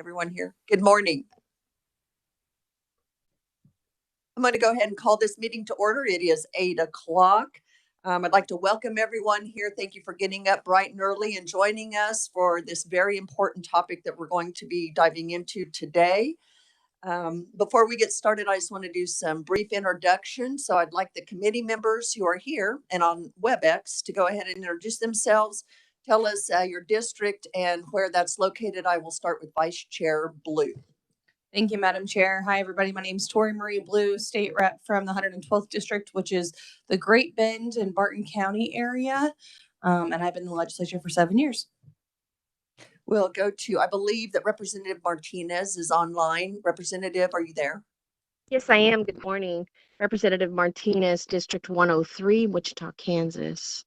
Everyone here? Good morning. I'm going to go ahead and call this meeting to order. It is 8 o'clock. I'd like to welcome everyone here. Thank you for getting up bright and early and joining us for this very important topic that we're going to be diving into today. Before we get started, I just want to do some brief introduction. So I'd like the committee members who are here and on WebEx to go ahead and introduce themselves. Tell us your district and where that's located. I will start with Vice Chair Blue. Thank you, Madam Chair. Hi, everybody. My name is Tori Marie Blue, State Rep from the 112th District, which is the Great Bend and Barton County area. And I've been in the legislature for 7 years. We'll go to, I believe that Representative Martinez is online. Representative, are you there? Yes, I am. Good morning. Representative Martinez, District 103, Wichita, Kansas.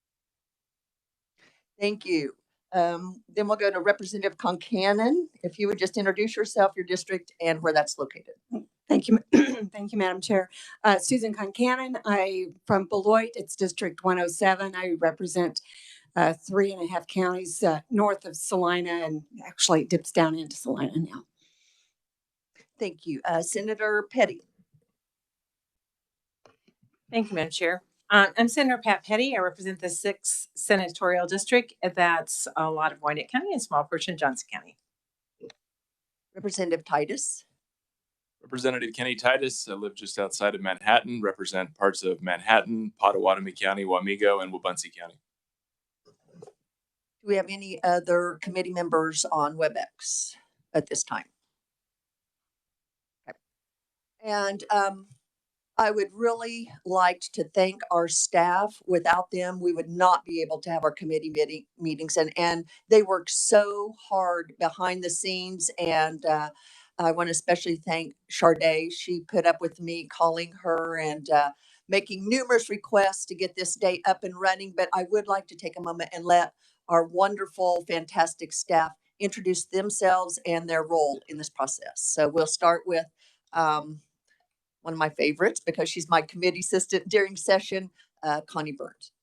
Thank you. Then we'll go to Representative Concanon. If you would just introduce yourself, your district, and where that's located. Thank you. Thank you, Madam Chair. Susan Concanon. I'm from Beloit. It's District 107. I represent 3.5 counties north of Salina, and actually it dips down into Salina now. Thank you. Senator Petty. Thank you, Madam Chair. I'm Senator Pat Petty. I represent the 6th Senatorial District. That's a lot of Wyandotte County and a small portion of Johnson County. Representative Titus. Representative Kenny Titus. I live just outside of Manhattan, represent parts of Manhattan, Pottawatomie County, Wamego, and Wabunsee County. Do we have any other committee members on WebEx at this time? Okay. And I would really like to thank our staff. Without them, we would not be able to have our committee meetings. And they work so hard behind the scenes. And I want to especially thank Sharday. She put up with me calling her and making numerous requests to get this day up and running. But I would like to take a moment and let our wonderful, fantastic staff introduce themselves and their role in this process. So we'll start with one of my favorites because she's my committee assistant during session, Connie Burns.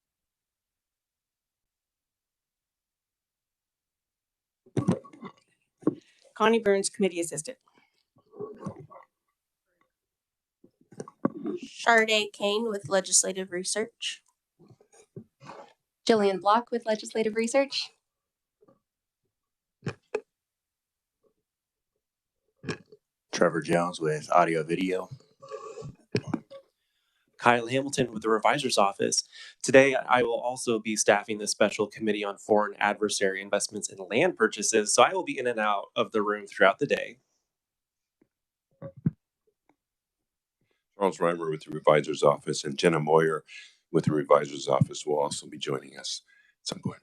Connie Burns, committee assistant. Sharday Kane with Legislative Research. Jillian Block with Legislative Research. Trevor Jones with Audio Video. Kyle Hamilton with the Revisor's Office. Today, I will also be staffing the Special Committee on Foreign Adversary Investments and Land Purchases, so I will be in and out of the room throughout the day. Charles Reimer with the Revisor's Office, and Jenna Moyer with the Revisor's Office will also be joining us at some point.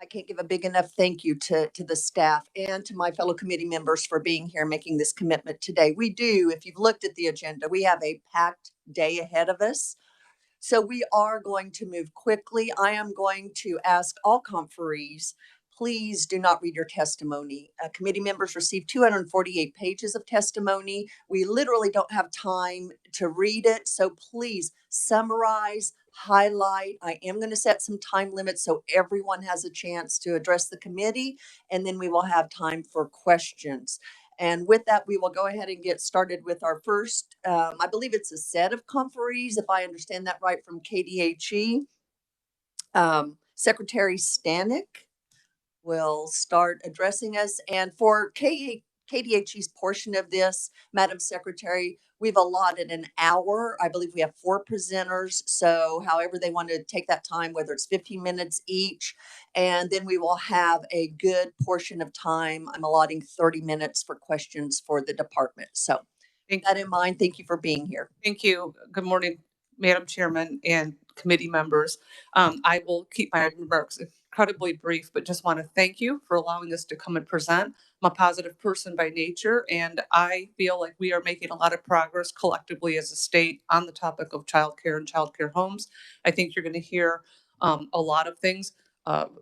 I can't give a big enough thank you to the staff and to my fellow committee members for being here, making this commitment today. We do, if you've looked at the agenda, we have a packed day ahead of us. So we are going to move quickly. I am going to ask all conferees, please do not read your testimony. Committee members received 248 pages of testimony. We literally don't have time to read it. So please summarize, highlight. I am going to set some time limits so everyone has a chance to address the committee, and then we will have time for questions. And with that, we will go ahead and get started with our first, I believe it's a set of conferees, if I understand that right, from KDHE. Secretary Stanek will start addressing us. And for KDHE's portion of this, Madam Secretary, we've allotted an hour. I believe we have 4 presenters. So however they want to take that time, whether it's 15 minutes each, and then we will have a good portion of time. I'm allotting 30 minutes for questions for the department. So keep that in mind. Thank you for being here. Thank you. Good morning, Madam Chairman and committee members. I will keep my remarks incredibly brief, but just want to thank you for allowing us to come and present. I'm a positive person by nature, and I feel like we are making a lot of progress collectively as a state on the topic of childcare and childcare homes. I think you're going to hear a lot of things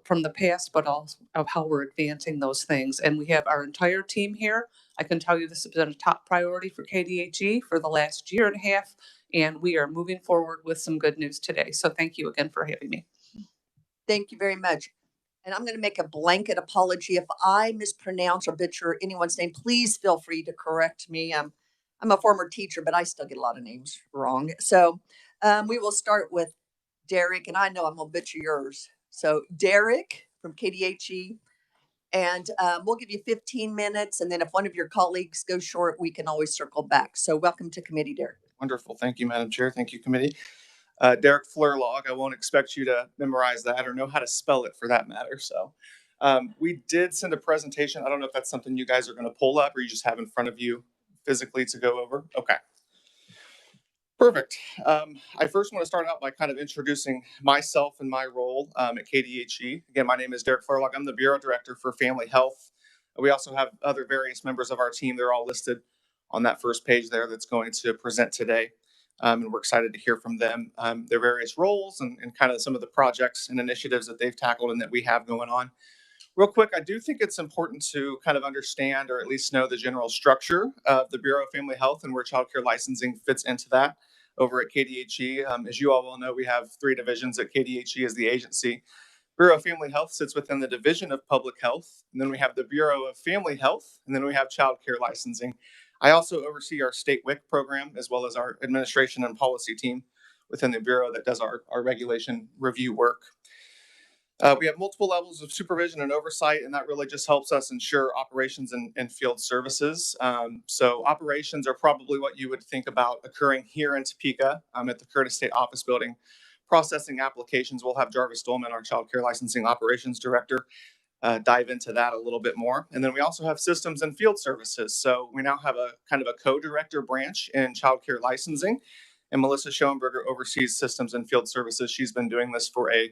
from the past, but also of how we're advancing those things. And we have our entire team here. I can tell you this has been a top priority for KDHE for the last year and a half, and we are moving forward with some good news today. So thank you again for having me. Thank you very much. And I'm going to make a blanket apology if I mispronounce or butcher anyone's name. Please feel free to correct me. I'm a former teacher, but I still get a lot of names wrong. So we will start with Derek, and I know I'm going to butcher yours. So Derek from KDHE, and we'll give you 15 minutes. And then if one of your colleagues goes short, we can always circle back. So welcome to committee, Derek. Wonderful. Thank you, Madam Chair. Thank you, committee. Derek Flerlog. I won't expect you to memorize that or know how to spell it for that matter. So we did send a presentation. I don't know if that's something you guys are going to pull up or you just have in front of you physically to go over. Okay. Perfect. I first want to start out by kind of introducing myself and my role at KDHE. Again, my name is Derek Flerlog. I'm the Bureau Director for Family Health. We also have other various members of our team. They're all listed on that first page there that's going to present today. And we're excited to hear from them, their various roles and kind of some of the projects and initiatives that they've tackled and that we have going on. Real quick, I do think it's important to kind of understand or at least know the general structure of the Bureau of Family Health and where childcare licensing fits into that over at KDHE. As you all well know, we have 3 divisions at KDHE as the agency. Bureau of Family Health sits within the Division of Public Health, and then we have the Bureau of Family Health, and then we have childcare licensing. I also oversee our state WIC program as well as our administration and policy team within the Bureau that does our regulation review work. We have multiple levels of supervision and oversight, and that really just helps us ensure operations and field services. So operations are probably what you would think about occurring here in Topeka at the Curtis State Office Building. Processing applications, we'll have Jarvis Dolman, our Child Care Licensing Operations Director, dive into that a little bit more. And then we also have systems and field services. So we now have a kind of a co-director branch in child care licensing, and Melissa Schoenberger oversees systems and field services. She's been doing this for a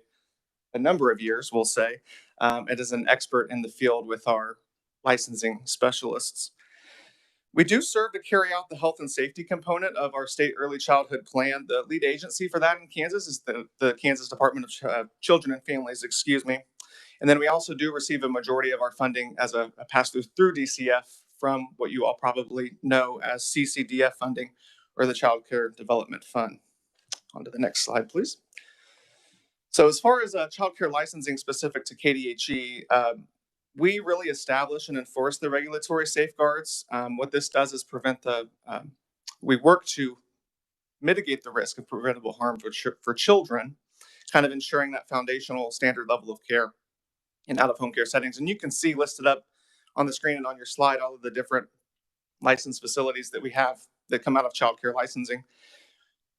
number of years, we'll say, and is an expert in the field with our licensing specialists. We do serve to carry out the health and safety component of our state early childhood plan. The lead agency for that in Kansas is the Kansas Department of Children and Families, excuse me. And then we also do receive a majority of our funding as a pass-through through DCF from what you all probably know as CCDF funding, or the Child Care Development Fund. On to the next slide, please. So as far as child care licensing specific to KDHE, we really establish and enforce the regulatory safeguards. What this does is we work to mitigate the risk of preventable harm for children, kind of ensuring that foundational standard level of care in out-of-home care settings. And you can see listed up on the screen and on your slide all of the different licensed facilities that we have that come out of child care licensing.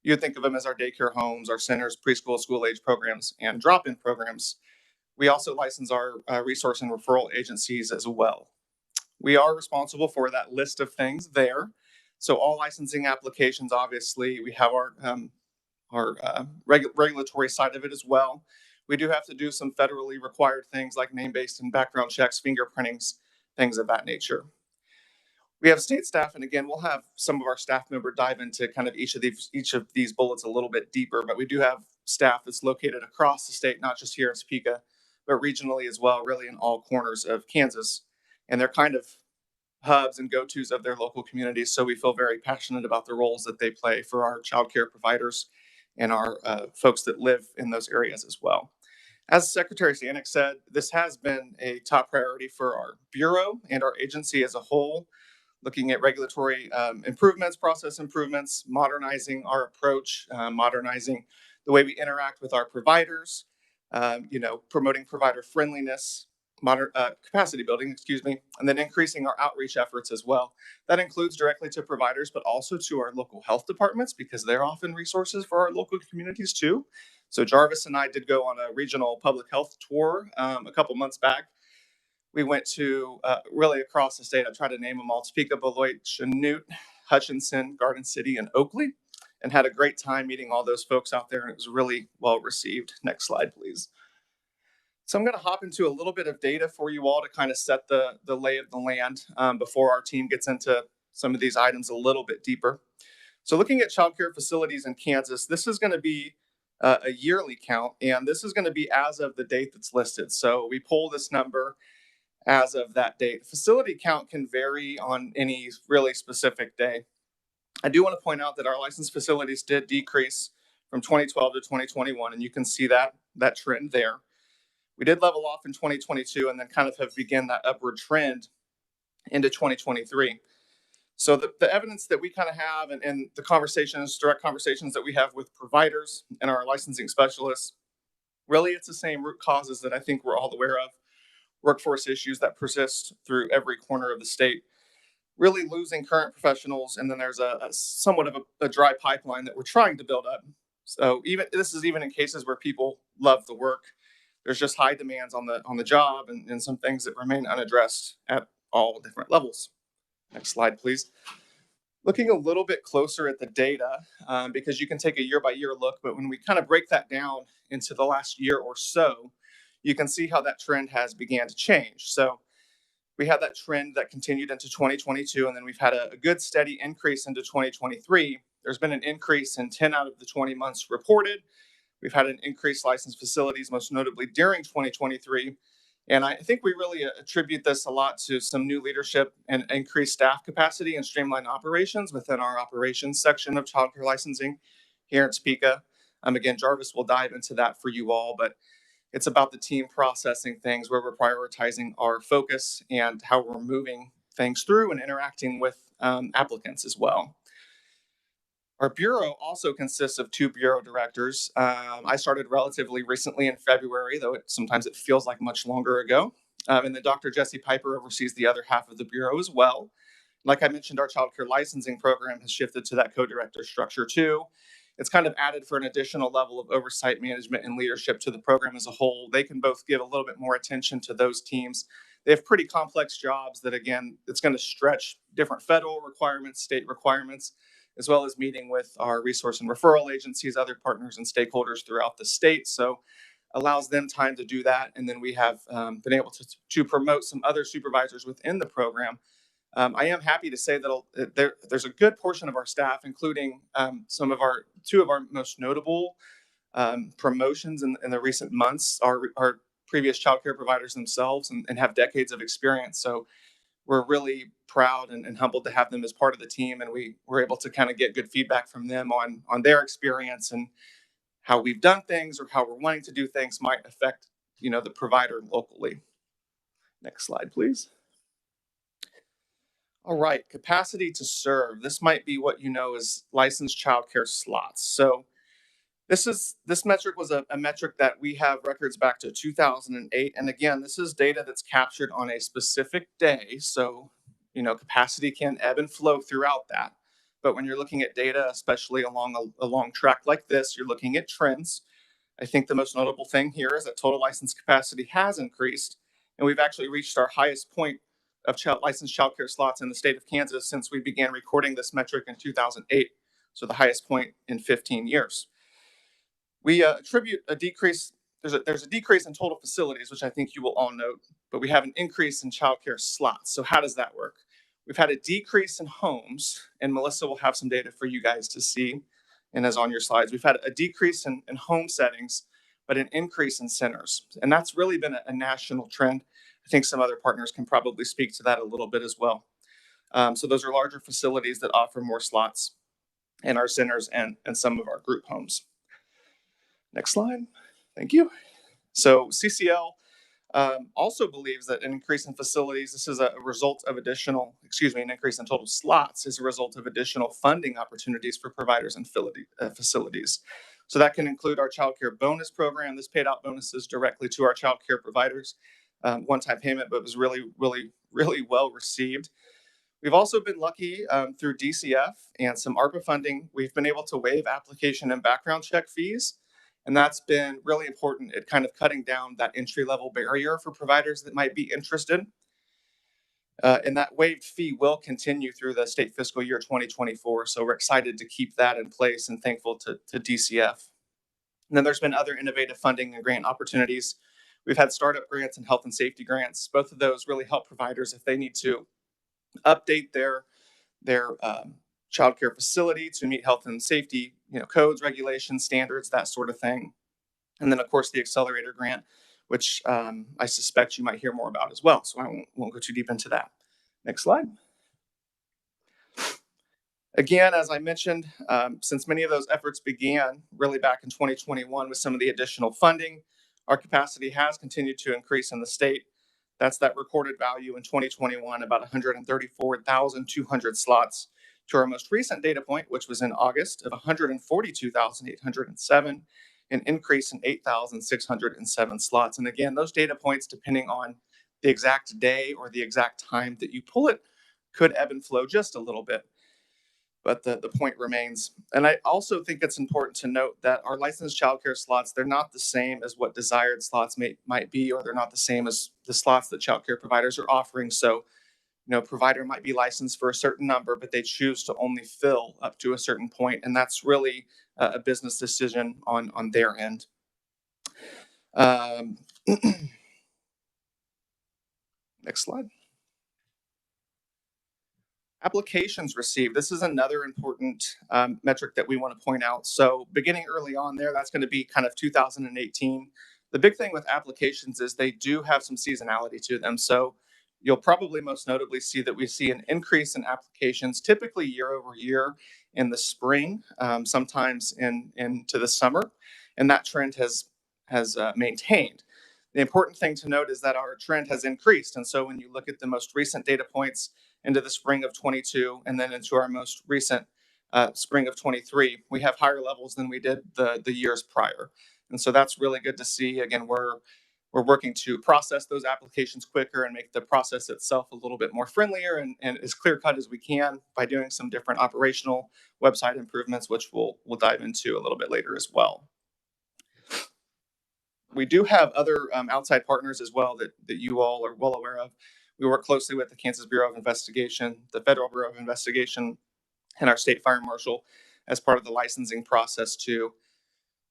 You would think of them as our daycare homes, our centers, preschool, school-age programs, and drop-in programs. We also license our resource and referral agencies as well. We are responsible for that list of things there. So all licensing applications, obviously, we have our regulatory side of it as well. We do have to do some federally required things like name-based and background checks, fingerprintings, things of that nature. We have state staff, and again, we'll have some of our staff member dive into kind of each of these bullets a little bit deeper, but we do have staff that's located across the state, not just here in Topeka, but regionally as well, really in all corners of Kansas. And they're kind of hubs and go-tos of their local communities, so we feel very passionate about the roles that they play for our childcare providers and our folks that live in those areas as well. As Secretary Stanek said, this has been a top priority for our Bureau and our agency as a whole, looking at regulatory improvements, process improvements, modernizing our approach, modernizing the way we interact with our providers, promoting provider friendliness, capacity building, and then increasing our outreach efforts as well. That includes directly to providers, but also to our local health departments, because they're often resources for our local communities too. So Jarvis and I did go on a regional public health tour a couple months back. We went to really across the state. I tried to name them all: Topeka, Beloit, Chanute, Hutchinson, Garden City, and Oakley, and had a great time meeting all those folks out there. And it was really well received. Next slide, please. So I'm going to hop into a little bit of data for you all to kind of set the lay of the land before our team gets into some of these items a little bit deeper. So looking at childcare facilities in Kansas, this is going to be a yearly count, and this is going to be as of the date that's listed. So we pull this number as of that date. Facility count can vary on any really specific day. I do want to point out that our licensed facilities did decrease from 2012 to 2021, and you can see that trend there. We did level off in 2022 and then kind of have begun that upward trend into 2023. So the evidence that we kind of have and the conversations, direct conversations that we have with providers and our licensing specialists, really it's the same root causes that I think we're all aware of. Workforce issues that persist through every corner of the state, really losing current professionals, and then there's a somewhat of a dry pipeline that we're trying to build up. So this is even in cases where people love the work. There's just high demands on the job and some things that remain unaddressed at all different levels. Next slide, please. Looking a little bit closer at the data, because you can take a year-by-year look, but when we kind of break that down into the last year or so, you can see how that trend has began to change. So we had that trend that continued into 2022, and then we've had a good steady increase into 2023. There's been an increase in 10 out of the 20 months reported. We've had an increased licensed facilities, most notably during 2023. And I think we really attribute this a lot to some new leadership and increased staff capacity and streamlined operations within our operations section of childcare licensing here at Topeka. Again, Jarvis will dive into that for you all, but it's about the team processing things where we're prioritizing our focus and how we're moving things through and interacting with applicants as well. Our bureau also consists of 2 bureau directors. I started relatively recently in February, though sometimes it feels like much longer ago. And then Dr. Jesse Piper oversees the other half of the bureau as well. Like I mentioned, our child care licensing program has shifted to that co-director structure too. It's kind of added for an additional level of oversight, management, and leadership to the program as a whole. They can both give a little bit more attention to those teams. They have pretty complex jobs that, again, it's going to stretch different federal requirements, state requirements, as well as meeting with our resource and referral agencies, other partners and stakeholders throughout the state. So allows them time to do that. And then we have been able to promote some other supervisors within the program. I am happy to say that there's a good portion of our staff, including two of our most notable promotions in the recent months, are previous child care providers themselves and have decades of experience. So we're really proud and humbled to have them as part of the team, and we were able to kind of get good feedback from them on their experience and how we've done things or how we're wanting to do things might affect the provider locally. Next slide, please. All right, capacity to serve. This might be what you know as licensed childcare slots. So this metric was a metric that we have records back to 2008. And again, this is data that's captured on a specific day. So, capacity can ebb and flow throughout that. But when you're looking at data, especially along a long track like this, you're looking at trends. I think the most notable thing here is that total licensed capacity has increased. And we've actually reached our highest point of licensed childcare slots in the state of Kansas since we began recording this metric in 2008. So the highest point in 15 years. We attribute a decrease. There's a decrease in total facilities, which I think you will all note, but we have an increase in childcare slots. So how does that work? We've had a decrease in homes, and Melissa will have some data for you guys to see, and as on your slides. We've had a decrease in home settings, but an increase in centers. And that's really been a national trend. I think some other partners can probably speak to that a little bit as well. So those are larger facilities that offer more slots in our centers and some of our group homes. Next slide. Thank you. So CCL also believes that an increase in facilities, this is a result of an increase in total slots is a result of additional funding opportunities for providers and facilities. So that can include our child care bonus program. This paid out bonuses directly to our child care providers. One-time payment, but was really, really, really well received. We've also been lucky through DCF and some ARPA funding. We've been able to waive application and background check fees. And that's been really important at kind of cutting down that entry-level barrier for providers that might be interested. And that waived fee will continue through the state fiscal year 2024. So we're excited to keep that in place and thankful to DCF. And then there's been other innovative funding and grant opportunities. We've had startup grants and health and safety grants. Both of those really help providers if they need to update their childcare facility to meet health and safety, codes, regulations, standards, that sort of thing. And then, of course, the accelerator grant, which I suspect you might hear more about as well. So I won't go too deep into that. Next slide. Again, as I mentioned, since many of those efforts began really back in 2021 with some of the additional funding, Our capacity has continued to increase in the state. That's that recorded value in 2021, about 134,200 slots, to our most recent data point, which was in August, of 142,807, an increase in 8,607 slots. And again, those data points, depending on the exact day or the exact time that you pull it, could ebb and flow just a little bit. But the point remains. And I also think it's important to note that our licensed childcare slots, they're not the same as what desired slots might be, or they're not the same as the slots that childcare providers are offering. So, provider might be licensed for a certain number, but they choose to only fill up to a certain point. And that's really a business decision on their end. Next slide. Applications received. This is another important metric that we want to point out. So beginning early on there, that's going to be kind of 2018. The big thing with applications is they do have some seasonality to them. So you'll probably most notably see that we see an increase in applications, typically year over year in the spring, sometimes into the summer, and that trend has maintained. The important thing to note is that our trend has increased. And so when you look at the most recent data points into the spring of 22 and then into our most recent spring of 23, we have higher levels than we did the years prior. And so that's really good to see. Again, we're working to process those applications quicker and make the process itself a little bit more friendlier and as clear cut as we can by doing some different operational website improvements, which we'll dive into a little bit later as well. We do have other outside partners as well that you all are well aware of. We work closely with the Kansas Bureau of Investigation, the Federal Bureau of Investigation, and our state fire marshal as part of the licensing process too.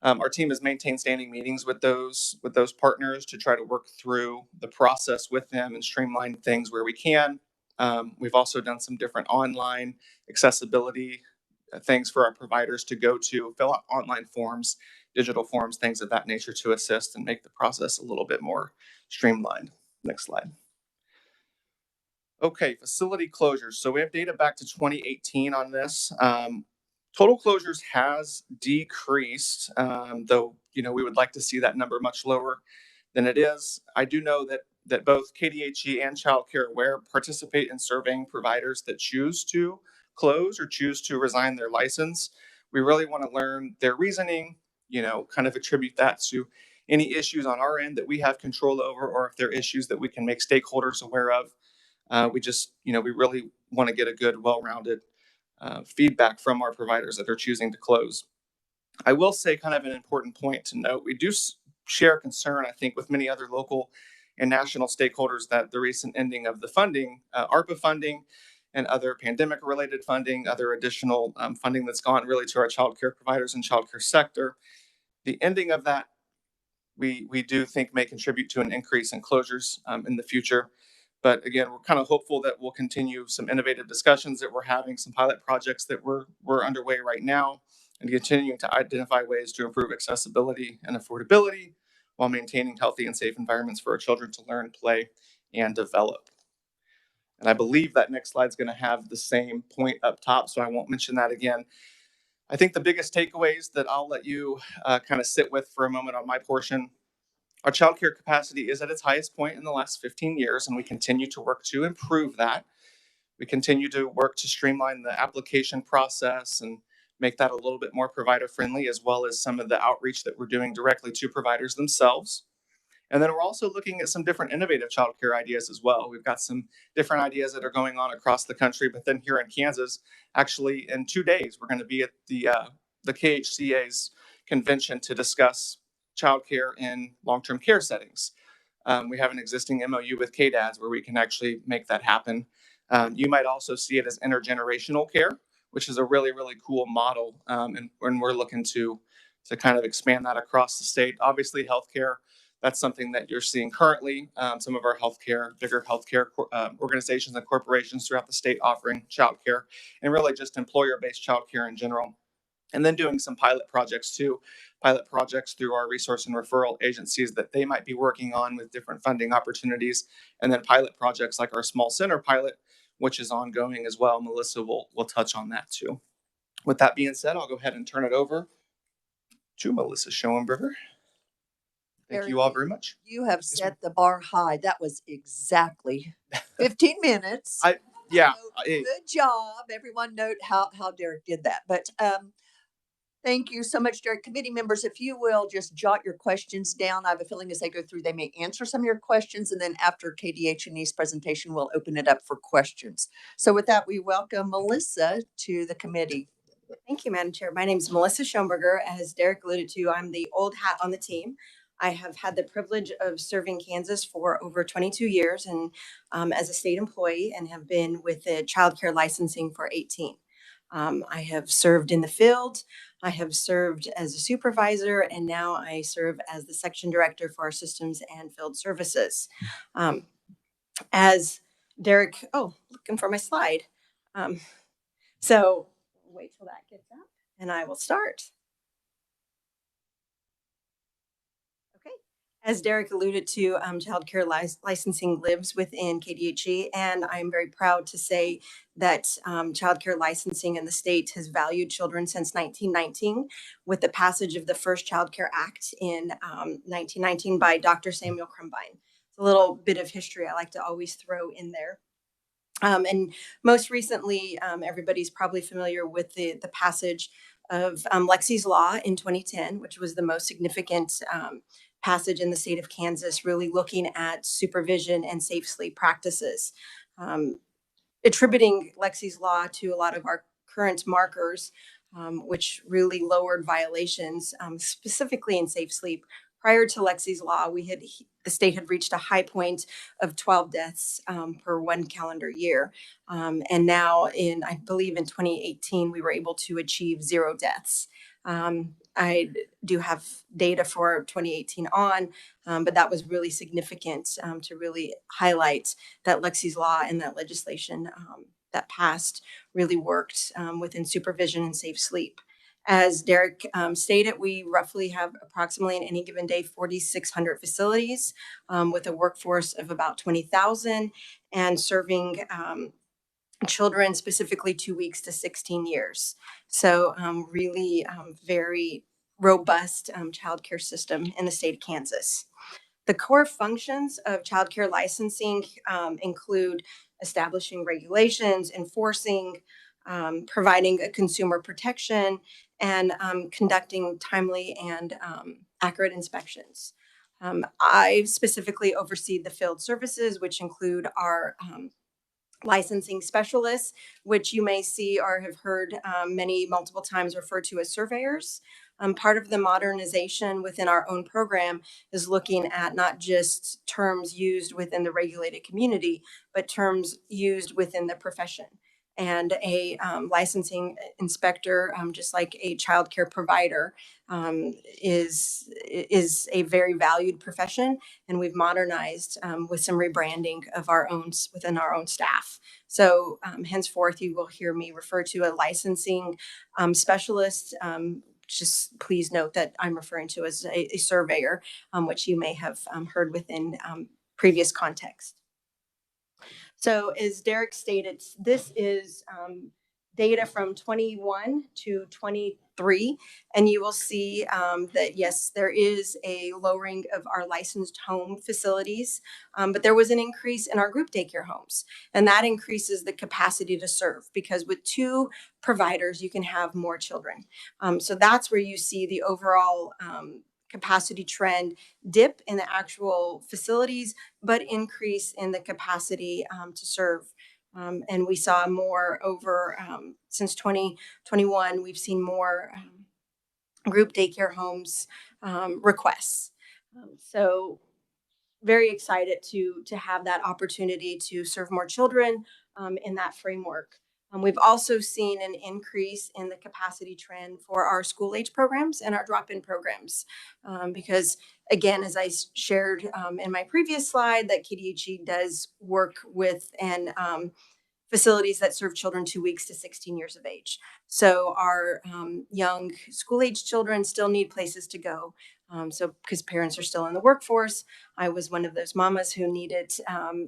Our team has maintained standing meetings with those partners to try to work through the process with them and streamline things where we can. We've also done some different online accessibility things for our providers to go to, fill out online forms, digital forms, things of that nature to assist and make the process a little bit more streamlined. Next slide. Okay, facility closures. So we have data back to 2018 on this. Total closures has decreased, though we would like to see that number much lower than it is. I do know that both KDHE and Childcare Aware participate in surveying providers that choose to close or choose to resign their license. We really want to learn their reasoning, kind of attribute that to any issues on our end that we have control over, or if there are issues that we can make stakeholders aware of. We really want to get a good, well-rounded feedback from our providers that are choosing to close. I will say kind of an important point to note, we do share concern, I think, with many other local and national stakeholders that the recent ending of the funding, ARPA funding, and other pandemic-related funding, other additional funding that's gone really to our childcare providers and childcare sector. The ending of that, we do think may contribute to an increase in closures in the future. But again, we're kind of hopeful that we'll continue some innovative discussions that we're having, some pilot projects that we're underway right now, and continuing to identify ways to improve accessibility and affordability while maintaining healthy and safe environments for our children to learn, play, and develop. And I believe that next slide is going to have the same point up top, so I won't mention that again. I think the biggest takeaways that I'll let you kind of sit with for a moment on my portion. Our childcare capacity is at its highest point in the last 15 years, and we continue to work to improve that. We continue to work to streamline the application process and make that a little bit more provider friendly, as well as some of the outreach that we're doing directly to providers themselves. And then we're also looking at some different innovative childcare ideas as well. We've got some different ideas that are going on across the country, but then here in Kansas, actually in 2 days, we're going to be at the KHCA's convention to discuss childcare in long-term care settings. We have an existing MOU with KDADS where we can actually make that happen. You might also see it as intergenerational care, which is a really, really cool model. And we're looking to kind of expand that across the state. Obviously, healthcare, that's something that you're seeing currently. Some of our bigger healthcare organizations and corporations throughout the state offering childcare and really just employer-based childcare in general. And then doing some pilot projects through our resource and referral agencies that they might be working on with different funding opportunities. And then pilot projects like our small center pilot, which is ongoing as well. Melissa will touch on that too. With that being said, I'll go ahead and turn it over to Melissa Schoenberger. Thank Eric, you all very much. You have Yes, ma'am. set the bar high. That was exactly 15 minutes. Yeah. So, good job. Everyone note how Derek did that. But thank you so much, Derek. Committee members, if you will just jot your questions down. I have a feeling as they go through, they may answer some of your questions. And then after KDHE's presentation, we'll open it up for questions. So with that, we welcome Melissa to the committee. Thank you, Madam Chair. My name is Melissa Schoenberger. As Derek alluded to, I'm the old hat on the team. I have had the privilege of serving Kansas for over 22 years and as a state employee, and have been with the childcare licensing for 18. I have served in the field. I have served as a supervisor, and now I serve as the section director for our systems and field services. As Derek, looking for my slide. So wait till that gets up and I will start. Okay. As Derek alluded to, childcare licensing lives within KDHE, and I'm very proud to say that childcare licensing in the state has valued children since 1919 with the passage of the first Child Care Act in 1919 by Dr. Samuel Crumbine. It's a little bit of history I like to always throw in there. And most recently, everybody's probably familiar with the passage of Lexi's Law in 2010, which was the most significant passage in the state of Kansas, really looking at supervision and safe sleep practices. Attributing Lexi's Law to a lot of our current markers, which really lowered violations, specifically in safe sleep. Prior to Lexi's Law, the state had reached a high point of 12 deaths per one calendar year. And now I believe in 2018, we were able to achieve 0 deaths. I do have data for 2018 on, but that was really significant to really highlight that Lexi's Law and that legislation that passed really worked within supervision and safe sleep. As Derek stated, we roughly have approximately in any given day 4,600 facilities with a workforce of about 20,000 and serving children specifically 2 weeks to 16 years. So really very robust childcare system in the state of Kansas. The core functions of childcare licensing include establishing regulations, enforcing, providing a consumer protection, and conducting timely and accurate inspections. I specifically oversee the field services, which include our licensing specialists, which you may see or have heard multiple times referred to as surveyors. Part of the modernization within our own program is looking at not just terms used within the regulated community, but terms used within the profession. And a licensing inspector, just like a child care provider, is a very valued profession, and we've modernized with some rebranding of our own within our own staff. So henceforth, you will hear me refer to a licensing specialist. Just please note that I'm referring to as a surveyor, which you may have heard within previous context. So as Derek stated, this is data from 21 to 23, and you will see that yes, there is a lowering of our licensed home facilities, but there was an increase in our group daycare homes, and that increases the capacity to serve because with 2 providers, you can have more children. So that's where you see the overall capacity trend dip in the actual facilities, but increase in the capacity to serve. And we saw more over since 2021, we've seen more group daycare homes requests. So very excited to have that opportunity to serve more children in that framework. We've also seen an increase in the capacity trend for our school age programs and our drop-in programs because, again, as I shared in my previous slide, that KDHE does work with and facilities that serve children 2 weeks to 16 years of age. So our young school age children still need places to go. So because parents are still in the workforce, I was one of those mamas who needed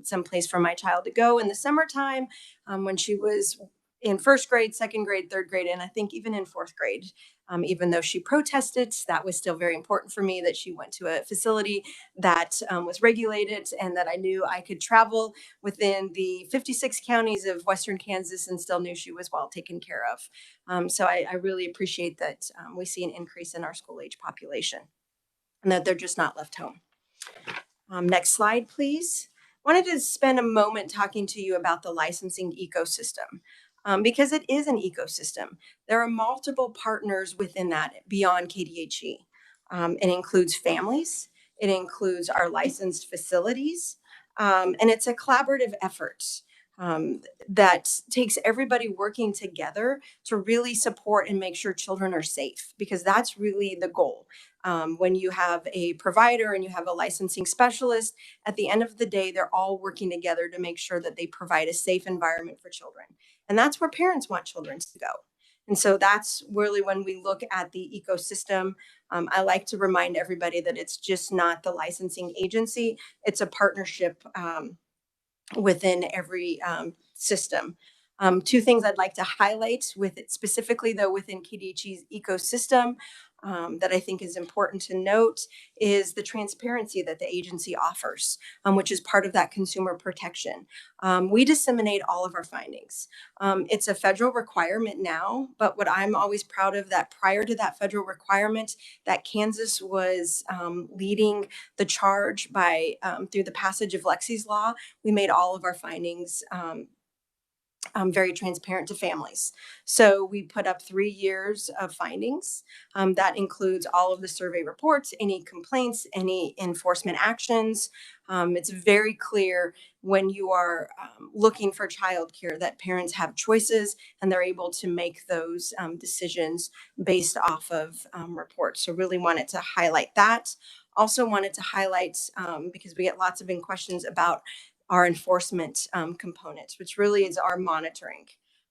some place for my child to go in the summertime when she was in first grade, second grade, third grade, and I think even in fourth grade. Even though she protested, that was still very important for me that she went to a facility that was regulated and that I knew I could travel within the 56 counties of Western Kansas and still knew she was well taken care of. So I really appreciate that we see an increase in our school age population and that they're just not left home. Next slide, please. Wanted to spend a moment talking to you about the licensing ecosystem. Because it is an ecosystem. There are multiple partners within that beyond KDHE. It includes families, it includes our licensed facilities, and it's a collaborative effort that takes everybody working together to really support and make sure children are safe, because that's really the goal. When you have a provider and you have a licensing specialist, at the end of the day, they're all working together to make sure that they provide a safe environment for children. And that's where parents want children to go. And so that's really when we look at the ecosystem. I like to remind everybody that it's just not the licensing agency, it's a partnership within every system. Two things I'd like to highlight with it specifically, though, within KDHE's ecosystem that I think is important to note is the transparency that the agency offers, which is part of that consumer protection. We disseminate all of our findings. It's a federal requirement now, but what I'm always proud of that prior to that federal requirement, that Kansas was leading the charge by through the passage of Lexi's Law. We made all of our findings very transparent to families. So we put up 3 years of findings. That includes all of the survey reports, any complaints, any enforcement actions. It's very clear when you are looking for childcare that parents have choices and they're able to make those decisions based off of reports. So really wanted to highlight that. Also wanted to highlight, because we get lots of questions about our enforcement components, which really is our monitoring,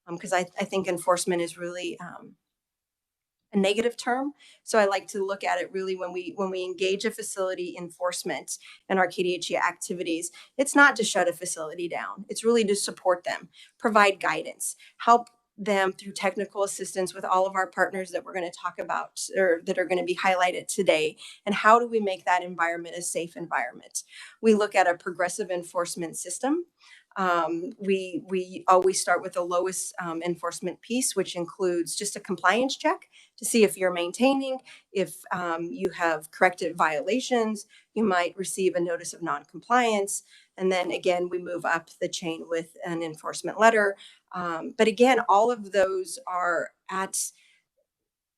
because I think enforcement is really a negative term. So I like to look at it really when we engage a facility enforcement in our KDHE activities, it's not to shut a facility down. It's really to support them, provide guidance, help them through technical assistance with all of our partners that we're going to talk about or that are going to be highlighted today. And how do we make that environment a safe environment? We look at a progressive enforcement system. We always start with the lowest enforcement piece, which includes just a compliance check to see if you're maintaining, if you have corrected violations, you might receive a notice of non-compliance. And then again, we move up the chain with an enforcement letter. But again, all of those are at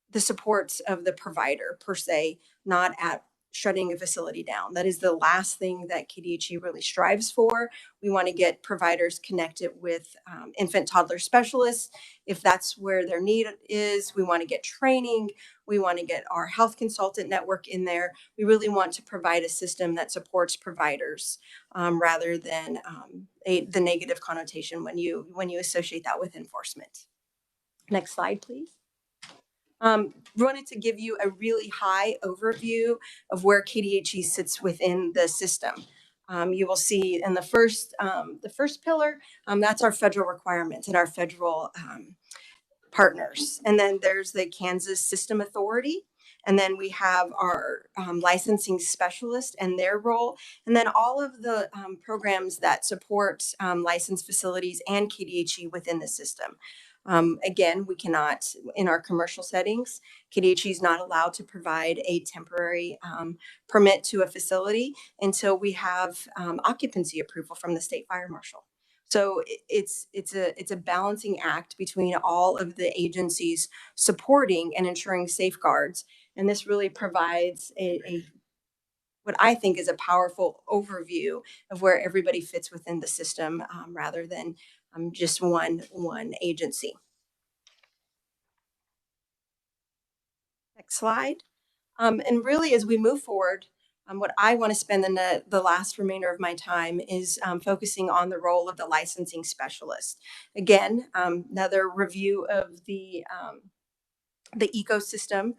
the supports of the provider per se, not at shutting a facility down. That is the last thing that KDHE really strives for. We want to get providers connected with infant toddler specialists. If that's where their need is, we want to get training. We want to get our health consultant network in there. We really want to provide a system that supports providers rather than the negative connotation when you associate that with enforcement. Next slide, please. Wanted to give you a really high overview of where KDHE sits within the system. You will see in the first pillar, that's our federal requirements and our federal partners. And then there's the Kansas System Authority. And then we have our licensing specialist and their role. And then all of the programs that support licensed facilities and KDHE within the system. Again, we cannot, in our commercial settings, KDHE is not allowed to provide a temporary permit to a facility until we have occupancy approval from the state fire marshal. So it's a balancing act between all of the agencies supporting and ensuring safeguards. And this really provides a what I think is a powerful overview of where everybody fits within the system rather than just one agency. Next slide. And really, as we move forward, what I want to spend the last remainder of my time is focusing on the role of the licensing specialist. Again, another review of the ecosystem,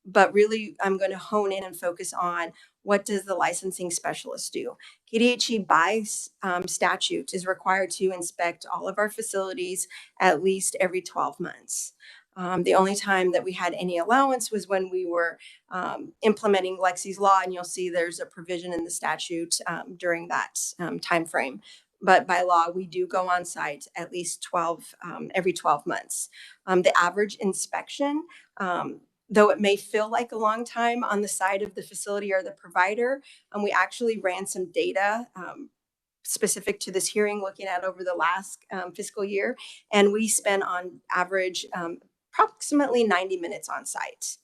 but really I'm going to hone in and focus on what does the licensing specialist do? KDHE by statute is required to inspect all of our facilities at least every 12 months. The only time that we had any allowance was when we were implementing Lexi's law, and you'll see there's a provision in the statute during that time frame. But by law, we do go on site at least every 12 months. The average inspection, though it may feel like a long time on the side of the facility or the provider, we actually ran some data specific to this hearing, looking at over the last fiscal year, and we spent on average approximately 90 minutes on site.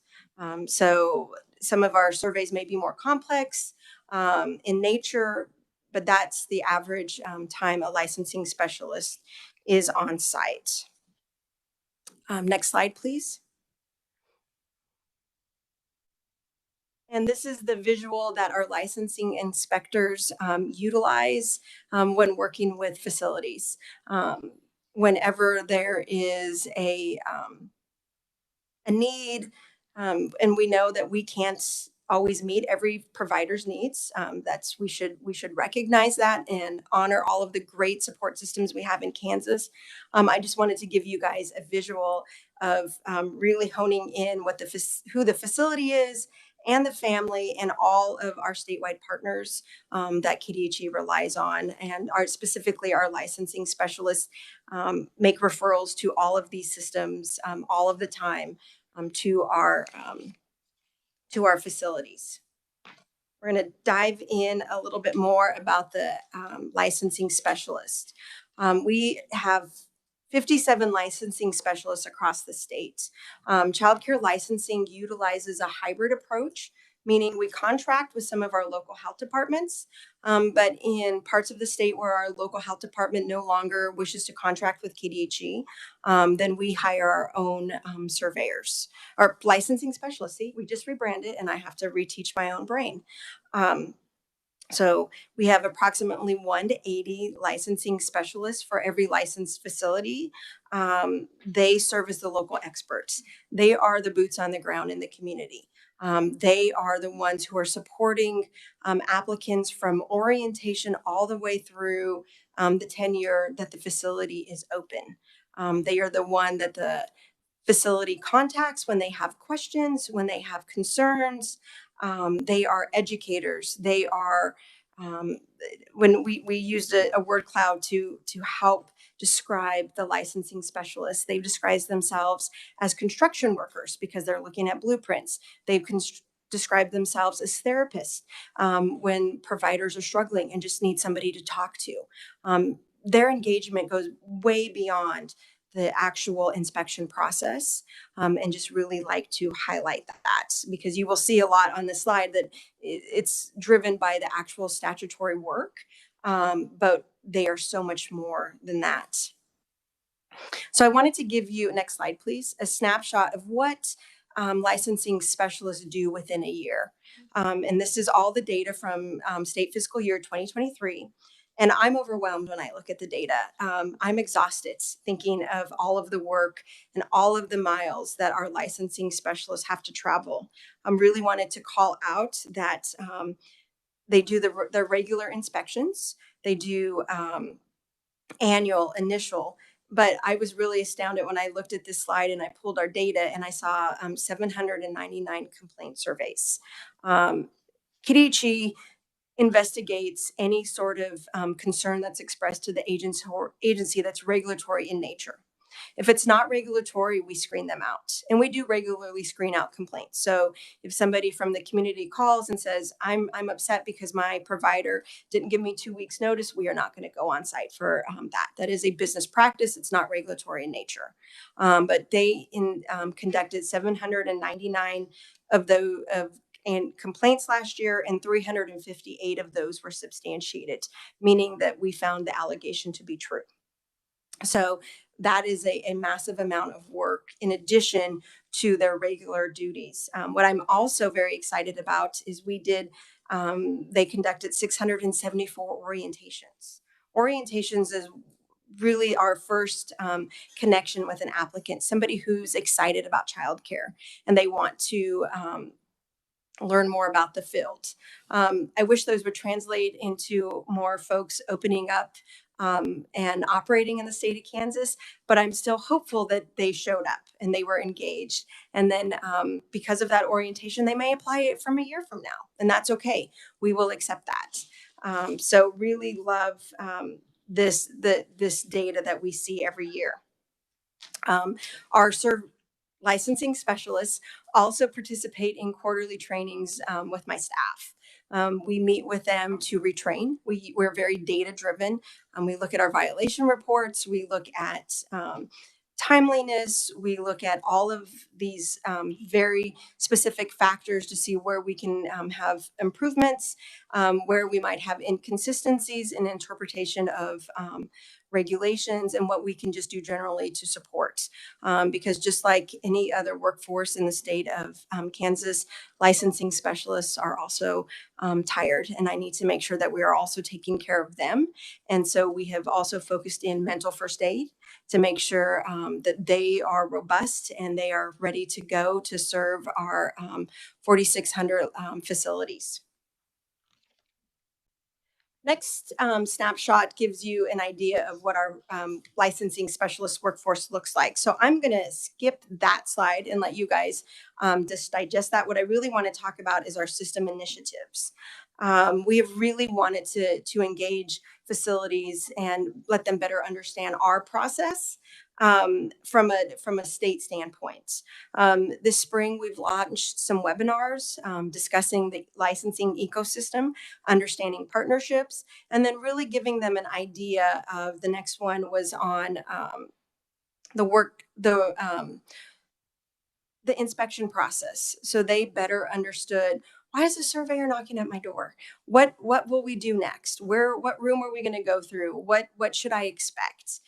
So some of our surveys may be more complex in nature, but that's the average time a licensing specialist is on site. Next slide, please. And this is the visual that our licensing inspectors utilize when working with facilities. Whenever there is a need, and we know that we can't always meet every provider's needs. We should recognize that and honor all of the great support systems we have in Kansas. I just wanted to give you guys a visual of really honing in who the facility is and the family and all of our statewide partners that KDHE relies on, and specifically our licensing specialists make referrals to all of these systems all of the time to our facilities. We're going to dive in a little bit more about the licensing specialist. We have 57 licensing specialists across the state. Childcare licensing utilizes a hybrid approach, meaning we contract with some of our local health departments, but in parts of the state where our local health department no longer wishes to contract with KDHE, then we hire our own surveyors or licensing specialists. See, we just rebranded and I have to reteach my own brain. So we have approximately 1 to 80 licensing specialists for every licensed facility. They serve as the local experts. They are the boots on the ground in the community. They are the ones who are supporting applicants from orientation all the way through the tenure that the facility is open. They are the one that the facility contacts when they have questions, when they have concerns. They are educators. They are, when we used a word cloud to help describe the licensing specialists, they've described themselves as construction workers because they're looking at blueprints. They've described themselves as therapists when providers are struggling and just need somebody to talk to. Their engagement goes way beyond the actual inspection process, and just really like to highlight that because you will see a lot on this slide that it's driven by the actual statutory work, but they are so much more than that. So I wanted to give you, next slide please, a snapshot of what licensing specialists do within a year. And this is all the data from state fiscal year 2023. And I'm overwhelmed when I look at the data. I'm exhausted thinking of all of the work and all of the miles that our licensing specialists have to travel. I really wanted to call out that they do their regular inspections. They do annual, initial, but I was really astounded when I looked at this slide and I pulled our data and I saw 799 complaint surveys. KDHE investigates any sort of concern that's expressed to the agency that's regulatory in nature. If it's not regulatory, we screen them out, and we do regularly screen out complaints. So if somebody from the community calls and says, I'm upset because my provider didn't give me 2 weeks notice, we are not going to go on site for that. That is a business practice. It's not regulatory in nature. But they conducted 799 and complaints last year, and 358 of those were substantiated, meaning that we found the allegation to be true. So that is a massive amount of work in addition to their regular duties. What I'm also very excited about is they conducted 674 orientations. Orientations is really our first connection with an applicant, somebody who's excited about childcare and they want to learn more about the field. I wish those would translate into more folks opening up and operating in the state of Kansas, but I'm still hopeful that they showed up and they were engaged. And then because of that orientation, they may apply it from a year from now, and that's okay. We will accept that. So really love this data that we see every year. Our licensing specialists also participate in quarterly trainings with my staff. We meet with them to retrain. We're very data driven. We look at our violation reports. We look at timeliness. We look at all of these very specific factors to see where we can have improvements, where we might have inconsistencies in interpretation of regulations, and what we can just do generally to support. Because just like any other workforce in the state of Kansas, licensing specialists are also tired, and I need to make sure that we are also taking care of them. And so we have also focused in mental first aid to make sure that they are robust and they are ready to go to serve our 4,600 facilities. Next snapshot gives you an idea of what our licensing specialist workforce looks like. So I'm going to skip that slide and let you guys just digest that. What I really want to talk about is our system initiatives. We have really wanted to engage facilities and let them better understand our process from a state standpoint. This spring, we've launched some webinars discussing the licensing ecosystem, understanding partnerships, and then really giving them an idea of the next one was on the inspection process. So they better understood, why is the surveyor knocking at my door? What will we do next? What room are we going to go through? What should I expect?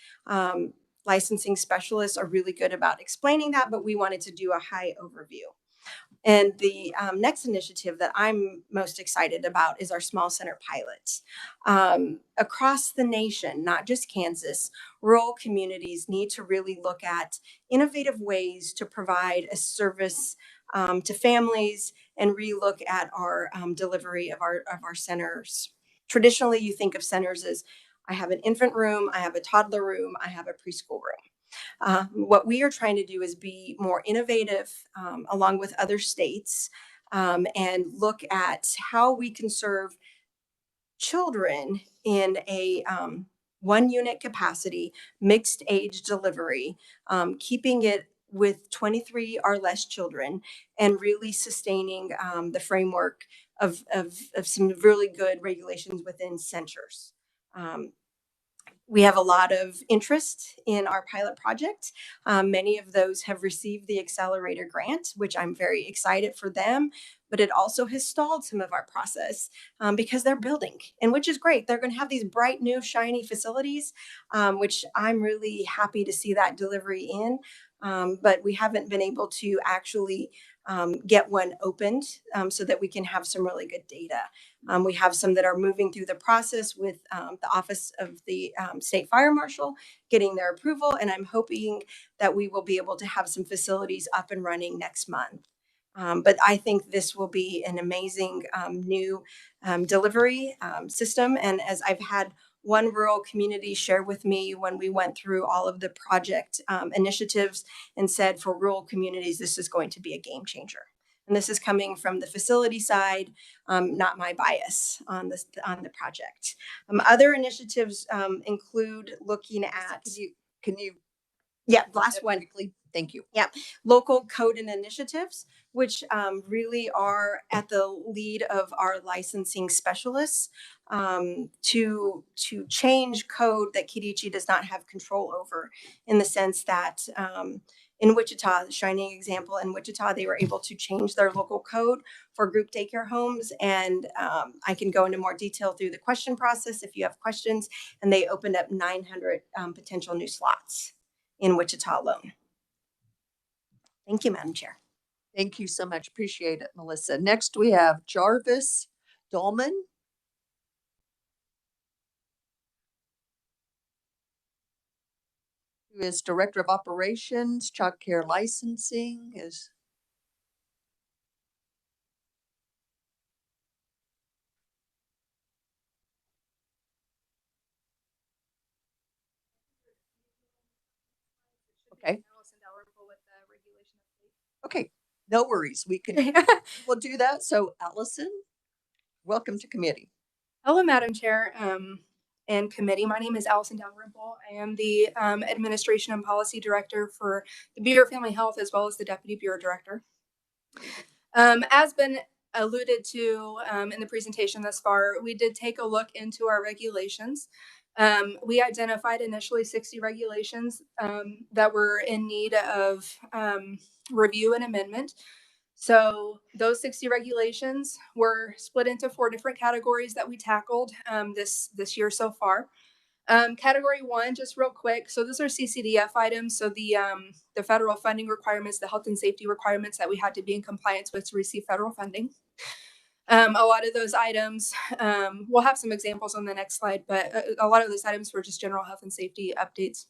Licensing specialists are really good about explaining that, but we wanted to do a high overview. And the next initiative that I'm most excited about is our small center pilots. Across the nation, not just Kansas, rural communities need to really look at innovative ways to provide a service to families and relook at our delivery of our centers. Traditionally, you think of centers as, I have an infant room, I have a toddler room, I have a preschool room. What we are trying to do is be more innovative along with other states and look at how we can serve children in a one unit capacity, mixed age delivery, keeping it with 23 or less children, and really sustaining the framework of some really good regulations within centers. We have a lot of interest in our pilot project. Many of those have received the accelerator grant, which I'm very excited for them, but it also has stalled some of our process because they're building, and which is great. They're going to have these bright, new, shiny facilities, which I'm really happy to see that delivery in. But we haven't been able to actually get one opened so that we can have some really good data. We have some that are moving through the process with the Office of the State Fire Marshal, getting their approval, and I'm hoping that we will be able to have some facilities up and running next month. But I think this will be an amazing new delivery system. And as I've had one rural community share with me when we went through all of the project initiatives and said, for rural communities, this is going to be a game changer. And this is coming from the facility side, not my bias on the project. Other initiatives include looking at. Can you? Yeah, last one. Quickly. Thank you. Yeah, local code and initiatives, which really are at the lead of our licensing specialists to change code that KDHE does not have control over, in the sense that in Wichita, the shining example, in Wichita, they were able to change their local code for group daycare homes. And I can go into more detail through the question process if you have questions. And they opened up 900 potential new slots in Wichita alone. Thank you, Madam Chair. Thank you so much. Appreciate it, Melissa. Next, we have Jarvis Dolman. Who is Director of Operations, Childcare Licensing. Okay, no worries. We'll do that. So Allison, welcome to committee. Hello, Madam Chair and committee. My name is Allison Dalrymple. I am the Administration and Policy Director for the Bureau of Family Health, as well as the Deputy Bureau Director. As been alluded to in the presentation thus far, we did take a look into our regulations. We identified initially 60 regulations that were in need of review and amendment. So those 60 regulations were split into 4 different categories that we tackled this year so far. Category 1, just real quick. So those are CCDF items. So the federal funding requirements, the health and safety requirements that we had to be in compliance with to receive federal funding. A lot of those items, we'll have some examples on the next slide, but a lot of those items were just general health and safety updates.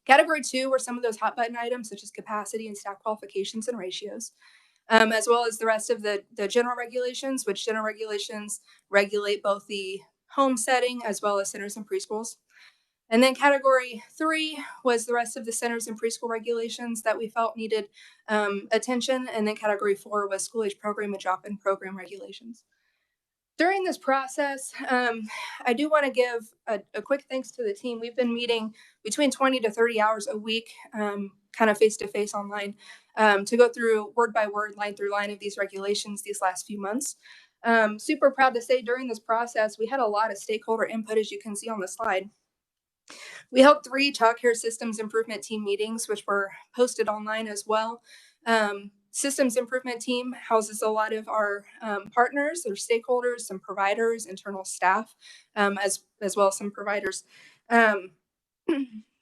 Category 2 were some of those hot button items, such as capacity and staff qualifications and ratios, as well as the rest of the general regulations, which general regulations regulate both the home setting as well as centers and preschools. And then category 3 was the rest of the centers and preschool regulations that we felt needed attention. And then category 4 was school age program and drop-in program regulations. During this process, I do want to give a quick thanks to the team. We've been meeting between 20 to 30 hours a week, kind of face-to-face online, to go through word by word, line through line of these regulations these last few months. Super proud to say during this process, we had a lot of stakeholder input, as you can see on the slide. We held 3 childcare systems improvement team meetings, which were posted online as well. Systems improvement team houses a lot of our partners, their stakeholders, some providers, internal staff, as well as some providers.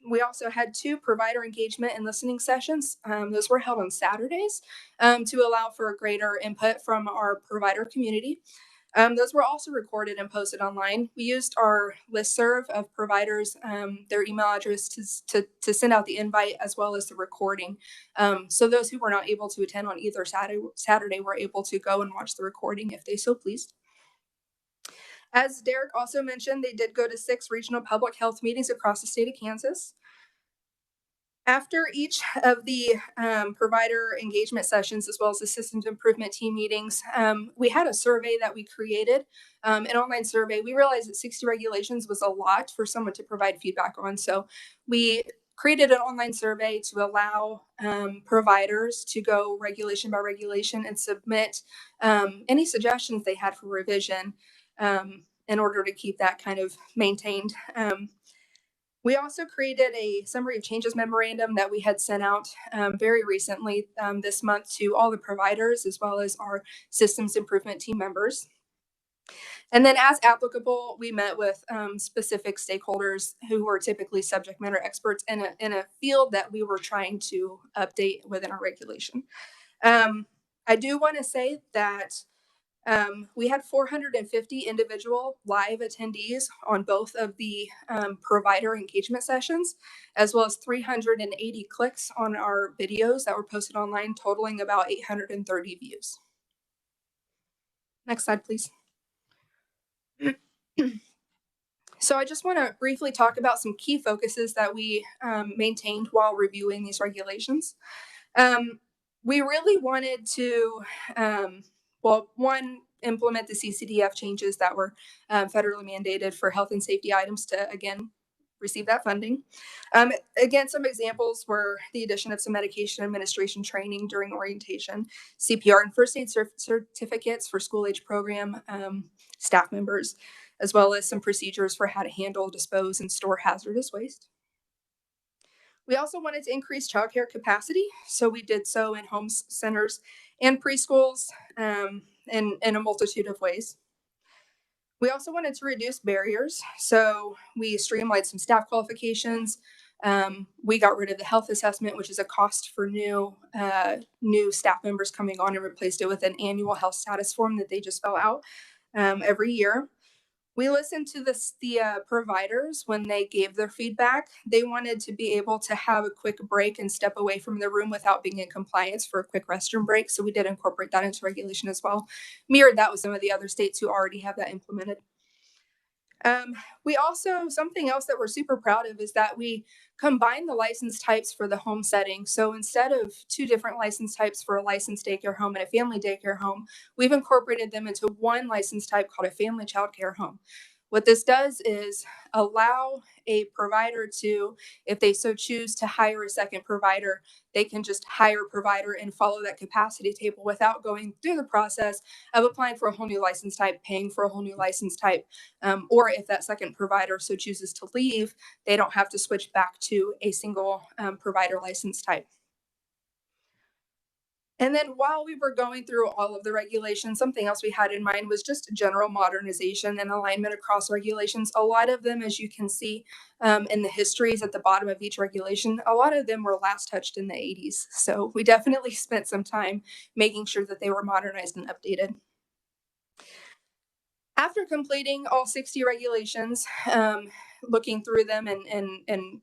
We also had 2 provider engagement and listening sessions. Those were held on Saturdays to allow for greater input from our provider community. Those were also recorded and posted online. We used our listserv of providers, their email address to send out the invite as well as the recording. So those who were not able to attend on either Saturday were able to go and watch the recording if they so pleased. As Derek also mentioned, they did go to 6 regional public health meetings across the state of Kansas. After each of the provider engagement sessions, as well as the systems improvement team meetings, we had a survey that we created, an online survey. We realized that 60 regulations was a lot for someone to provide feedback on. So we created an online survey to allow providers to go regulation by regulation and submit any suggestions they had for revision in order to keep that kind of maintained. We also created a summary of changes memorandum that we had sent out very recently this month to all the providers as well as our systems improvement team members. And then as applicable, we met with specific stakeholders who were typically subject matter experts in a field that we were trying to update within our regulation. I do want to say that we had 450 individual live attendees on both of the provider engagement sessions, as well as 380 clicks on our videos that were posted online, totaling about 830 views. Next slide, please. So I just want to briefly talk about some key focuses that we maintained while reviewing these regulations. We really wanted to, implement the CCDF changes that were federally mandated for health and safety items to, again, receive that funding. Again, some examples were the addition of some medication administration training during orientation, CPR and first aid certificates for school age program staff members, as well as some procedures for how to handle, dispose, and store hazardous waste. We also wanted to increase childcare capacity, so we did so in home centers and preschools in a multitude of ways. We also wanted to reduce barriers, so we streamlined some staff qualifications. We got rid of the health assessment, which is a cost for new staff members coming on, and replaced it with an annual health status form that they just fill out every year. We listened to the providers when they gave their feedback. They wanted to be able to have a quick break and step away from the room without being in compliance for a quick restroom break. So we did incorporate that into regulation as well. Mirrored that with some of the other states who already have that implemented. We also, something else that we're super proud of is that we combine the license types for the home setting. So instead of 2 different license types for a licensed daycare home and a family daycare home, we've incorporated them into one license type called a family childcare home. What this does is allow a provider to, if they so choose to hire a second provider, they can just hire a provider and follow that capacity table without going through the process of applying for a whole new license type, paying for a whole new license type. Or if that second provider so chooses to leave, they don't have to switch back to a single provider license type. And then while we were going through all of the regulations, something else we had in mind was just general modernization and alignment across regulations. A lot of them, as you can see in the histories at the bottom of each regulation, a lot of them were last touched in the 80s. So we definitely spent some time making sure that they were modernized and updated. After completing all 60 regulations, looking through them and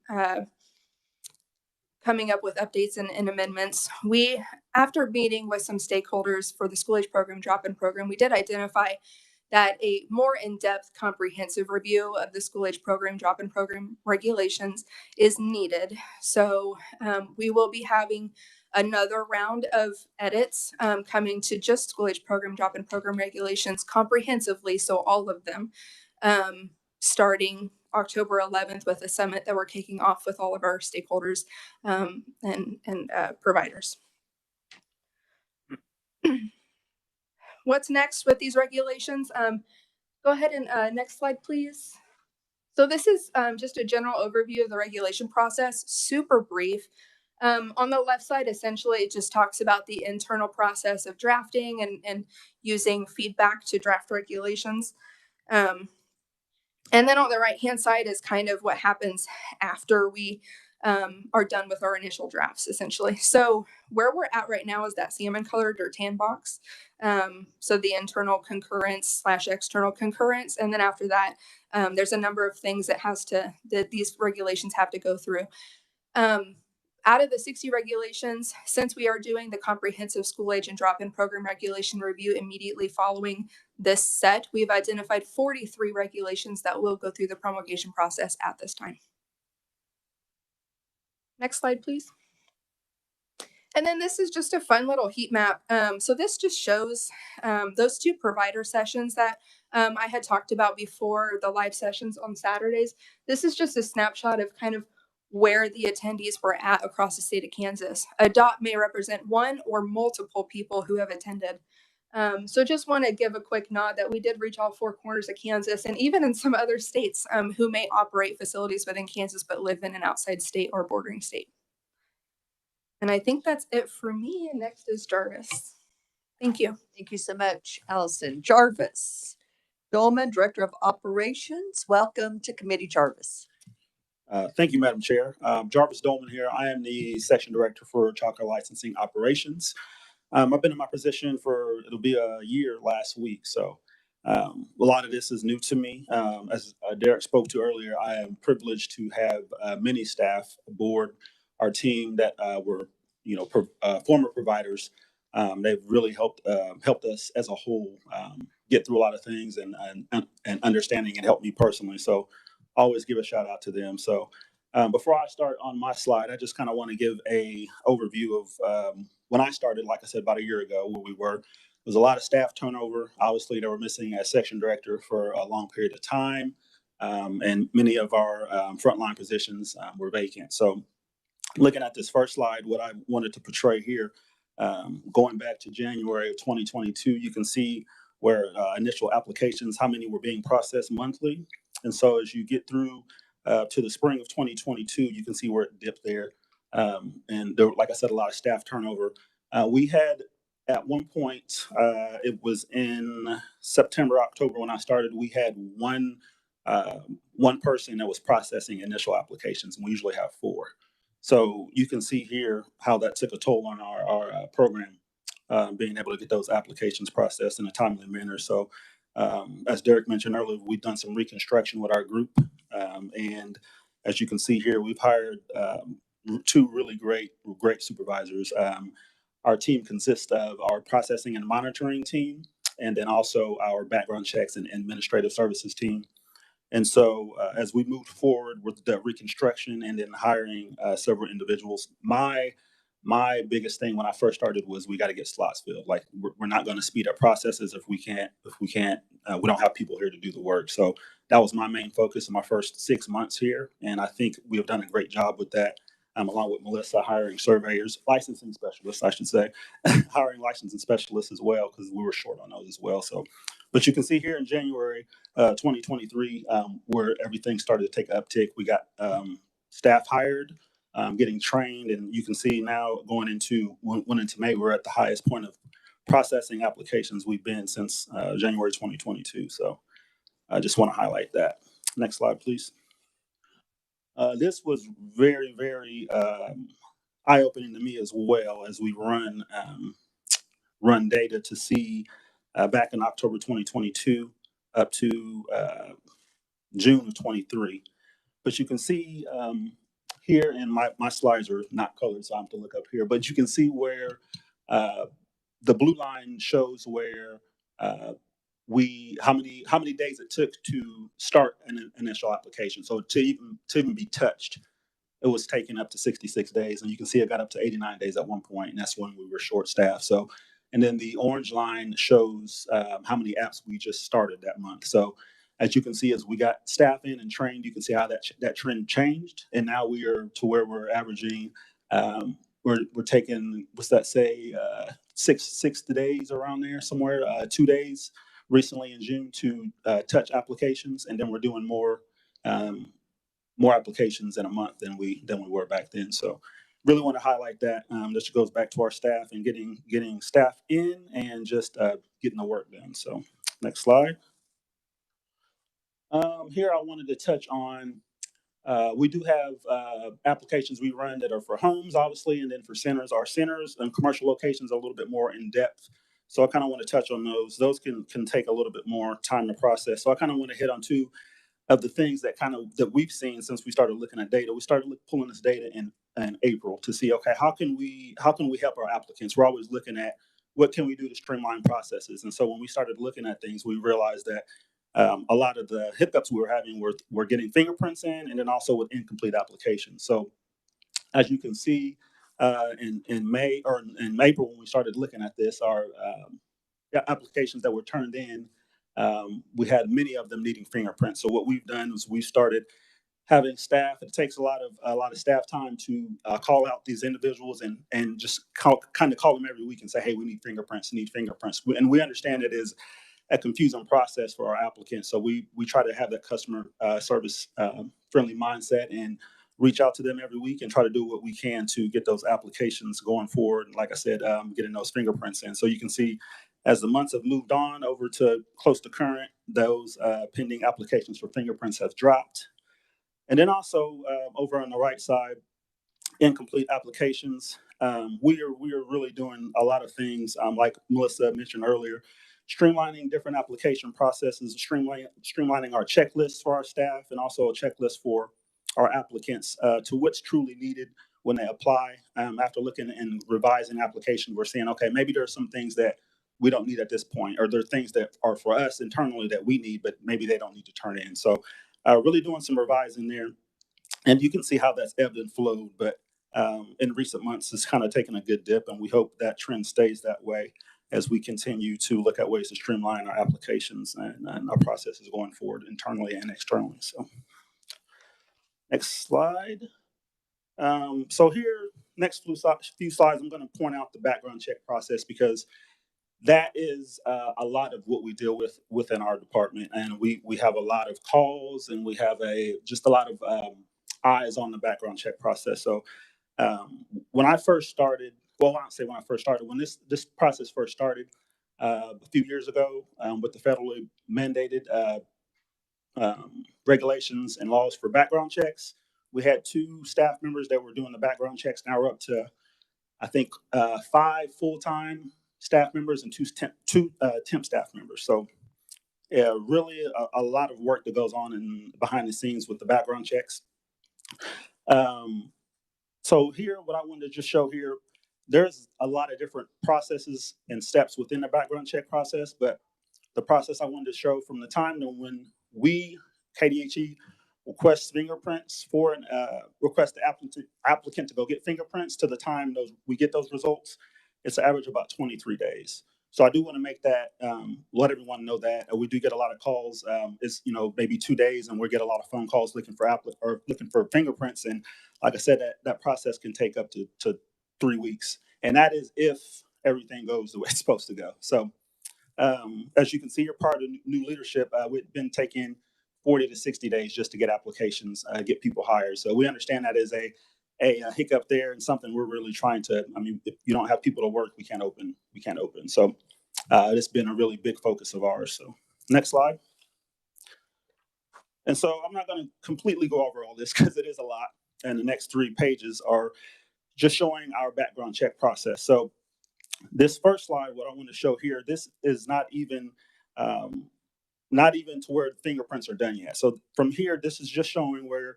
coming up with updates and amendments, we, after meeting with some stakeholders for the school age program drop-in program, we did identify that a more in-depth comprehensive review of the school age program drop-in program regulations is needed. So we will be having another round of edits coming to just school age program drop-in program regulations comprehensively, so all of them, starting October 11th with a summit that we're kicking off with all of our stakeholders and providers. What's next with these regulations? Go ahead and next slide, please. So this is just a general overview of the regulation process, super brief. On the left side, essentially, it just talks about the internal process of drafting and using feedback to draft regulations. And then on the right-hand side is kind of what happens after we are done with our initial drafts, essentially. So where we're at right now is that salmon colored or tan box. So the internal concurrence / external concurrence. And then after that, there's a number of things that these regulations have to go through. Out of the 60 regulations, since we are doing the comprehensive school age and drop-in program regulation review immediately following this set, we've identified 43 regulations that will go through the promulgation process at this time. Next slide, please. And then this is just a fun little heat map. So this just shows those 2 provider sessions that I had talked about before, the live sessions on Saturdays. This is just a snapshot of kind of where the attendees were at across the state of Kansas. A dot may represent one or multiple people who have attended. So just want to give a quick nod that we did reach all 4 corners of Kansas and even in some other states who may operate facilities within Kansas but live in an outside state or bordering state. And I think that's it for me. And next is Jarvis. Thank you. Thank you so much, Allison. Jarvis Dolman, Director of Operations. Welcome to Committee, Jarvis. Thank you, Madam Chair. Jarvis Dolman here. I am the Section Director for Childcare Licensing Operations. I've been in my position it'll be a year last week. So a lot of this is new to me. As Derek spoke to earlier, I am privileged to have many staff aboard our team that were, former providers. They've really helped us as a whole get through a lot of things and understanding and helped me personally. So always give a shout out to them. So before I start on my slide, I just kind of want to give a overview of when I started, like I said, about a year ago, where we were. There was a lot of staff turnover. Obviously, they were missing a section director for a long period of time. And many of our frontline positions were vacant. So looking at this first slide, what I wanted to portray here, going back to January of 2022, you can see where initial applications, how many were being processed monthly. And so as you get through to the spring of 2022, you can see where it dipped there. And there, like I said, a lot of staff turnover. We had at one point, it was in September, October when I started, we had one person that was processing initial applications, and we usually have 4. So you can see here how that took a toll on our program, being able to get those applications processed in a timely manner. So as Derek mentioned earlier, we've done some reconstruction with our group. And as you can see here, we've hired 2 really great supervisors. Our team consists of our processing and monitoring team, and then also our background checks and administrative services team. And so as we moved forward with the reconstruction and then hiring several individuals, my biggest thing when I first started was we got to get slots filled. Like we're not going to speed up processes if we can't we don't have people here to do the work. So that was my main focus in my first 6 months here, and I think we have done a great job with that. Along with Melissa, hiring surveyors, licensing specialists, I should say, hiring licensing specialists as well, because we were short on those as well. So, but you can see here in January 2023, where everything started to take an uptick. We got staff hired, getting trained, and you can see now going into went into May, we're at the highest point of processing applications we've been since January 2022. So I just want to highlight that. Next slide, please. This was very, very eye-opening to me as well, as we run data to see back in October 2022 up to June of 23. But you can see here, and my slides are not colored, so I have to look up here, but you can see where the blue line shows where how many days it took to start an initial application. So to even be touched, it was taken up to 66 days, and you can see it got up to 89 days at one point, and that's when we were short staffed. So, and then the orange line shows how many apps we just started that month. So as you can see, as we got staff in and trained, you can see how that trend changed, and now we are to where we're averaging. We're taking, what's that say, six days around there somewhere, 2 days recently in June to touch applications, and then we're doing more applications in a month than we were back then. So really want to highlight that. This goes back to our staff and getting staff in and just getting the work done. So next slide. Here I wanted to touch on, we do have applications we run that are for homes, obviously, and then for centers. Our centers and commercial locations are a little bit more in depth. So I kind of want to touch on those. Those can take a little bit more time to process. So I kind of want to hit on two of the things that we've seen since we started looking at data. We started pulling this data in April to see, okay, how can we help our applicants? We're always looking at what can we do to streamline processes. And so when we started looking at things, we realized that a lot of the hiccups we were having were getting fingerprints in, and then also with incomplete applications. So as you can see, in May or in April, when we started looking at this, our applications that were turned in, we had many of them needing fingerprints. So what we've done is we started having staff. It takes a lot of staff time to call out these individuals and just kind of call them every week and say, hey, we need fingerprints. And we understand it is a confusing process for our applicants. So we try to have that customer service friendly mindset and reach out to them every week and try to do what we can to get those applications going forward. And like I said, getting those fingerprints in. So you can see as the months have moved on over to close to current, those pending applications for fingerprints have dropped. And then also over on the right side, incomplete applications. We are really doing a lot of things, like Melissa mentioned earlier, streamlining different application processes, streamlining our checklists for our staff, and also a checklist for our applicants to what's truly needed when they apply. After looking and revising applications, we're saying, okay, maybe there are some things that we don't need at this point, or there are things that are for us internally that we need, but maybe they don't need to turn in. So really doing some revising there. And you can see how that's ebbed and flowed, but in recent months, it's kind of taken a good dip, and we hope that trend stays that way as we continue to look at ways to streamline our applications and our processes going forward internally and externally. So next slide. So here, next few slides, I'm going to point out the background check process, because that is a lot of what we deal with within our department. And we have a lot of calls, and we have just a lot of eyes on the background check process. So when I first started, well, I don't say when I first started, when this process first started a few years ago with the federally mandated regulations and laws for background checks, we had 2 staff members that were doing the background checks. Now we're up to, I think, 5 full-time staff members and two temp staff members. So yeah, really a lot of work that goes on behind the scenes with the background checks. So here, what I wanted to just show here, there's a lot of different processes and steps within the background check process, but the process I wanted to show from the time when we KDHE requests fingerprints for an request the applicant to go get fingerprints to the time we get those results. It's an average of about 23 days. So I do want to make that let everyone know that we do get a lot of calls. It's maybe 2 days, and we get a lot of phone calls looking for fingerprints. And like I said, that process can take up to 3 weeks, and that is if everything goes the way it's supposed to go. So as you can see, you're part of new leadership. We've been taking 40 to 60 days just to get applications, get people hired. So we understand that is a hiccup there, and something we're really trying to. I mean, if you don't have people to work, we can't open. So it's been a really big focus of ours. So next slide. And so I'm not going to completely go over all this because it is a lot. And the next 3 pages are just showing our background check process. So this first slide, what I want to show here, this is not even to where the fingerprints are done yet. So from here, this is just showing where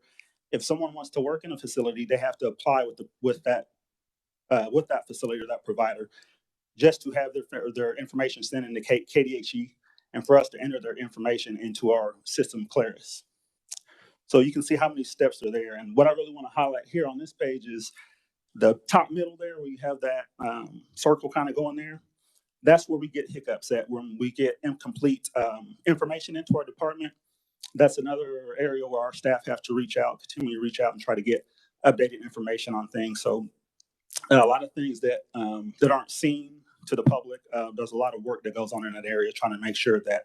if someone wants to work in a facility, they have to apply with that facility or that provider, just to have their information sent into KDHE and for us to enter their information into our system Claris. So you can see how many steps are there. And what I really want to highlight here on this page is the top middle there, where you have that circle kind of going there. That's where we get hiccups at, when we get incomplete information into our department. That's another area where our staff have to continually reach out and try to get updated information on things. So a lot of things that aren't seen to the public. There's a lot of work that goes on in that area, trying to make sure that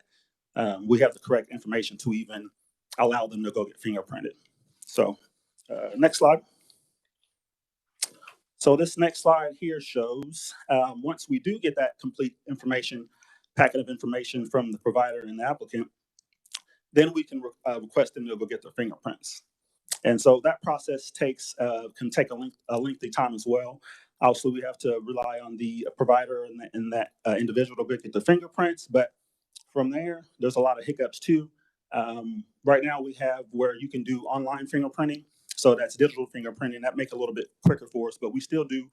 we have the correct information to even allow them to go get fingerprinted. So next slide. So this next slide here shows once we do get that complete packet of information from the provider and the applicant, then we can request them to go get their fingerprints. And so that process can take a lengthy time as well. Also, we have to rely on the provider and that individual to go get the fingerprints. But from there, there's a lot of hiccups too. Right now, we have where you can do online fingerprinting. So that's digital fingerprinting. That makes it a little bit quicker for us. But we still do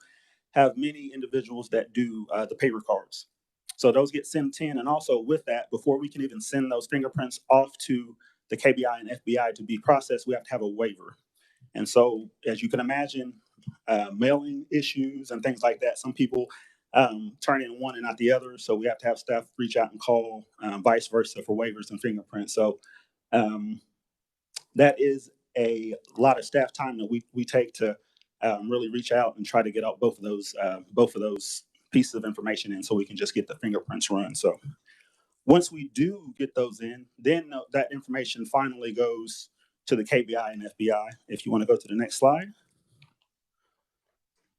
have many individuals that do the paper cards. So those get sent in. And also with that, before we can even send those fingerprints off to the KBI and FBI to be processed, we have to have a waiver. And so, as you can imagine, mailing issues and things like that, some people turn in one and not the other. So we have to have staff reach out and call, vice versa, for waivers and fingerprints. So that is a lot of staff time that we take to really reach out and try to get out both of those pieces of information in, so we can just get the fingerprints run. So once we do get those in, then that information finally goes to the KBI and FBI. If you want to go to the next slide.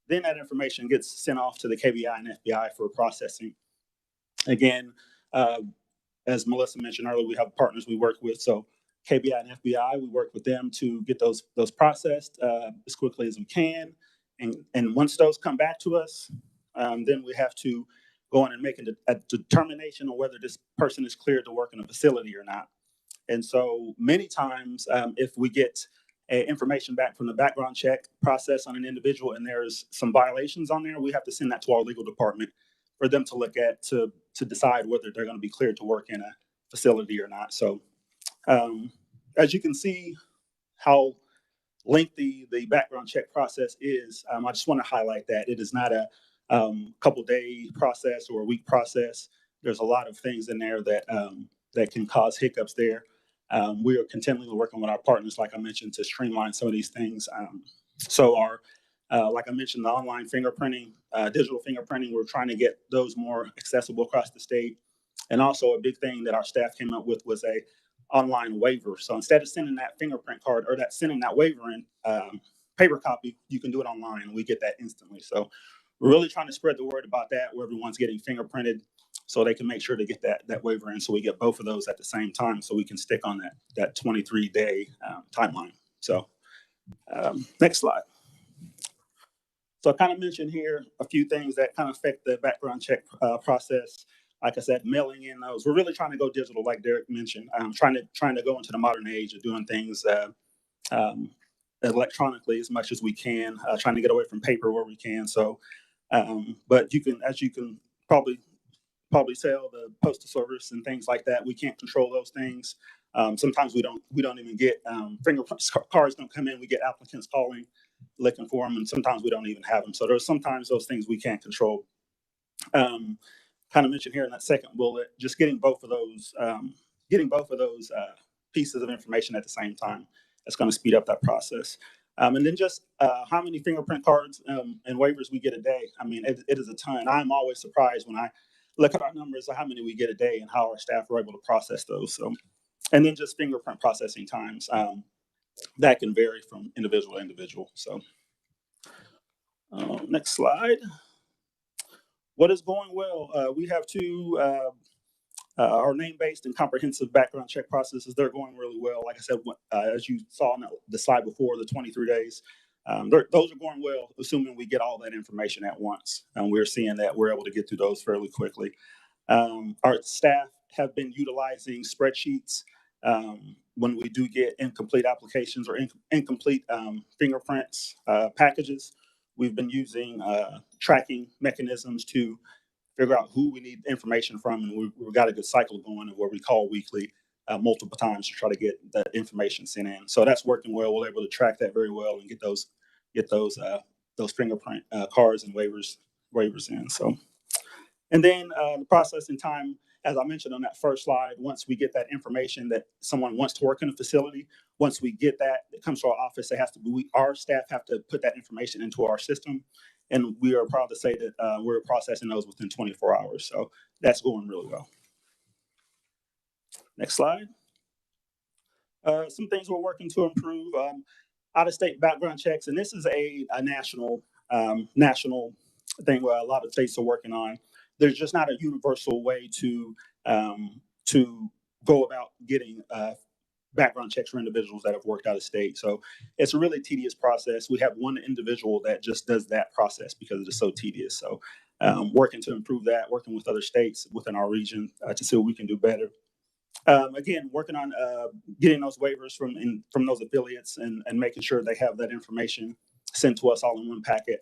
Then that information gets sent off to the KBI and FBI for processing. Again, as Melissa mentioned earlier, we have partners we work with. So KBI and FBI, we work with them to get those processed as quickly as we can. And once those come back to us, then we have to go in and make a determination on whether this person is cleared to work in a facility or not. And so many times, if we get information back from the background check process on an individual and there's some violations on there, we have to send that to our legal department for them to look at to decide whether they're going to be cleared to work in a facility or not. So as you can see how lengthy the background check process is, I just want to highlight that it is not a couple day process or a week process. There's a lot of things in there that can cause hiccups there. We are continually working with our partners, like I mentioned, to streamline some of these things. So like I mentioned, the online fingerprinting, digital fingerprinting, we're trying to get those more accessible across the state. And also a big thing that our staff came up with was a online waiver. So instead of sending that fingerprint card or sending that waiver in paper copy, you can do it online and we get that instantly. So we're really trying to spread the word about that, where everyone's getting fingerprinted, so they can make sure to get that waiver in, so we get both of those at the same time, so we can stick on that 23-day timeline. So next slide. So I kind of mentioned here a few things that kind of affect the background check process. Like I said, mailing in those. We're really trying to go digital, like Derek mentioned. Trying to go into the modern age of doing things electronically as much as we can. Trying to get away from paper where we can. So, but as you can probably tell, the postal service and things like that, we can't control those things. Sometimes we don't even get fingerprint cards don't come in. We get applicants calling, looking for them, and sometimes we don't even have them. So there's sometimes those things we can't control. Kind of mentioned here in that second bullet, just getting both of those pieces of information at the same time. That's going to speed up that process. And then just how many fingerprint cards and waivers we get a day. I mean, it is a ton. I'm always surprised when I look at our numbers of how many we get a day and how our staff are able to process those. So, and then just fingerprint processing times. That can vary from individual to individual. So, next slide. What is going well? We have two, our name-based and comprehensive background check processes. They're going really well. Like I said, as you saw on the slide before, the 23 days, those are going well, assuming we get all that information at once. And we're seeing that we're able to get through those fairly quickly. Our staff have been utilizing spreadsheets when we do get incomplete applications or incomplete fingerprints packages. We've been using tracking mechanisms to figure out who we need information from, and we've got a good cycle going of where we call weekly multiple times to try to get that information sent in. So that's working well. We're able to track that very well and get those fingerprint cards and waivers in. So, and then the processing time, as I mentioned on that first slide, once we get that information that someone wants to work in a facility, once we get that, it comes to our office. Our staff have to put that information into our system, and we are proud to say that we're processing those within 24 hours. So that's going really well. Next slide. Some things we're working to improve: out-of-state background checks, and this is a national thing where a lot of states are working on. There's just not a universal way to go about getting background checks for individuals that have worked out of state. So it's a really tedious process. We have one individual that just does that process because it is so tedious. So working to improve that, working with other states within our region to see what we can do better. Again, working on getting those waivers from those affiliates and making sure they have that information sent to us all in one packet.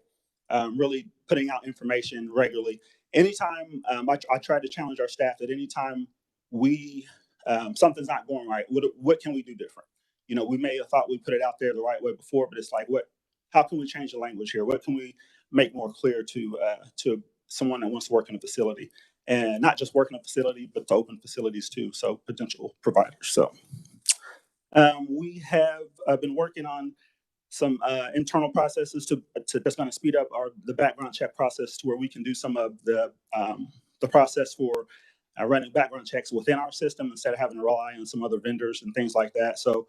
Really putting out information regularly. Anytime I try to challenge our staff that anytime something's not going right, what can we do different? You know, we may have thought we put it out there the right way before, but it's like, how can we change the language here? What can we make more clear to someone that wants to work in a facility? And not just work in a facility, but to open facilities too, so potential providers. So we have been working on some internal processes that's going to speed up the background check process to where we can do some of the process for running background checks within our system instead of having to rely on some other vendors and things like that. So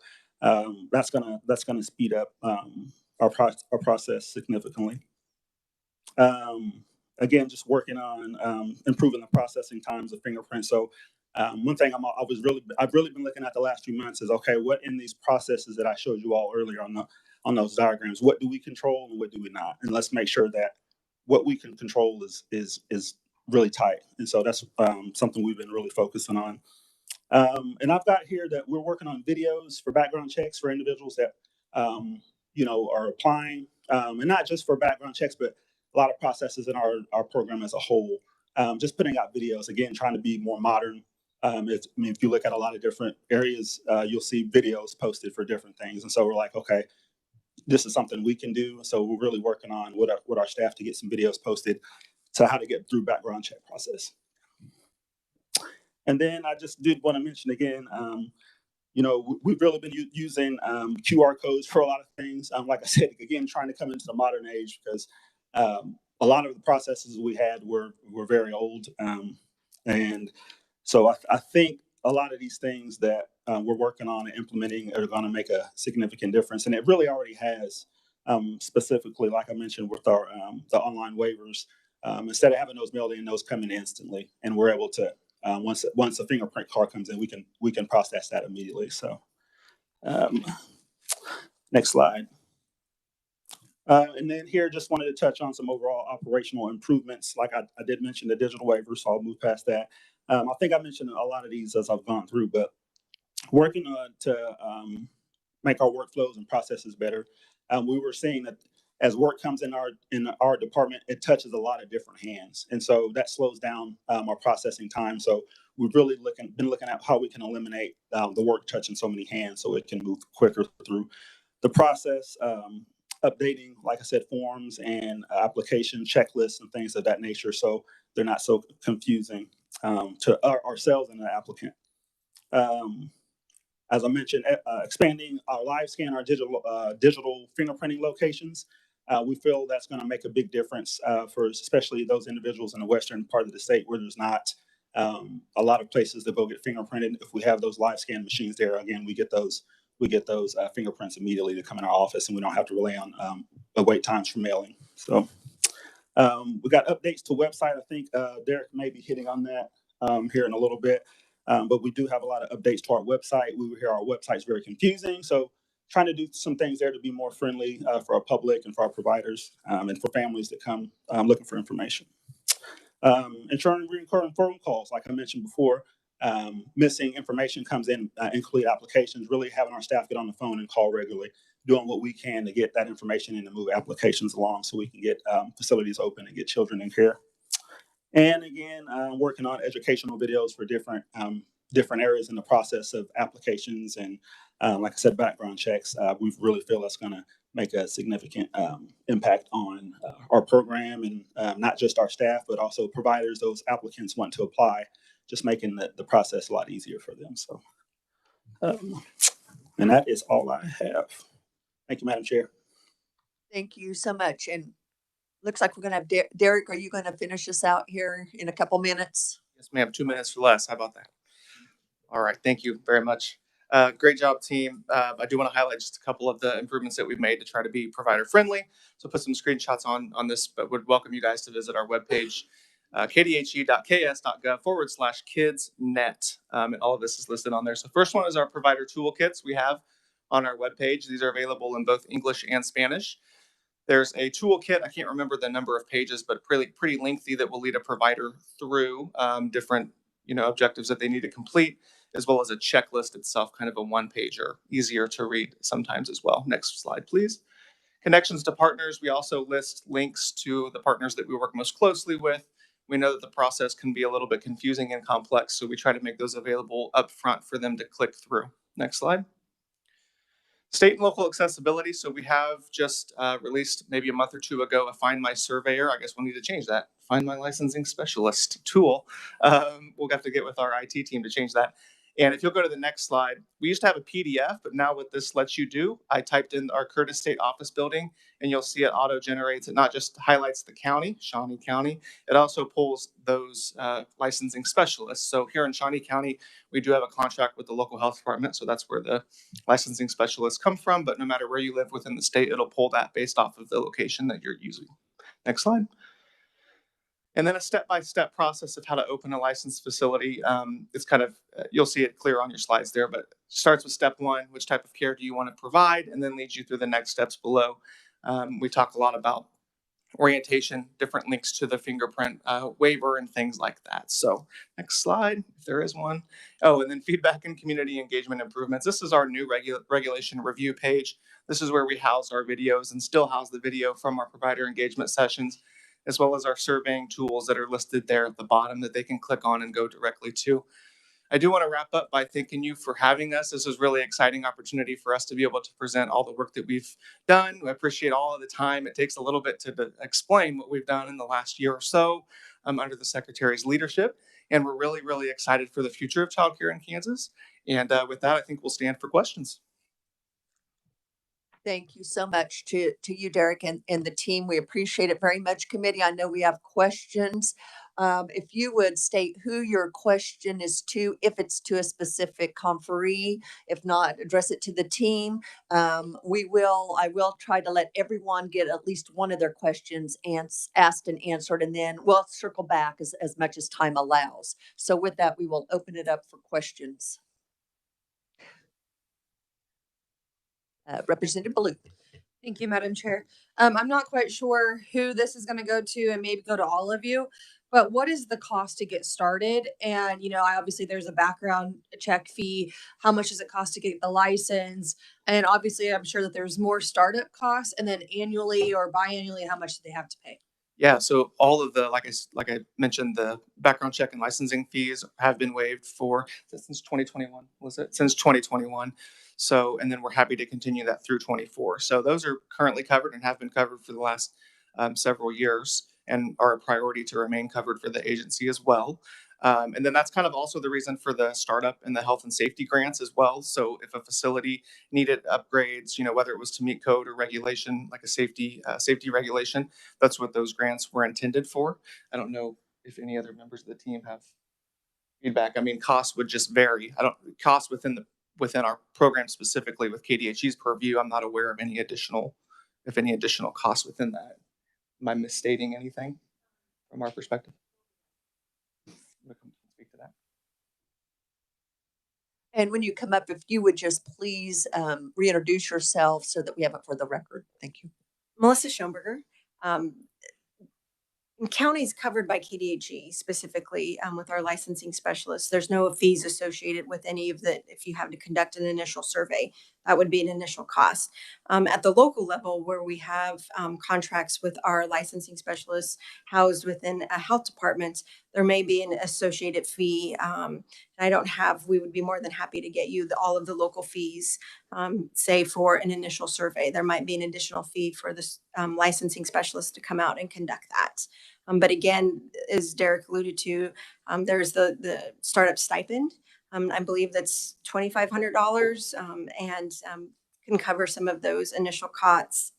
that's gonna speed up our process significantly. Again, just working on improving the processing times of fingerprints. So one thing I've really been looking at the last few months is, okay, what in these processes that I showed you all earlier on those diagrams, what do we control and what do we not? And let's make sure that what we can control is really tight. And so that's something we've been really focusing on. And I've got here that we're working on videos for background checks for individuals that are applying, and not just for background checks, but a lot of processes in our program as a whole. Just putting out videos, again, trying to be more modern. If you look at a lot of different areas, you'll see videos posted for different things. And so we're like, okay, this is something we can do. So we're really working on with our staff to get some videos posted to how to get through background check process. And then I just did want to mention again, we've really been using QR codes for a lot of things. Like I said, again, trying to come into the modern age because a lot of the processes we had were very old. And so I think a lot of these things that we're working on and implementing are going to make a significant difference. And it really already has, specifically, like I mentioned, with our the online waivers. Instead of having those mailed in, those come in instantly. And we're able to, once a fingerprint card comes in, we can process that immediately. So next slide. And then here, just wanted to touch on some overall operational improvements. Like I did mention the digital waivers, so I'll move past that. I think I mentioned a lot of these as I've gone through, but working to make our workflows and processes better. We were seeing that as work comes in our department, it touches a lot of different hands, and so that slows down our processing time. So we've really been looking at how we can eliminate the work touching so many hands so it can move quicker through the process. Updating, like I said, forms and application checklists and things of that nature, so they're not so confusing to ourselves and the applicant. As I mentioned, expanding our live scan, our digital fingerprinting locations. We feel that's going to make a big difference for especially those individuals in the western part of the state where there's not a lot of places to go get fingerprinted. If we have those live scan machines there, again, we get those fingerprints immediately to come in our office, and we don't have to rely on the wait times for mailing. So we got updates to website. I think Derek may be hitting on that here in a little bit. But we do have a lot of updates to our website. We hear our website's very confusing. So trying to do some things there to be more friendly for our public and for our providers and for families that come looking for information. Ensuring recurring phone calls, like I mentioned before, missing information comes in, incomplete applications, really having our staff get on the phone and call regularly, doing what we can to get that information in and move applications along so we can get facilities open and get children in care. And again, working on educational videos for different areas in the process of applications and, like I said, background checks. We really feel that's going to make a significant impact on our program and not just our staff, but also providers, those applicants want to apply, just making the process a lot easier for them. So, and that is all I have. Thank you, Madam Chair. Thank you so much. And looks like we're going to have Derek. Are you going to finish us out here in a couple minutes? Yes, ma'am. 2 minutes or less. How about that? All right. Thank you very much. Great job, team. I do want to highlight just a couple of the improvements that we've made to try to be provider friendly. So put some screenshots on this, but would welcome you guys to visit our webpage, kdhe.ks.gov/kidsnet. And all of this is listed on there. So first one is our provider toolkits we have on our webpage. These are available in both English and Spanish. There's a toolkit, I can't remember the number of pages, but pretty lengthy, that will lead a provider through different objectives that they need to complete, as well as a checklist itself, kind of a one-pager, easier to read sometimes as well. Next slide, please. Connections to partners. We also list links to the partners that we work most closely with. We know that the process can be a little bit confusing and complex, so we try to make those available up front for them to click through. Next slide. State and local accessibility. So we have just released maybe a month or two ago a Find My Surveyor. I guess we'll need to change that. Find My Licensing Specialist tool. We'll have to get with our IT team to change that. And if you'll go to the next slide, we used to have a PDF, but now what this lets you do, I typed in our Curtis State Office Building, and you'll see it auto-generates. It not just highlights the county, Shawnee County, it also pulls those licensing specialists. So here in Shawnee County, we do have a contract with the local health department, so that's where the licensing specialists come from. But no matter where you live within the state, it'll pull that based off of the location that you're using. Next slide. And then a step-by-step process of how to open a licensed facility. It's kind of, you'll see it clear on your slides there, but starts with step one, which type of care do you want to provide, and then leads you through the next steps below. We talk a lot about orientation, different links to the fingerprint waiver and things like that. So next slide, if there is one. Oh, and then feedback and community engagement improvements. This is our new regulation review page. This is where we house our videos and still house the video from our provider engagement sessions, as well as our surveying tools that are listed there at the bottom that they can click on and go directly to. I do want to wrap up by thanking you for having us. This is really exciting opportunity for us to be able to present all the work that we've done. I appreciate all of the time. It takes a little bit to explain what we've done in the last year or so under the Secretary's leadership. And we're really, really excited for the future of childcare in Kansas. And with that, I think we'll stand for questions. Thank you so much to you, Derek, and the team. We appreciate it very much, committee. I know we have questions. If you would state who your question is to, if it's to a specific conferee, if not, address it to the team. I will try to let everyone get at least one of their questions asked and answered, and then we'll circle back as much as time allows. So with that, we will open it up for questions. Representative Blue. Thank you, Madam Chair. I'm not quite sure who this is going to go to, and maybe go to all of you, but what is the cost to get started? And, obviously there's a background check fee. How much does it cost to get the license? And obviously I'm sure that there's more startup costs, and then annually or biannually, how much do they have to pay? Yeah, so all of the, like I mentioned, the background check and licensing fees have been waived for since 2021, was it? Since 2021. So, and then we're happy to continue that through 24. So those are currently covered and have been covered for the last several years and are a priority to remain covered for the agency as well. And then that's kind of also the reason for the startup and the health and safety grants as well. So if a facility needed upgrades, whether it was to meet code or regulation, like a safety regulation, that's what those grants were intended for. I don't know if any other members of the team have feedback. I mean, costs would just vary. Costs within our program specifically with KDHE's purview. I'm not aware of any additional costs within that. Am I misstating anything from our perspective? Speak to that. And when you come up, if you would just please reintroduce yourself so that we have it for the record. Thank you. Melissa Schoenberger. In counties covered by KDHE, specifically with our licensing specialists, there's no fees associated with any of the, if you have to conduct an initial survey, that would be an initial cost. At the local level, where we have contracts with our licensing specialists housed within a health department, there may be an associated fee. We would be more than happy to get you all of the local fees, say for an initial survey. There might be an additional fee for the licensing specialist to come out and conduct that. But again, as Derek alluded to, there's the startup stipend. I believe that's $2,500 and can cover some of those initial costs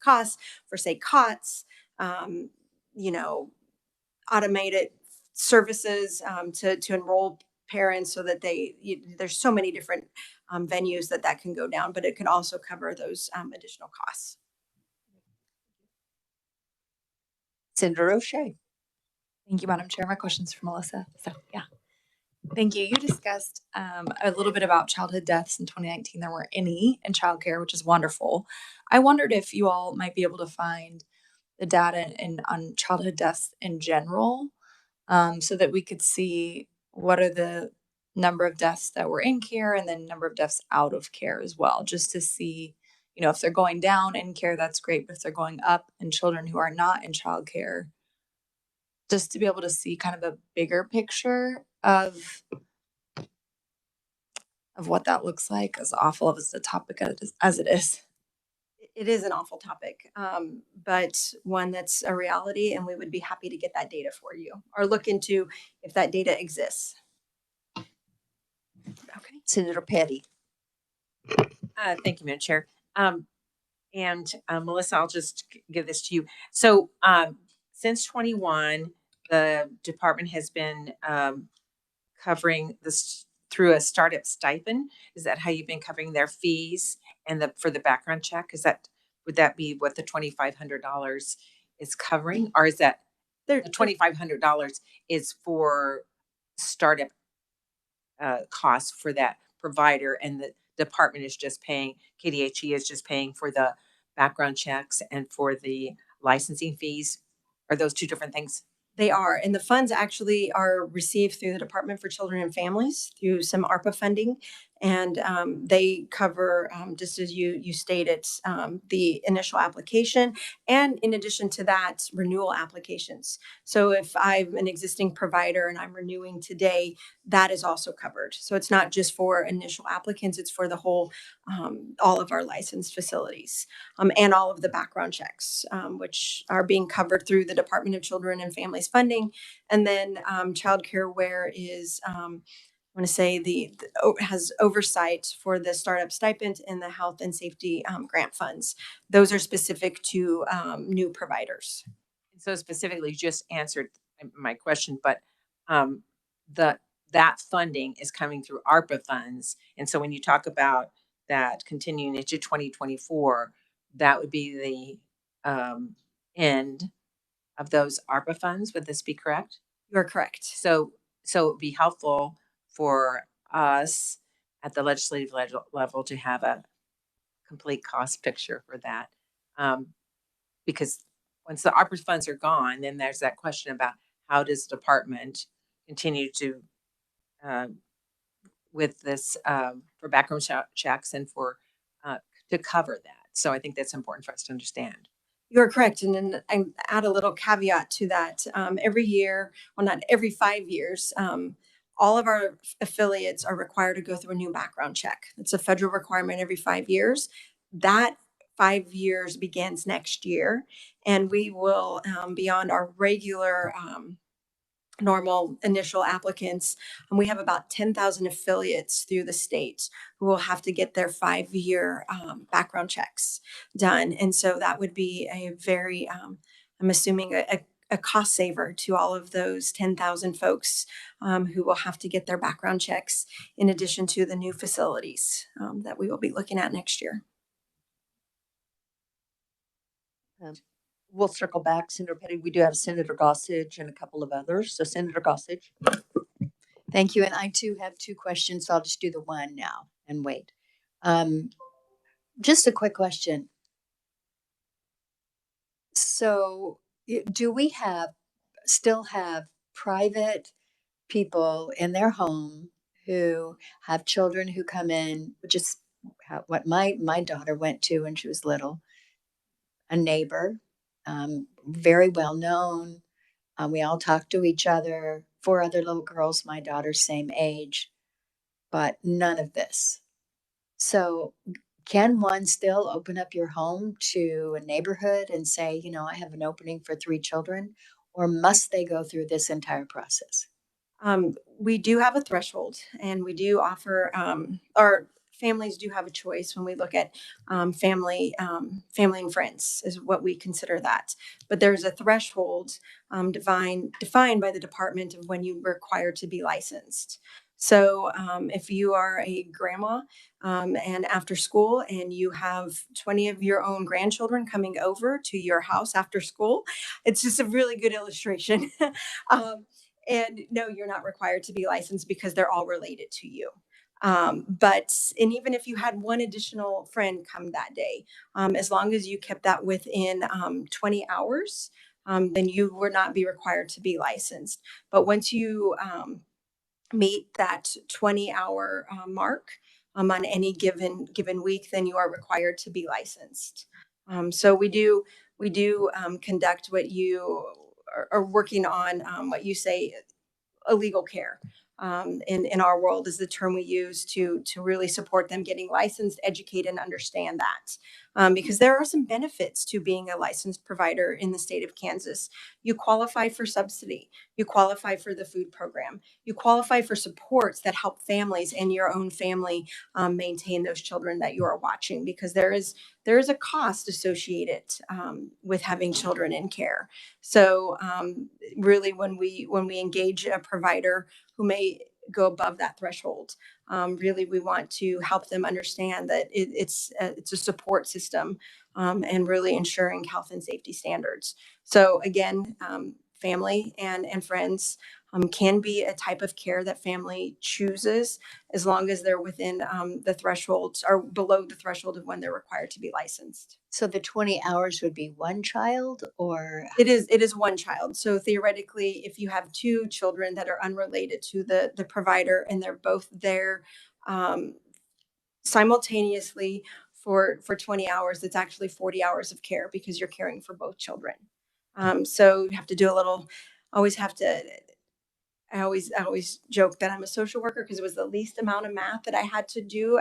for, say, COTS, automated services to enroll parents so that there's so many different venues that can go down, but it can also cover those additional costs. Senator O'Shea. Thank you, Madam Chair. My question's for Melissa. So, yeah. Thank you. You discussed a little bit about childhood deaths in 2019. There weren't any in childcare, which is wonderful. I wondered if you all might be able to find the data on childhood deaths in general, so that we could see what are the number of deaths that were in care and then number of deaths out of care as well, just to see, if they're going down in care, that's great. But if they're going up in children who are not in childcare, just to be able to see kind of a bigger picture of what that looks like, as awful of the topic as it is. It is an awful topic, but one that's a reality, and we would be happy to get that data for you or look into if that data exists. Okay. Senator Petty. Thank you, Madam Chair. And Melissa, I'll just give this to you. So since 21, the department has been covering this through a startup stipend. Is that how you've been covering their fees and for the background check? Would that be what the $2,500 is covering, or is that the $2,500 is for startup costs for that provider, and the department is just paying, KDHE is just paying for the background checks and for the licensing fees? Are those two different things? They are, and the funds actually are received through the Department for Children and Families through some ARPA funding, and they cover, just as you stated, the initial application, and in addition to that, renewal applications. So if I'm an existing provider and I'm renewing today, that is also covered. So it's not just for initial applicants, it's for the whole, all of our licensed facilities, and all of the background checks, which are being covered through the Department of Children and Families funding. And then childcare where is, I want to say has oversight for the startup stipend and the health and safety grant funds. Those are specific to new providers. So specifically, you just answered my question, but that funding is coming through ARPA funds. And so when you talk about that continuing into 2024, that would be the end of those ARPA funds. Would this be correct? You're correct. So it would be helpful for us at the legislative level to have a complete cost picture for that. Because once the ARPA funds are gone, then there's that question about how does the department continue to, with this, for background checks and for, to cover that. So I think that's important for us to understand. You're correct. And then I add a little caveat to that. Every year, well, not every 5 years, all of our affiliates are required to go through a new background check. It's a federal requirement every 5 years. That 5 years begins next year, and we will, beyond our regular normal initial applicants, and we have about 10,000 affiliates through the state who will have to get their 5-year background checks done. And so that would be a very, I'm assuming a cost saver to all of those 10,000 folks who will have to get their background checks in addition to the new facilities that we will be looking at next year. We'll circle back, Senator Petty. We do have Senator Gossage and a couple of others. So Senator Gossage. Thank you. And I too have two questions. So I'll just do the one now and wait. Just a quick question. So do we still have private people in their home who have children who come in, which is what my daughter went to when she was little, a neighbor, very well known. We all talk to each other, 4 other little girls, my daughter's same age, but none of this. So can one still open up your home to a neighborhood and say, you know, I have an opening for 3 children, or must they go through this entire process? We do have a threshold, and we do offer, our families do have a choice when we look at family and friends is what we consider that. But there's a threshold defined by the department of when you're required to be licensed. So if you are a grandma and after school and you have 20 of your own grandchildren coming over to your house after school, it's just a really good illustration. And no, you're not required to be licensed because they're all related to you. And even if you had one additional friend come that day, as long as you kept that within 20 hours, then you would not be required to be licensed. But once you meet that 20-hour mark on any given week, then you are required to be licensed. So we do conduct what you are working on, what you say, illegal care. In our world is the term we use to really support them getting licensed, educate, and understand that. Because there are some benefits to being a licensed provider in the state of Kansas. You qualify for subsidy. You qualify for the food program. You qualify for supports that help families and your own family maintain those children that you are watching, because there is a cost associated with having children in care. So really, when we engage a provider who may go above that threshold, really we want to help them understand that it's a support system and really ensuring health and safety standards. So again, family and friends can be a type of care that family chooses, as long as they're within the thresholds or below the threshold of when they're required to be licensed. So the 20 hours would be one child, or? It is one child. So theoretically, if you have 2 children that are unrelated to the provider and they're both there simultaneously for 20 hours, it's actually 40 hours of care because you're caring for both children. So you have to do I always joke that I'm a social worker because it was the least amount of math that I had to do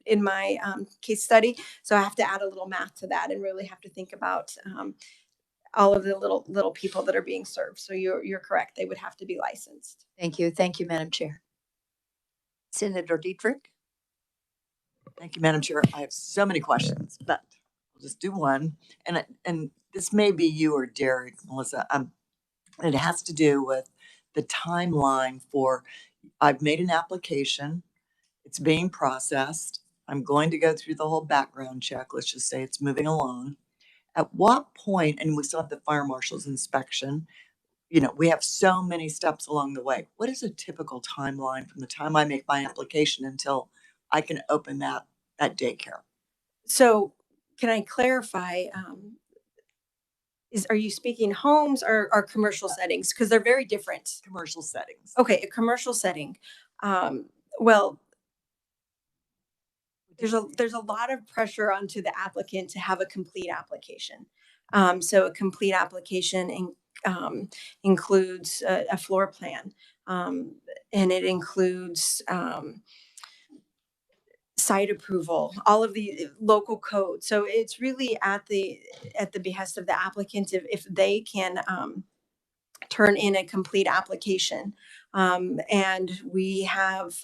in my case study. So I have to add a little math to that and really have to think about all of the little people that are being served. So you're correct. They would have to be licensed. Thank you. Thank you, Madam Chair. Senator Dietrich. Thank you, Madam Chair. I have so many questions, but I'll just do one. And this may be you or Derek, Melissa. It has to do with the timeline for, I've made an application. It's being processed. I'm going to go through the whole background check. Let's just say it's moving along. At what point, and we still have the fire marshal's inspection, you know, we have so many steps along the way. What is a typical timeline from the time I make my application until I can open that daycare? So can I clarify, are you speaking homes or commercial settings? Because they're very different. Commercial settings. Okay, a commercial setting. Well, there's a lot of pressure onto the applicant to have a complete application. So a complete application includes a floor plan, and it includes site approval, all of the local code. So it's really at the behest of the applicant if they can turn in a complete application. And we have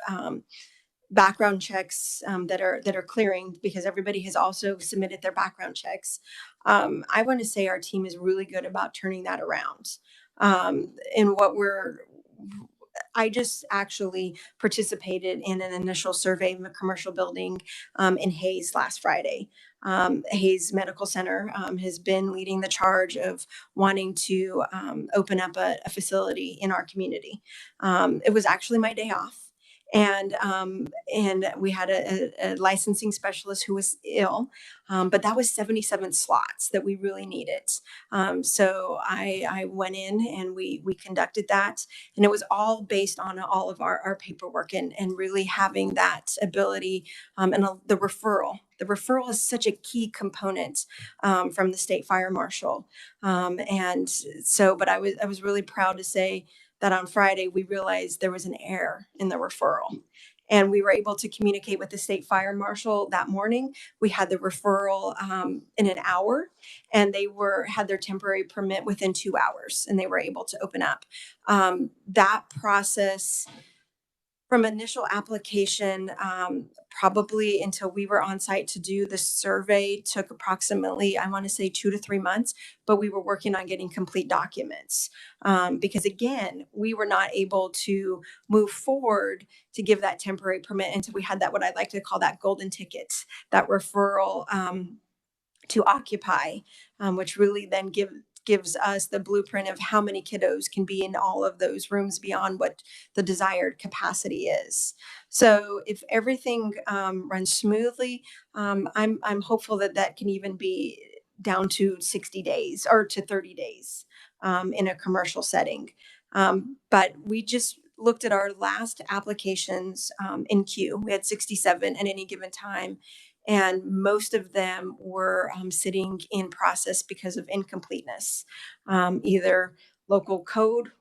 background checks that are clearing because everybody has also submitted their background checks. I want to say our team is really good about turning that around. And I just actually participated in an initial survey of a commercial building in Hayes last Friday. Hayes Medical Center has been leading the charge of wanting to open up a facility in our community. It was actually my day off. And we had a licensing specialist who was ill, but that was 77 slots that we really needed. So I went in and we conducted that, and it was all based on all of our paperwork and really having that ability and the referral. The referral is such a key component from the state fire marshal, and so. But I was really proud to say that on Friday, we realized there was an error in the referral. And we were able to communicate with the state fire marshal that morning. We had the referral in an hour, and they had their temporary permit within 2 hours, and they were able to open up. That process from initial application, probably until we were on site to do the survey, took approximately, I want to say 2 to 3 months, but we were working on getting complete documents. Because again, we were not able to move forward to give that temporary permit until we had that, what I like to call that golden ticket, that referral to occupy, which really then gives us the blueprint of how many kiddos can be in all of those rooms beyond what the desired capacity is. So if everything runs smoothly, I'm hopeful that can even be down to 60 days or to 30 days in a commercial setting. But we just looked at our last applications in queue. We had 67 at any given time. And most of them were sitting in process because of incompleteness, either local code.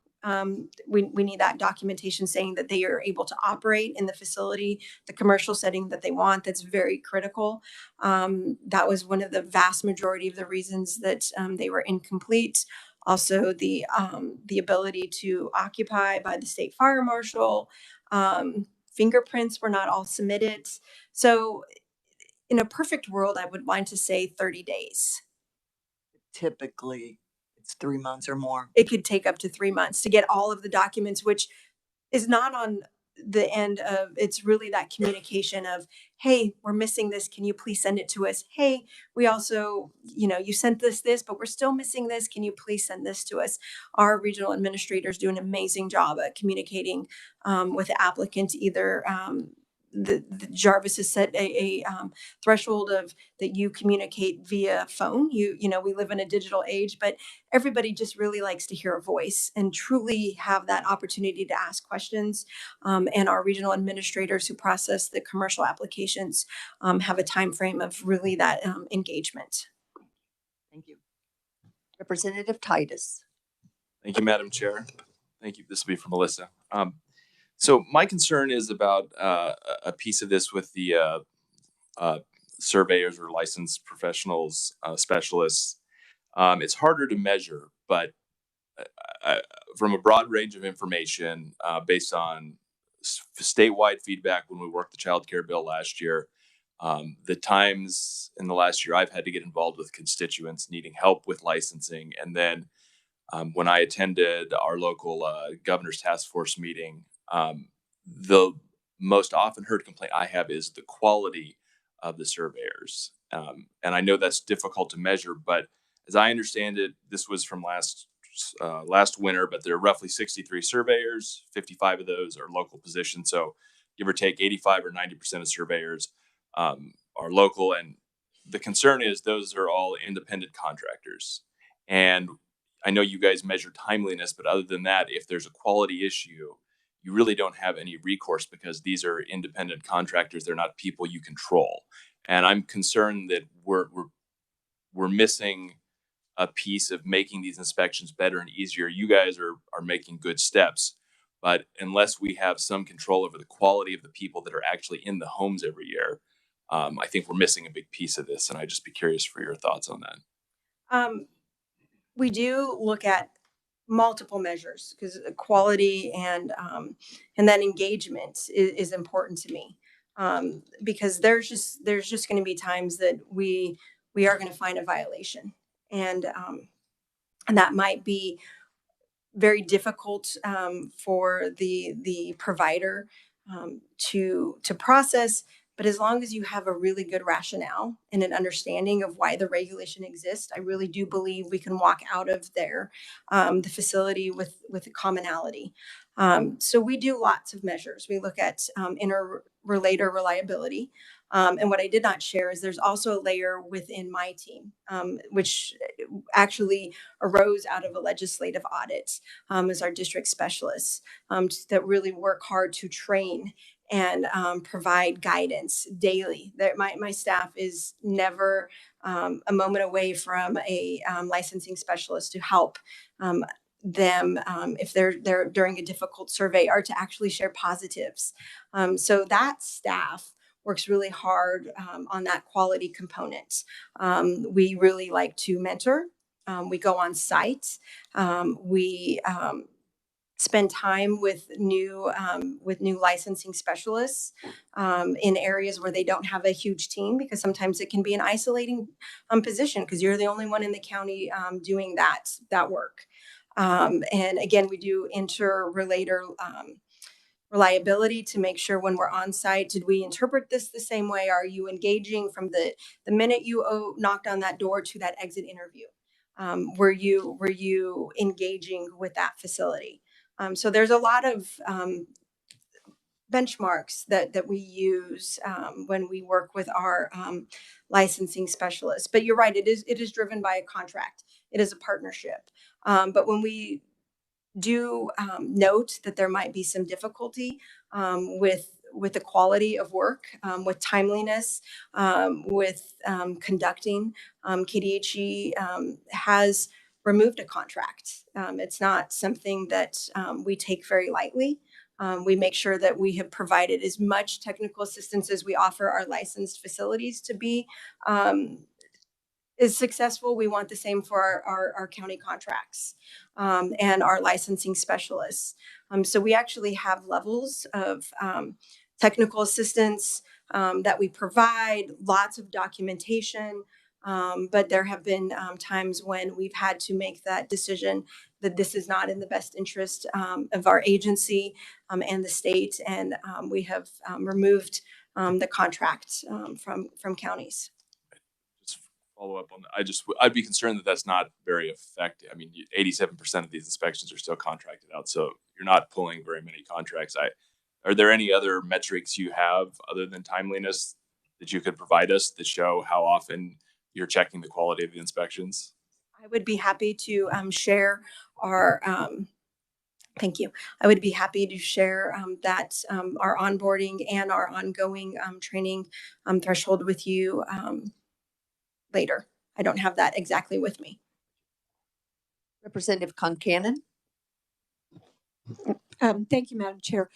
We need that documentation saying that they are able to operate in the facility, the commercial setting that they want. That's very critical. That was one of the vast majority of the reasons that they were incomplete. Also, the ability to occupy by the state fire marshal. Fingerprints were not all submitted. So in a perfect world, I would want to say 30 days. Typically, it's 3 months or more. It could take up to 3 months to get all of the documents, which is not on the end of, it's really that communication of, hey, we're missing this. Can you please send it to us? Hey, we also, you sent this, but we're still missing this. Can you please send this to us? Our regional administrators do an amazing job at communicating with the applicant, either the Jarvis has set a threshold of that you communicate via phone. We live in a digital age, but everybody just really likes to hear a voice and truly have that opportunity to ask questions. And our regional administrators who process the commercial applications have a time frame of really that engagement. Thank you. Representative Titus. Thank you, Madam Chair. Thank you. This will be for Melissa. So my concern is about a piece of this with the surveyors or licensed professionals, specialists. It's harder to measure, but from a broad range of information based on statewide feedback when we worked the childcare bill last year, the times in the last year I've had to get involved with constituents needing help with licensing, and then when I attended our local governor's task force meeting, the most often heard complaint I have is the quality of the surveyors. And I know that's difficult to measure, but as I understand it, this was from last winter, but there are roughly 63 surveyors. 55 of those are local positions. So give or take 85 or 90% of surveyors are local. And the concern is those are all independent contractors. And I know you guys measure timeliness, but other than that, if there's a quality issue, you really don't have any recourse because these are independent contractors. They're not people you control. And I'm concerned that we're missing a piece of making these inspections better and easier. You guys are making good steps, but unless we have some control over the quality of the people that are actually in the homes every year, I think we're missing a big piece of this. And I'd just be curious for your thoughts on that. We do look at multiple measures because quality and then engagement is important to me, because there's just going to be times that we are going to find a violation, and that might be very difficult for the provider to process. But as long as you have a really good rationale and an understanding of why the regulation exists, I really do believe we can walk out of there, the facility with a commonality. So we do lots of measures. We look at interrelator reliability. And what I did not share is there's also a layer within my team, which actually arose out of a legislative audit, as our district specialists, that really work hard to train and provide guidance daily. That my staff is never a moment away from a licensing specialist to help them if they're during a difficult survey, or to actually share positives. So that staff works really hard on that quality component. We really like to mentor. We go on site. We spend time with new licensing specialists in areas where they don't have a huge team, because sometimes it can be an isolating position because you're the only one in the county doing that work. And again, we do interrelator reliability to make sure when we're on site, did we interpret this the same way? Are you engaging from the minute you knocked on that door to that exit interview? Were you engaging with that facility? So there's a lot of benchmarks that we use when we work with our licensing specialists. But you're right, it is driven by a contract. It is a partnership. But when we do note that there might be some difficulty with the quality of work, with timeliness, with conducting, KDHE has removed a contract. It's not something that we take very lightly. We make sure that we have provided as much technical assistance as we offer our licensed facilities to be is successful. We want the same for our county contracts and our licensing specialists. So we actually have levels of technical assistance that we provide, lots of documentation, but there have been times when we've had to make that decision that this is not in the best interest of our agency and the state, and we have removed the contract from counties. Follow up on that. I'd be concerned that that's not very effective. I mean, 87% of these inspections are still contracted out, so you're not pulling very many contracts. Are there any other metrics you have other than timeliness that you could provide us that show how often you're checking the quality of the inspections? I would be happy to share our. Thank you. I would be happy to share that our onboarding and our ongoing training threshold with you later. I don't have that exactly with me. Representative Concanon. Thank you, Madam Chair.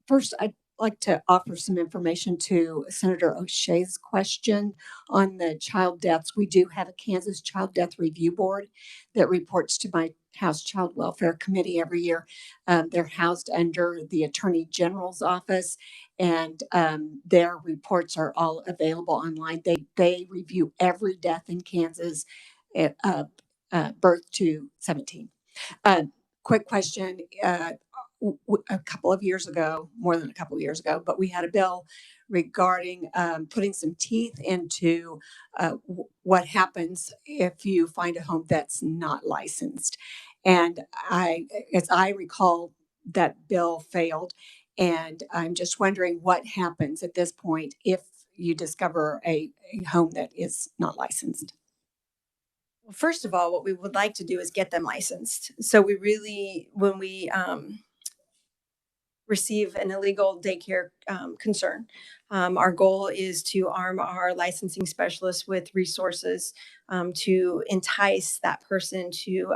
First, I'd like to offer some information to Senator O'Shea's question on the child deaths. We do have a Kansas Child Death Review Board that reports to my House Child Welfare Committee every year. They're housed under the Attorney General's office, and their reports are all available online. They review every death in Kansas, birth to 17. Quick question. A couple of years ago, more than a couple of years ago, but we had a bill regarding putting some teeth into what happens if you find a home that's not licensed. And as I recall, that bill failed. And I'm just wondering what happens at this point if you discover a home that is not licensed. Well, first of all, what we would like to do is get them licensed. So we really, when we receive an illegal daycare concern. Our goal is to arm our licensing specialists with resources to entice that person to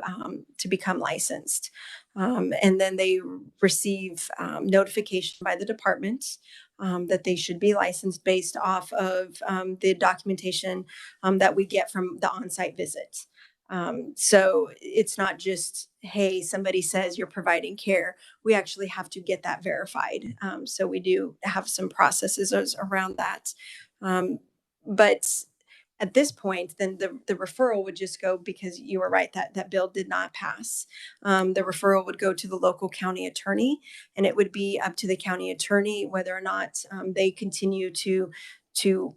become licensed. And then they receive notification by the department that they should be licensed based off of the documentation that we get from the on-site visit. So it's not just, hey, somebody says you're providing care. We actually have to get that verified. So we do have some processes around that. But at this point, then the referral would just go, because you were right, that bill did not pass. The referral would go to the local county attorney, and it would be up to the county attorney whether or not they continue to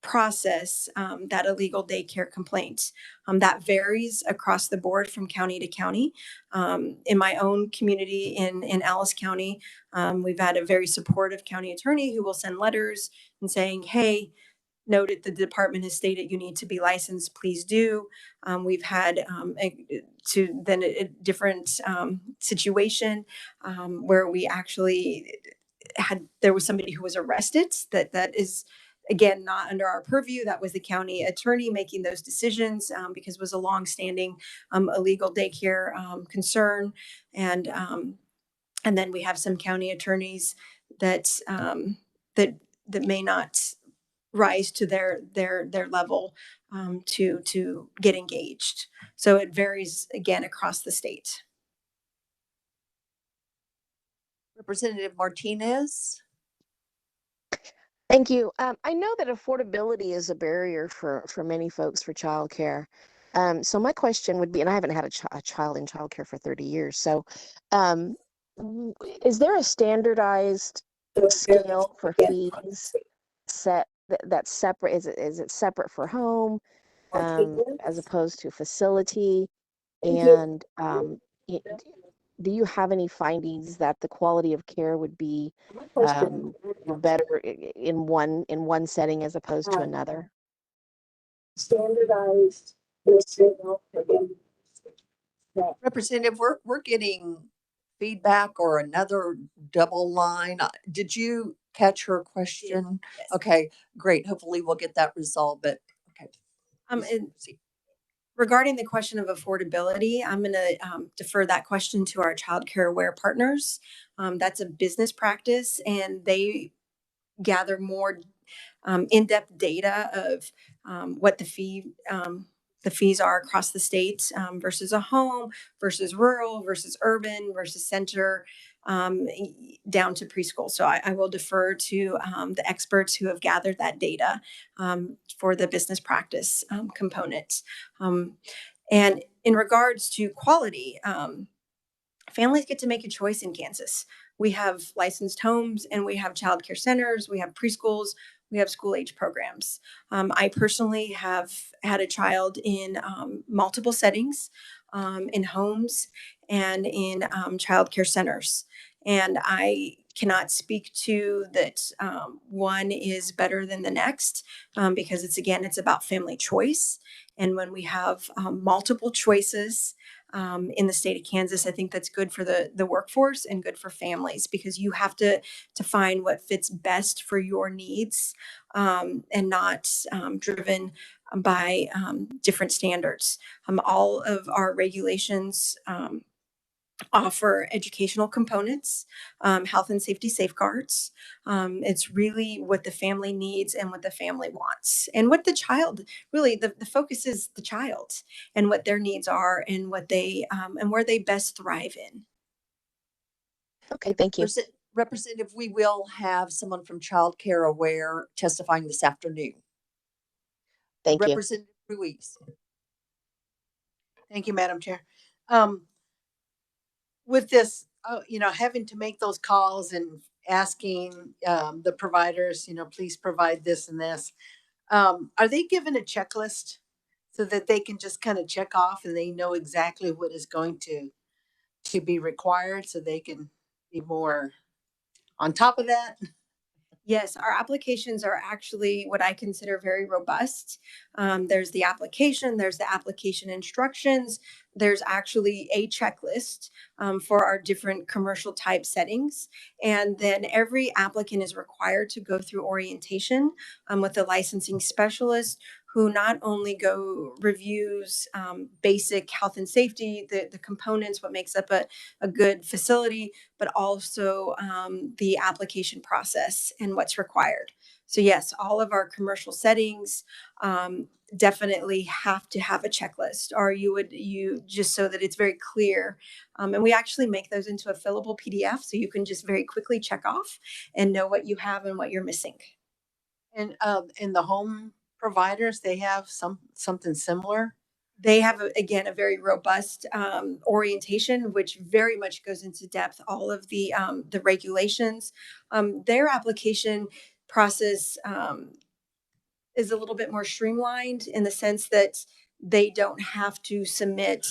process that illegal daycare complaint. That varies across the board from county to county. In my own community in Alice County, we've had a very supportive county attorney who will send letters and saying, hey, noted the department has stated you need to be licensed, please do. We've had a different situation where we actually there was somebody who was arrested that is, again, not under our purview. That was the county attorney making those decisions because it was a longstanding illegal daycare concern. And then we have some county attorneys that may not rise to their level to get engaged. So it varies, again, across the state. Representative Martinez. Thank you. I know that affordability is a barrier for many folks for childcare. So my question would be, and I haven't had a child in childcare for 30 years. So is there a standardized scale for fees set that's separate? Is it separate for home as opposed to facility? And do you have any findings that the quality of care would be better in one setting as opposed to another? Standardized. Representative, we're getting feedback or another double line. Did you catch her question? Yes. Okay, great. Hopefully we'll get that resolved, but okay. And regarding the question of affordability, I'm going to defer that question to our child care aware partners. That's a business practice, and they gather more in-depth data of what the fees are across the state versus a home, versus rural, versus urban, versus center, down to preschool. So I will defer to the experts who have gathered that data for the business practice component. And in regards to quality, families get to make a choice in Kansas. We have licensed homes, and we have child care centers, we have preschools, we have school age programs. I personally have had a child in multiple settings, in homes and in child care centers. And I cannot speak to that one is better than the next because it's about family choice. And when we have multiple choices in the state of Kansas, I think that's good for the workforce and good for families, because you have to find what fits best for your needs and not driven by different standards. All of our regulations offer educational components, health and safety safeguards. It's really what the family needs and what the family wants, and what the child, really the focus is the child and what their needs are and what they and where they best thrive in. Okay, thank you. Representative, we will have someone from Child Care Aware testifying this afternoon. Thank you. Representative Ruiz. Thank you, Madam Chair. With this, having to make those calls and asking the providers, please provide this and this, are they given a checklist so that they can just kind of check off and they know exactly what is going to be required, so they can be more on top of that? Yes, our applications are actually what I consider very robust. There's the application instructions, there's actually a checklist for our different commercial type settings. And then every applicant is required to go through orientation with a licensing specialist who not only reviews basic health and safety, the components, what makes up a good facility, but also the application process and what's required. So yes, all of our commercial settings definitely have to have a checklist, or you just so that it's very clear. And we actually make those into a fillable PDF, so you can just very quickly check off and know what you have and what you're missing. And in the home providers, they have something similar. They have, again, a very robust orientation, which very much goes into depth all of the regulations. Their application process is a little bit more streamlined in the sense that they don't have to submit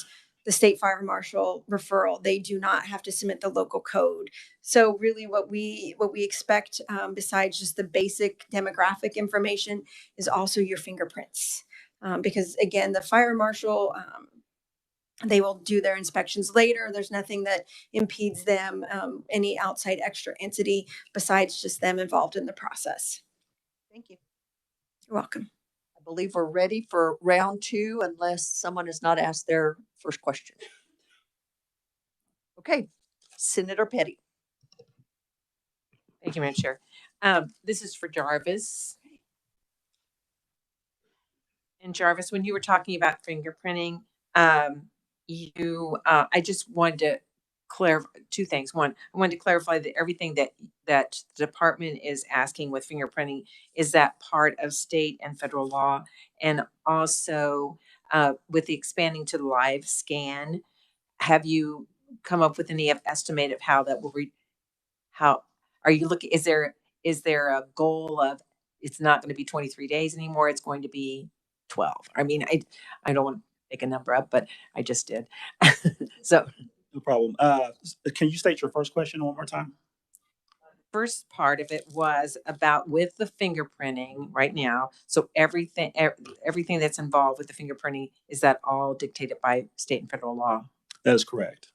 the state fire marshal referral. They do not have to submit the local code. So really what we expect besides just the basic demographic information is also your fingerprints. Because again, the fire marshal, they will do their inspections later. There's nothing that impedes them, any outside extra entity besides just them involved in the process. Thank you. You're welcome. I believe we're ready for round 2 unless someone has not asked their first question. Okay, Senator Petty. Thank you, Madam Chair. This is for Jarvis. And Jarvis, when you were talking about fingerprinting, I just wanted to clarify 2 things. One, I wanted to clarify that everything that the department is asking with fingerprinting, is that part of state and federal law? And also, with the expanding to the live scan, have you come up with any estimate of how that will how are you looking? Is there a goal of it's not going to be 23 days anymore? It's going to be 12. I mean, I don't want to make a number up, but I just did. So No problem. Can you state your first question one more time? first part of it was about with the fingerprinting right now. So everything that's involved with the fingerprinting, is that all dictated by state and federal law? That is correct.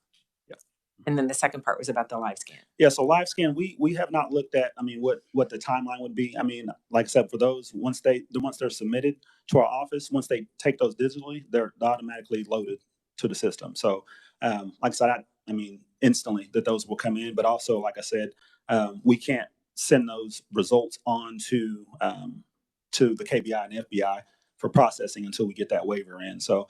And then the second part was about the live scan. Yeah, so live scan, we have not looked at, I mean, what the timeline would be. I mean, like I said, for those, once they're submitted to our office, once they take those digitally, they're automatically loaded to the system. So, like I said, I mean, instantly that those will come in, but also, like I said, we can't send those results on to the KBI and FBI for processing until we get that waiver in. So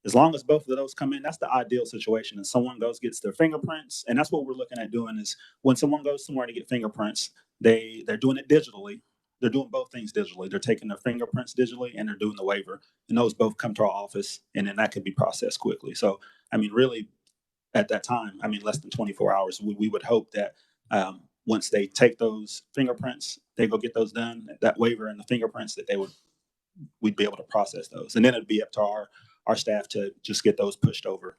as long as both of those come in, that's the ideal situation. And someone gets their fingerprints, and that's what we're looking at doing is when someone goes somewhere to get fingerprints, they're doing it digitally. They're doing both things digitally. They're taking their fingerprints digitally and they're doing the waiver. And those both come to our office, and then that can be processed quickly. So, I mean, really, at that time, I mean, less than 24 hours, we would hope that once they take those fingerprints, they go get those done, that waiver and the fingerprints, that we'd be able to process those. And then it'd be up to our staff to just get those pushed over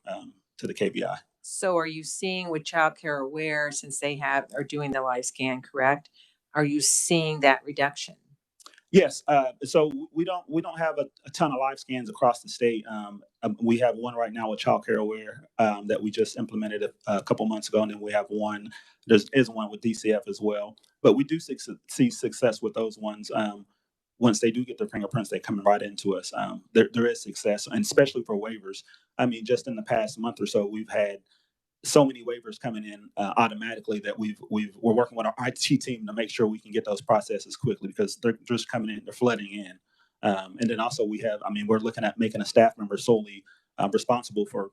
to the KBI. So are you seeing with childcare aware, since they are doing the live scan, correct? Are you seeing that reduction? Yes. So we don't have a ton of live scans across the state. We have one right now with childcare aware that we just implemented a couple months ago, and then we have one. There is one with DCF as well. But we do see success with those ones. Once they do get their fingerprints, they come right into us. There is success, and especially for waivers. I mean, just in the past month or so, we've had so many waivers coming in automatically that we're working with our IT team to make sure we can get those processes quickly because they're just coming in, they're flooding in. And then also we're looking at making a staff member solely responsible for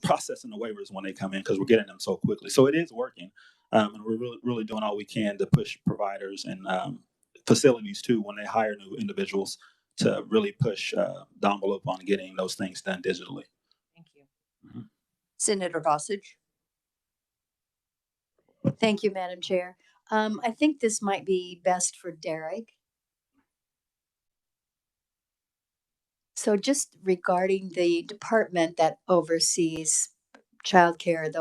processing the waivers when they come in because we're getting them so quickly. So it is working, and we're really doing all we can to push providers and facilities too when they hire new individuals to really push the envelope on getting those things done digitally. Thank you. Mm-hmm. Senator Gossage. Thank you, Madam Chair. I think this might be best for Derek. So just regarding the department that oversees childcare,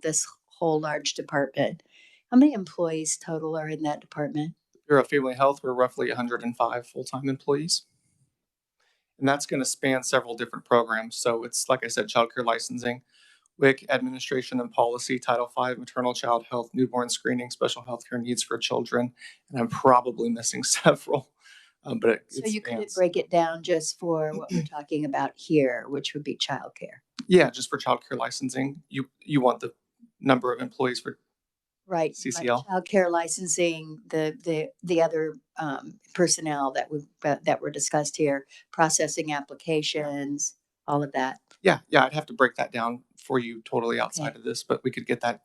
this whole large department, how many employees total are in that department? Bureau of Family Health, we're roughly 105 full-time employees. And that's going to span several different programs. So it's, like I said, childcare licensing, WIC, administration and policy, Title V, maternal child health, newborn screening, special healthcare needs for children. And I'm probably missing several. But so you couldn't break it down just for what we're talking about here, which would be childcare. Yeah, just for childcare licensing, you want the number of employees for right CCL. Childcare licensing, the other personnel that were discussed here, processing applications, all of that. Yeah, I'd have to break that down for you totally outside of this, but we could get that.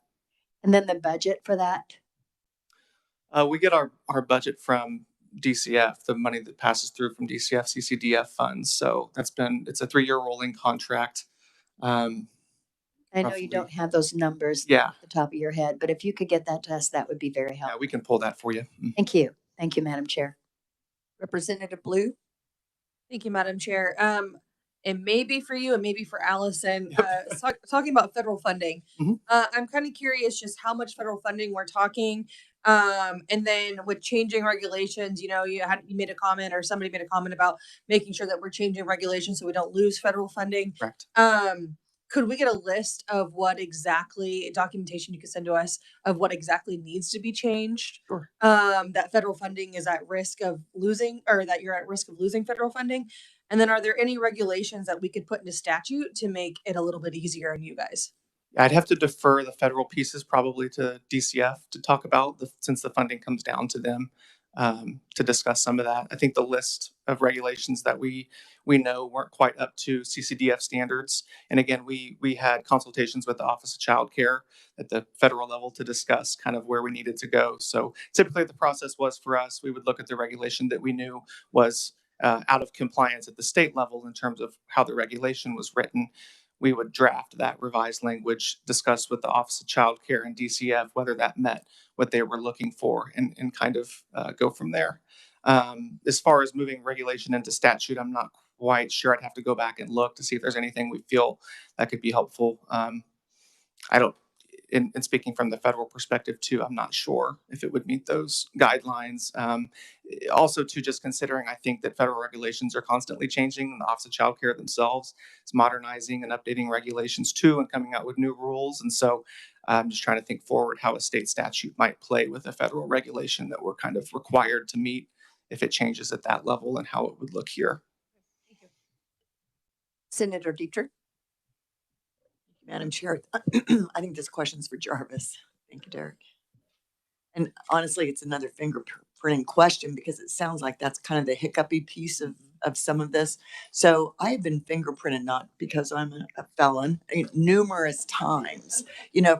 And then the budget for that? We get our budget from DCF, the money that passes through from DCF, CCDF funds. So it's a 3-year rolling contract. I know you don't have those numbers at the top of your head, but if you could get that to us, that would be very helpful. Yeah, we can pull that for you. Thank you. Thank you, Madam Chair. Representative Blue. Thank you, Madam Chair. It may be for you and maybe for Allison, talking about federal funding. I'm kind of curious just how much federal funding we're talking. And then with changing regulations, you made a comment or somebody made a comment about making sure that we're changing regulations so we don't lose federal funding. Correct. Could we get a list of what exactly documentation you could send to us of what exactly needs to be changed? Sure. That federal funding is at risk of losing, or that you're at risk of losing federal funding. And then are there any regulations that we could put into statute to make it a little bit easier on you guys? I'd have to defer the federal pieces probably to DCF to talk about since the funding comes down to them to discuss some of that. I think the list of regulations that we know weren't quite up to CCDF standards. And again, we had consultations with the Office of Child Care at the federal level to discuss kind of where we needed to go. So typically the process was for us, we would look at the regulation that we knew was out of compliance at the state level in terms of how the regulation was written. We would draft that revised language, discuss with the Office of Child Care and DCF whether that met what they were looking for, and kind of go from there. As far as moving regulation into statute, I'm not quite sure. I'd have to go back and look to see if there's anything we feel that could be helpful. I don't, in speaking from the federal perspective too, I'm not sure if it would meet those guidelines. Also, to just considering, I think that federal regulations are constantly changing. The Office of Child Care themselves is modernizing and updating regulations too, and coming out with new rules. And so I'm just trying to think forward how a state statute might play with a federal regulation that we're kind of required to meet if it changes at that level, and how it would look here. Thank you. Senator Dietrich. Madam Chair, I think this question's for Jarvis. Thank you, Derek. And honestly, it's another fingerprinting question because it sounds like that's kind of the hiccupy piece of some of this. So I have been fingerprinted, not because I'm a felon, numerous times,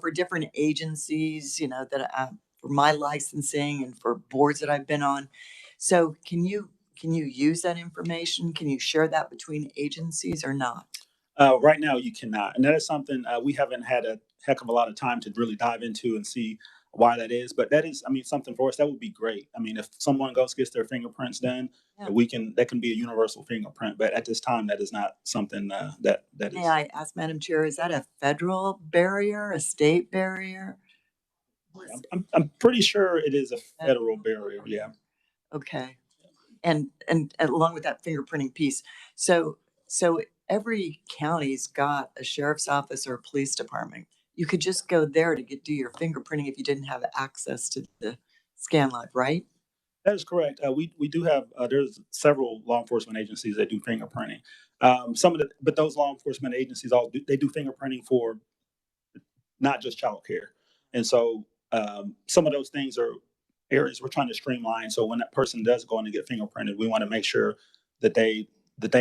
for different agencies, that for my licensing and for boards that I've been on. So can you use that information? Can you share that between agencies or not? Right now, you cannot. And that is something we haven't had a heck of a lot of time to really dive into and see why that is. But that is, something for us, that would be great. If someone gets their fingerprints done, that can be a universal fingerprint. But at this time, that is not something that is. May I ask, Madam Chair, is that a federal barrier, a state barrier? I'm pretty sure it is a federal barrier. Yeah. Okay. And along with that fingerprinting piece, so every county's got a sheriff's office or a police department. You could just go there to do your fingerprinting if you didn't have access to the scan lab, right? That is correct. We do have there's several law enforcement agencies that do fingerprinting. But those law enforcement agencies they do fingerprinting for not just child care, and so some of those things are areas we're trying to streamline. So when that person does go in and get fingerprinted, we want to make sure that they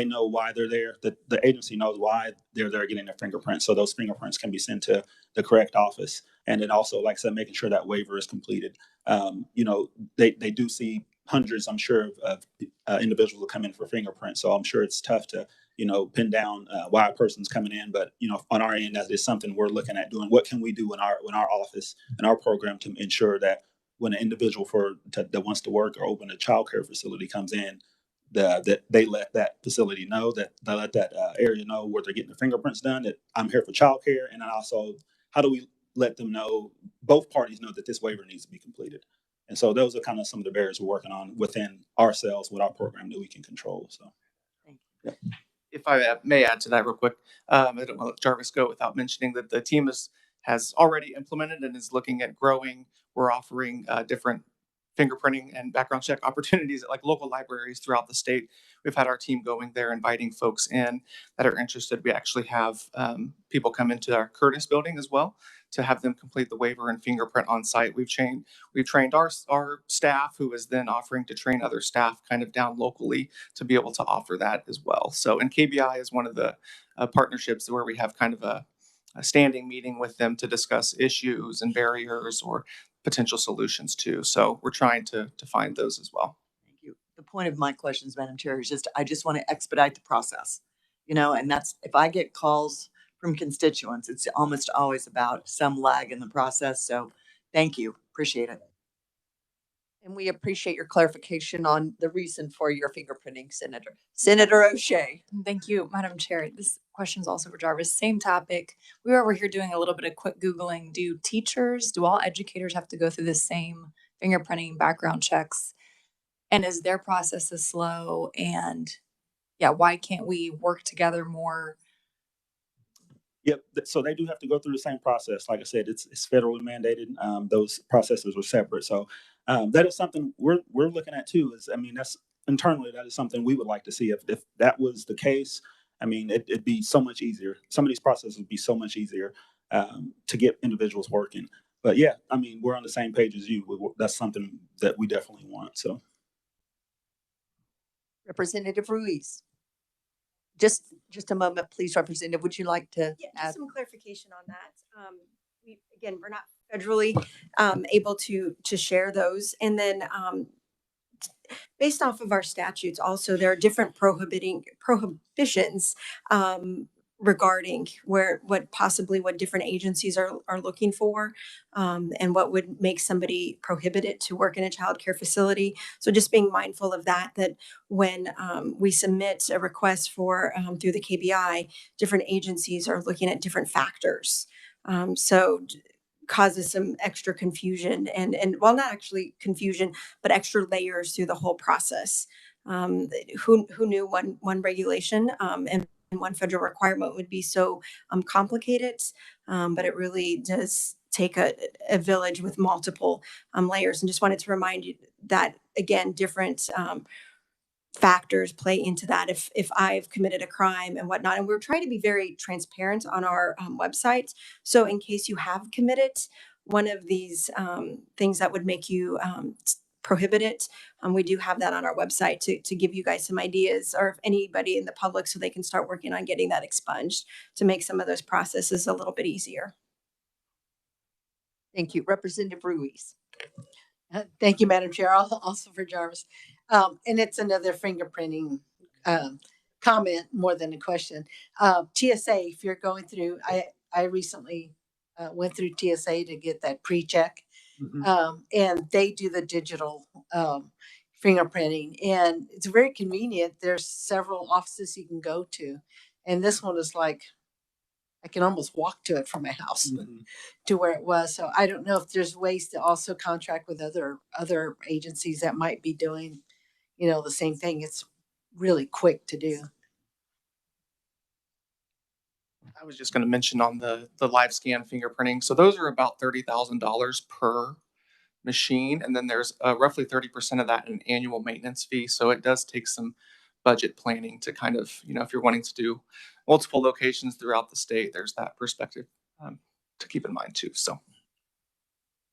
know why they're there, that the agency knows why they're there getting their fingerprints. So those fingerprints can be sent to the correct office. And then also, like I said, making sure that waiver is completed. They do see hundreds, I'm sure, of individuals who come in for fingerprints. So I'm sure it's tough to, pin down why a person's coming in. But, on our end, that is something we're looking at doing. What can we do in our office and our program to ensure that when an individual that wants to work or open a child care facility comes in, that they let that facility know, that they let that area know where they're getting the fingerprints done, that I'm here for childcare. And then also, how do we let them know, both parties know that this waiver needs to be completed? And so those are kind of some of the barriers we're working on within ourselves with our program that we can control. So, yeah. If I may add to that real quick, I don't want to let Jarvis go without mentioning that the team has already implemented and is looking at growing. We're offering different fingerprinting and background check opportunities at like local libraries throughout the state. We've had our team going there, inviting folks in that are interested. We actually have people come into our Curtis building as well to have them complete the waiver and fingerprint on site. We've trained our staff, who is then offering to train other staff kind of down locally to be able to offer that as well. So, and KBI is one of the partnerships where we have kind of a standing meeting with them to discuss issues and barriers or potential solutions too. So we're trying to find those as well. Thank you. The point of my questions, Madam Chair, is just I just want to expedite the process, and that's if I get calls from constituents, it's almost always about some lag in the process. So thank you. Appreciate it. And we appreciate your clarification on the reason for your fingerprinting, Senator. Senator O'Shea. Thank you, Madam Chair. This question is also for Jarvis. Same topic. We were over here doing a little bit of quick Googling. Do all educators have to go through the same fingerprinting background checks? And is their process as slow? And yeah, why can't we work together more? Yep. So they do have to go through the same process. Like I said, it's federally mandated. Those processes are separate. So that is something we're looking at too. That's internally, that is something we would like to see. If that was the case, it'd be so much easier. Some of these processes would be so much easier to get individuals working. But yeah, we're on the same page as you. That's something that we definitely want. So, Representative Ruiz. Just a moment, please, Representative. Would you like to add? Just some clarification on that. We're not federally able to share those. And then based off of our statutes, also, there are different prohibitions regarding what different agencies are looking for and what would make somebody prohibited to work in a child care facility. So just being mindful of that when we submit a request for through the KBI, different agencies are looking at different factors. So causes some extra confusion and well, not actually confusion, but extra layers through the whole process. Who knew one regulation and one federal requirement would be so complicated, but it really does take a village with multiple layers. And just wanted to remind you that, again, different factors play into that if I've committed a crime and whatnot. And we're trying to be very transparent on our website. So in case you have committed one of these things that would make you prohibited, we do have that on our website to give you guys some ideas, or if anybody in the public, so they can start working on getting that expunged to make some of those processes a little bit easier. Thank you. Representative Ruiz. Thank you, Madam Chair. Also for Jarvis. And it's another fingerprinting comment more than a question. TSA, if you're going through, I recently went through TSA to get that pre-check. Mm-hmm. And they do the digital fingerprinting, and it's very convenient. There's several offices you can go to, and this one is like I can almost walk to it from my house to where it was. So I don't know if there's ways to also contract with other agencies that might be doing, the same thing. It's really quick to do. I was just going to mention on the live scan fingerprinting. So those are about $30,000 per machine. And then there's roughly 30% of that in annual maintenance fee. So it does take some budget planning to kind of, if you're wanting to do multiple locations throughout the state, there's that perspective to keep in mind too. So.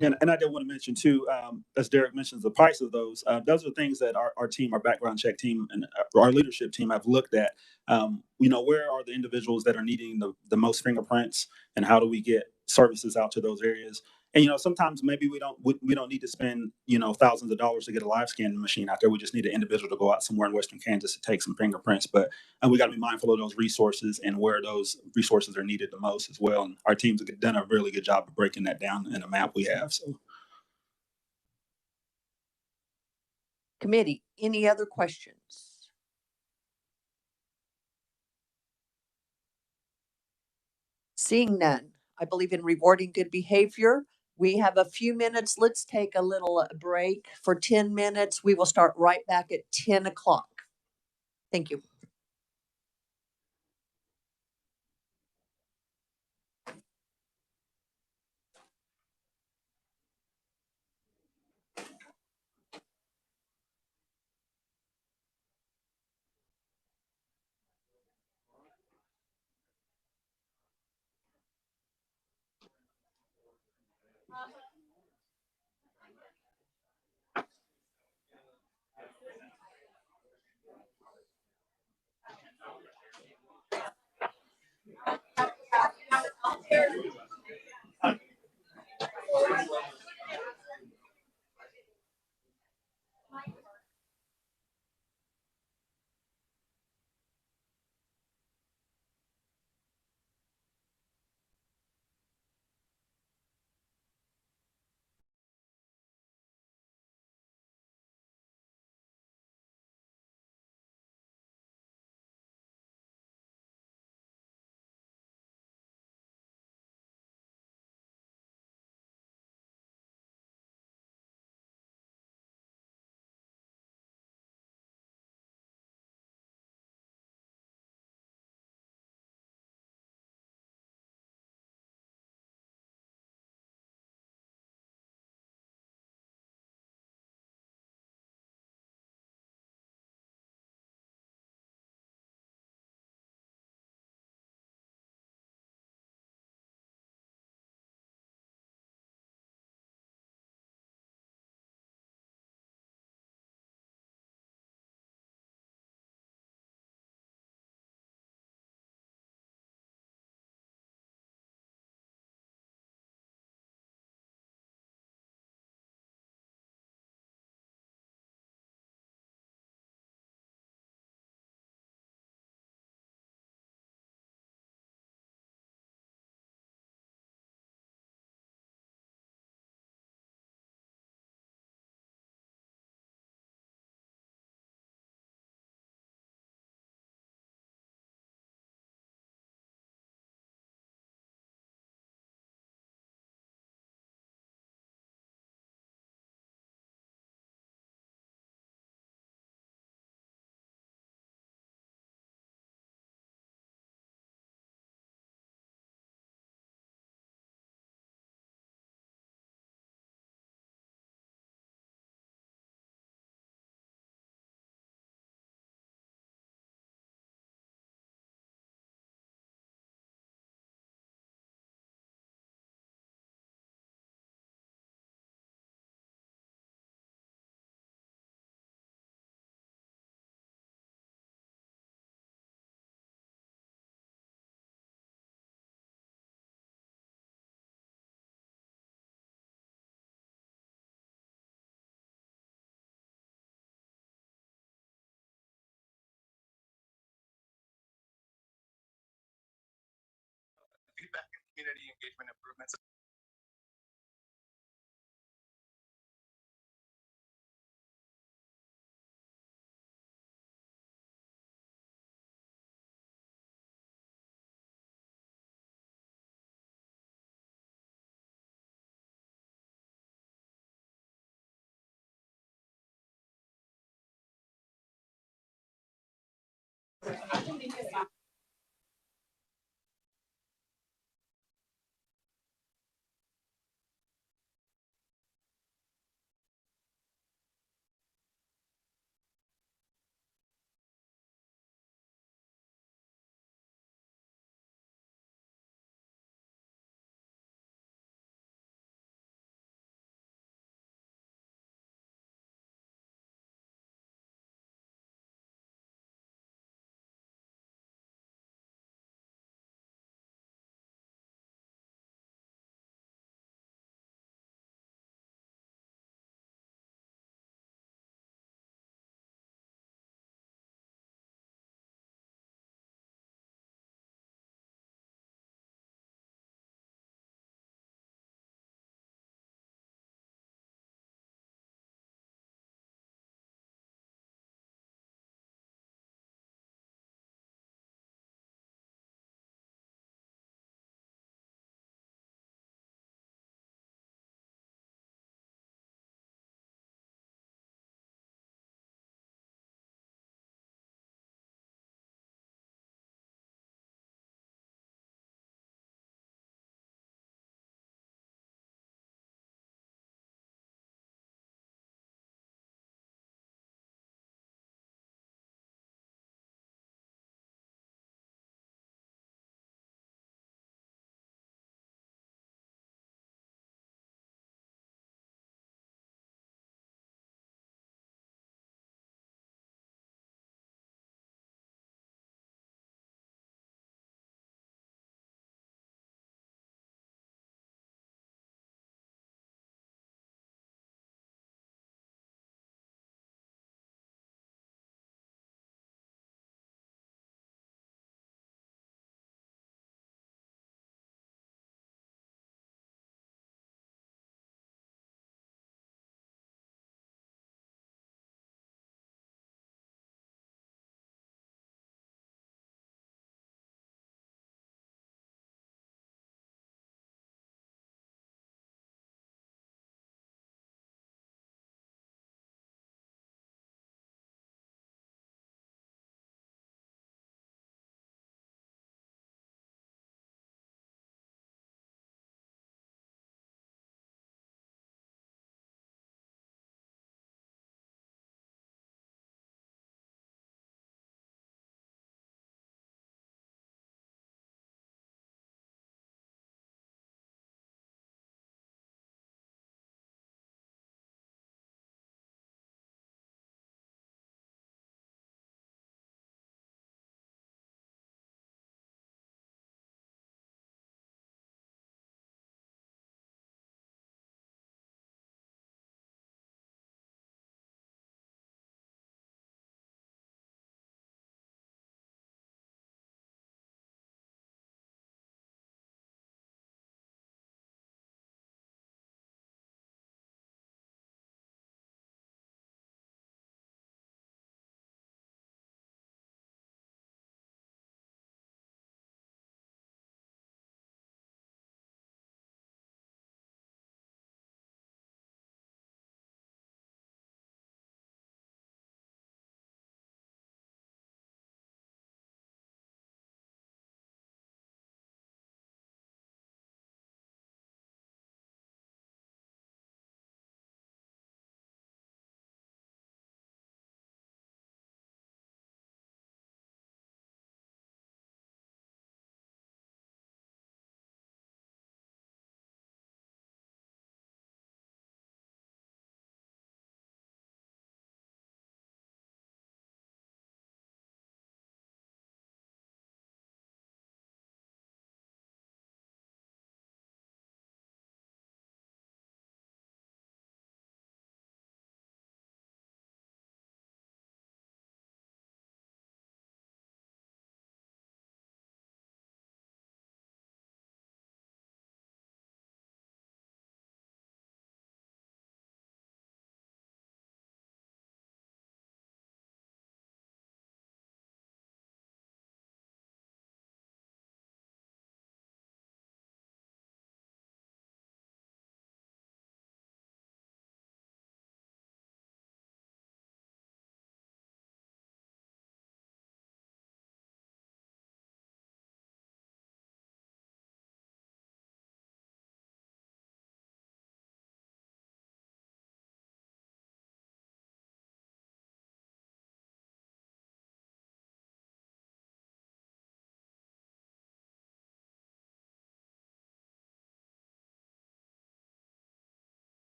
And I did want to mention too, as Derek mentions, the price of those are things that our team, our background check team, and our leadership team have looked at. Where are the individuals that are needing the most fingerprints, and how do we get services out to those areas? And sometimes maybe we don't need to spend thousands of dollars to get a live scanning machine out there. We just need an individual to go out somewhere in Western Kansas to take some fingerprints. But we got to be mindful of those resources and where those resources are needed the most as well. And our teams have done a really good job of breaking that down in a map we have. So, committee, any other questions? Seeing none, I believe in rewarding good behavior. We have a few minutes. Let's take a little break for 10 minutes. We will start right back at 10 o'clock. Thank you. Feedback and community engagement improvements.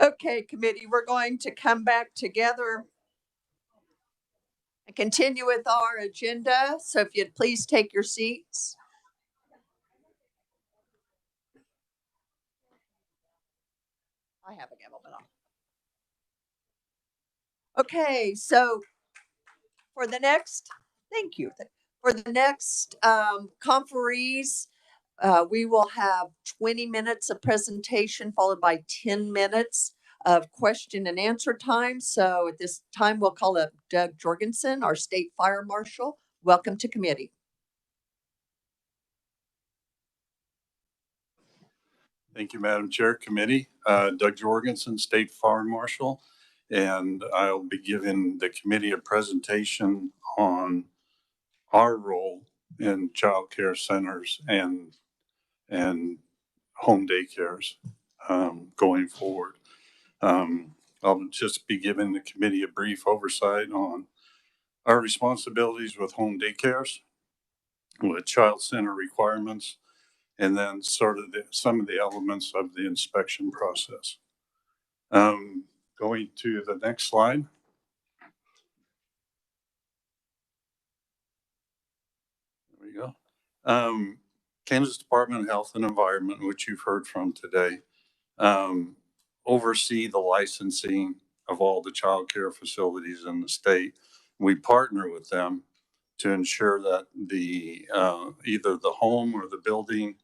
Okay, committee, we're going to come back together and continue with our agenda. So if you'd please take your seats. I have a gavel, but okay, so for the next, thank you. For the next conferees, we will have 20 minutes of presentation followed by 10 minutes of question and answer time. So at this time, we'll call up Doug Jorgensen, our state fire marshal. Welcome to committee. Thank you, Madam Chair, Committee. Doug Jorgensen, State Fire Marshal, and I'll be giving the committee a presentation on our role in child care centers and home daycares going forward. I'll just be giving the committee a brief oversight on our responsibilities with home daycares, with child center requirements, and then sort of some of the elements of the inspection process. Going to the next slide. There we go. Kansas Department of Health and Environment, which you've heard from today, oversee the licensing of all the child care facilities in the state. We partner with them to ensure that the either the home or the building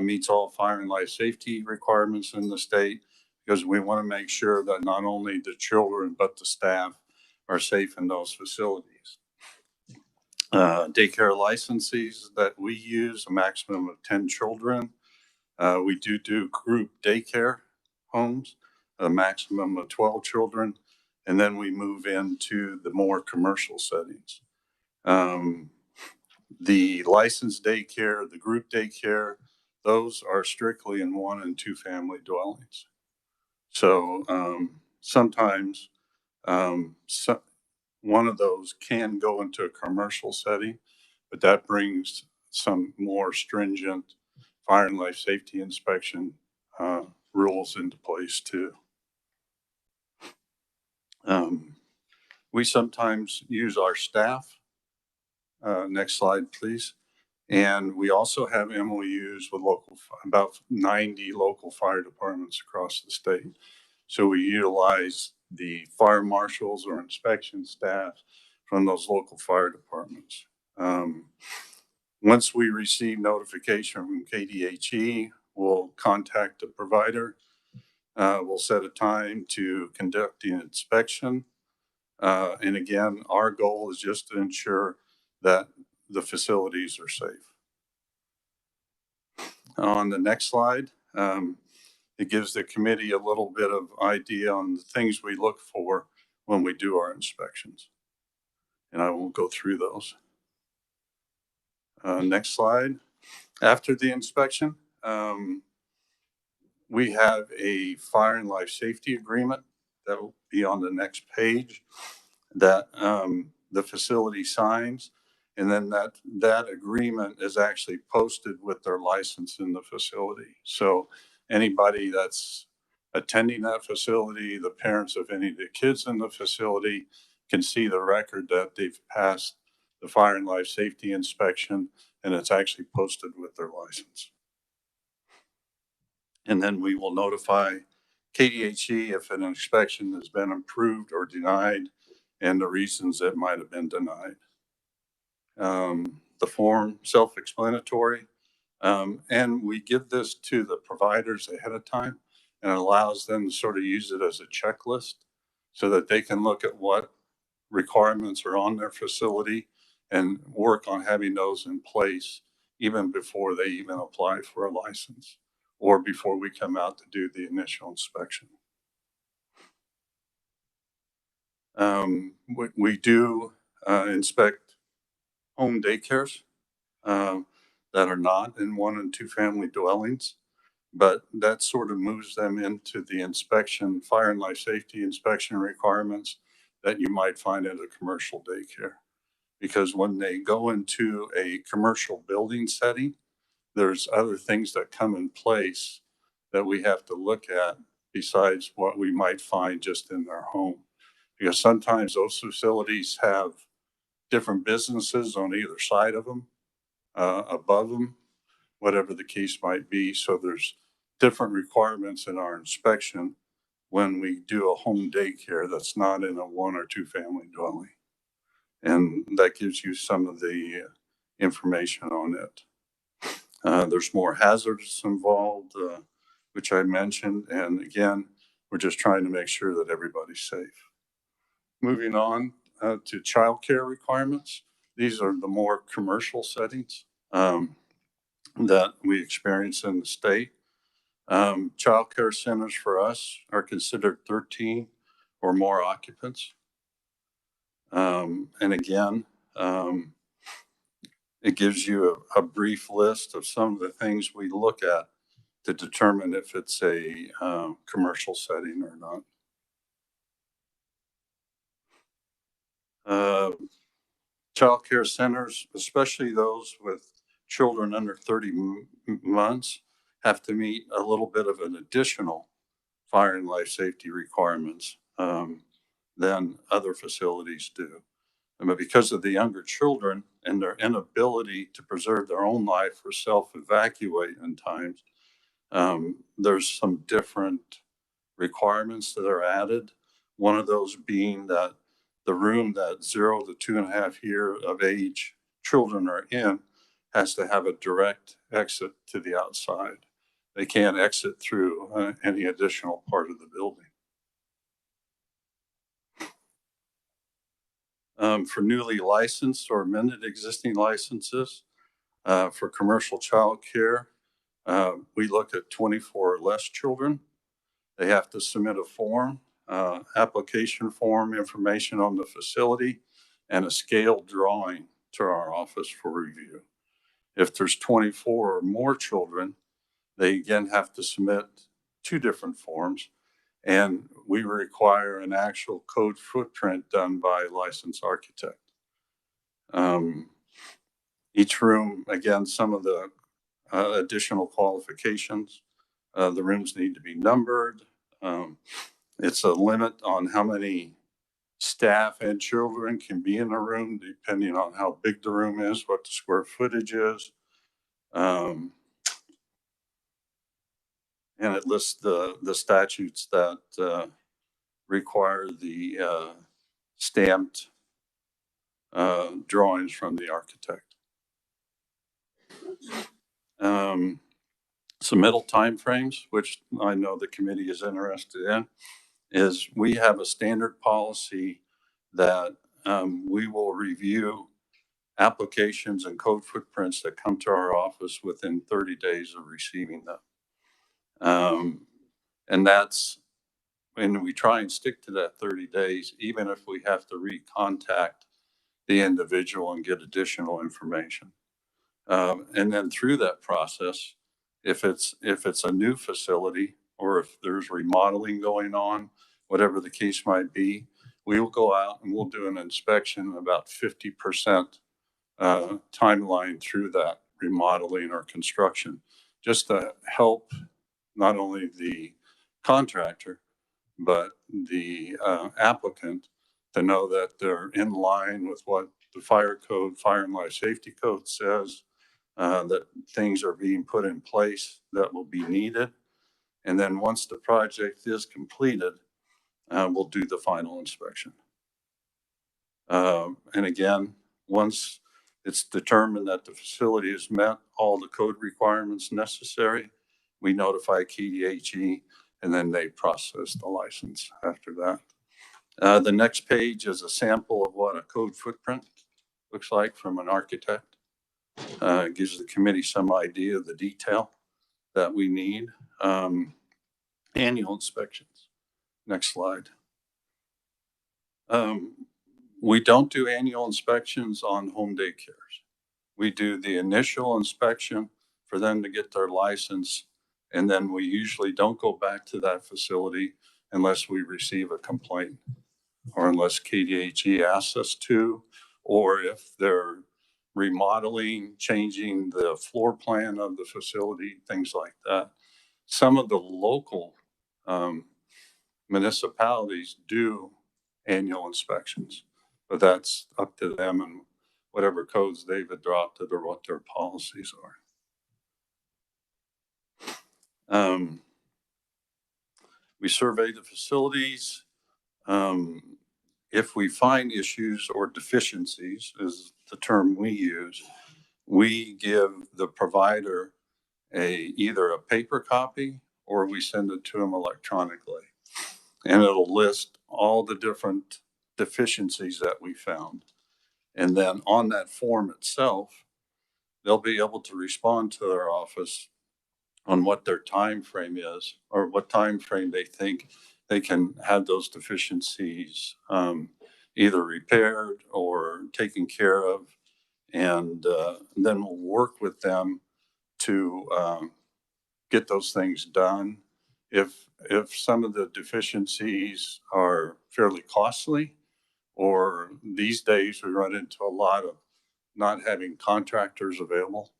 meets all fire and life safety requirements in the state, because we want to make sure that not only the children but the staff are safe in those facilities. Daycare licenses that we use, a maximum of 10 children. We do group daycare homes, a maximum of 12 children, and then we move into the more commercial settings. The licensed daycare, the group daycare, those are strictly in 1 and 2 family dwellings. So sometimes one of those can go into a commercial setting, but that brings some more stringent fire and life safety inspection rules into place too. We sometimes use our staff. Next slide, please. And we also have MOUs with about 90 local fire departments across the state. So we utilize the fire marshals or inspection staff from those local fire departments. Once we receive notification from KDHE, we'll contact the provider. We'll set a time to conduct the inspection. And again, our goal is just to ensure that the facilities are safe. On the next slide, it gives the committee a little bit of idea on the things we look for when we do our inspections. And I won't go through those. Next slide. After the inspection, we have a fire and life safety agreement that will be on the next page that the facility signs. And then that agreement is actually posted with their license in the facility. So anybody that's attending that facility, the parents of any of the kids in the facility, can see the record that they've passed the fire and life safety inspection, and it's actually posted with their license. And then we will notify KDHE if an inspection has been approved or denied and the reasons it might have been denied. The form, self-explanatory, and we give this to the providers ahead of time, and it allows them to sort of use it as a checklist so that they can look at what requirements are on their facility and work on having those in place even before they even apply for a license or before we come out to do the initial inspection. We do inspect home daycares that are not in 1 and 2 family dwellings, but that sort of moves them into the inspection, fire and life safety inspection requirements that you might find at a commercial daycare. Because when they go into a commercial building setting, there's other things that come in place that we have to look at besides what we might find just in their home. Because sometimes those facilities have different businesses on either side of them, above them, whatever the case might be. So there's different requirements in our inspection when we do a home daycare that's not in a 1 or 2 family dwelling. And that gives you some of the information on it. There's more hazards involved, which I mentioned. And again, we're just trying to make sure that everybody's safe. Moving on to childcare requirements. These are the more commercial settings that we experience in the state. Childcare centers for us are considered 13 or more occupants. And again, it gives you a brief list of some of the things we look at to determine if it's a commercial setting or not. Child care centers, especially those with children under 30 months, have to meet a little bit of an additional fire and life safety requirements than other facilities do. But because of the younger children and their inability to preserve their own life or self-evacuate in times, there's some different requirements that are added. One of those being that the room that 0 to 2.5 year of age children are in has to have a direct exit to the outside. They can't exit through any additional part of the building. For newly licensed or amended existing licenses for commercial child care, we look at 24 or less children. They have to submit a form, application form, information on the facility, and a scale drawing to our office for review. If there's 24 or more children, they again have to submit 2 different forms, and we require an actual code footprint done by a licensed architect. Each room, again, some of the additional qualifications, the rooms need to be numbered. It's a limit on how many staff and children can be in a room, depending on how big the room is, what the square footage is. And it lists the statutes that require the stamped drawings from the architect. Submittal timeframes, which I know the committee is interested in, is we have a standard policy that we will review applications and code footprints that come to our office within 30 days of receiving them. And that's, and we try and stick to that 30 days, even if we have to recontact the individual and get additional information. And then through that process, if it's a new facility or if there's remodeling going on, whatever the case might be, we will go out and we'll do an inspection about 50% timeline through that remodeling or construction, just to help not only the contractor, but the applicant to know that they're in line with what the fire code, fire and life safety code says, that things are being put in place that will be needed. And then once the project is completed, we'll do the final inspection. And again, once it's determined that the facility has met all the code requirements necessary, we notify KDHE and then they process the license after that. The next page is a sample of what a code footprint looks like from an architect. It gives the committee some idea of the detail that we need. Annual inspections. Next slide. We don't do annual inspections on home daycares. We do the initial inspection for them to get their license, and then we usually don't go back to that facility unless we receive a complaint or unless KDHE asks us to, or if they're remodeling, changing the floor plan of the facility, things like that. Some of the local municipalities do annual inspections, but that's up to them and whatever codes they've adopted or what their policies are. We survey the facilities. If we find issues or deficiencies, is the term we use, we give the provider either a paper copy or we send it to them electronically. And it'll list all the different deficiencies that we found. And then on that form itself, they'll be able to respond to their office on what their time frame is or what time frame they think they can have those deficiencies either repaired or taken care of. And then we'll work with them to get those things done. If some of the deficiencies are fairly costly, or these days we run into a lot of not having contractors available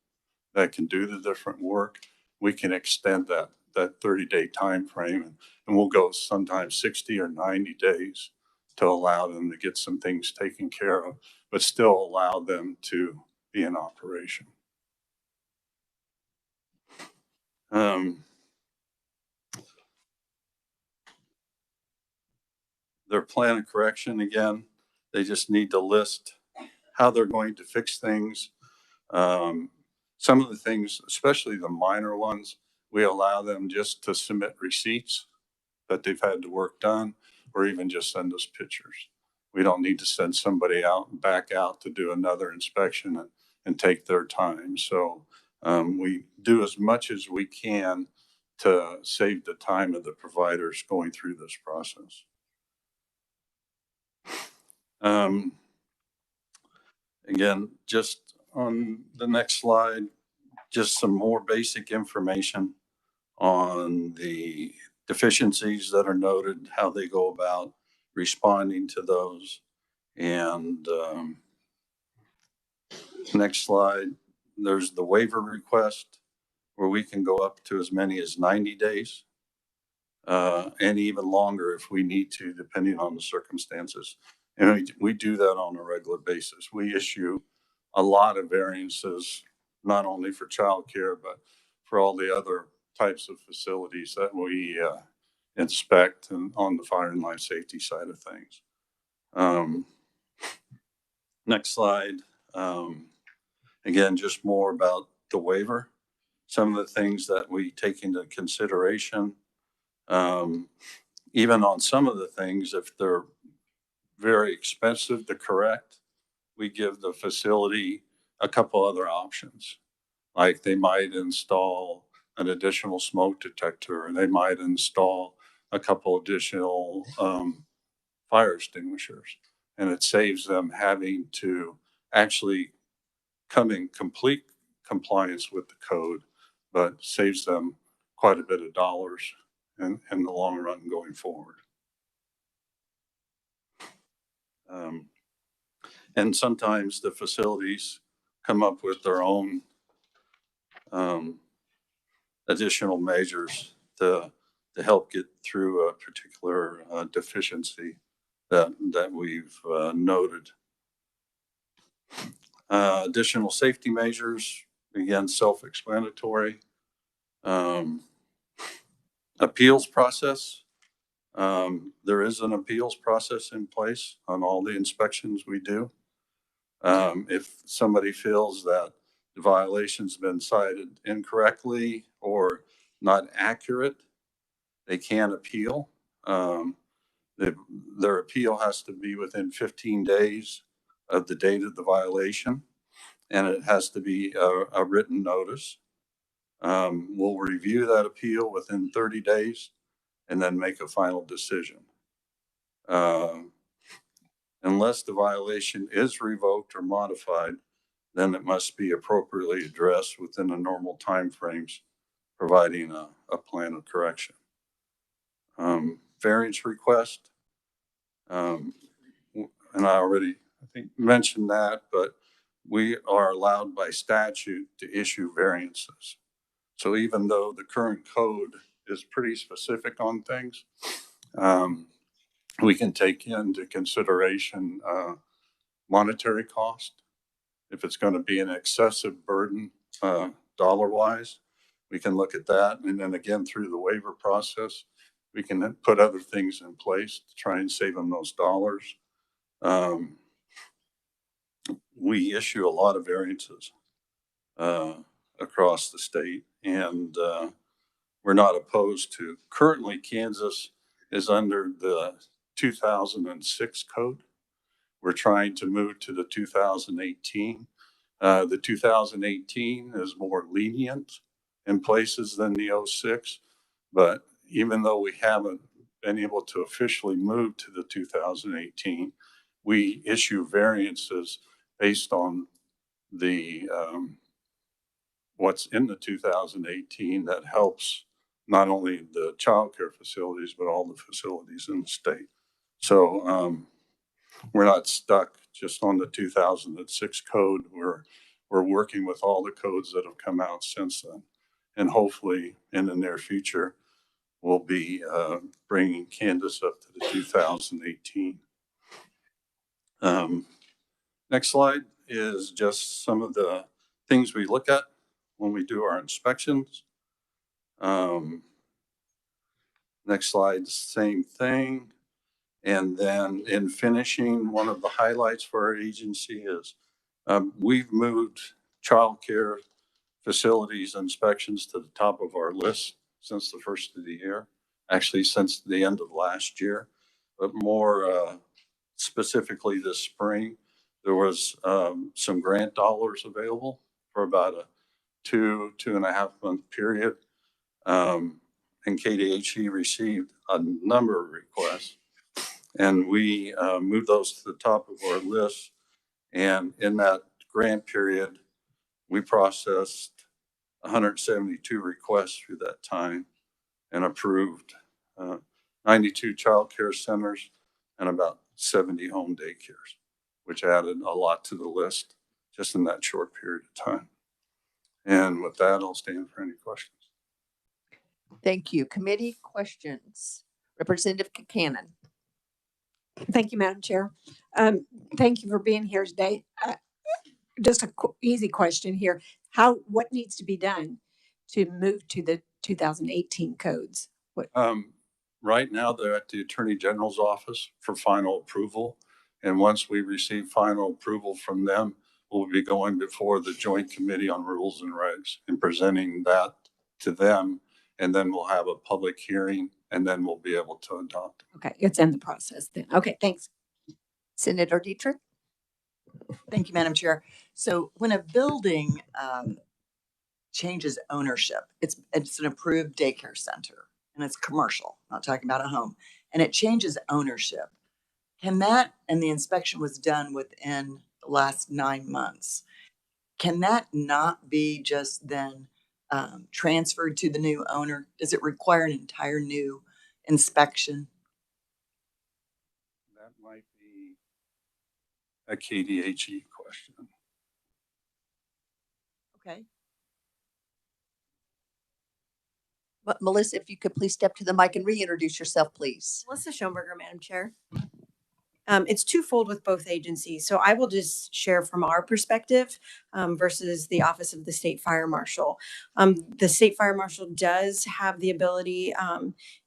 that can do the different work, we can extend that 30-day time frame, and we'll go sometimes 60 or 90 days to allow them to get some things taken care of, but still allow them to be in operation. Their plan of correction, again, they just need to list how they're going to fix things. Some of the things, especially the minor ones, we allow them just to submit receipts that they've had the work done, or even just send us pictures. We don't need to send somebody out and back out to do another inspection and take their time. So we do as much as we can to save the time of the providers going through this process. Again, just on the next slide, just some more basic information on the deficiencies that are noted, how they go about responding to those. And next slide, there's the waiver request where we can go up to as many as 90 days and even longer if we need to, depending on the circumstances. And we do that on a regular basis. We issue a lot of variances, not only for childcare, but for all the other types of facilities that we inspect and on the fire and life safety side of things. Next slide. Again, just more about the waiver. Some of the things that we take into consideration, even on some of the things, if they're very expensive to correct, we give the facility a couple other options. Like they might install an additional smoke detector, and they might install a couple additional fire extinguishers. And it saves them having to actually come in complete compliance with the code, but saves them quite a bit of dollars in the long run going forward. And sometimes the facilities come up with their own additional measures to help get through a particular deficiency that we've noted. Additional safety measures, again, self-explanatory. Appeals process. There is an appeals process in place on all the inspections we do. If somebody feels that the violation's been cited incorrectly or not accurate, they can appeal. Their appeal has to be within 15 days of the date of the violation, and it has to be a written notice. We'll review that appeal within 30 days and then make a final decision. Unless the violation is revoked or modified, then it must be appropriately addressed within the normal timeframes, providing a plan of correction. Variance request, and I already, I think, mentioned that, but we are allowed by statute to issue variances. So even though the current code is pretty specific on things. We can take into consideration monetary cost. If it's going to be an excessive burden dollar-wise, we can look at that. And then again, through the waiver process, we can put other things in place to try and save them those dollars. We issue a lot of variances across the state, and we're not opposed to. Currently, Kansas is under the 2006 code. We're trying to move to the 2018. The 2018 is more lenient in places than the 06, but even though we haven't been able to officially move to the 2018, we issue variances based on the what's in the 2018 that helps not only the child care facilities, but all the facilities in the state. So we're not stuck just on the 2006 code. We're working with all the codes that have come out since then. And hopefully in the near future, we'll be bringing Kansas up to the 2018. Next slide is just some of the things we look at when we do our inspections. Next slide, same thing. And then in finishing, one of the highlights for our agency is we've moved childcare facilities inspections to the top of our list since the first of the year, actually since the end of last year, but more specifically this spring, there was some grant dollars available for about a 2.5 month period. And KDHE received a number of requests, and we moved those to the top of our list. And in that grant period, we processed 172 requests through that time and approved 92 child care centers and about 70 home daycares, which added a lot to the list just in that short period of time. And with that, I'll stand for any questions. Thank you. Committee questions. Representative Buchanan. Thank you, Madam Chair. Thank you for being here today. Just a easy question here. What needs to be done to move to the 2018 codes? Right now, they're at the Attorney General's office for final approval. And once we receive final approval from them, we'll be going before the Joint Committee on Rules and Regs and presenting that to them. And then we'll have a public hearing, and then we'll be able to adopt. Okay, it's in the process then. Okay, thanks. Senator Dietrich. Thank you, Madam Chair. So when a building changes ownership, it's an approved daycare center and it's commercial, not talking about a home, and it changes ownership. Can that, and the inspection was done within the last 9 months, can that not be just then transferred to the new owner? Does it require an entire new inspection? That might be a KDHE question. Okay. But Melissa, if you could please step to the mic and reintroduce yourself, please. Melissa Schoenberger, Madam Chair. It's twofold with both agencies. So I will just share from our perspective versus the Office of the State Fire Marshal. The State Fire Marshal does have the ability,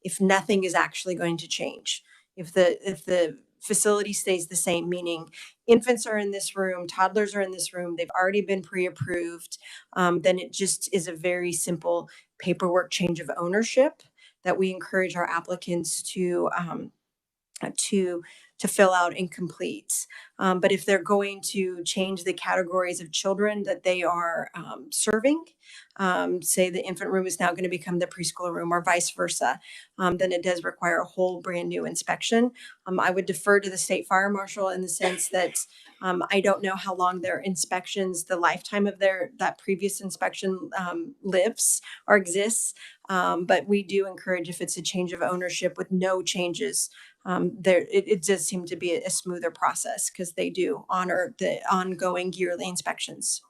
if nothing is actually going to change, if the facility stays the same, meaning infants are in this room, toddlers are in this room, they've already been pre-approved, then it just is a very simple paperwork change of ownership that we encourage our applicants to fill out and complete. But if they're going to change the categories of children that they are serving, say the infant room is now going to become the preschool room or vice versa, then it does require a whole brand new inspection. I would defer to the State Fire Marshal in the sense that I don't know how long their inspections, the lifetime of that previous inspection lives or exists. But we do encourage, if it's a change of ownership with no changes, it does seem to be a smoother process because they do honor the ongoing yearly inspections.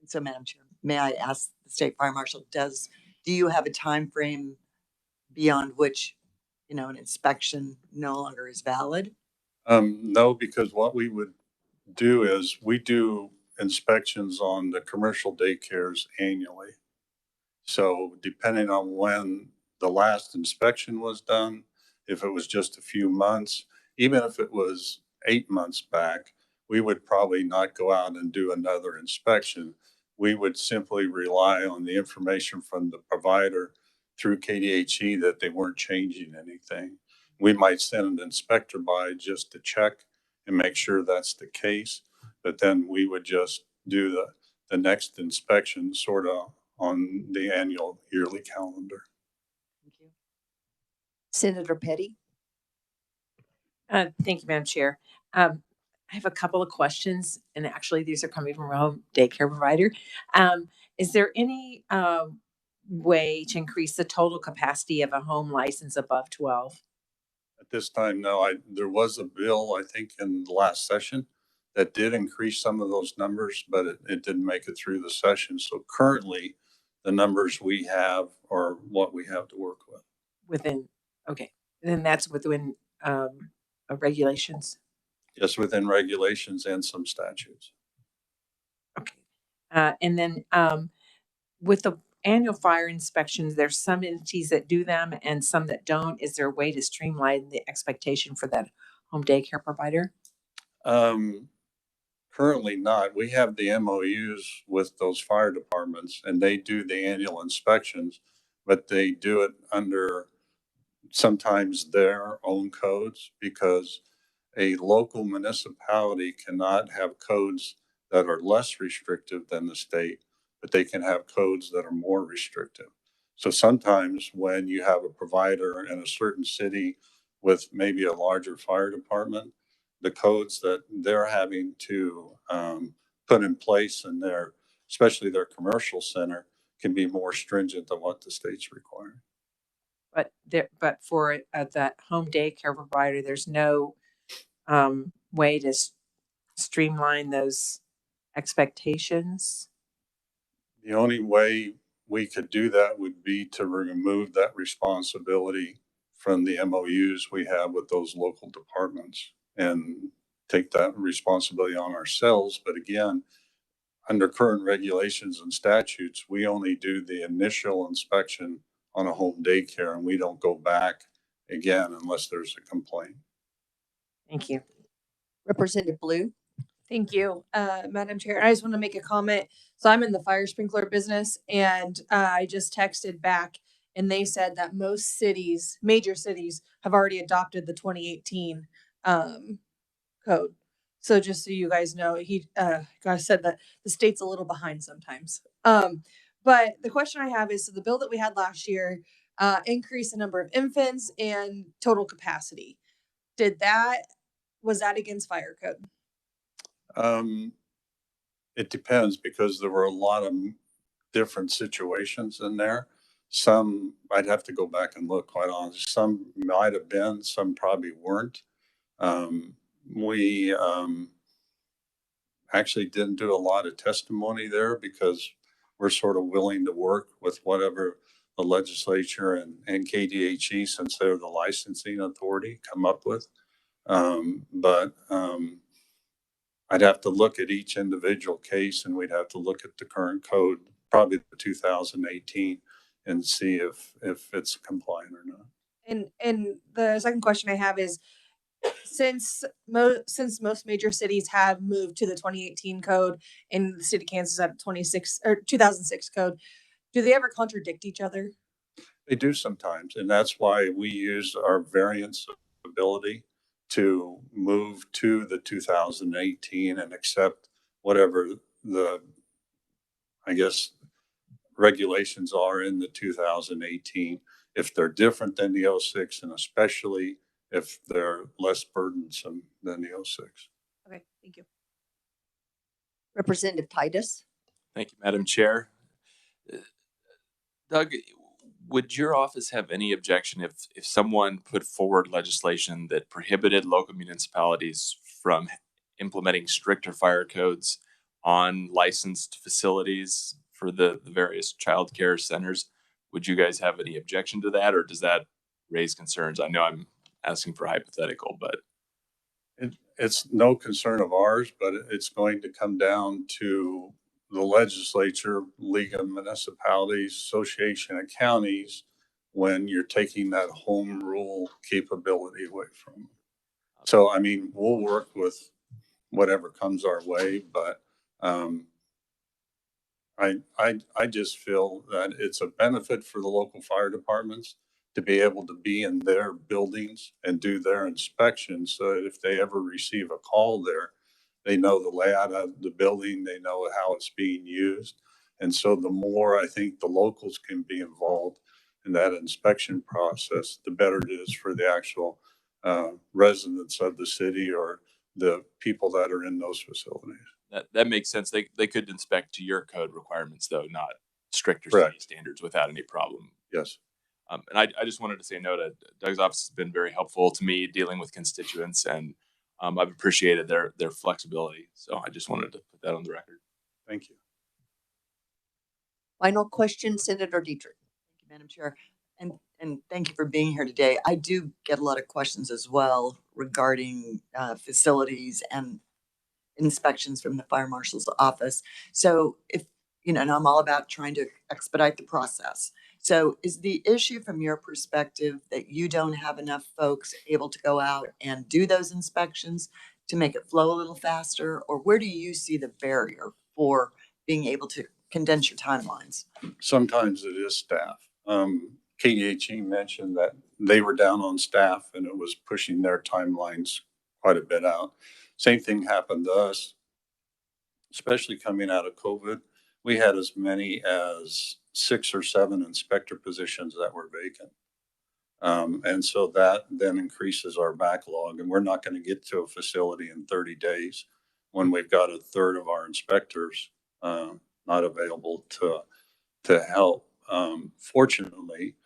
So, Madam Chair, may I ask the State Fire Marshal, does do you have a time frame beyond which, an inspection no longer is valid? No, because what we would do is we do inspections on the commercial daycares annually. So depending on when the last inspection was done, if it was just a few months, even if it was 8 months back, we would probably not go out and do another inspection. We would simply rely on the information from the provider through KDHE that they weren't changing anything. We might send an inspector by just to check and make sure that's the case, but then we would just do the next inspection sort of on the annual yearly calendar. Thank you. Senator Petty. Thank you, Madam Chair. I have a couple of questions, and actually these are coming from a home daycare provider. Is there any way to increase the total capacity of a home license above 12? At this time, no. There was a bill, I think, in the last session that did increase some of those numbers, but it didn't make it through the session. So currently, the numbers we have are what we have to work with. Within, okay. And then that's within regulations? Yes, within regulations and some statutes. Okay. And then with the annual fire inspections, there's some entities that do them and some that don't. Is there a way to streamline the expectation for that home daycare provider? Currently not. We have the MOUs with those fire departments and they do the annual inspections, but they do it under sometimes their own codes because a local municipality cannot have codes that are less restrictive than the state, but they can have codes that are more restrictive. So sometimes when you have a provider in a certain city with maybe a larger fire department, the codes that they're having to put in place in their, especially their commercial center, can be more stringent than what the state's requiring. But for that home daycare provider, there's no way to streamline those expectations? The only way we could do that would be to remove that responsibility from the MOUs we have with those local departments and take that responsibility on ourselves. But again, under current regulations and statutes, we only do the initial inspection on a home daycare and we don't go back again unless there's a complaint. Thank you. Representative Blue. Thank you, Madam Chair. I just want to make a comment. So I'm in the fire sprinkler business, and I just texted back, and they said that most cities, major cities, have already adopted the 2018 code. So just so you guys know, he said that the state's a little behind sometimes. But the question I have is, so the bill that we had last year increased the number of infants and total capacity. Was that against fire code? It depends because there were a lot of different situations in there. Some I'd have to go back and look, quite honestly. Some might have been, some probably weren't. We actually didn't do a lot of testimony there because we're sort of willing to work with whatever the legislature and KDHE, since they're the licensing authority, come up with. I'd have to look at each individual case and we'd have to look at the current code, probably the 2018, and see if it's compliant or not. And the second question I have is, since most major cities have moved to the 2018 code and the city of Kansas at 2006 code, do they ever contradict each other? They do sometimes, and that's why we use our variance ability to move to the 2018 and accept whatever the, I guess, regulations are in the 2018 if they're different than the 06, and especially if they're less burdensome than the 06. Okay, thank you. Representative Titus. Thank you, Madam Chair. Doug, would your office have any objection if someone put forward legislation that prohibited local municipalities from implementing stricter fire codes on licensed facilities for the various childcare centers? Would you guys have any objection to that, or does that raise concerns? I know I'm asking for hypothetical, but It's no concern of ours, but it's going to come down to the legislature, League of Municipalities, Association of Counties, when you're taking that home rule capability away from them. So, I mean, we'll work with whatever comes our way, but I just feel that it's a benefit for the local fire departments to be able to be in their buildings and do their inspections, so that if they ever receive a call there, they know the layout of the building, they know how it's being used. And so the more I think the locals can be involved in that inspection process, the better it is for the actual residents of the city or the people that are in those facilities. that makes sense. They could inspect to your code requirements, though, not stricter Correct. city standards, without any problem. Yes. And I just wanted to say no to Doug's office has been very helpful to me dealing with constituents, and I've appreciated their flexibility. So I just wanted to put that on the record. Thank you. Final question, Senator Dietrich. Thank you, Madam Chair. And thank you for being here today. I do get a lot of questions as well regarding facilities and inspections from the fire marshal's office. So if, and I'm all about trying to expedite the process. So is the issue from your perspective that you don't have enough folks able to go out and do those inspections to make it flow a little faster? Or where do you see the barrier for being able to condense your timelines? Sometimes it is staff. KDHE mentioned that they were down on staff and it was pushing their timelines quite a bit out. Same thing happened to us, especially coming out of COVID. We had as many as 6 or 7 inspector positions that were vacant. And so that then increases our backlog, and we're not going to get to a facility in 30 days when we've got a third of our inspectors not available to help. Fortunately,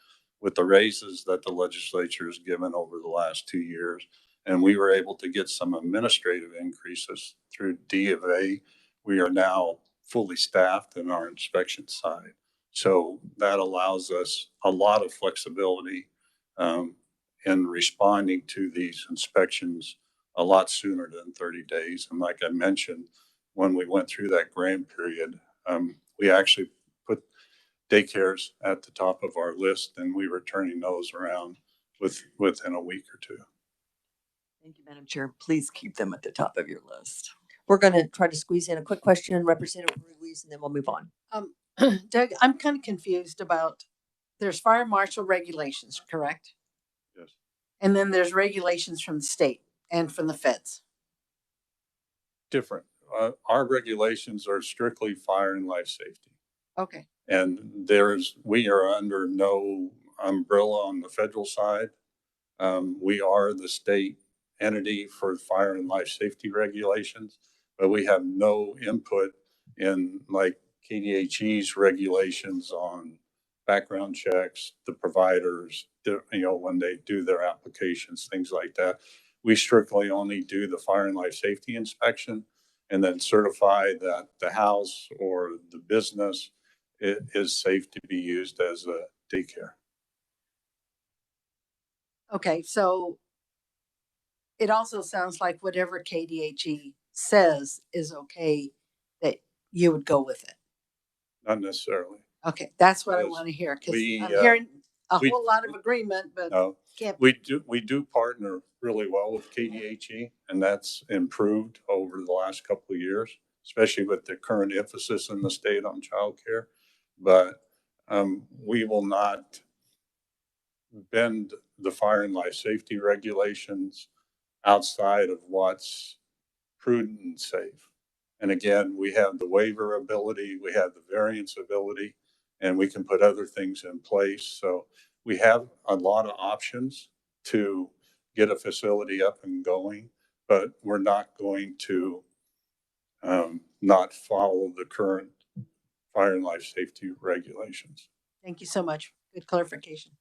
with the raises that the legislature has given over the last 2 years, and we were able to get some administrative increases through D of A, we are now fully staffed in our inspection side. So that allows us a lot of flexibility in responding to these inspections a lot sooner than 30 days. And like I mentioned, when we went through that grant period, we actually put daycares at the top of our list, and we were turning those around within a week or two. Thank you, Madam Chair. Please keep them at the top of your list. We're going to try to squeeze in a quick question, Representative Ruiz, and then we'll move on. Doug, I'm kind of confused about, there's fire marshal regulations, correct? Yes. And then there's regulations from the state and from the feds. Different. Our regulations are strictly fire and life safety. Okay. And we are under no umbrella on the federal side. We are the state entity for fire and life safety regulations, but we have no input in like KDHE's regulations on background checks, the providers, when they do their applications, things like that. We strictly only do the fire and life safety inspection and then certify that the house or the business is safe to be used as a daycare. Okay, so it also sounds like whatever KDHE says is okay, that you would go with it. Not necessarily. Okay, that's what I want to hear, because I'm hearing a whole lot of agreement, but no, can't. We do partner really well with KDHE, and that's improved over the last couple of years, especially with the current emphasis in the state on childcare. But we will not bend the fire and life safety regulations outside of what's prudent and safe. And again, we have the waiver ability, we have the variance ability, and we can put other things in place. So we have a lot of options to get a facility up and going, but we're not going to not follow the current fire and life safety regulations. Thank you so much. Good clarification.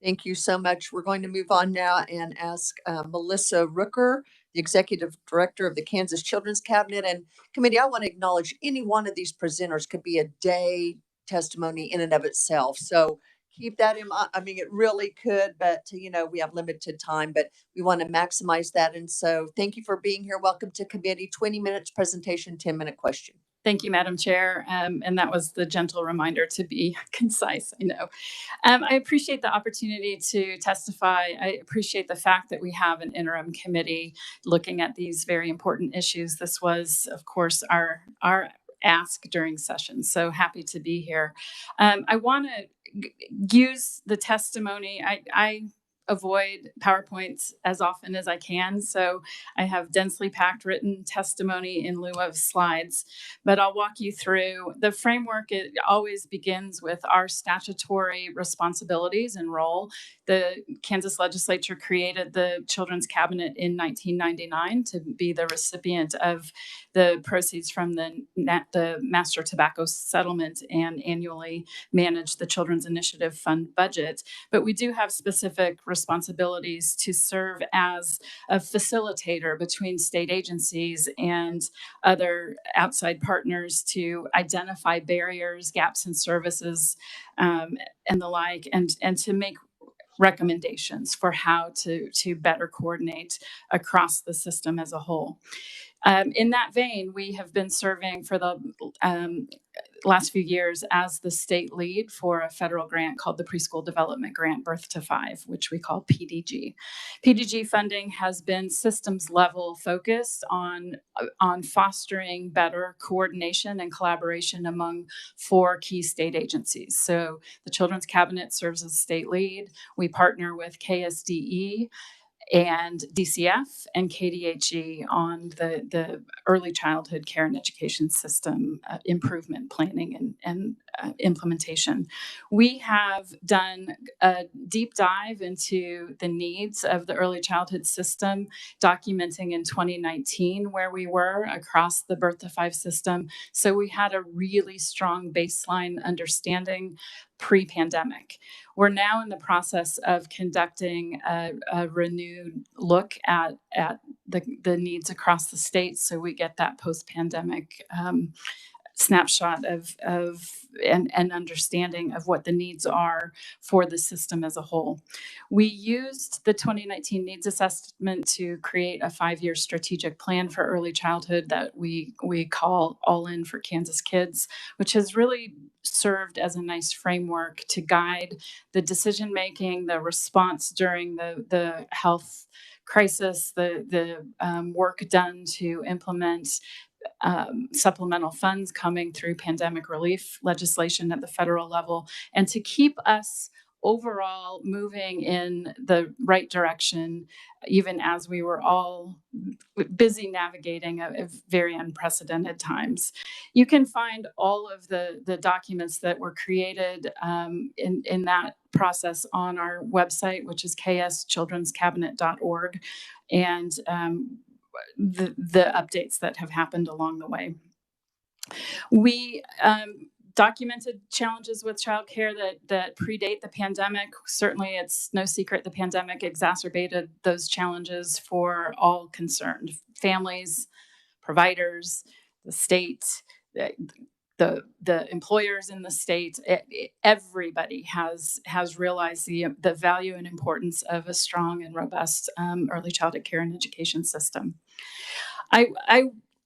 Thank you so much. We're going to move on now and ask Melissa Rooker, the Executive Director of the Kansas Children's Cabinet and Committee. I want to acknowledge any one of these presenters could be a day, testimony in and of itself. So keep that in mind. I mean, it really could, but we have limited time, but we want to maximize that. And so thank you for being here. Welcome to committee. 20 minutes presentation, 10-minute question. Thank you, Madam Chair. And that was the gentle reminder to be concise, I know. I appreciate the opportunity to testify. I appreciate the fact that we have an interim committee looking at these very important issues. This was, of course, our ask during session. So happy to be here. I want to use the testimony. I avoid PowerPoints as often as I can. So I have densely packed written testimony in lieu of slides, but I'll walk you through the framework. It always begins with our statutory responsibilities and role. The Kansas Legislature created the Children's Cabinet in 1999 to be the recipient of the proceeds from the Master Tobacco Settlement and annually manage the Children's Initiative Fund budget. But we do have specific responsibilities to serve as a facilitator between state agencies and other outside partners to identify barriers, gaps in services, and the like, and to make recommendations for how to better coordinate across the system as a whole. In that vein, we have been serving for the last few years as the state lead for a federal grant called the Preschool Development Grant Birth to 5, which we call PDG. PDG funding has been systems level focused on fostering better coordination and collaboration among 4 key state agencies. So the Children's Cabinet serves as state lead. We partner with KSDE and DCF and KDHE on the early childhood care and education system improvement planning and implementation. We have done a deep dive into the needs of the early childhood system, documenting in 2019 where we were across the Birth to 5 system. So we had a really strong baseline understanding pre-pandemic. We're now in the process of conducting a renewed look at the needs across the state, so we get that post-pandemic snapshot of and understanding of what the needs are for the system as a whole. We used the 2019 needs assessment to create a 5-year strategic plan for early childhood that we call All In for Kansas Kids, which has really served as a nice framework to guide the decision making, the response during the health crisis, the work done to implement supplemental funds coming through pandemic relief legislation at the federal level, and to keep us overall moving in the right direction, even as we were all busy navigating a very unprecedented times. You can find all of the documents that were created in that process on our website, which is ks.gov, and the updates that have happened along the way. We documented challenges with childcare that predate the pandemic. Certainly, it's no secret the pandemic exacerbated those challenges for all concerned: families, providers, the state, the employers in the state. Everybody has realized the value and importance of a strong and robust early childhood care and education system. I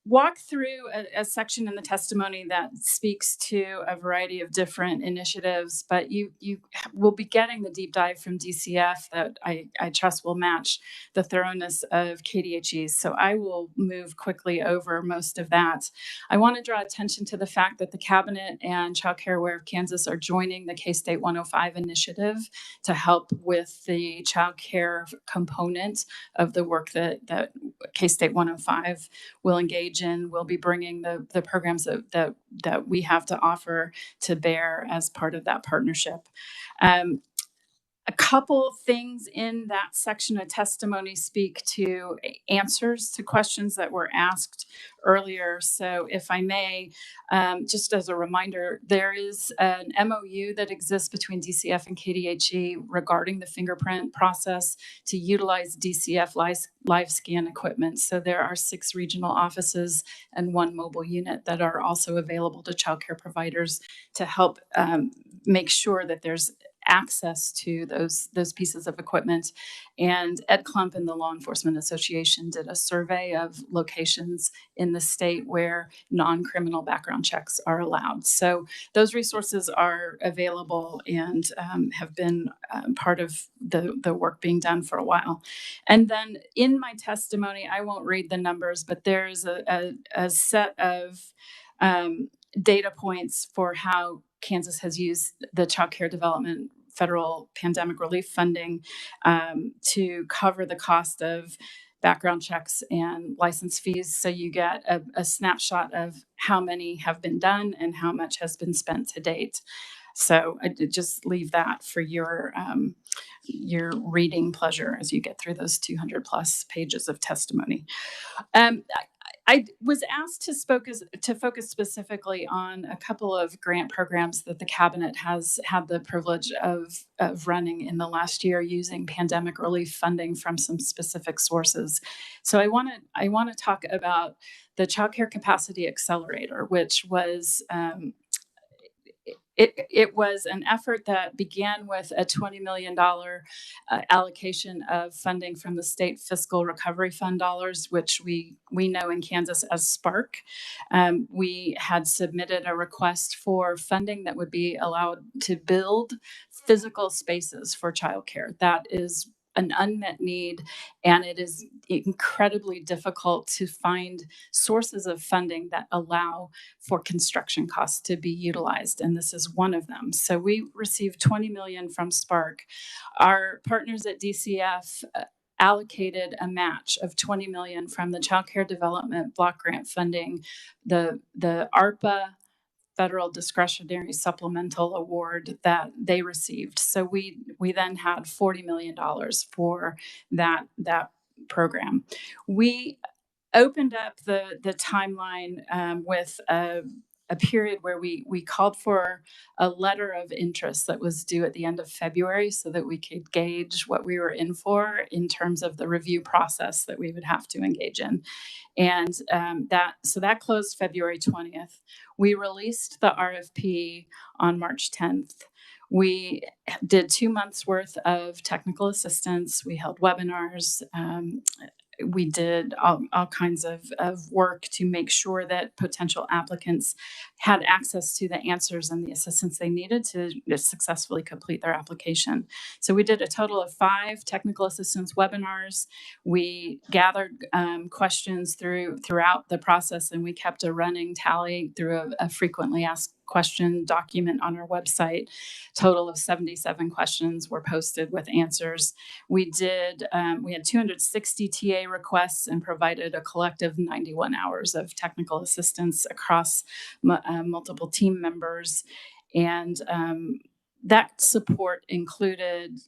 walk through a section in the testimony that speaks to a variety of different initiatives, but you will be getting the deep dive from DCF that I trust will match the thoroughness of KDHE. So I will move quickly over most of that. I want to draw attention to the fact that the Cabinet and Child Care Aware of Kansas are joining the K-State 105 initiative to help with the child care component of the work that K-State 105 will engage in. We'll be bringing the programs that we have to offer to bear as part of that partnership. A couple things in that section of testimony speak to answers to questions that were asked earlier. So if I may, just as a reminder, there is an MOU that exists between DCF and KDHE regarding the fingerprint process to utilize DCF live scan equipment. So there are 6 regional offices and 1 mobile unit that are also available to childcare providers to help make sure that there's access to those pieces of equipment. And Ed Klump and the Law Enforcement Association did a survey of locations in the state where non-criminal background checks are allowed. So those resources are available and have been part of the work being done for a while. And then in my testimony, I won't read the numbers, but there's a set of data points for how Kansas has used the Child Care Development federal pandemic relief funding to cover the cost of background checks and license fees. So you get a snapshot of how many have been done and how much has been spent to date. So I did just leave that for your reading pleasure as you get through those 200 plus pages of testimony. I was asked to focus specifically on a couple of grant programs that the cabinet has had the privilege of running in the last year using pandemic relief funding from some specific sources. So I want to talk about the Child Care Capacity Accelerator, which was it was an effort that began with a $20 million allocation of funding from the state fiscal recovery fund dollars, which we know in Kansas as SPARK. We had submitted a request for funding that would be allowed to build physical spaces for childcare. That is an unmet need, and it is incredibly difficult to find sources of funding that allow for construction costs to be utilized, and this is one of them. So we received $20 million from SPARK. Our partners at DCF allocated a match of $20 million from the Child Care Development Block Grant funding, the ARPA federal discretionary supplemental award that they received. So we then had $40 million for that program. We opened up the timeline with a period where we called for a letter of interest that was due at the end of February so that we could gauge what we were in for in terms of the review process that we would have to engage in. And that closed February 20th. We released the RFP on March 10th. We did 2 months worth of technical assistance. We held webinars. We did all kinds of work to make sure that potential applicants had access to the answers and the assistance they needed to successfully complete their application. So we did a total of 5 technical assistance webinars. We gathered questions throughout the process, and we kept a running tally through a frequently asked question document on our website. Total of 77 questions were posted with answers. We had 260 TA requests and provided a collective 91 hours of technical assistance across multiple team members. And that support included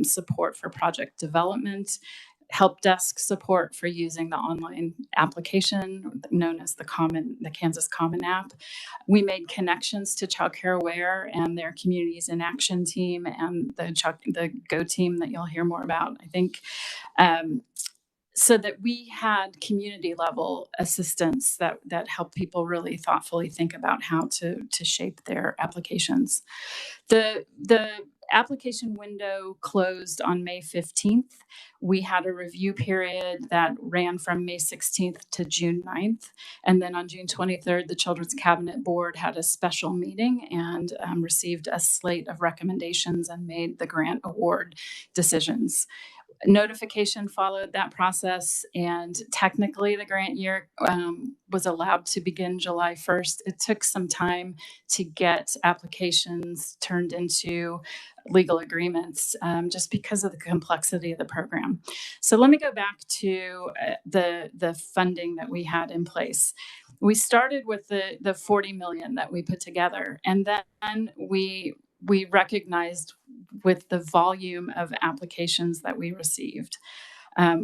support for project development, help desk support for using the online application known as the Kansas Common App. We made connections to Child Care Aware and their Communities in Action team and the GO team that you'll hear more about, I think, so that we had community level assistance that helped people really thoughtfully think about how to shape their applications. The application window closed on May 15th. We had a review period that ran from May 16th to June 9th. And then on June 23rd, the Children's Cabinet Board had a special meeting and received a slate of recommendations and made the grant award decisions. Notification followed that process, and technically the grant year was allowed to begin July 1st. It took some time to get applications turned into legal agreements just because of the complexity of the program. So let me go back to the funding that we had in place. We started with the $40 million that we put together, and then we recognized with the volume of applications that we received.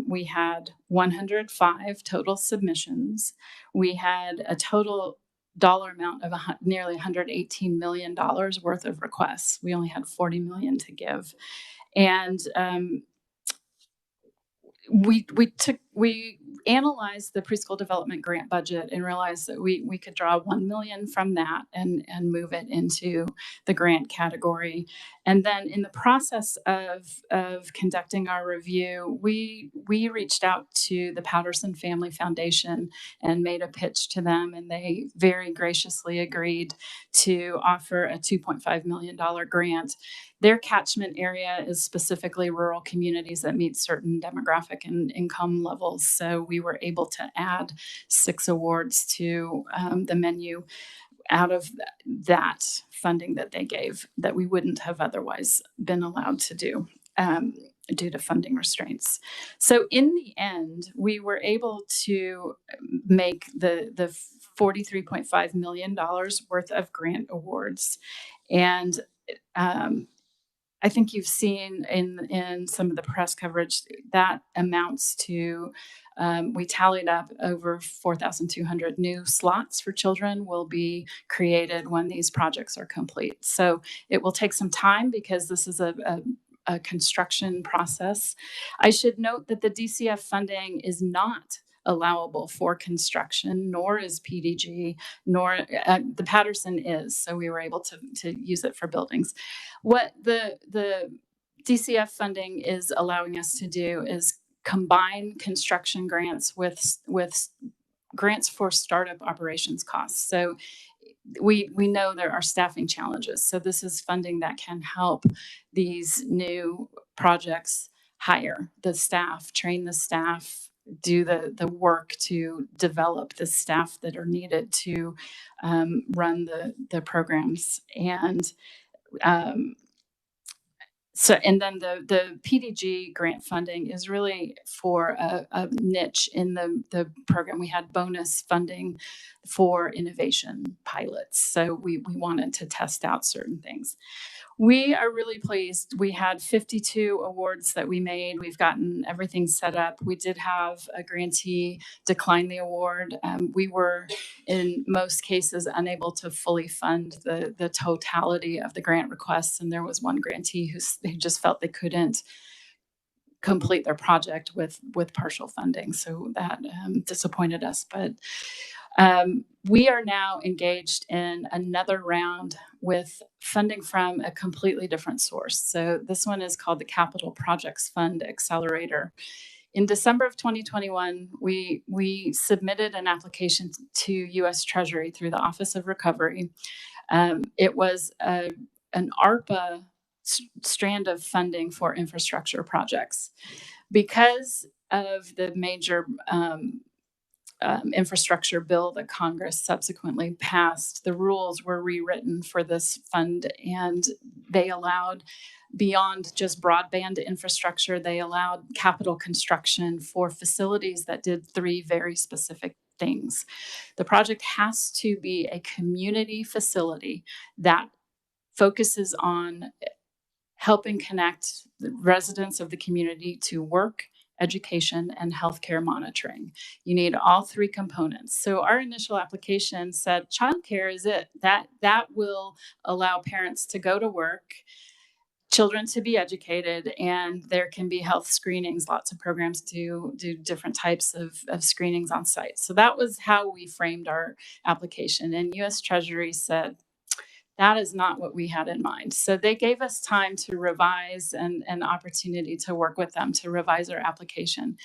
We had 105 total submissions. We had a total dollar amount of nearly $118 million worth of requests. We only had 40 million to give. And we analyzed the preschool development grant budget and realized that we could draw 1 million from that and move it into the grant category. And then in the process of conducting our review, we reached out to the Patterson Family Foundation and made a pitch to them, and they very graciously agreed to offer a $2.5 million grant. Their catchment area is specifically rural communities that meet certain demographic and income levels. So we were able to add 6 awards to the menu out of that funding that they gave that we wouldn't have otherwise been allowed to do due to funding restraints. So in the end, we were able to make the $43.5 million worth of grant awards. And I think you've seen in some of the press coverage that amounts to, we tallied up over 4,200 new slots for children will be created when these projects are complete. So it will take some time because this is a construction process. I should note that the DCF funding is not allowable for construction, nor is PDG, nor the Patterson is. So we were able to use it for buildings. What the DCF funding is allowing us to do is combine construction grants with grants for startup operations costs. So we know there are staffing challenges. So this is funding that can help these new projects hire the staff, train the staff, do the work to develop the staff that are needed to run the programs. And so, and then the PDG grant funding is really for a niche in the program. We had bonus funding for innovation pilots. So we wanted to test out certain things. We are really pleased. We had 52 awards that we made. We've gotten everything set up. We did have a grantee decline the award. We were, in most cases, unable to fully fund the totality of the grant requests. And there was one grantee who just felt they couldn't complete their project with partial funding. So that disappointed us. But we are now engaged in another round with funding from a completely different source. So this one is called the Capital Projects Fund Accelerator. In December of 2021, we submitted an application to U.S. Treasury through the Office of Recovery. It was an ARPA strand of funding for infrastructure projects. Because of the major infrastructure bill that Congress subsequently passed, the rules were rewritten for this fund, and they allowed, beyond just broadband infrastructure, they allowed capital construction for facilities that did 3 very specific things. The project has to be a community facility that focuses on helping connect the residents of the community to work, education, and healthcare monitoring. You need all 3 components. So our initial application said childcare is it. That will allow parents to go to work, children to be educated, and there can be health screenings. Lots of programs do different types of screenings on site. So that was how we framed our application. And U.S. Treasury said, that is not what we had in mind. So they gave us time to revise and an opportunity to work with them to revise our application.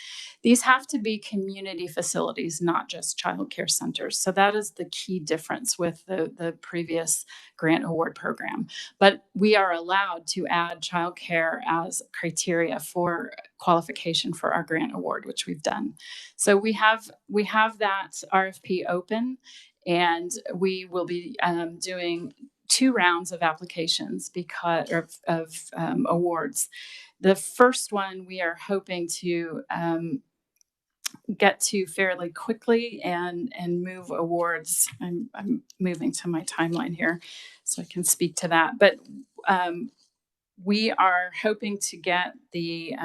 These have to be community facilities, not just child care centers. So that is the key difference with the previous grant award program. But we are allowed to add child care as criteria for qualification for our grant award, which we've done. So we have that RFP open, and we will be doing 2 rounds of applications because of awards. The first one we are hoping to get to fairly quickly and move awards. I'm moving to my timeline here so I can speak to that. But we are hoping to get the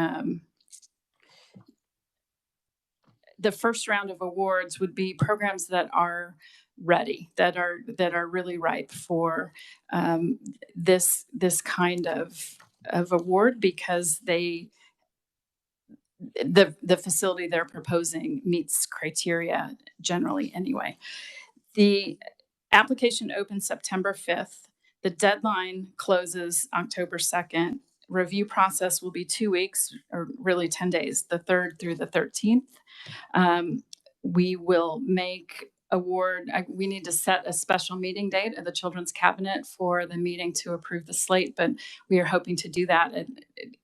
first round of awards would be programs that are ready, that are really ripe for this kind of award, because the facility they're proposing meets criteria generally anyway. The application opens September 5th. The deadline closes October 2nd. Review process will be 2 weeks, or really 10 days, the 3rd through the 13th. We will make we need to set a special meeting date of the Children's Cabinet for the meeting to approve the slate, but we are hoping to do that at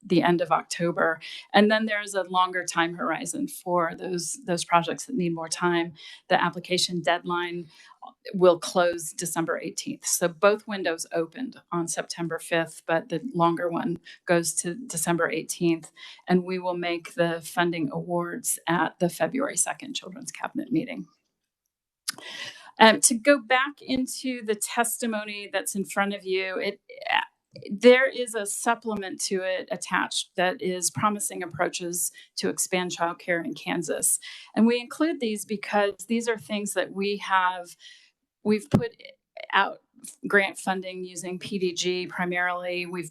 the end of October. And then there's a longer time horizon for those projects that need more time. The application deadline will close December 18th. So both windows opened on September 5th, but the longer one goes to December 18th. And we will make the funding awards at the February 2nd Children's Cabinet meeting. To go back into the testimony that's in front of you, there is a supplement to it attached that is promising approaches to expand childcare in Kansas. And we include these because these are things that we've put out grant funding using PDG primarily. We've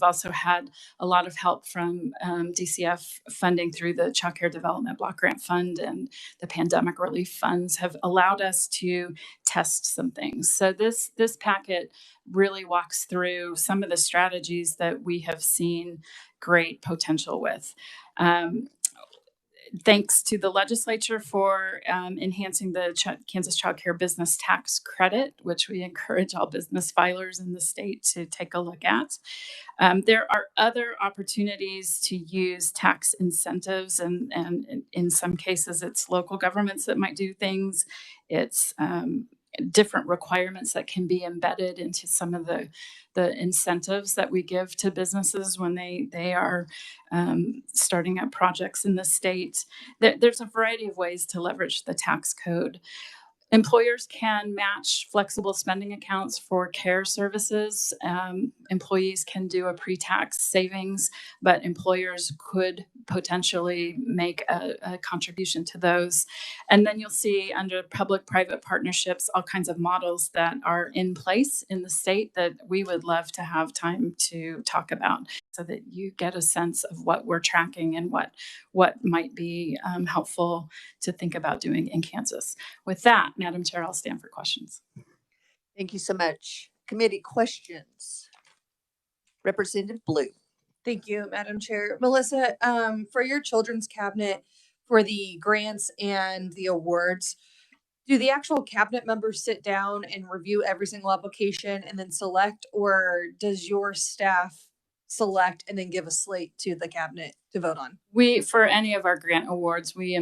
also had a lot of help from DCF funding through the Child Care Development Block Grant Fund, and the pandemic relief funds have allowed us to test some things. So this packet really walks through some of the strategies that we have seen great potential with. Thanks to the legislature for enhancing the Kansas Child Care Business Tax Credit, which we encourage all business filers in the state to take a look at. There are other opportunities to use tax incentives, and in some cases, it's local governments that might do things. It's different requirements that can be embedded into some of the incentives that we give to businesses when they are starting up projects in the state. There's a variety of ways to leverage the tax code. Employers can match flexible spending accounts for care services. Employees can do a pre-tax savings, but employers could potentially make a contribution to those. And then you'll see under public-private partnerships, all kinds of models that are in place in the state that we would love to have time to talk about, so that you get a sense of what we're tracking and what might be helpful to think about doing in Kansas. With that, Madam Chair, I'll stand for questions. Thank you so much. Committee questions. Representative Blue. Thank you, Madam Chair. Melissa, for your Children's Cabinet, for the grants and the awards, do the actual cabinet members sit down and review every single application and then select, or does your staff select and then give a slate to the cabinet to vote on? For any of our grant awards, we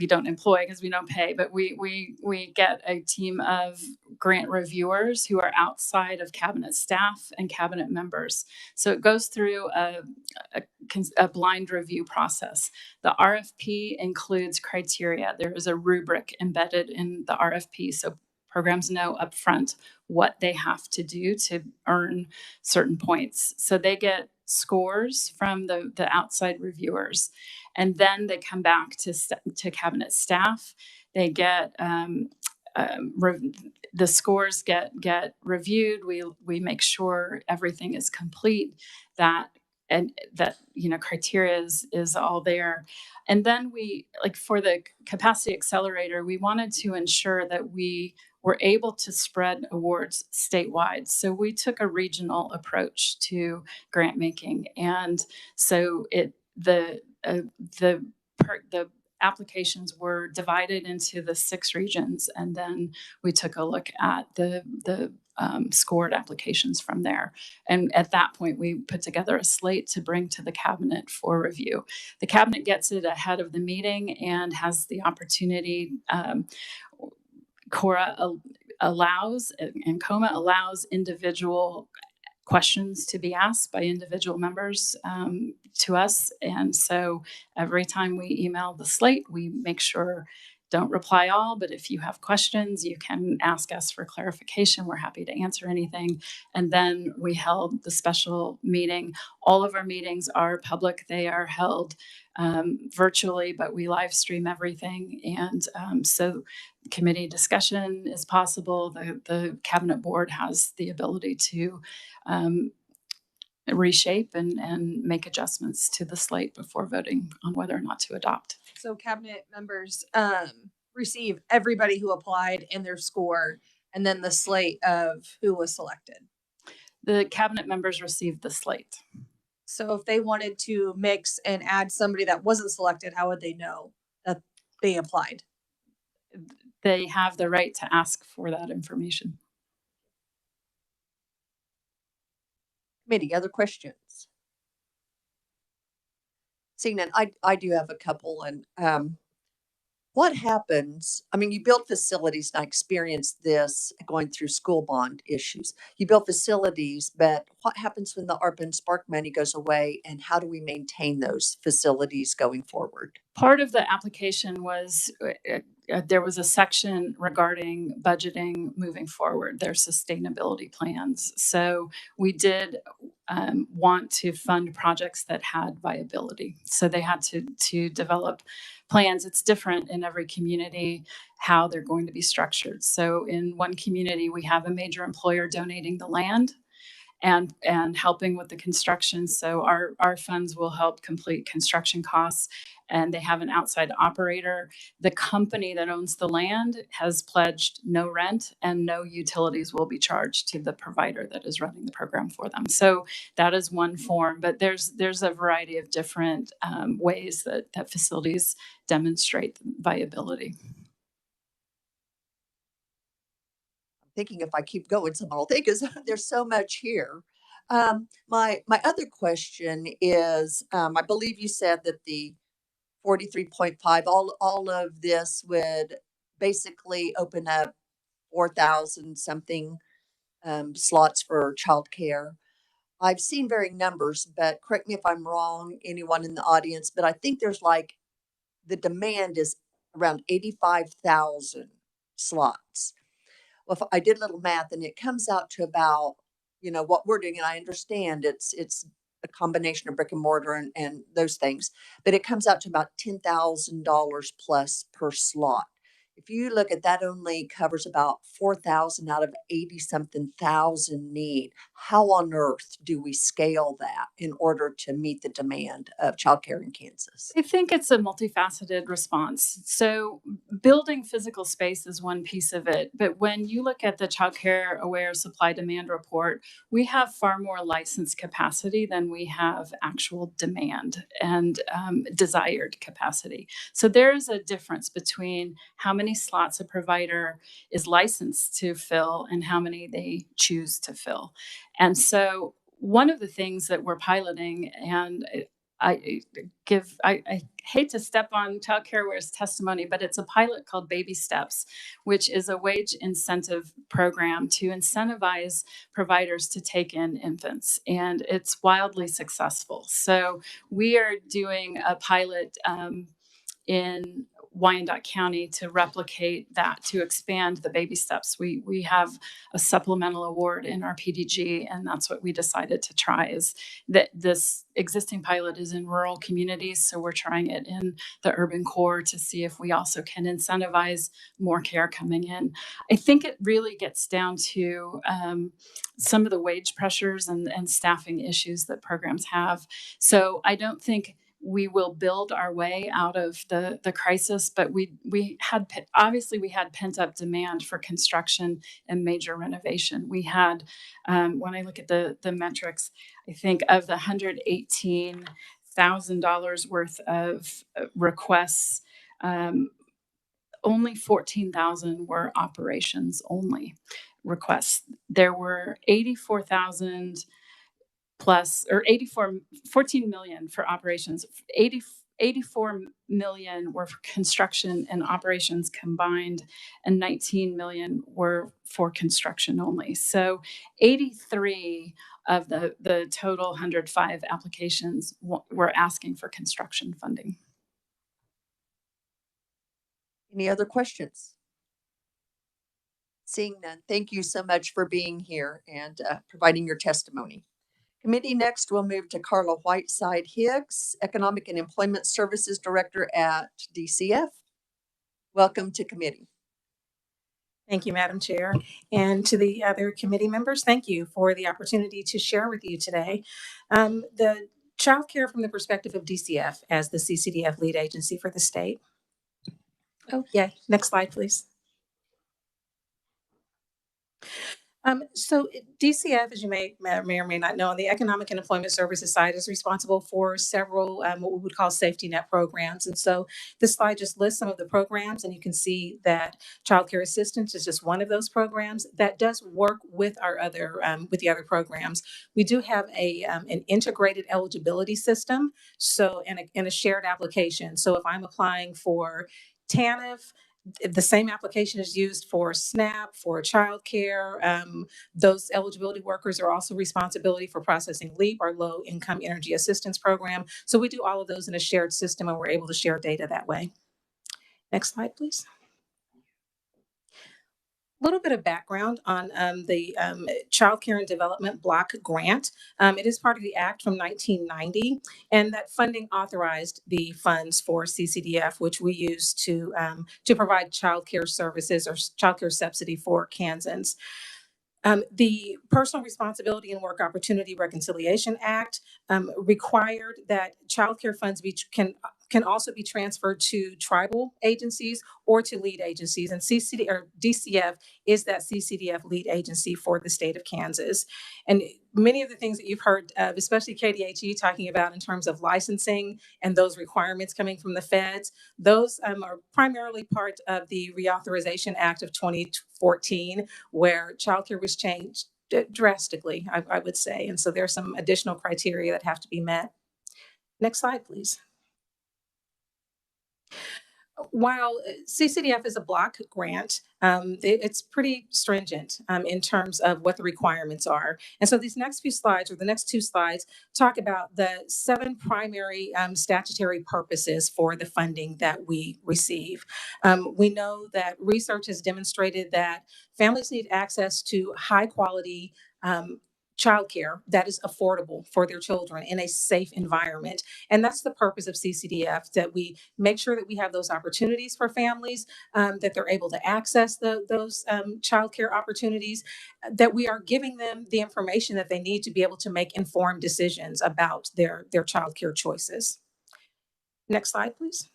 don't employ because we don't pay, but we get a team of grant reviewers who are outside of cabinet staff and cabinet members. So it goes through a blind review process. The RFP includes criteria. There is a rubric embedded in the RFP, so programs know upfront what they have to do to earn certain points. So they get scores from the outside reviewers, and then they come back to cabinet staff. They get the scores get reviewed. We make sure everything is complete, that criteria is all there. And then for the capacity accelerator, we wanted to ensure that we were able to spread awards statewide. So we took a regional approach to grant making. And so the applications were divided into the 6 regions, and then we took a look at the scored applications from there. And at that point, we put together a slate to bring to the cabinet for review. The cabinet gets it ahead of the meeting and has the opportunity. CORA allows, and COMA allows, individual questions to be asked by individual members to us. And so every time we email the slate, we make sure don't reply all, but if you have questions, you can ask us for clarification. We're happy to answer anything. And then we held the special meeting. All of our meetings are public. They are held virtually, but we live stream everything. And so committee discussion is possible. The cabinet board has the ability to reshape and make adjustments to the slate before voting on whether or not to adopt. So cabinet members receive everybody who applied and their score, and then the slate of who was selected. The cabinet members received the slate. So if they wanted to mix and add somebody that wasn't selected, how would they know that they applied? They have the right to ask for that information. Committee, other questions? Seeing none, I do have a couple. And what happens? I mean, you build facilities, and I experienced this going through school bond issues. You build facilities, but what happens when the ARPA and Spark money goes away, and how do we maintain those facilities going forward? Part of the application was there was a section regarding budgeting moving forward, their sustainability plans. So we did want to fund projects that had viability. So they had to develop plans. It's different in every community how they're going to be structured. So in one community, we have a major employer donating the land and helping with the construction. So our funds will help complete construction costs, and they have an outside operator. The company that owns the land has pledged no rent and no utilities will be charged to the provider that is running the program for them. So that is one form, but there's a variety of different ways that facilities demonstrate viability. Thinking if I keep going, someone will think is there's so much here. My other question is, I believe you said that the 43.5, all of this would basically open up 4,000 something slots for childcare. I've seen varying numbers, but correct me if I'm wrong, anyone in the audience, but I think there's like the demand is around 85,000 slots. Well, if I did a little math, and it comes out to about, what we're doing, and I understand it's a combination of brick and mortar and those things, but it comes out to about $10,000 plus per slot. If you look at that, only covers about 4,000 out of 80 something thousand need. How on earth do we scale that in order to meet the demand of childcare in Kansas? I think it's a multifaceted response. So building physical space is one piece of it. But when you look at the Child Care Aware Supply Demand Report, we have far more licensed capacity than we have actual demand and desired capacity. So there is a difference between how many slots a provider is licensed to fill and how many they choose to fill. And so one of the things that we're piloting, and I hate to step on Child Care Aware's testimony, but it's a pilot called Baby Steps, which is a wage incentive program to incentivize providers to take in infants. And it's wildly successful. So we are doing a pilot in Wyandotte County to replicate that, to expand the Baby Steps. We have a supplemental award in our PDG, and that's what we decided to try. Is that this existing pilot is in rural communities, so we're trying it in the urban core to see if we also can incentivize more care coming in. I think it really gets down to some of the wage pressures and staffing issues that programs have. So I don't think we will build our way out of the crisis, but we had pent up demand for construction and major renovation. We had, when I look at the metrics, I think of the $118,000 worth of requests, only 14,000 were operations only requests. There were 84,000 plus, or 14 million for operations, 84 million were for construction and operations combined, and 19 million were for construction only. So 83 of the total 105 applications were asking for construction funding. Any other questions? Seeing none, thank you so much for being here and providing your testimony. Committee, next we'll move to Carla Whiteside Higgs, Economic and Employment Services Director at DCF. Welcome to committee. Thank you, Madam Chair. And to the other committee members, thank you for the opportunity to share with you today. The child care from the perspective of DCF as the CCDF lead agency for the state. Oh, yeah. Next slide, please. So DCF, as you may or may not know, on the Economic and Employment Services side is responsible for several what we would call safety net programs. And so this slide just lists some of the programs, and you can see that child care assistance is just one of those programs that does work with our other with the other programs. We do have an integrated eligibility system, so and a shared application. So if I'm applying for TANF, the same application is used for SNAP, for childcare. Those eligibility workers are also responsibility for processing LEAP, our low income energy assistance program. So we do all of those in a shared system, and we're able to share data that way. Next slide, please. A little bit of background on the Child Care and Development Block Grant. It is part of the Act from 1990, and that funding authorized the funds for CCDF, which we use to provide child care services or child care subsidy for Kansans. The Personal Responsibility and Work Opportunity Reconciliation Act required that child care funds can also be transferred to tribal agencies or to lead agencies. And DCF is that CCDF lead agency for the state of Kansas. And many of the things that you've heard, especially KDHE talking about in terms of licensing and those requirements coming from the feds, those are primarily part of the Reauthorization Act of 2014, where childcare was changed drastically, I would say. And so there are some additional criteria that have to be met. Next slide, please. While CCDF is a block grant, it's pretty stringent in terms of what the requirements are. And so these next few slides, or the next two slides, talk about the 7 primary statutory purposes for the funding that we receive. We know that research has demonstrated that families need access to high quality childcare that is affordable for their children in a safe environment. And that's the purpose of CCDF, that we make sure that we have those opportunities for families, that they're able to access those childcare opportunities, that we are giving them the information that they need to be able to make informed decisions about their childcare choices. Next slide, please.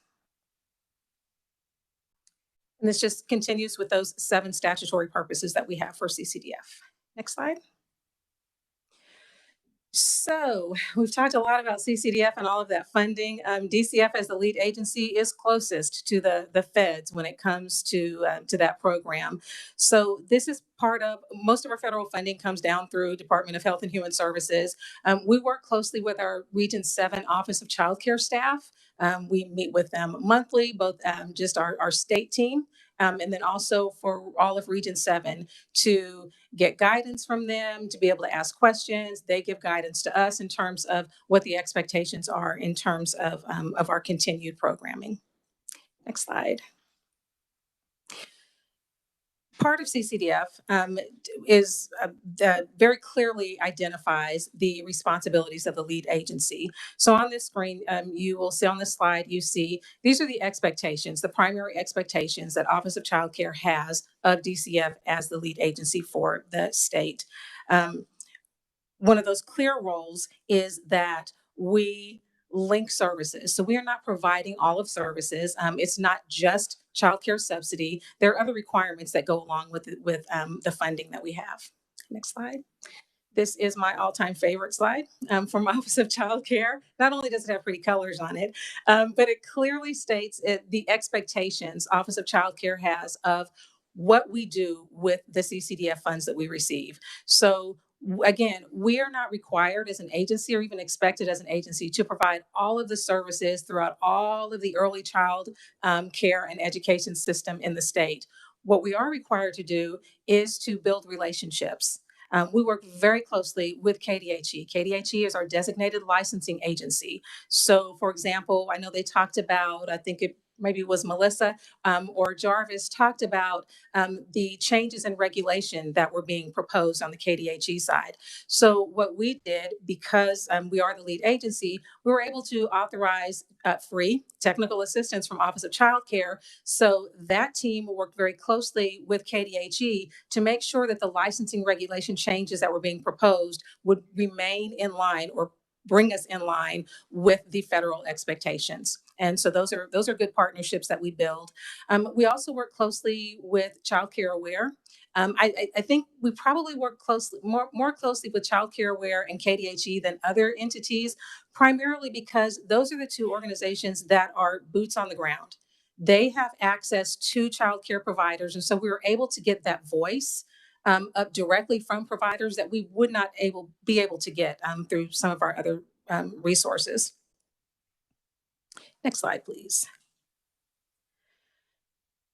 And this just continues with those 7 statutory purposes that we have for CCDF. Next slide. So we've talked a lot about CCDF and all of that funding. DCF as the lead agency is closest to the feds when it comes to that program. So this is part of, most of our federal funding comes down through Department of Health and Human Services. We work closely with our Region 7 Office of Child Care staff. We meet with them monthly, both just our state team, and then also for all of Region 7 to get guidance from them, to be able to ask questions. They give guidance to us in terms of what the expectations are in terms of our continued programming. Next slide. Part of CCDF is very clearly identifies the responsibilities of the lead agency. So on this screen, you will see on this slide, you see these are the expectations, the primary expectations that Office of Child Care has of DCF as the lead agency for the state. One of those clear roles is that we link services. So we are not providing all of services. It's not just childcare subsidy. There are other requirements that go along with the funding that we have. Next slide. This is my all-time favorite slide from Office of Child Care. Not only does it have pretty colors on it, but it clearly states the expectations Office of Child Care has of what we do with the CCDF funds that we receive. So again, we are not required as an agency or even expected as an agency to provide all of the services throughout all of the early child care and education system in the state. What we are required to do is to build relationships. We work very closely with KDHE. KDHE is our designated licensing agency. So, for example, I know they talked about, I think maybe it was Melissa or Jarvis, talked about the changes in regulation that were being proposed on the KDHE side. So what we did, because we are the lead agency, we were able to authorize free technical assistance from Office of Childcare. So that team worked very closely with KDHE to make sure that the licensing regulation changes that were being proposed would remain in line or bring us in line with the federal expectations. And so those are good partnerships that we build. We also work closely with Child Care Aware. I think we probably work more closely with Child Care Aware and KDHE than other entities, primarily because those are the two organizations that are boots on the ground. They have access to child care providers, and so we were able to get that voice up directly from providers that we would not be able to get through some of our other resources. Next slide, please.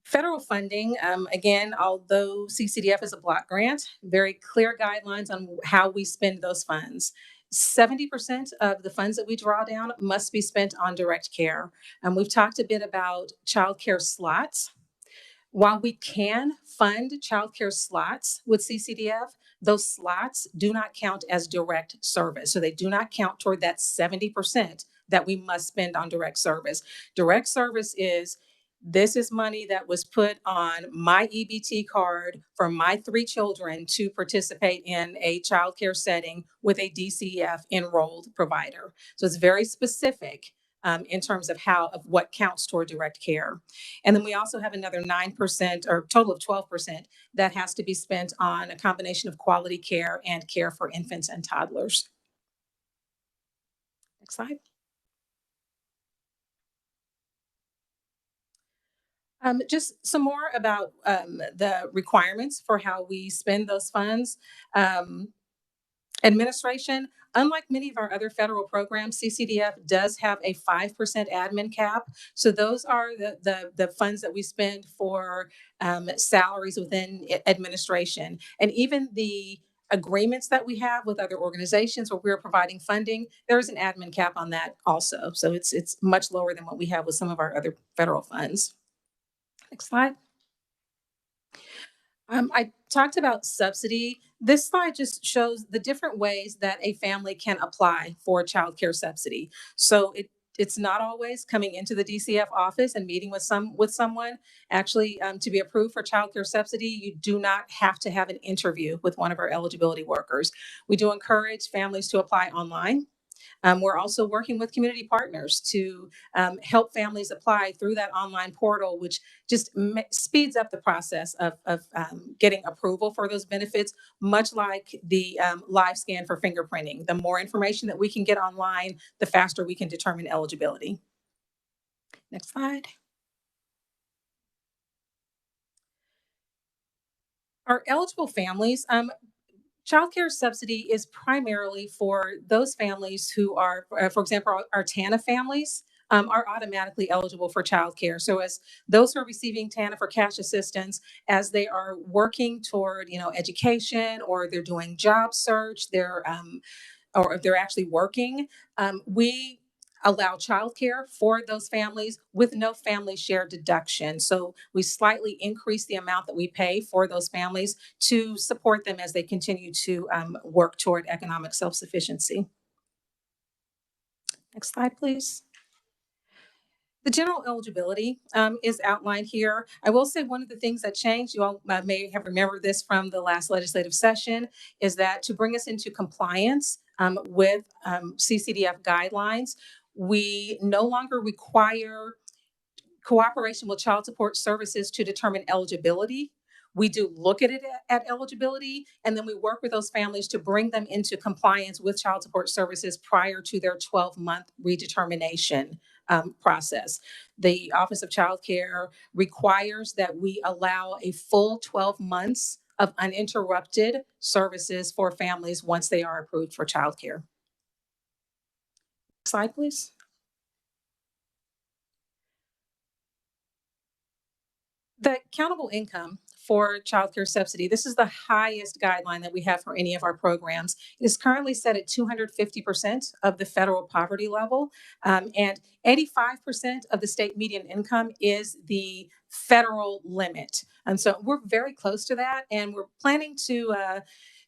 Federal funding, again, although CCDF is a block grant, very clear guidelines on how we spend those funds. 70% of the funds that we draw down must be spent on direct care. We've talked a bit about child care slots. While we can fund childcare slots with CCDF, those slots do not count as direct service. So they do not count toward that 70% that we must spend on direct service. Direct service is, this is money that was put on my EBT card for my 3 children to participate in a childcare setting with a DCF enrolled provider. So it's very specific in terms of what counts toward direct care. And then we also have another 9% or total of 12% that has to be spent on a combination of quality care and care for infants and toddlers. Next slide. Just some more about the requirements for how we spend those funds. Administration, unlike many of our other federal programs, CCDF does have a 5% admin cap. So those are the funds that we spend for salaries within administration. And even the agreements that we have with other organizations where we're providing funding, there is an admin cap on that also. So it's much lower than what we have with some of our other federal funds. Next slide. I talked about subsidy. This slide just shows the different ways that a family can apply for child care subsidy. So it's not always coming into the DCF office and meeting with someone. Actually, to be approved for child care subsidy, you do not have to have an interview with one of our eligibility workers. We do encourage families to apply online. We're also working with community partners to help families apply through that online portal, which just speeds up the process of getting approval for those benefits, much like the live scan for fingerprinting. The more information that we can get online, the faster we can determine eligibility. Next slide. Our eligible families, child care subsidy is primarily for those families who are, for example, our TANF families are automatically eligible for child care. So as those who are receiving TANF or cash assistance, as they are working toward, education, or they're doing job search, or if they're actually working, we allow childcare for those families with no family share deduction. So we slightly increase the amount that we pay for those families to support them as they continue to work toward economic self-sufficiency. Next slide, please. The general eligibility is outlined here. I will say one of the things that changed, you all may have remembered this from the last legislative session, is that to bring us into compliance with CCDF guidelines, we no longer require cooperation with child support services to determine eligibility. We do look at it at eligibility, and then we work with those families to bring them into compliance with child support services prior to their 12-month redetermination process. The Office of Child Care requires that we allow a full 12 months of uninterrupted services for families once they are approved for child care. Slide, please. The countable income for childcare subsidy. This is the highest guideline that we have for any of our programs. It is currently set at 250% of the federal poverty level, and 85% of the state median income is the federal limit. And so we're very close to that, and we're planning to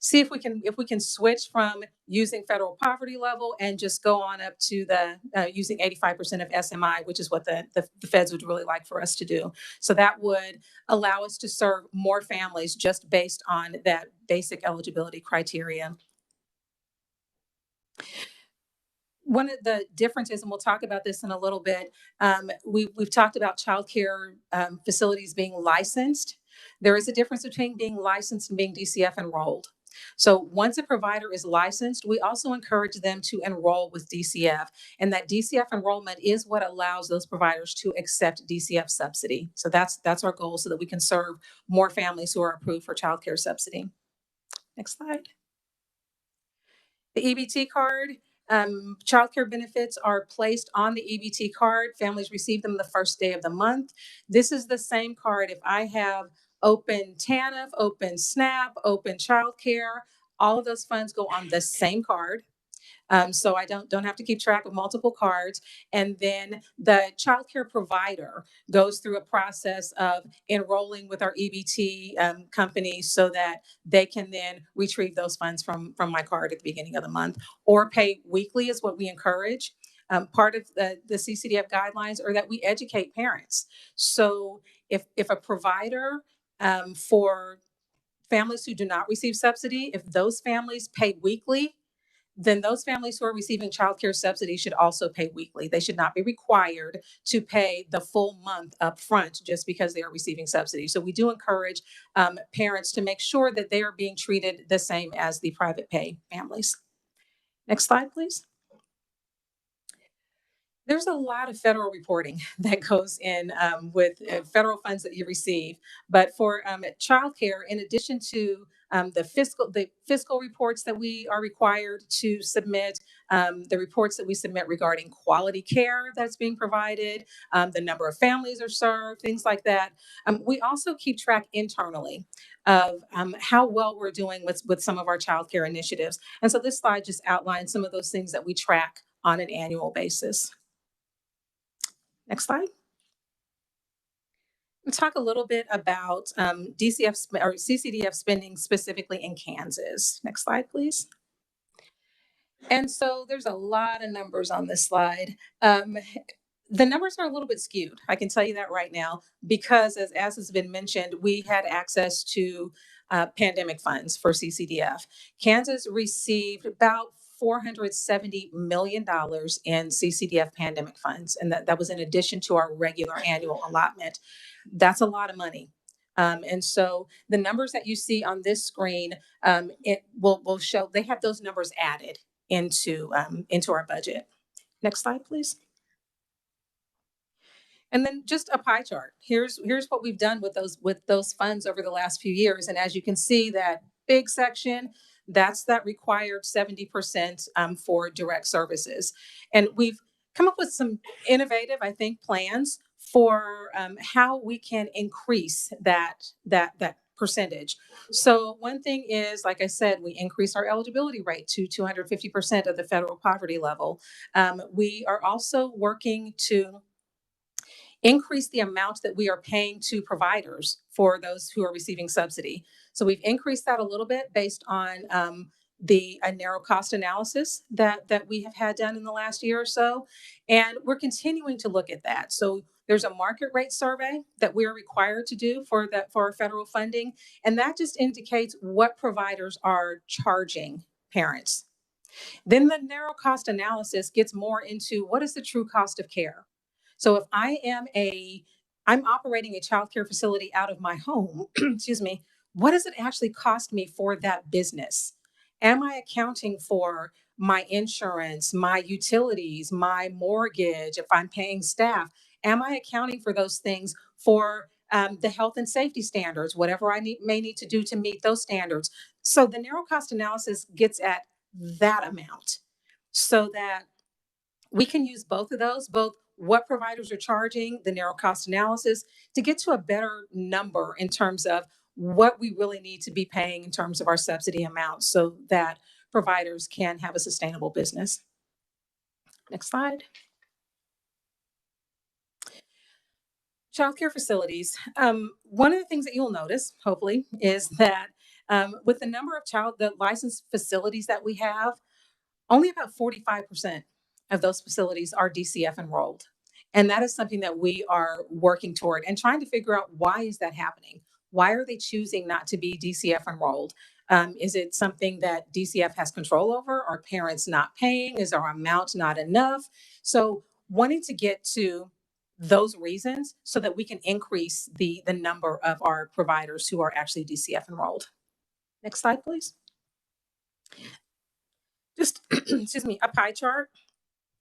see if we can switch from using federal poverty level and just go on up to the using 85% of SMI, which is what the feds would really like for us to do. So that would allow us to serve more families just based on that basic eligibility criteria. One of the differences, and we'll talk about this in a little bit, we've talked about childcare facilities being licensed. There is a difference between being licensed and being DCF enrolled. So once a provider is licensed, we also encourage them to enroll with DCF. And that DCF enrollment is what allows those providers to accept DCF subsidy. So that's our goal, so that we can serve more families who are approved for childcare subsidy. Next slide. The EBT card. Childcare benefits are placed on the EBT card. Families receive them the first day of the month. This is the same card if I have open TANF, open SNAP, open childcare. All of those funds go on the same card. So I don't have to keep track of multiple cards. And then the childcare provider goes through a process of enrolling with our EBT company so that they can then retrieve those funds from my card at the beginning of the month, or pay weekly is what we encourage. Part of the CCDF guidelines are that we educate parents. So if a provider for families who do not receive subsidy, if those families pay weekly, then those families who are receiving childcare subsidy should also pay weekly. They should not be required to pay the full month up front just because they are receiving subsidy. So we do encourage parents to make sure that they are being treated the same as the private pay families. Next slide, please. There's a lot of federal reporting that goes in with federal funds that you receive. But for childcare, in addition to the fiscal reports that we are required to submit, the reports that we submit regarding quality care that's being provided, the number of families are served, things like that. We also keep track internally of how well we're doing with some of our childcare initiatives. And so this slide just outlines some of those things that we track on an annual basis. Next slide. We'll talk a little bit about DCF or CCDF spending specifically in Kansas. Next slide, please. And so there's a lot of numbers on this slide. The numbers are a little bit skewed. I can tell you that right now, because as has been mentioned, we had access to pandemic funds for CCDF. Kansas received about $470 million in CCDF pandemic funds. And that was in addition to our regular annual allotment. That's a lot of money. And so the numbers that you see on this screen, it will show, they have those numbers added into our budget. Next slide, please. And then just a pie chart. Here's what we've done with those funds over the last few years. And as you can see, that big section, that's that required 70% for direct services. And we've come up with some innovative, I think, plans for how we can increase that percentage. So one thing is, like I said, we increase our eligibility rate to 250% of the federal poverty level. We are also working to increase the amount that we are paying to providers for those who are receiving subsidy. So we've increased that a little bit based on the narrow cost analysis that we have had done in the last year or so. And we're continuing to look at that. So there's a market rate survey that we're required to do for our federal funding. And that just indicates what providers are charging parents. Then the narrow cost analysis gets more into what is the true cost of care. So if I'm operating a childcare facility out of my home, excuse me, what does it actually cost me for that business? Am I accounting for my insurance, my utilities, my mortgage, if I'm paying staff? Am I accounting for those things for the health and safety standards, whatever I may need to do to meet those standards? So the narrow cost analysis gets at that amount so that we can use both of those, both what providers are charging, the narrow cost analysis, to get to a better number in terms of what we really need to be paying in terms of our subsidy amounts so that providers can have a sustainable business. Next slide. Childcare facilities. One of the things that you'll notice, hopefully, is that with the number of the licensed facilities that we have, only about 45% of those facilities are DCF enrolled. And that is something that we are working toward and trying to figure out, why is that happening? Why are they choosing not to be DCF enrolled? Is it something that DCF has control over? Are parents not paying? Is our amount not enough? So wanting to get to those reasons so that we can increase the number of our providers who are actually DCF enrolled. Next slide, please. Just, excuse me, a pie chart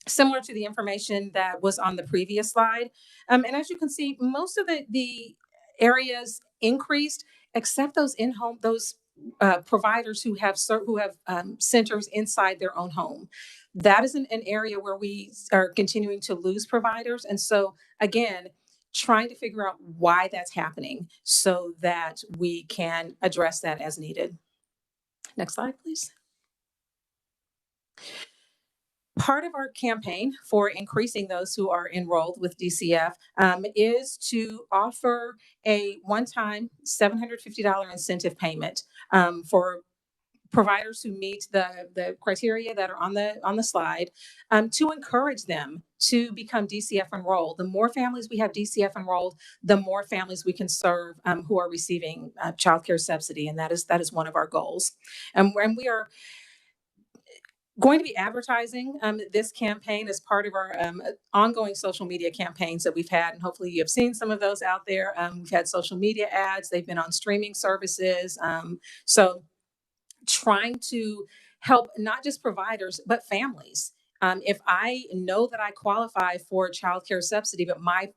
similar to the information that was on the previous slide. And as you can see, most of the areas increased, except those in-home, those providers who have centers inside their own home. That is an area where we are continuing to lose providers. And so again, trying to figure out why that's happening so that we can address that as needed. Next slide, please. Part of our campaign for increasing those who are enrolled with DCF is to offer a one-time $750 incentive payment for providers who meet the criteria that are on the slide, to encourage them to become DCF enrolled. The more families we have DCF enrolled, the more families we can serve who are receiving child care subsidy, and that is one of our goals. And we are going to be advertising this campaign as part of our ongoing social media campaigns that we've had, and hopefully you have seen some of those out there. We've had social media ads, they've been on streaming services. So trying to help not just providers, but families. If I know that I qualify for child care subsidy, but my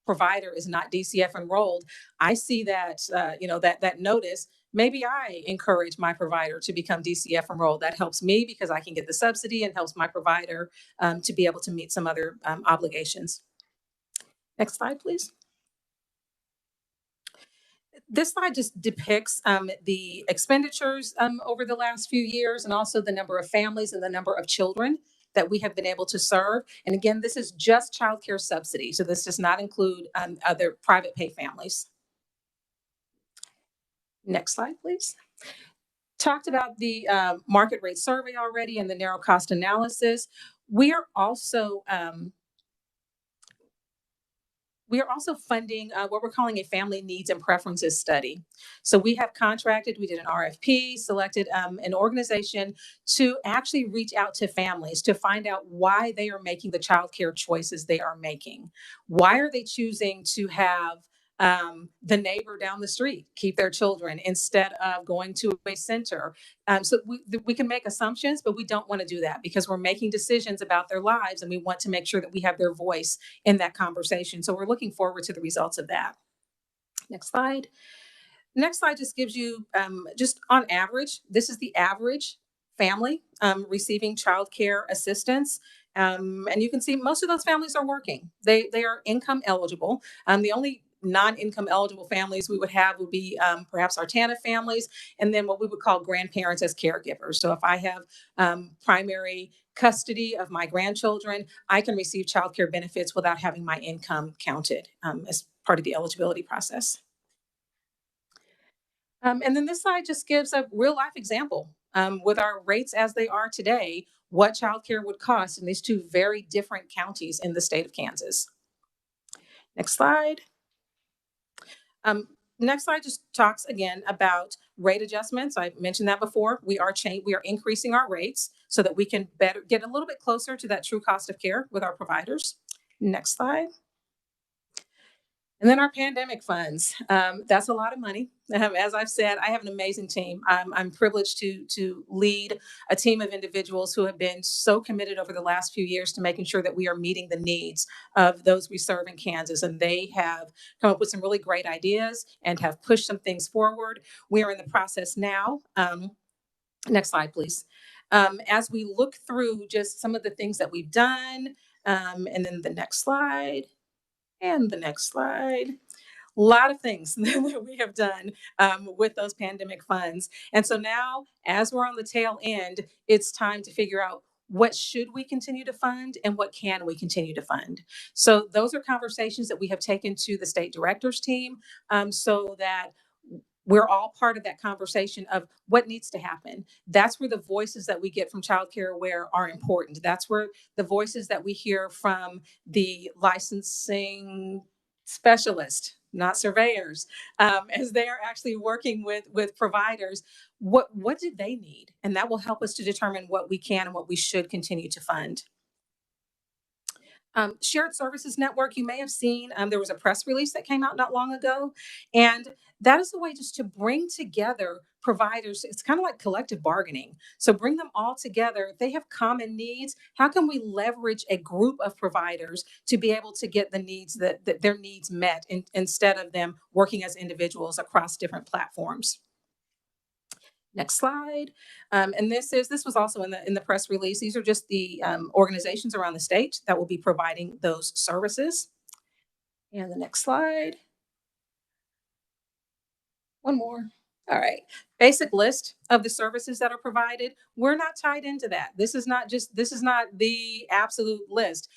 provider is not DCF enrolled, I see that, that notice. Maybe I encourage my provider to become DCF enrolled. That helps me because I can get the subsidy and helps my provider to be able to meet some other obligations. Next slide, please. This slide just depicts the expenditures over the last few years, and also the number of families and the number of children that we have been able to serve. And again, this is just child care subsidy. So this does not include other private pay families. Next slide, please. Talked about the market rate survey already and the narrow cost analysis. We are also funding what we're calling a family needs and preferences study. So we have contracted, we did an RFP, selected an organization to actually reach out to families to find out why they are making the childcare choices they are making. Why are they choosing to have the neighbor down the street keep their children instead of going to a center? So we can make assumptions, but we don't want to do that because we're making decisions about their lives, and we want to make sure that we have their voice in that conversation. So we're looking forward to the results of that. Next slide. Next slide just gives you, just on average, this is the average family receiving child care assistance. And you can see most of those families are working. They are income eligible. The only non-income eligible families we would have would be perhaps our TANF families, and then what we would call grandparents as caregivers. So if I have primary custody of my grandchildren, I can receive child care benefits without having my income counted as part of the eligibility process. And then this slide just gives a real life example with our rates as they are today, what childcare would cost in these two very different counties in the state of Kansas. Next slide. Next slide just talks again about rate adjustments. I mentioned that before. We are increasing our rates so that we can better get a little bit closer to that true cost of care with our providers. Next slide. And then our pandemic funds. That's a lot of money. As I've said, I have an amazing team. I'm privileged to lead a team of individuals who have been so committed over the last few years to making sure that we are meeting the needs of those we serve in Kansas. And they have come up with some really great ideas and have pushed some things forward. We are in the process now. Next slide, please. As we look through just some of the things that we've done, and then the next slide. And the next slide. A lot of things that we have done with those pandemic funds. And so now, as we're on the tail end, it's time to figure out what should we continue to fund and what can we continue to fund. So those are conversations that we have taken to the state directors team, so that we're all part of that conversation of what needs to happen. That's where the voices that we get from Child Care Aware are important. That's where the voices that we hear from the licensing specialist, not surveyors, as they are actually working with providers. What do they need? And that will help us to determine what we can and what we should continue to fund. Shared Services Network, you may have seen, there was a press release that came out not long ago. And that is a way just to bring together providers. It's kind of like collective bargaining. So bring them all together. They have common needs. How can we leverage a group of providers to be able to get the needs that their needs met instead of them working as individuals across different platforms? Next slide. And this was also in the press release. These are just the organizations around the state that will be providing those services. And the next slide. One more. All right. Basic list of the services that are provided. We're not tied into that. This is not the absolute list.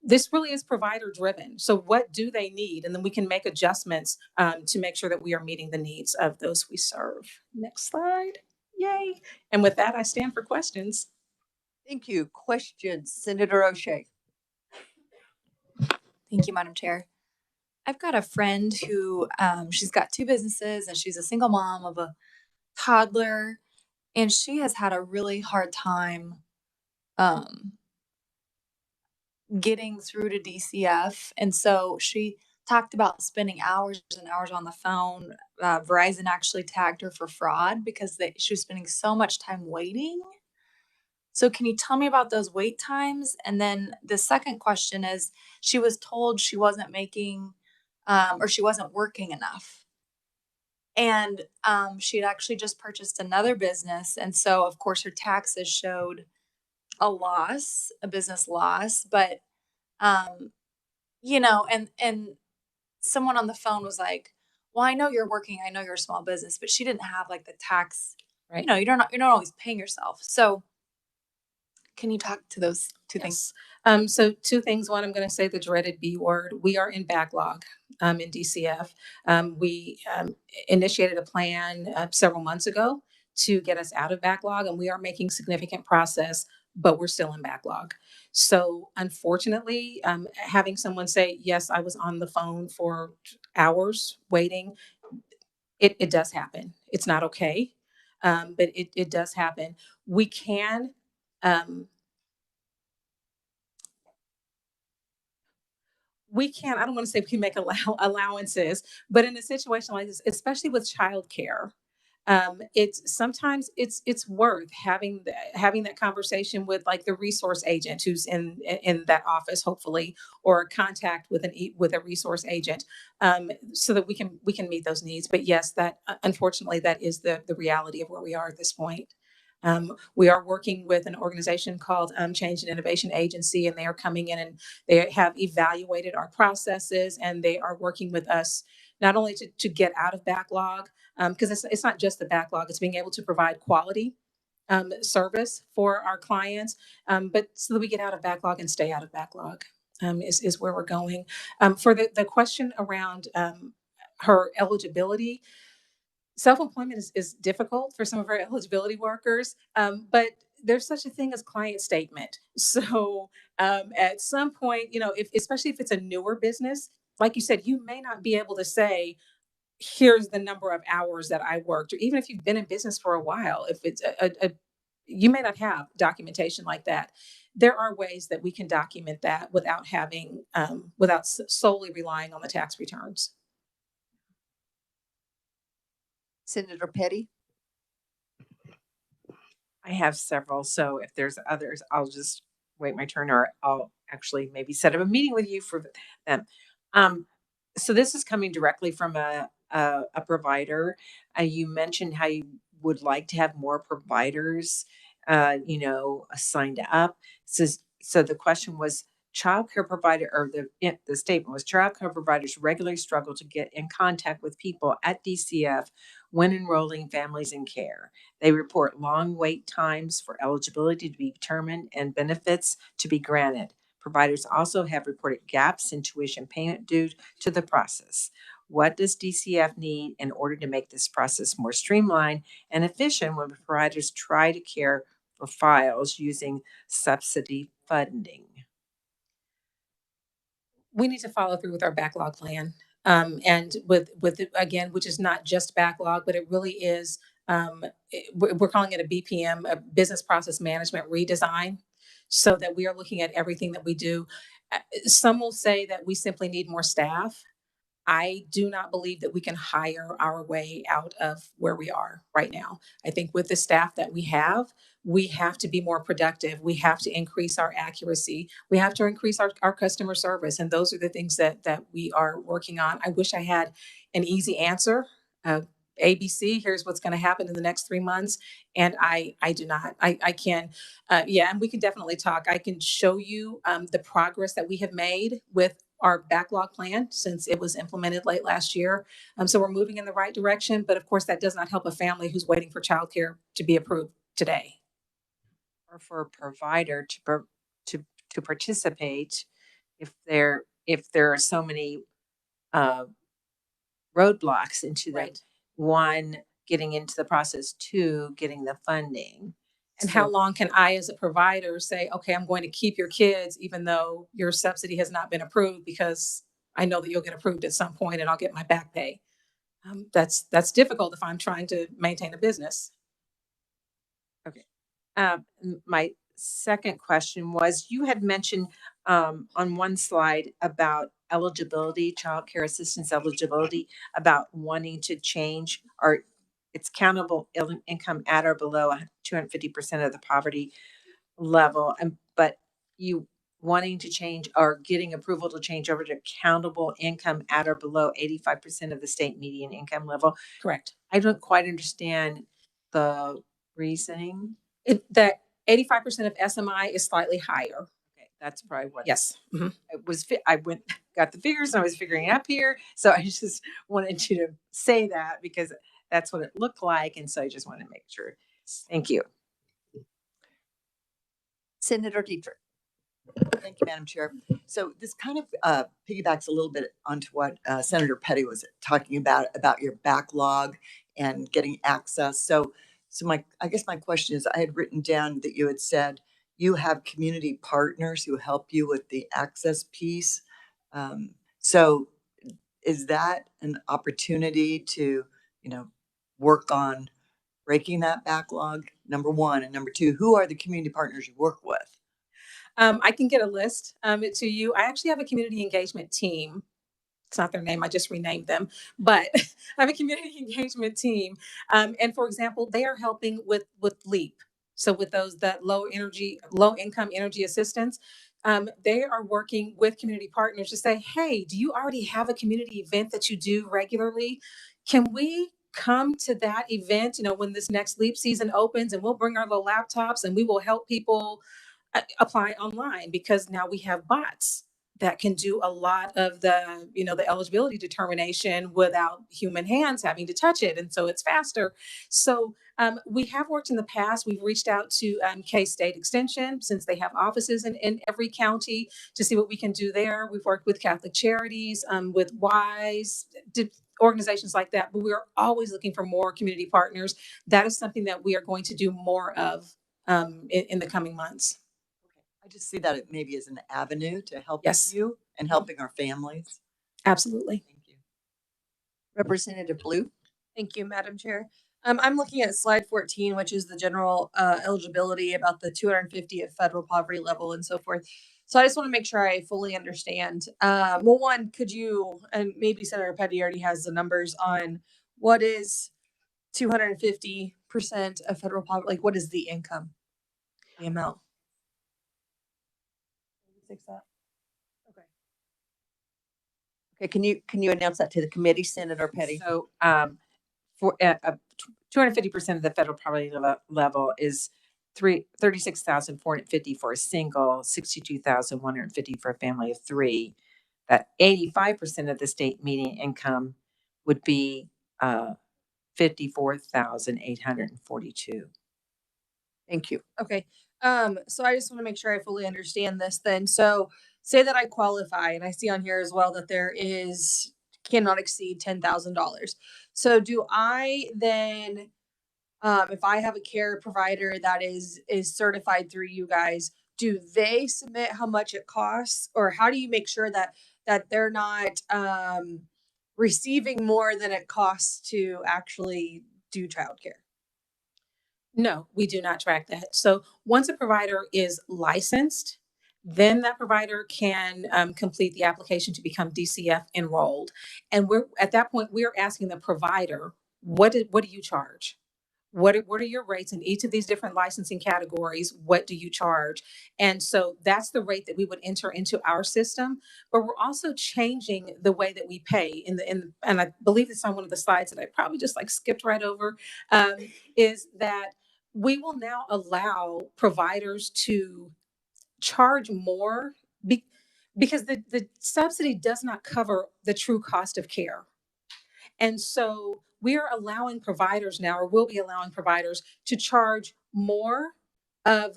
This really is provider driven. So what do they need? And then we can make adjustments to make sure that we are meeting the needs of those we serve. Next slide. Yay. And with that, I stand for questions. Thank you. Questions, Senator O'Shea. Thank you, Madam Chair. I've got a friend who she's got 2 businesses and she's a single mom of a toddler, and she has had a really hard time getting through to DCF. And so she talked about spending hours and hours on the phone. Verizon actually tagged her for fraud because she was spending so much time waiting. So can you tell me about those wait times? And then the second question is, she was told she wasn't making or she wasn't working enough. And she had actually just purchased another business. And so, of course, her taxes showed a business loss. But, and someone on the phone was like, well, I know you're working. I know you're a small business, but she didn't have like the tax, right? You're not always paying yourself. So can you talk to those 2 things? So 2 things. One, I'm going to say the dreaded B word. We are in backlog in DCF. We initiated a plan several months ago to get us out of backlog, and we are making significant progress, but we're still in backlog. So unfortunately, having someone say, yes, I was on the phone for hours waiting, it does happen. It's not okay, but it does happen. We can I don't want to say we can make allowances, but in a situation like this, especially with childcare, it's worth having that conversation with like the resource agent who's in that office, hopefully, or contact with a resource agent, so that we can meet those needs. But yes, that unfortunately that is the reality of where we are at this point. We are working with an organization called Change and Innovation Agency, and they are coming in and they have evaluated our processes, and they are working with us not only to get out of backlog, because it's not just the backlog, it's being able to provide quality service for our clients, but so that we get out of backlog and stay out of backlog is where we're going. For the question around her eligibility, self-employment is difficult for some of our eligibility workers, but there's such a thing as client statement. So at some point, especially if it's a newer business, like you said, you may not be able to say, here's the number of hours that I worked, or even if you've been in business for a while, if it's you may not have documentation like that. There are ways that we can document that without having, without solely relying on the tax returns. Senator Petty. I have several, so if there's others, I'll just wait my turn, or I'll actually maybe set up a meeting with you for them. So this is coming directly from a provider. You mentioned how you would like to have more providers, signed up. So the question was, child care provider, or the statement was, child care providers regularly struggle to get in contact with people at DCF when enrolling families in care. They report long wait times for eligibility to be determined and benefits to be granted. Providers also have reported gaps in tuition payment due to the process. What does DCF need in order to make this process more streamlined and efficient when providers try to care for files using subsidy funding? We need to follow through with our backlog plan. And with it, again, which is not just backlog, but it really is, we're calling it a BPM, a business process management redesign, so that we are looking at everything that we do. Some will say that we simply need more staff. I do not believe that we can hire our way out of where we are right now. I think with the staff that we have to be more productive. We have to increase our accuracy. We have to increase our customer service. And those are the things that we are working on. I wish I had an easy answer. ABC, here's what's going to happen in the next 3 months. And I do not. I can, yeah, and we can definitely talk. I can show you the progress that we have made with our backlog plan since it was implemented late last year. So we're moving in the right direction, but of course that does not help a family who's waiting for childcare to be approved today. Or for a provider to participate if there are so many roadblocks into Right. one, getting into the process, two, getting the funding. And how long can I, as a provider, say, okay, I'm going to keep your kids even though your subsidy has not been approved, because I know that you'll get approved at some point and I'll get my back pay. That's difficult if I'm trying to maintain a business. Okay. My second question was, you had mentioned on one slide about eligibility, child care assistance eligibility, about wanting to change, or it's countable income at or below 250% of the poverty level, but you wanting to change or getting approval to change over to countable income at or below 85% of the state median income level. Correct. I don't quite understand the reasoning. That 85% of SMI is slightly higher. Okay, that's probably what. Yes. Mm-hmm. It was. I got the figures and I was figuring it up here, so I just wanted you to say that because that's what it looked like, and so I just wanted to make sure. Thank you. Senator Dietrich. Thank you, Madam Chair. So this kind of piggybacks a little bit onto what Senator Petty was talking about your backlog and getting access. So I guess my question is, I had written down that you had said you have community partners who help you with the access piece. So is that an opportunity to, work on breaking that backlog, number one, and number two, who are the community partners you work with? I can get a list to you. I actually have a community engagement team. It's not their name, I just renamed them, but I have a community engagement team. And for example, they are helping with LEAP. So with that low income energy assistance, they are working with community partners to say, hey, do you already have a community event that you do regularly? Can we come to that event, when this next LEAP season opens, and we'll bring our little laptops and we will help people apply online, because now we have bots that can do a lot of the, the eligibility determination without human hands having to touch it. And so it's faster. So we have worked in the past. We've reached out to K-State Extension, since they have offices in every county, to see what we can do there. We've worked with Catholic Charities, with WISE, organizations like that. But we're always looking for more community partners. That is something that we are going to do more of in the coming months. I just see that it maybe as an avenue to help Yes. you and helping our families. Absolutely. Thank you. Representative Blue. Thank you, Madam Chair. I'm looking at slide 14, which is the general eligibility about the 250 at federal poverty level and so forth. So I just want to make sure I fully understand. Well, one, could you, and maybe Senator Petty already has the numbers on what is 250% of federal poverty, like what is the income, the amount? Okay, can you announce that to the committee, Senator Petty? So for 250% of the federal poverty level is 36,450 for a single, 62,150 for a family of three. That 85% of the state median income would be 54,842. Thank you. Okay. So I just want to make sure I fully understand this then. So say that I qualify, and I see on here as well that there is cannot exceed $10,000. So do I then, if I have a care provider that is certified through you guys, do they submit how much it costs, or how do you make sure that they're not receiving more than it costs to actually do childcare? No, we do not track that. So once a provider is licensed, then that provider can complete the application to become DCF enrolled. And we're at that point, we're asking the provider, what do you charge? What are your rates in each of these different licensing categories? What do you charge? And so that's the rate that we would enter into our system. But we're also changing the way that we pay and I believe it's on one of the slides that I probably just like skipped right over, is that we will now allow providers to charge more because the subsidy does not cover the true cost of care. And so we are allowing providers now, or will be allowing providers to charge more of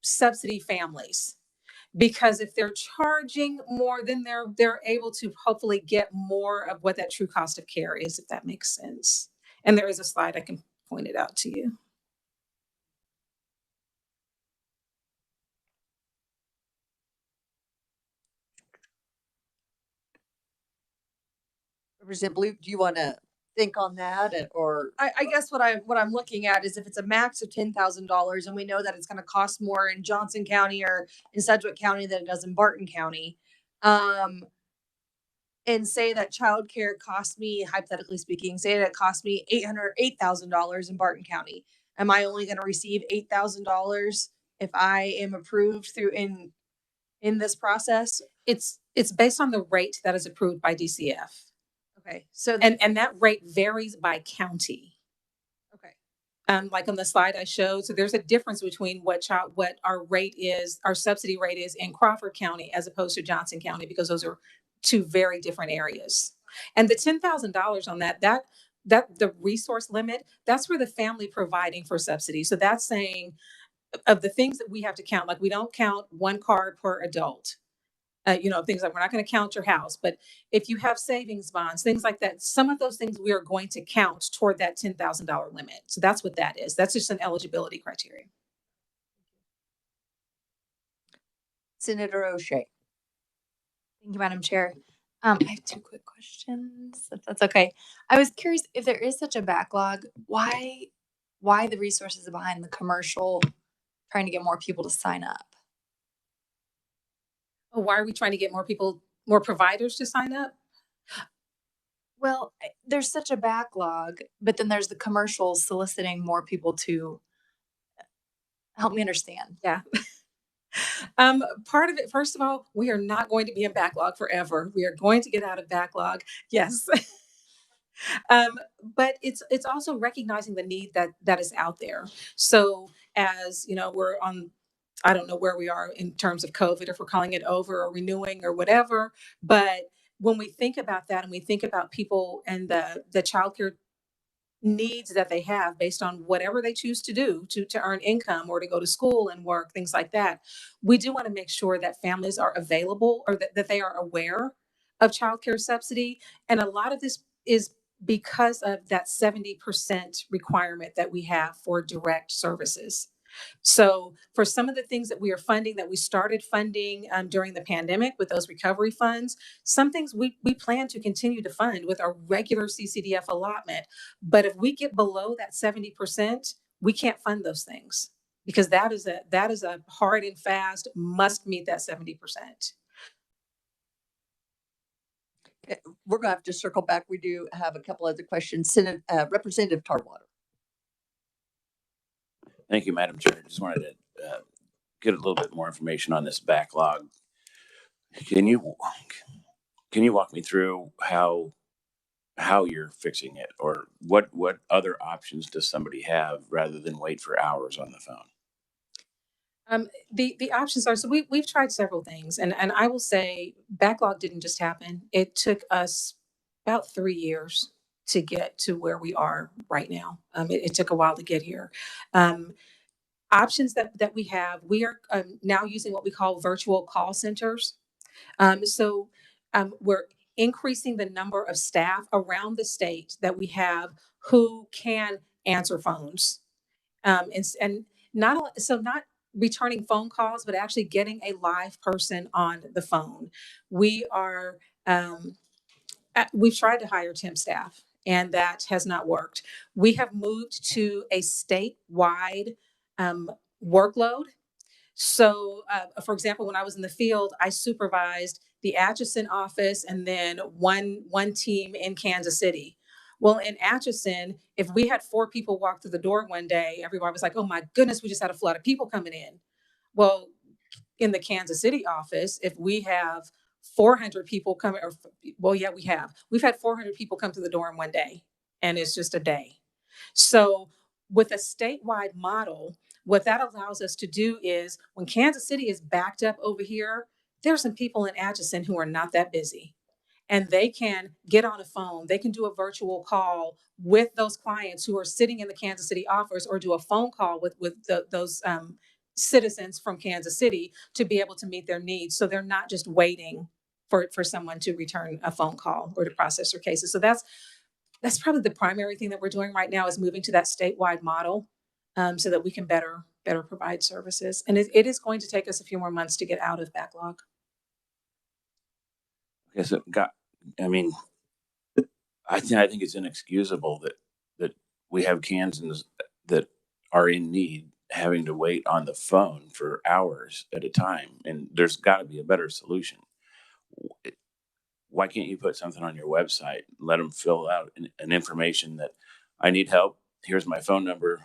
subsidy families. Because if they're charging more, then they're able to hopefully get more of what that true cost of care is, if that makes sense. And there is a slide I can point it out to you. Representative Blue, do you want to think on that, or I guess what I'm looking at is if it's a max of $10,000 and we know that it's going to cost more in Johnson County or in Sedgwick County than it does in Barton County, and say that childcare costs me, hypothetically speaking, say that it costs me $8,000 in Barton County. Am I only going to receive $8,000 if I am approved through in this process? It's based on the rate that is approved by DCF. Okay. So and that rate varies by county. Okay. Like on the slide I showed, so there's a difference between what our rate is, our subsidy rate is in Crawford County as opposed to Johnson County, because those are two very different areas. And the $10,000 on that the resource limit, that's for the family providing for subsidy. So that's saying of the things that we have to count, like we don't count one card per adult. Things like we're not going to count your house, but if you have savings bonds, things like that, some of those things we are going to count toward that $10,000 limit. So that's what that is. That's just an eligibility criteria. Senator O'Shea? Thank you, Madam Chair. I have two quick questions, if that's okay. I was curious, if there is such a backlog, why the resources behind the commercial trying to get more people to sign up? Why are we trying to get more providers to sign up? Well, there's such a backlog, but then there's the commercials soliciting more people to help me understand. Yeah. Part of it, first of all, we are not going to be in backlog forever. We are going to get out of backlog. Yes. But it's also recognizing the need that is out there. So as we're on, I don't know where we are in terms of COVID, if we're calling it over or renewing or whatever. But when we think about that and we think about people and the childcare needs that they have based on whatever they choose to do to earn income or to go to school and work, things like that, we do want to make sure that families are available, or that they are aware of childcare subsidy. And a lot of this is because of that 70% requirement that we have for direct services. So for some of the things that we are funding, that we started funding during the pandemic with those recovery funds, some things we plan to continue to fund with our regular CCDF allotment. But if we get below that 70%, we can't fund those things, because that is a hard and fast must meet that 70%. We're going to have to circle back. We do have a couple other questions. Representative Tarwater. Thank you, Madam Chair. Just wanted to get a little bit more information on this backlog. Can you walk me through how how you're fixing it, or what other options does somebody have rather than wait for hours on the phone? The options are, so we've tried several things, and I will say backlog didn't just happen. It took us about 3 years to get to where we are right now. It took a while to get here. Um, Options that we have, we are now using what we call virtual call centers. We're increasing the number of staff around the state that we have who can answer phones. And not returning phone calls, but actually getting a live person on the phone. We are, we've tried to hire temp staff, and that has not worked. We have moved to a statewide workload. So, for example, when I was in the field, I supervised the Atchison office and then one team in Kansas City. Well, in Atchison, if we had 4 people walk through the door one day, everybody was like, "Oh my goodness, we just had a flood of people coming in." Well, in the Kansas City office, if we have 400 people coming, or well, yeah, we've had 400 people come to the door in one day, and it's just a day. So, with a statewide model, what that allows us to do is when Kansas City is backed up over here, there's some people in Atchison who are not that busy, and they can get on a phone, they can do a virtual call with those clients who are sitting in the Kansas City office, or do a phone call with those citizens from Kansas City to be able to meet their needs. So they're not just waiting for someone to return a phone call or to process their cases. So that's probably the primary thing that we're doing right now, is moving to that statewide model, so that we can better provide services. And it is going to take us a few more months to get out of backlog. Okay, so I mean, I think it's inexcusable that we have Kansans that are in need having to wait on the phone for hours at a time, and there's got to be a better solution. Why can't you put something on your website, let them fill out an information that I need help, here's my phone number,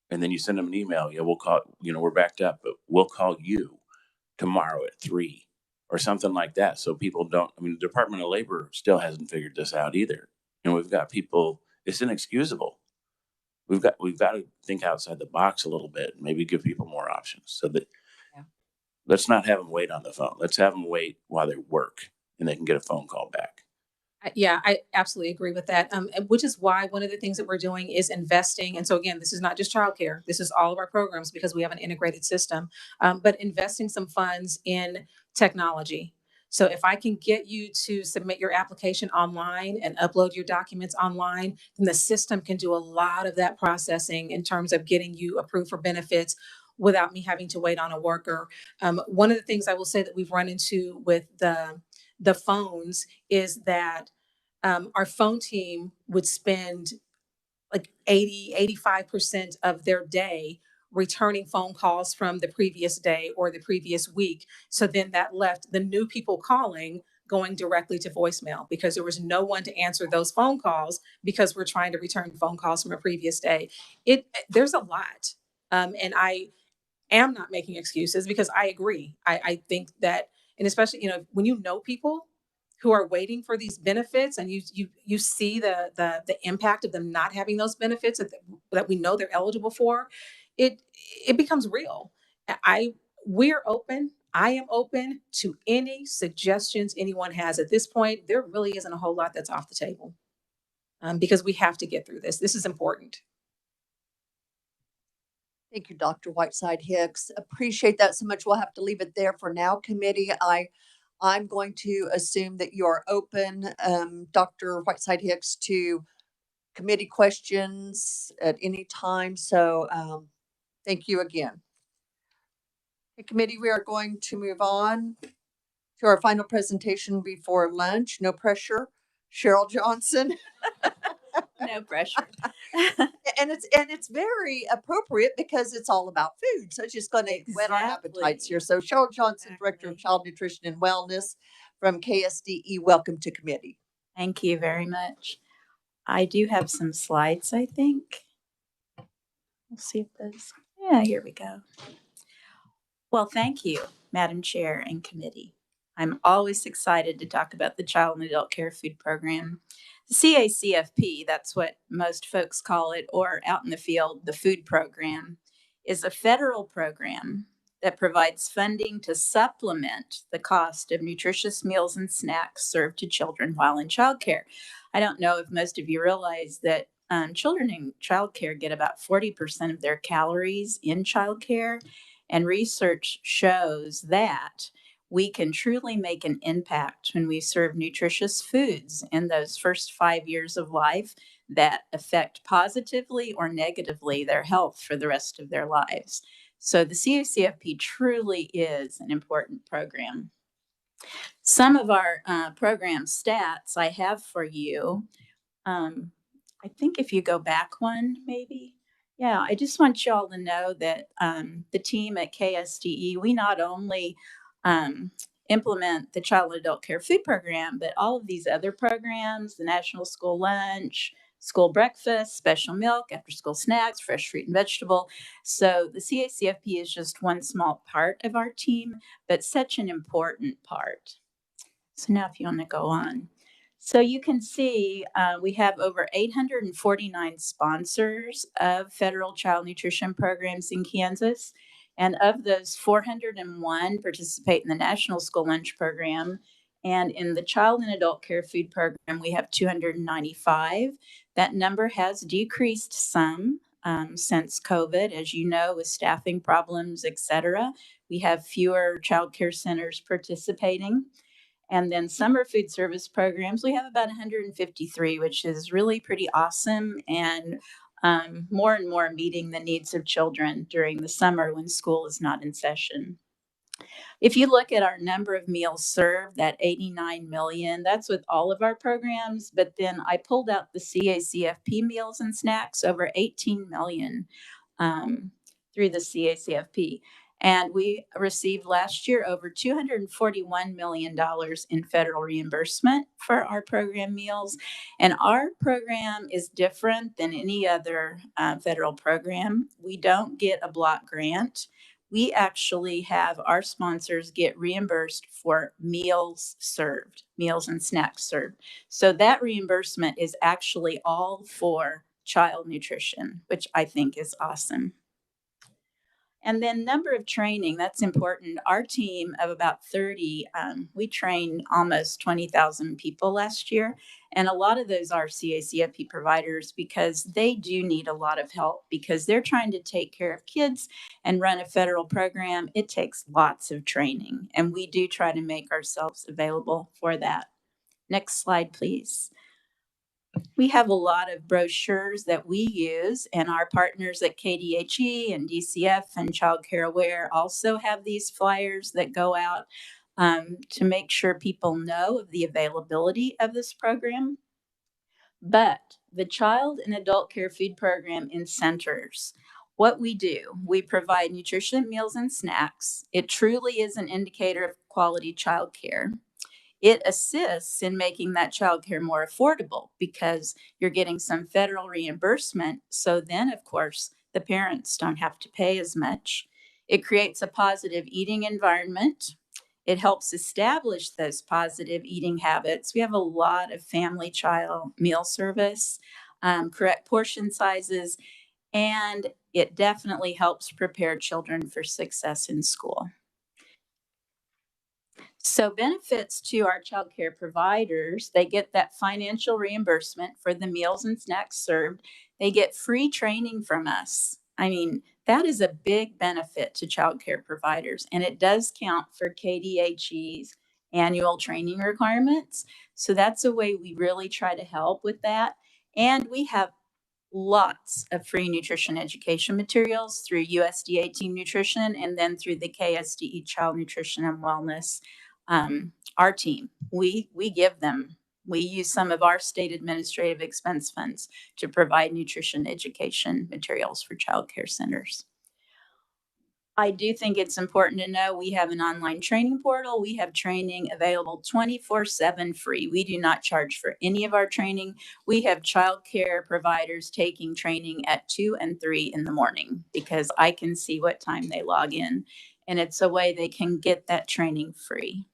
and then you send them an email. Yeah, we'll call, we're backed up, but we'll call you tomorrow at 3 or something like that. So people don't, the Department of Labor still hasn't figured this out either. And we've got people, it's inexcusable. We've got to think outside the box a little bit, and maybe give people more options, so that let's not have them wait on the phone. Let's have them wait while they work and they can get a phone call back. Yeah, I absolutely agree with that. Which is why one of the things that we're doing is investing. And so again, this is not just childcare. This is all of our programs, because we have an integrated system, but investing some funds in technology. So if I can get you to submit your application online and upload your documents online, then the system can do a lot of that processing in terms of getting you approved for benefits without me having to wait on a worker. One of the things I will say that we've run into with the phones is that our phone team would spend like 85% of their day returning phone calls from the previous day or the previous week. So then that left the new people calling going directly to voicemail, because there was no one to answer those phone calls, because we're trying to return phone calls from a previous day. There's a lot. And I am not making excuses, because I agree. I think that, and especially, when you know people who are waiting for these benefits, and you see the impact of them not having those benefits that we know they're eligible for, it becomes real. We're open. I am open to any suggestions anyone has. At this point, there really isn't a whole lot that's off the table, because we have to get through this. This is important. Thank you, Dr. Whiteside Hicks. Appreciate that so much. We'll have to leave it there for now, committee. I'm going to assume that you are open, Dr. Whiteside Hicks, to committee questions at any time. So thank you again. Okay, committee, we are going to move on to our final presentation before lunch. No pressure. Cheryl Johnson. No pressure. And it's very appropriate, because it's all about food. So it's just going to whet our appetites here. So Cheryl Johnson, Director of Child Nutrition and Wellness from KSDE, welcome to committee. Thank you very much. I do have some slides, I think. We'll see if those, yeah, here we go. Well, thank you, Madam Chair and committee. I'm always excited to talk about the Child and Adult Care Food Program. The CACFP, that's what most folks call it, or out in the field, the food program, is a federal program that provides funding to supplement the cost of nutritious meals and snacks served to children while in childcare. I don't know if most of you realize that children in childcare get about 40% of their calories in childcare, and research shows that we can truly make an impact when we serve nutritious foods in those first 5 years of life that affect positively or negatively their health for the rest of their lives. So the CACFP truly is an important program. Some of our program stats I have for you. I think if you go back one, maybe. Yeah, I just want y'all to know that the team at KSDE, we not only implement the Child and Adult Care Food Program, but all of these other programs, the National School Lunch, school breakfast, special milk, after school snacks, fresh fruit and vegetable. So the CACFP is just one small part of our team, but such an important part. So now if you want to go on. So you can see we have over 849 sponsors of federal child nutrition programs in Kansas. And of those, 401 participate in the National School Lunch Program. And in the Child and Adult Care Food Program, we have 295. That number has decreased some since COVID, as you know, with staffing problems, et cetera. We have fewer child care centers participating. And then summer food service programs, we have about 153, which is really pretty awesome, and more and more meeting the needs of children during the summer when school is not in session. If you look at our number of meals served, that 89 million, that's with all of our programs. But then I pulled out the CACFP meals and snacks, over 18 million through the CACFP. And we received last year over $241 million in federal reimbursement for our program meals. And our program is different than any other federal program. We don't get a block grant. We actually have our sponsors get reimbursed for meals served, meals and snacks served. So that reimbursement is actually all for child nutrition, which I think is awesome. And then number of training, that's important. Our team of about 30, we trained almost 20,000 people last year. And a lot of those are CACFP providers because they do need a lot of help because they're trying to take care of kids and run a federal program. It takes lots of training, and we do try to make ourselves available for that. Next slide, please. We have a lot of brochures that we use, and our partners at KDHE and DCF and Child Care Aware also have these flyers that go out to make sure people know of the availability of this program. But the Child and Adult Care Food Program in centers, what we do, we provide nutrition meals and snacks. It truly is an indicator of quality child care. It assists in making that childcare more affordable because you're getting some federal reimbursement. So then, of course, the parents don't have to pay as much. It creates a positive eating environment. It helps establish those positive eating habits. We have a lot of family child meal service, correct portion sizes, and it definitely helps prepare children for success in school. So benefits to our child care providers, they get that financial reimbursement for the meals and snacks served. They get free training from us. I mean, that is a big benefit to child care providers, and it does count for KDHE's annual training requirements. So that's a way we really try to help with that. And we have lots of free nutrition education materials through USDA Team Nutrition and then through the KSDE Child Nutrition and Wellness. Our team, we give them, we use some of our state administrative expense funds to provide nutrition education materials for child care centers. I do think it's important to know we have an online training portal. We have training available 24/7 free. We do not charge for any of our training. We have child care providers taking training at 2 and 3 in the morning because I can see what time they log in, and it's a way they can get that training free.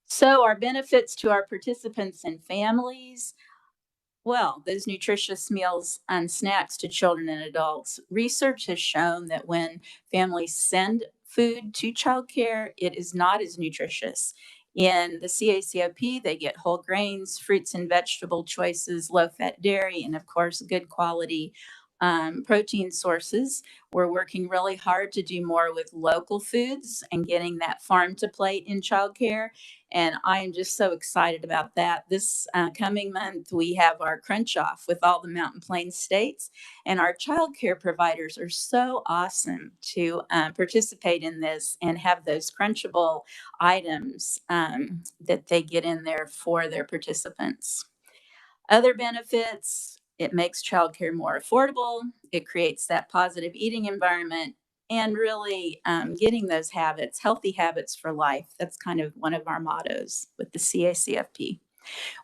So our benefits to our participants and families, well, those nutritious meals and snacks to children and adults. Research has shown that when families send food to childcare, it is not as nutritious. In the CACOP, they get whole grains, fruits and vegetable choices, low fat dairy, and of course, good quality protein sources. We're working really hard to do more with local foods and getting that farm to plate in childcare. And I am just so excited about that. This coming month, we have our crunch off with all the Mountain Plains states, and our child care providers are so awesome to participate in this and have those crunchable items that they get in there for their participants. Other benefits, it makes childcare more affordable. It creates that positive eating environment and really getting those habits, healthy habits for life. That's kind of one of our mottos with the CACFP.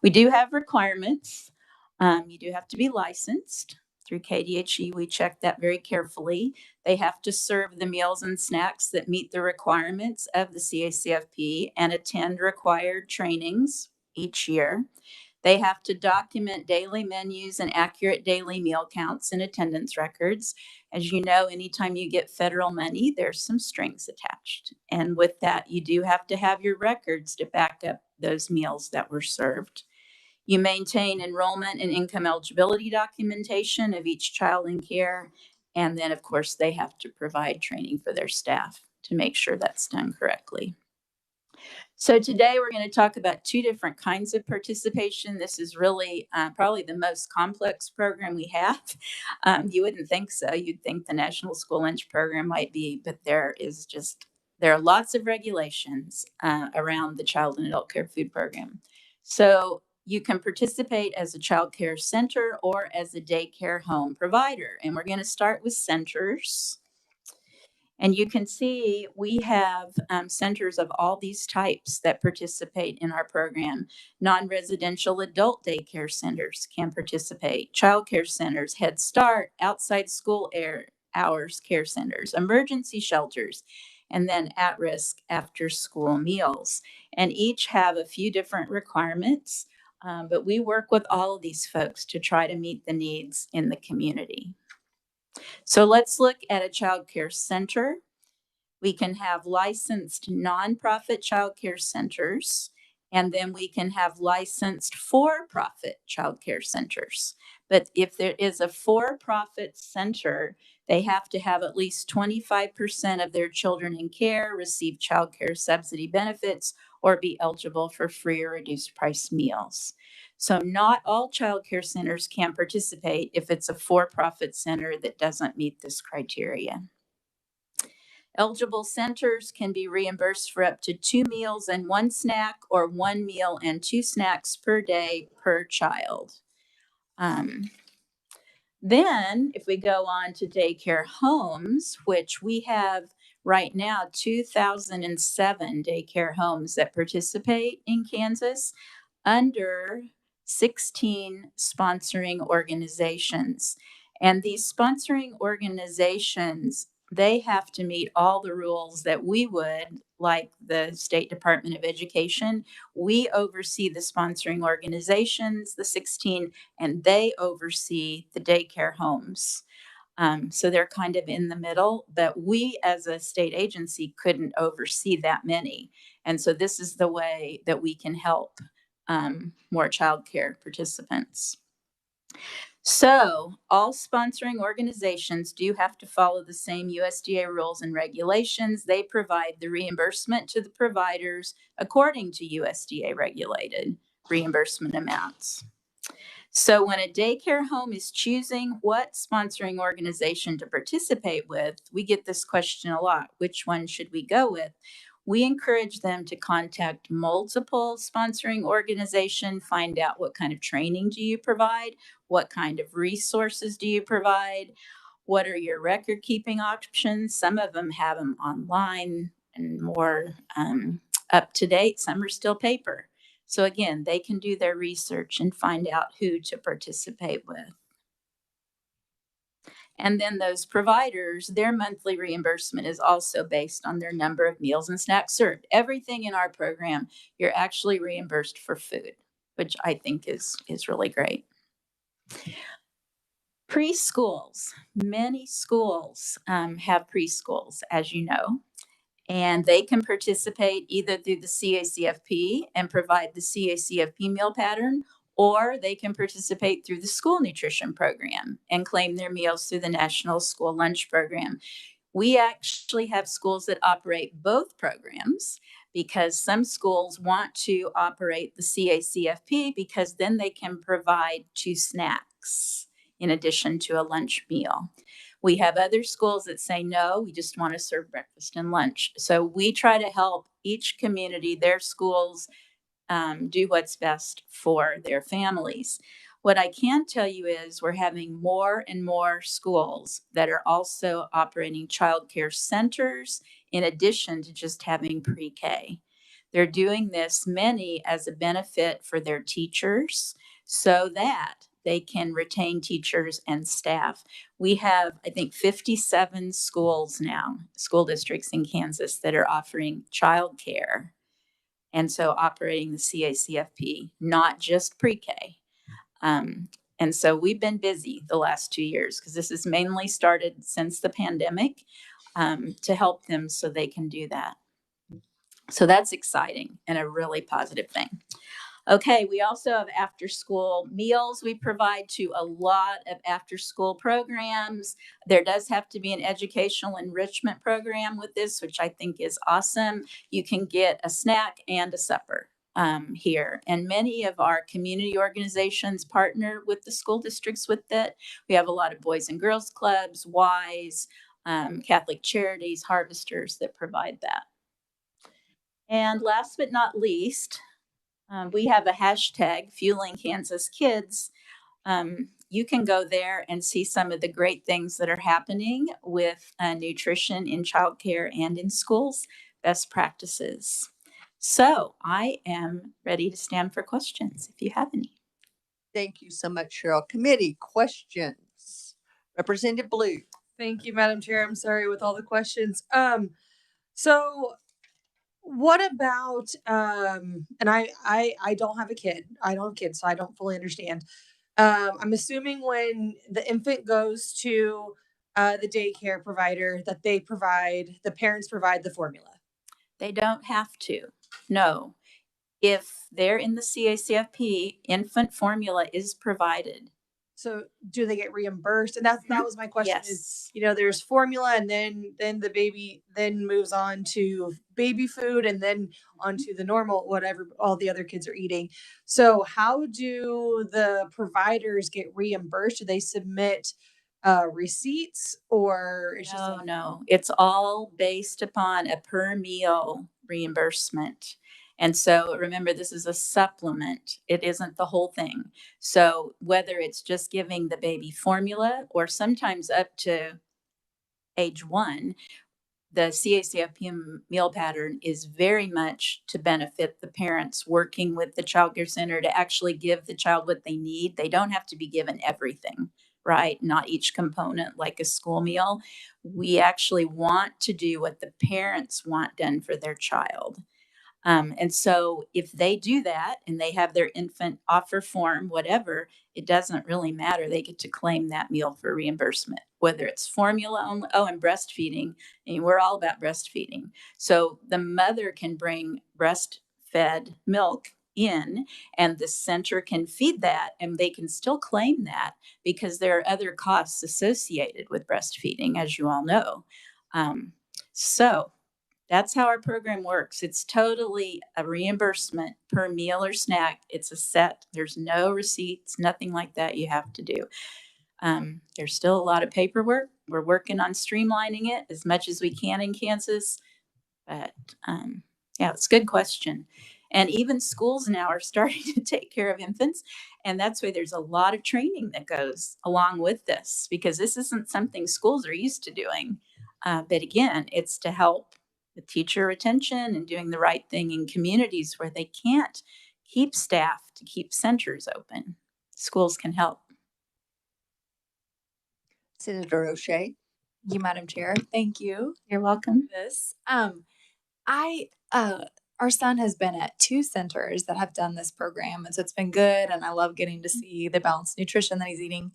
We do have requirements. You do have to be licensed through KDHE. We check that very carefully. They have to serve the meals and snacks that meet the requirements of the CACFP and attend required trainings each year. They have to document daily menus and accurate daily meal counts and attendance records. As you know, anytime you get federal money, there's some strings attached. And with that, you do have to have your records to back up those meals that were served. You maintain enrollment and income eligibility documentation of each child in care. And then, of course, they have to provide training for their staff to make sure that's done correctly. So today we're going to talk about two different kinds of participation. This is really probably the most complex program we have. You wouldn't think so. You'd think the National School Lunch Program might be, but there are lots of regulations around the Child and Adult Care Food Program. So you can participate as a child care center or as a daycare home provider. And we're going to start with centers. And you can see we have centers of all these types that participate in our program. Non-residential adult daycare centers can participate. Child care centers, Head Start, outside school hours care centers, emergency shelters, and then at-risk after-school meals. And each have a few different requirements, but we work with all of these folks to try to meet the needs in the community. So let's look at a child care center. We can have licensed nonprofit child care centers, and then we can have licensed for-profit child care centers. But if there is a for-profit center, they have to have at least 25% of their children in care receive child care subsidy benefits or be eligible for free or reduced price meals. So not all child care centers can participate if it's a for-profit center that doesn't meet this criteria. Eligible centers can be reimbursed for up to 2 meals and 1 snack or 1 meal and 2 snacks per day per child. Then if we go on to daycare homes, which we have right now 2,007 daycare homes that participate in Kansas under 16 sponsoring organizations. And these sponsoring organizations, they have to meet all the rules that we would, like the State Department of Education. We oversee the sponsoring organizations, the 16, and they oversee the daycare homes. So they're kind of in the middle, but we as a state agency couldn't oversee that many. And so this is the way that we can help more child care participants. So all sponsoring organizations do have to follow the same USDA rules and regulations. They provide the reimbursement to the providers according to USDA regulated reimbursement amounts. So when a daycare home is choosing what sponsoring organization to participate with, we get this question a lot: which one should we go with? We encourage them to contact multiple sponsoring organizations, find out what kind of training do you provide, what kind of resources do you provide, what are your record keeping options. Some of them have them online and more up to date, some are still paper. So again, they can do their research and find out who to participate with. And then those providers, their monthly reimbursement is also based on their number of meals and snacks served. Everything in our program, you're actually reimbursed for food, which I think is really great. Preschools, many schools have preschools, as you know, and they can participate either through the CACFP and provide the CACFP meal pattern, or they can participate through the school nutrition program and claim their meals through the National School Lunch Program. We actually have schools that operate both programs because some schools want to operate the CACFP because then they can provide 2 snacks in addition to a lunch meal. We have other schools that say, no, we just want to serve breakfast and lunch. So we try to help each community, their schools, do what's best for their families. What I can tell you is we're having more and more schools that are also operating childcare centers in addition to just having pre-K. They're doing this, many, as a benefit for their teachers so that they can retain teachers and staff. We have, I think, 57 schools now, school districts in Kansas that are offering childcare. And so operating the CACFP, not just pre-K. And so we've been busy the last 2 years because this has mainly started since the pandemic to help them so they can do that. So that's exciting and a really positive thing. Okay, we also have after school meals we provide to a lot of after school programs. There does have to be an educational enrichment program with this, which I think is awesome. You can get a snack and a supper here. And many of our community organizations partner with the school districts with it. We have a lot of Boys and Girls Clubs, WISE, Catholic Charities, Harvesters that provide that. And last but not least, we have a hashtag, Fueling Kansas Kids. You can go there and see some of the great things that are happening with nutrition in childcare and in schools, best practices. So I am ready to stand for questions if you have any. Thank you so much, Cheryl. Committee questions. Representative Blue. Thank you, Madam Chair. I'm sorry with all the questions. So what about and I don't have a kid. I don't have kids, so I don't fully understand. I'm assuming when the infant goes to the daycare provider that the parents provide the formula. They don't have to. No. If they're in the CACFP, infant formula is provided. So do they get reimbursed? And that was my question. Yes. Is, there's formula and then the baby then moves on to baby food and then onto the normal, whatever all the other kids are eating. So how do the providers get reimbursed? Do they submit receipts or it's No, it's all based upon a per meal reimbursement. And so remember, this is a supplement. It isn't the whole thing. So whether it's just giving the baby formula or sometimes up to age 1, the CACFP meal pattern is very much to benefit the parents working with the child care center to actually give the child what they need. They don't have to be given everything, right? Not each component like a school meal. We actually want to do what the parents want done for their child. And so if they do that and they have their infant offer form, whatever, it doesn't really matter. They get to claim that meal for reimbursement, whether it's formula only. Oh, and breastfeeding. And we're all about breastfeeding. So the mother can bring breastfed milk in and the center can feed that and they can still claim that because there are other costs associated with breastfeeding, as you all know. So that's how our program works. It's totally a reimbursement per meal or snack. It's a set. There's no receipts, nothing like that you have to do. There's still a lot of paperwork. We're working on streamlining it as much as we can in Kansas. But yeah, it's a good question. And even schools now are starting to take care of infants. And that's why there's a lot of training that goes along with this, because this isn't something schools are used to doing. But again, it's to help with teacher retention and doing the right thing in communities where they can't keep staff to keep centers open. Schools can help. Senator O'Shea. Thank you, Madam Chair. Thank you. You're welcome. This, our son has been at 2 centers that have done this program, and so it's been good. And I love getting to see the balanced nutrition that he's eating.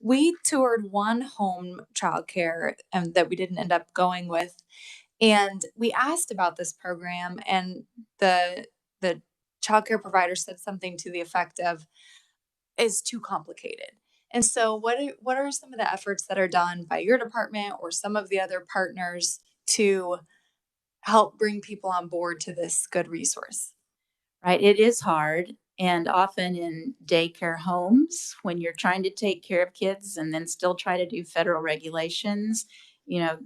We toured one home childcare that we didn't end up going with, and we asked about this program, and the childcare provider said something to the effect of, "Is too complicated." And so, what are some of the efforts that are done by your department or some of the other partners to help bring people on board to this good resource? Right. It is hard. And often in daycare homes, when you're trying to take care of kids and then still try to do federal regulations,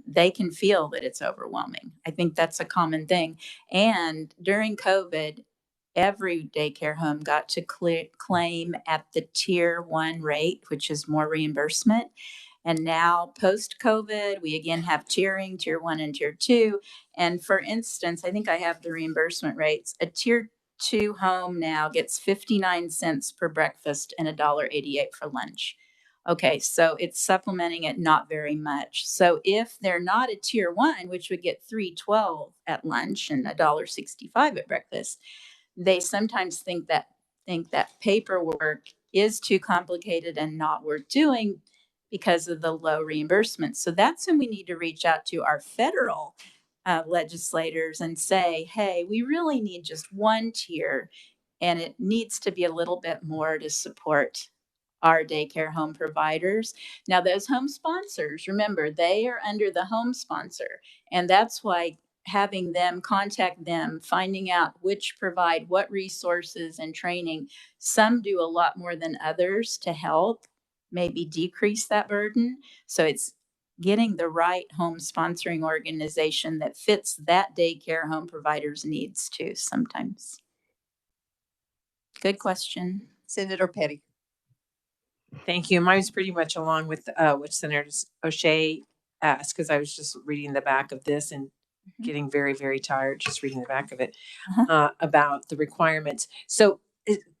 they can feel that it's overwhelming. I think that's a common thing. And during COVID, every daycare home got to claim at the tier 1 rate, which is more reimbursement. And now post COVID, we again have tiering, tier 1 and tier 2. And for instance, I think I have the reimbursement rates. A tier 2 home now gets 59 cents per breakfast and $1.88 for lunch. Okay, so it's supplementing it not very much. So if they're not a tier 1, which would get $3.12 at lunch and $1.65 at breakfast, they sometimes think that paperwork is too complicated and not worth doing because of the low reimbursement. So that's when we need to reach out to our federal legislators and say, hey, we really need just one tier, and it needs to be a little bit more to support our daycare home providers. Now, those home sponsors, remember, they are under the home sponsor, and that's why having them contact them, finding out which provide what resources and training. Some do a lot more than others to help maybe decrease that burden. So it's getting the right home sponsoring organization that fits that daycare home provider's needs too sometimes. Good question. Senator Petty. Thank you. Mine's pretty much along with what Senator O'Shea asked, because I was just reading the back of this and getting very, very tired just reading the back of it about the requirements. So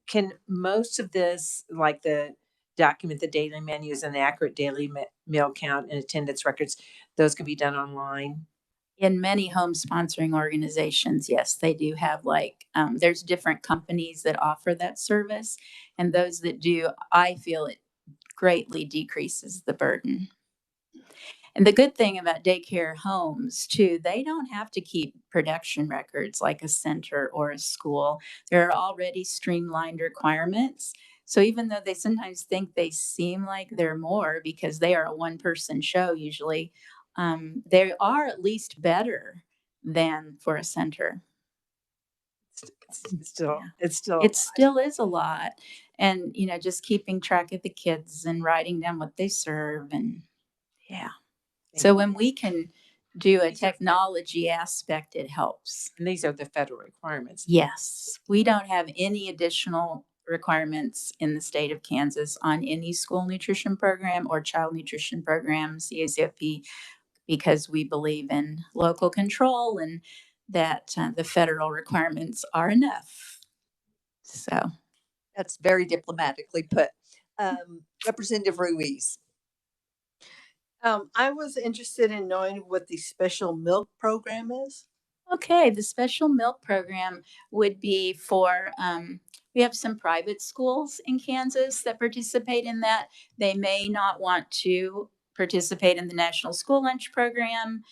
can most of this, like the document the daily menus and the accurate daily meal count and attendance records, those can be done online? In many home sponsoring organizations, yes, they do have there's different companies that offer that service, and those that do, I feel it greatly decreases the burden. And the good thing about daycare homes too, they don't have to keep production records like a center or a school. There are already streamlined requirements. So even though they sometimes think they seem like they're more because they are a one-person show usually, they are at least better than for a center. It still is a lot. And, just keeping track of the kids and writing down what they serve. And so when we can do a technology aspect, it helps. And these are the federal requirements. Yes. We don't have any additional requirements in the state of Kansas on any school nutrition program or child nutrition program, CACFP, because we believe in local control and that the federal requirements are enough. So that's very diplomatically put. Representative Ruiz. I was interested in knowing what the special milk program is. Okay, the special milk program would be for, we have some private schools in Kansas that participate in that. They may not want to participate in the National School Lunch Program.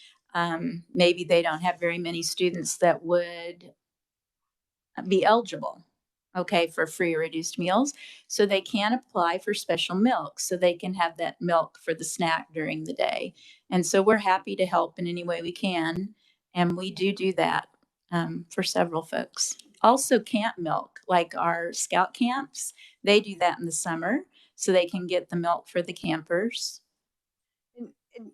Maybe they don't have very many students that would be eligible, for free or reduced meals. So they can apply for special milk so they can have that milk for the snack during the day. And so we're happy to help in any way we can. And we do that for several folks. Also camp milk, like our scout camps, they do that in the summer so they can get the milk for the campers. And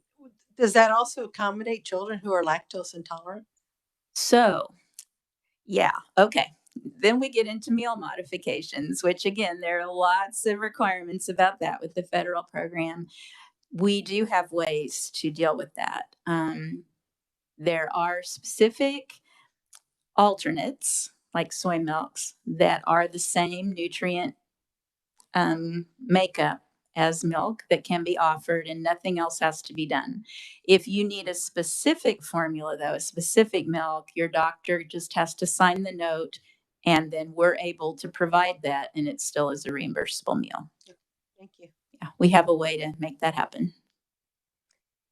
does that also accommodate children who are lactose intolerant? So, yeah, okay. Then we get into meal modifications, which again, there are lots of requirements about that with the federal program. We do have ways to deal with that. There are specific alternates like soy milks that are the same nutrient makeup as milk that can be offered, and nothing else has to be done. If you need a specific formula, though, a specific milk, your doctor just has to sign the note, and then we're able to provide that, and it still is a reimbursable meal. Thank you. Yeah, we have a way to make that happen.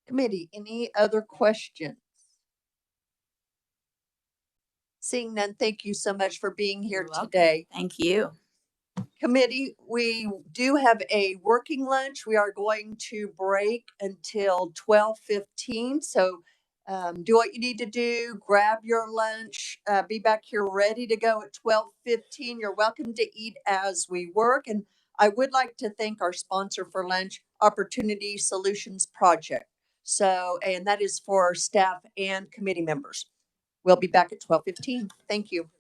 Committee, any other questions? Seeing none, thank you so much for being here You're welcome. today. Thank you. Committee, we do have a working lunch. We are going to break until 12:15. So do what you need to do, grab your lunch, be back here ready to go at 12:15. You're welcome to eat as we work. And I would like to thank our sponsor for lunch, Opportunity Solutions Project. So, and that is for staff and committee members. We'll be back at 12:15. Thank you.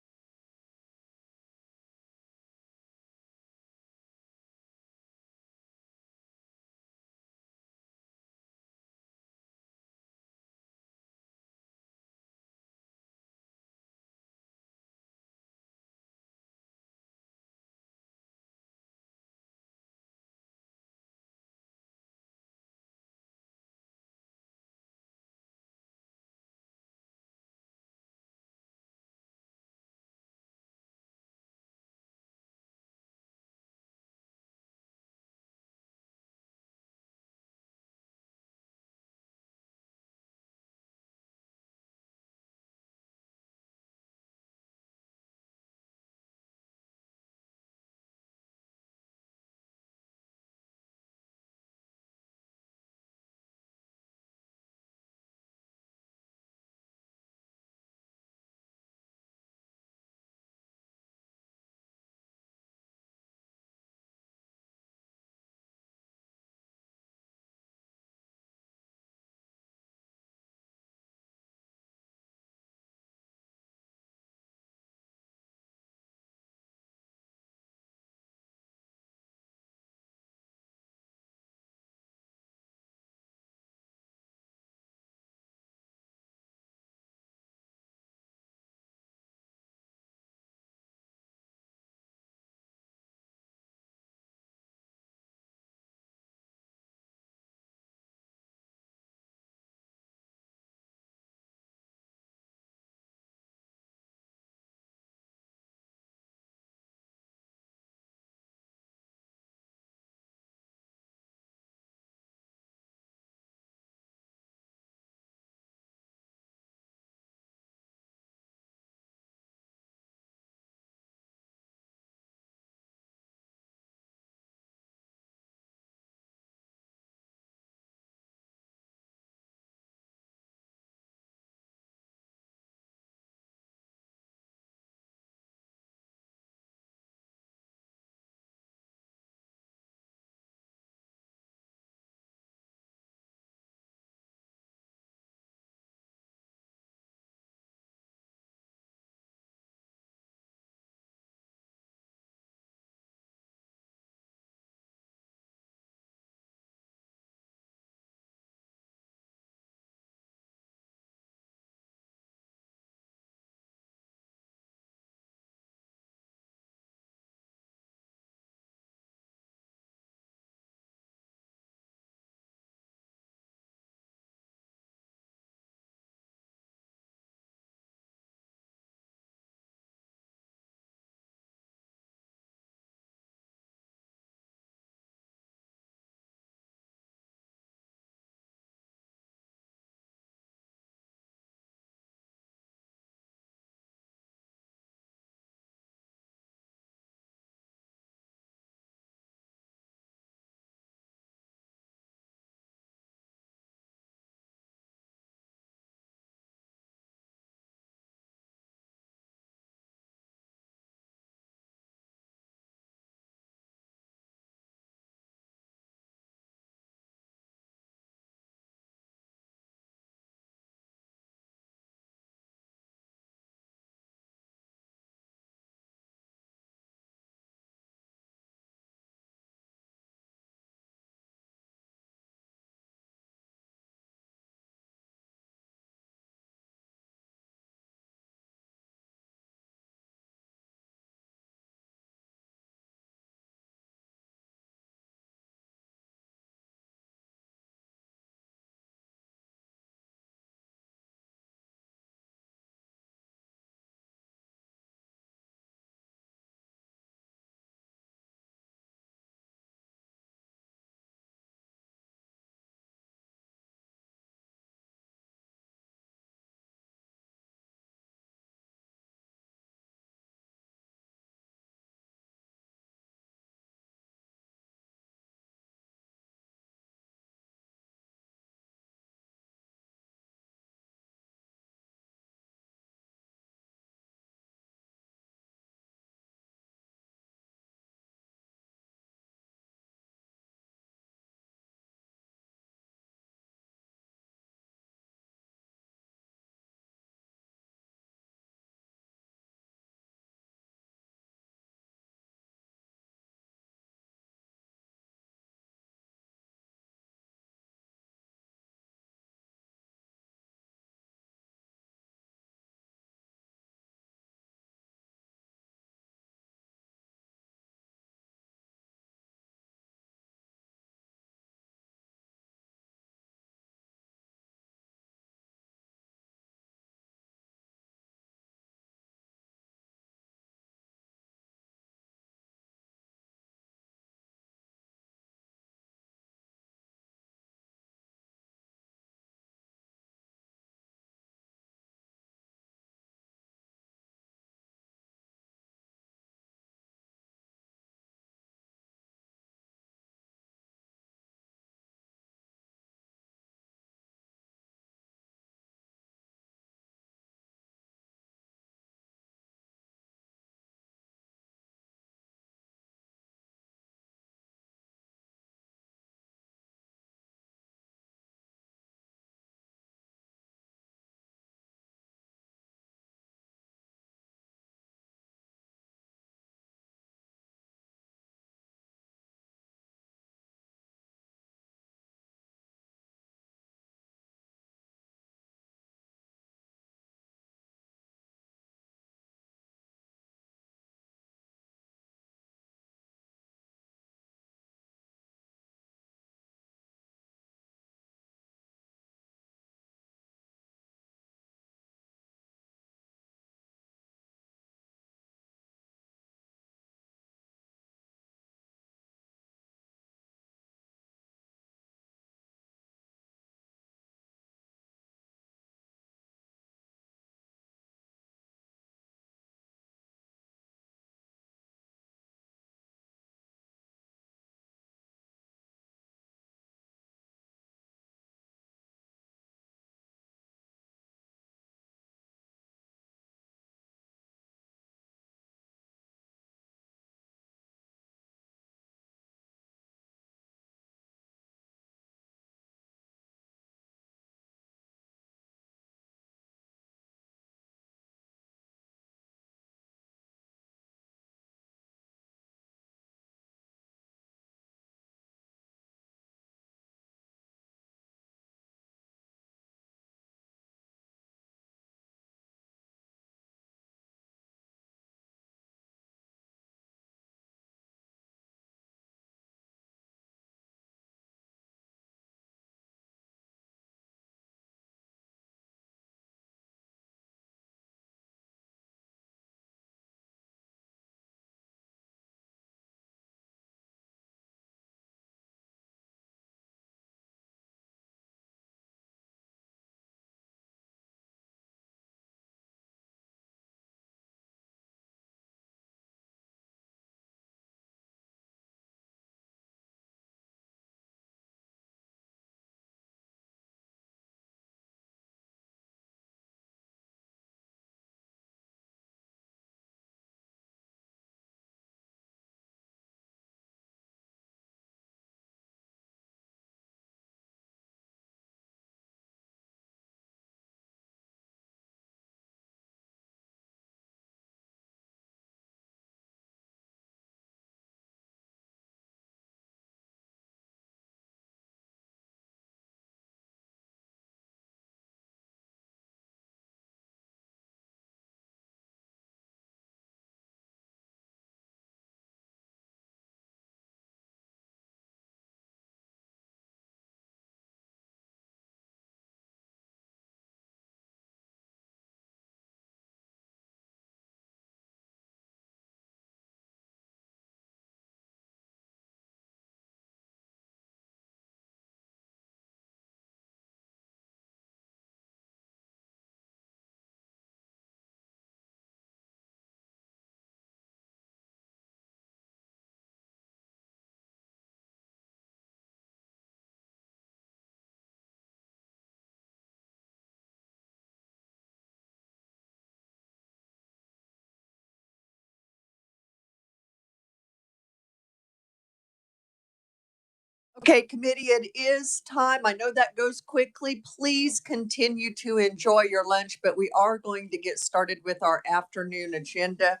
Okay, committee, it is time. I know that goes quickly. Please continue to enjoy your lunch, but we are going to get started with our afternoon agenda.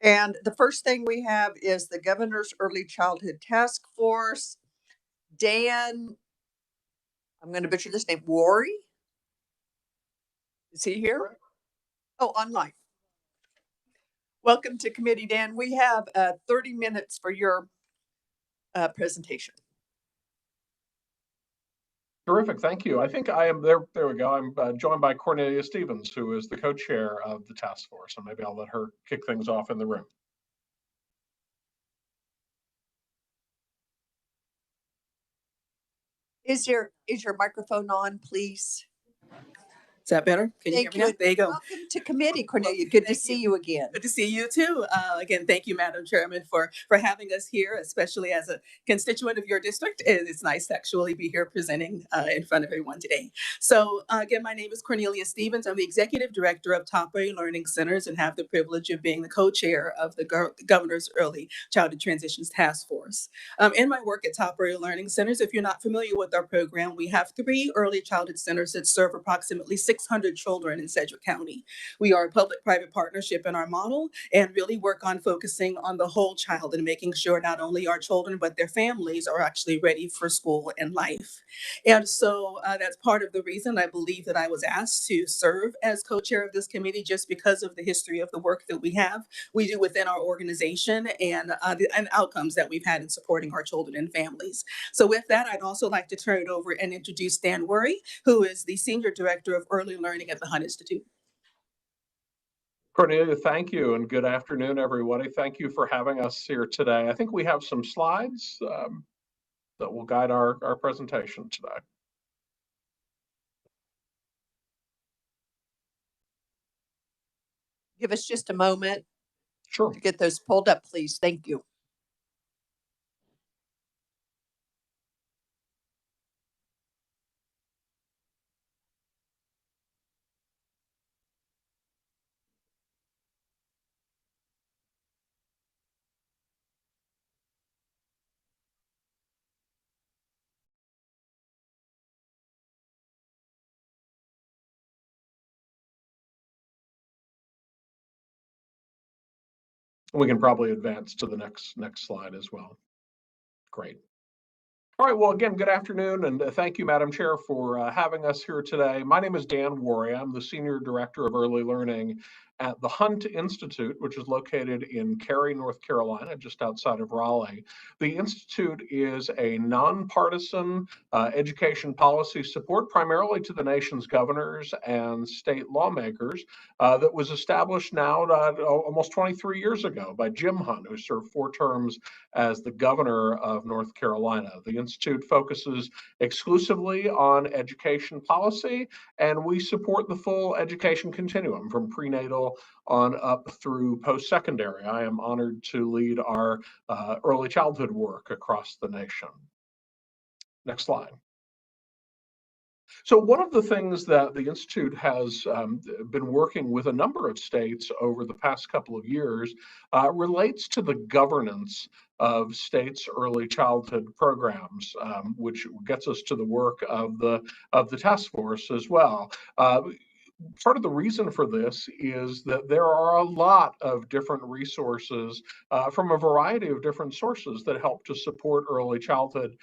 And the first thing we have is the Governor's Early Childhood Task Force. Dan, I'm going to butcher this name, Worry? Is he here? Oh, online. Welcome to committee, Dan. We have 30 minutes for your presentation. Terrific, thank you. I think I am there. There we go. I'm joined by Cornelia Stevens, who is the co-chair of the task force, and maybe I'll let her kick things off in the room. Is your microphone on, please? Is that better? Can you hear me now? There you go. Welcome to committee, Cornelia. Good to see you again. Good to see you too. Again, thank you, Madam Chairman, for having us here, especially as a constituent of your district. It's nice to actually be here presenting in front of everyone today. So again, my name is Cornelia Stevens. I'm the Executive Director of Top Early Learning Centers and have the privilege of being the co-chair of the Governor's Early Childhood Transitions Task Force. In my work at Top Early Learning Centers, if you're not familiar with our program, we have 3 early childhood centers that serve approximately 600 children in Sedgwick County. We are a public-private partnership in our model and really work on focusing on the whole child and making sure not only our children, but their families are actually ready for school and life. And so that's part of the reason I believe that I was asked to serve as co-chair of this committee, just because of the history of the work that we do within our organization and outcomes that we've had in supporting our children and families. So with that, I'd also like to turn it over and introduce Dan Worry, who is the Senior Director of Early Learning at the Hunt Institute. Cornelia, thank you, and good afternoon, everybody. Thank you for having us here today. I think we have some slides that will guide our presentation today. Give us just a moment. Sure. To get those pulled up, please. Thank you. We can probably advance to the next slide as well. Great. All right, well, again, good afternoon, and thank you, Madam Chair, for having us here today. My name is Dan Worry. I'm the Senior Director of Early Learning at the Hunt Institute, which is located in Cary, North Carolina, just outside of Raleigh. The Institute is a nonpartisan education policy support, primarily to the nation's governors and state lawmakers, that was established now almost 23 years ago by Jim Hunt, who served 4 terms as the governor of North Carolina. The Institute focuses exclusively on education policy, and we support the full education continuum from prenatal on up through post-secondary. I am honored to lead our early childhood work across the nation. Next slide. So one of the things that the Institute has been working with a number of states over the past couple of years relates to the governance of states' early childhood programs, which gets us to the work of the task force as well. Part of the reason for this is that there are a lot of different resources from a variety of different sources that help to support early childhood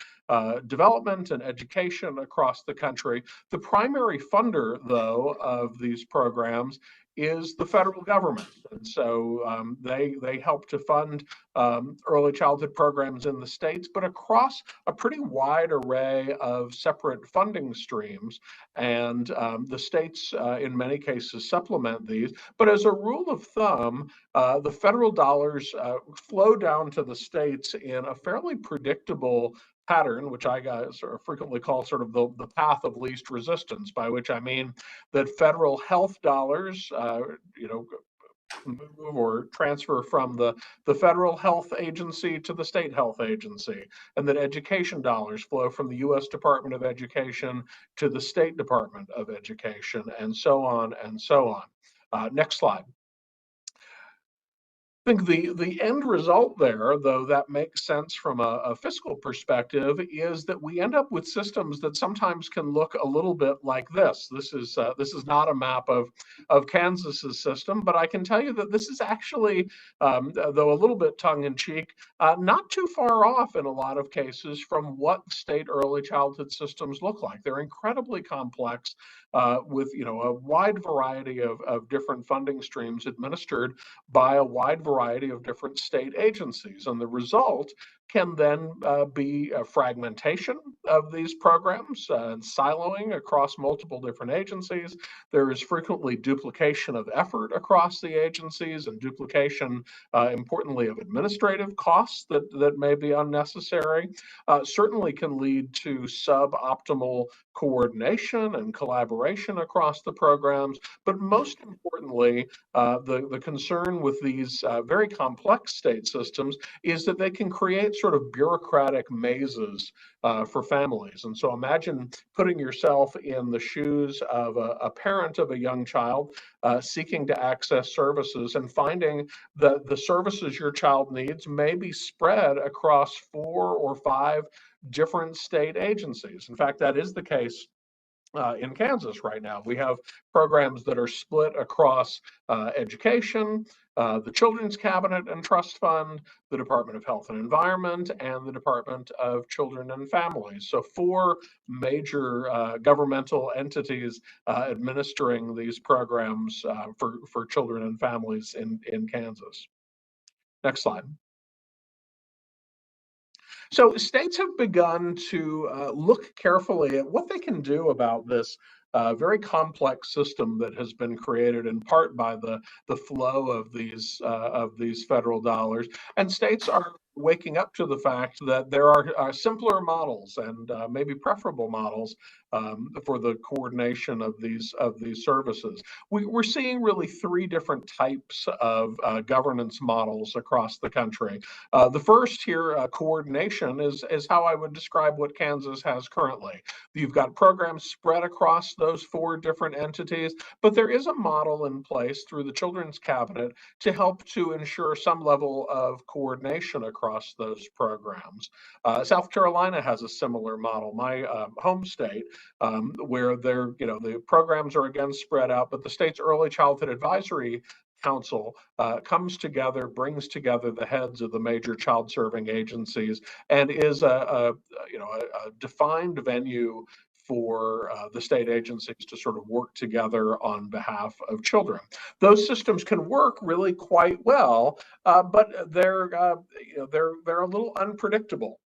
development and education across the country. The primary funder, though, of these programs is the federal government. And so they help to fund early childhood programs in the states, but across a pretty wide array of separate funding streams. And the states, in many cases, supplement these. But as a rule of thumb, the federal dollars flow down to the states in a fairly predictable pattern, which I frequently call sort of the path of least resistance, by which I mean that federal health dollars, move or transfer from the federal health agency to the state health agency, and that education dollars flow from the U.S. Department of Education to the State Department of Education, and so on and so on. Next slide. I think the end result there, though that makes sense from a fiscal perspective, is that we end up with systems that sometimes can look a little bit like this. This is not a map of Kansas's system, but I can tell you that this is actually, though a little bit tongue in cheek, not too far off in a lot of cases from what state early childhood systems look like. They're incredibly complex, with a wide variety of different funding streams administered by a wide variety of different state agencies. And the result can then be a fragmentation of these programs and siloing across multiple different agencies. There is frequently duplication of effort across the agencies and duplication, importantly, of administrative costs that may be unnecessary. Certainly can lead to suboptimal coordination and collaboration across the programs. But most importantly, the concern with these very complex state systems is that they can create sort of bureaucratic mazes for families. And so imagine putting yourself in the shoes of a parent of a young child seeking to access services and finding that the services your child needs may be spread across 4 or 5 different state agencies. In fact, that is the case in Kansas right now. We have programs that are split across education, the Children's Cabinet and Trust Fund, the Department of Health and Environment, and the Department of Children and Families. So 4 major governmental entities administering these programs for children and families in Kansas. Next slide. So states have begun to look carefully at what they can do about this very complex system that has been created in part by the flow of these federal dollars. And states are waking up to the fact that there are simpler models and maybe preferable models for the coordination of these services. We're seeing really 3 different types of governance models across the country. The first here, coordination, is how I would describe what Kansas has currently. You've got programs spread across those 4 different entities, but there is a model in place through the Children's Cabinet to help to ensure some level of coordination across those programs. South Carolina has a similar model, my home state, where the programs are again spread out, but the state's Early Childhood Advisory Council comes together, brings together the heads of the major child serving agencies, and is a defined venue for the state agencies to sort of work together on behalf of children. Those systems can work really quite well, but they're a little unpredictable.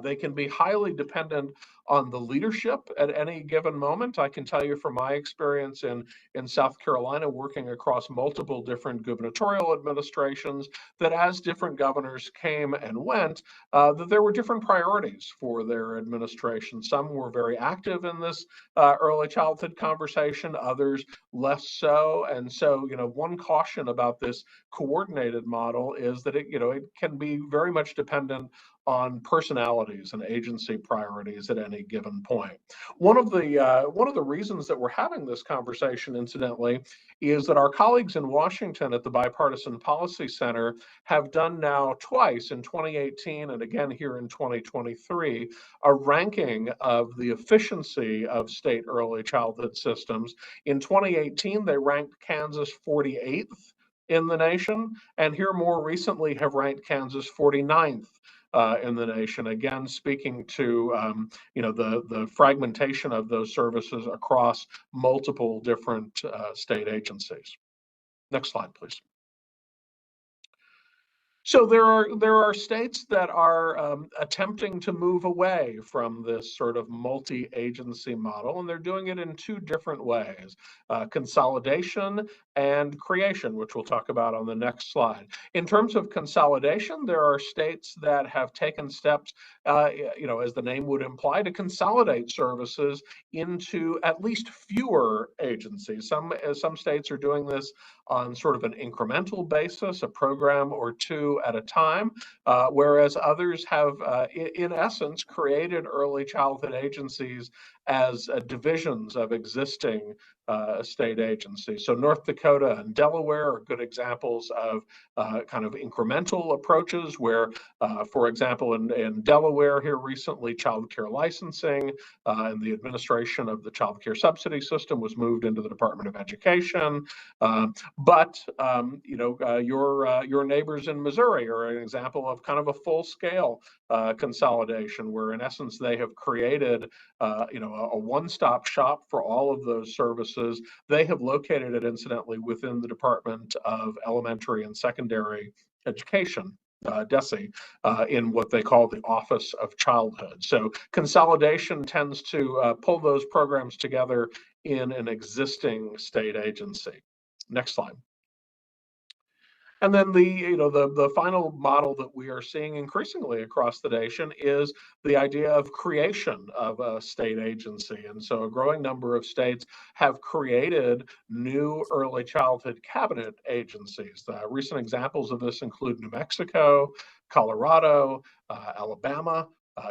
They can be highly dependent on the leadership at any given moment. I can tell you from my experience in South Carolina, working across multiple different gubernatorial administrations, that as different governors came and went, that there were different priorities for their administration. Some were very active in this early childhood conversation, others less so. And so, one caution about this coordinated model is that it can be very much dependent on personalities and agency priorities at any given point. One of the reasons that we're having this conversation, incidentally, is that our colleagues in Washington at the Bipartisan Policy Center have done now twice, in 2018 and again here in 2023, a ranking of the efficiency of state early childhood systems. In 2018, they ranked Kansas 48th in the nation, and here more recently have ranked Kansas 49th in the nation, again speaking to the fragmentation of those services across multiple different state agencies. Next slide, please. So there are states that are attempting to move away from this sort of multi-agency model, and they're doing it in 2 different ways: consolidation and creation, which we'll talk about on the next slide. In terms of consolidation, there are states that have taken steps, as the name would imply, to consolidate services into at least fewer agencies. Some states are doing this on sort of an incremental basis, a program or 2 at a time, whereas others have, in essence, created early childhood agencies as divisions of existing state agencies. So North Dakota and Delaware are good examples of kind of incremental approaches where, for example, in Delaware here recently, childcare licensing and the administration of the childcare subsidy system was moved into the Department of Education. Your neighbors in Missouri are an example of kind of a full-scale consolidation, where in essence they have created a one-stop shop for all of those services. They have located it, incidentally, within the Department of Elementary and Secondary Education, DESE, in what they call the Office of Childhood. So consolidation tends to pull those programs together in an existing state agency. Next slide. And then the final model that we are seeing increasingly across the nation is the idea of creation of a state agency. And so a growing number of states have created new early childhood cabinet agencies. Recent examples of this include New Mexico, Colorado, Alabama.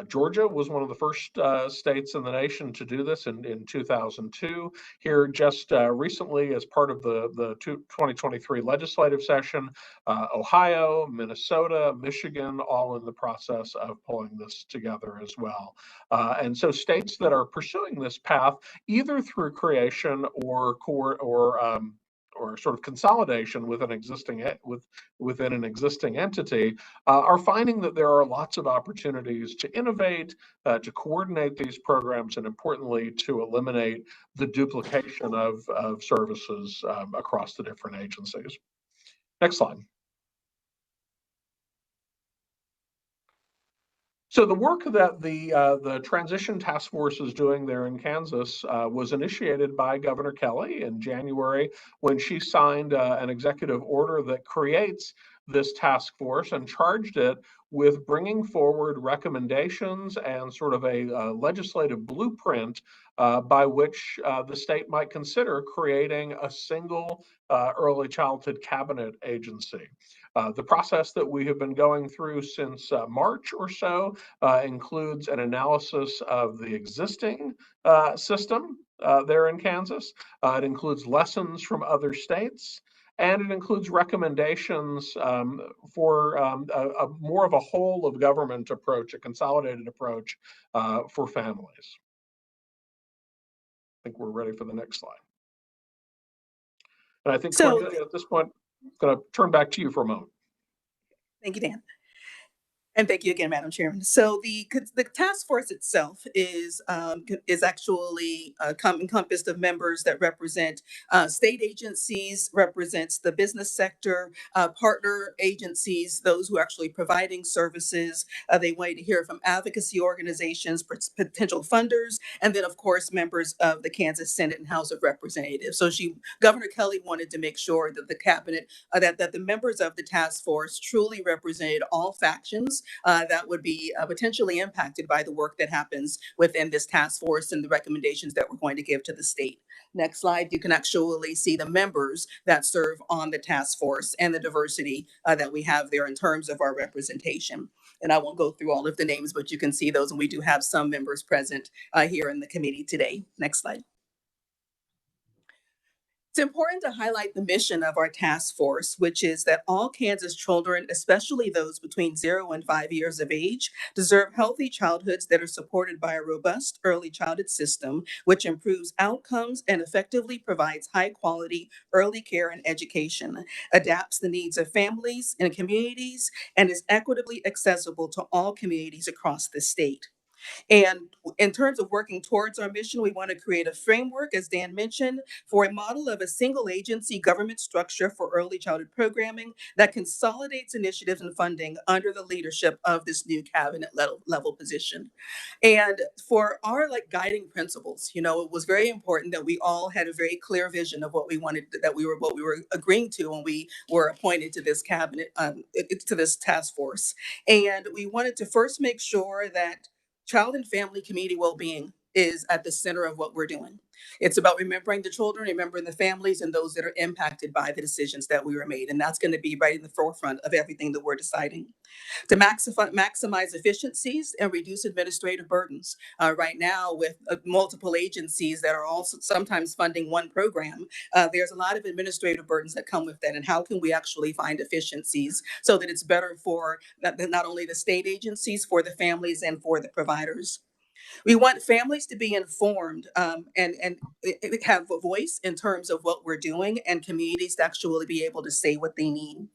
Georgia was one of the first states in the nation to do this in 2002. Here just recently, as part of the 2023 legislative session, Ohio, Minnesota, Michigan, all in the process of pulling this together as well. And so states that are pursuing this path, either through creation or sort of consolidation with within an existing entity, are finding that there are lots of opportunities to innovate, to coordinate these programs, and importantly, to eliminate the duplication of services across the different agencies. Next slide. So the work that the Transition Task Force is doing there in Kansas was initiated by Governor Kelly in January, when she signed an executive order that creates this task force and charged it with bringing forward recommendations and sort of a legislative blueprint by which the state might consider creating a single early childhood cabinet agency. The process that we have been going through since March or so includes an analysis of the existing system there in Kansas. It includes lessons from other states, and it includes recommendations for a more of a whole of government approach, a consolidated approach for families. I think we're ready for the next slide. And I think, Cornelia, at this point, I'm going to turn back to you for a moment. Thank you, Dan. And thank you again, Madam Chairman. So the task force itself is actually encompassed of members that represent state agencies, represents the business sector, partner agencies, those who are actually providing services. They want to hear from advocacy organizations, potential funders, and then of course members of the Kansas Senate and House of Representatives. So Governor Kelly wanted to make sure that the cabinet, that the members of the task force truly represented all factions that would be potentially impacted by the work that happens within this task force and the recommendations that we're going to give to the state. Next slide, you can actually see the members that serve on the task force and the diversity that we have there in terms of our representation. And I won't go through all of the names, but you can see those, and we do have some members present here in the committee today. Next slide. It's important to highlight the mission of our task force, which is that all Kansas children, especially those between 0 and 5 years of age, deserve healthy childhoods that are supported by a robust early childhood system, which improves outcomes and effectively provides high quality early care and education, adapts the needs of families and communities, and is equitably accessible to all communities across the state. And in terms of working towards our mission, we want to create a framework, as Dan mentioned, for a model of a single agency government structure for early childhood programming that consolidates initiatives and funding under the leadership of this new cabinet level position. And for our guiding principles, it was very important that we all had a very clear vision of what we wanted, what we were agreeing to when we were appointed to this cabinet, to this task force. And we wanted to first make sure that child and family community well-being is at the center of what we're doing. It's about remembering the children, remembering the families, and those that are impacted by the decisions that we were made. And that's going to be right in the forefront of everything that we're deciding. To maximize efficiencies and reduce administrative burdens. Right now, with multiple agencies that are also sometimes funding one program, there's a lot of administrative burdens that come with that. And how can we actually find efficiencies so that it's better for not only the state agencies, for the families, and for the providers? We want families to be informed and have a voice in terms of what we're doing, and communities to actually be able to say what they need.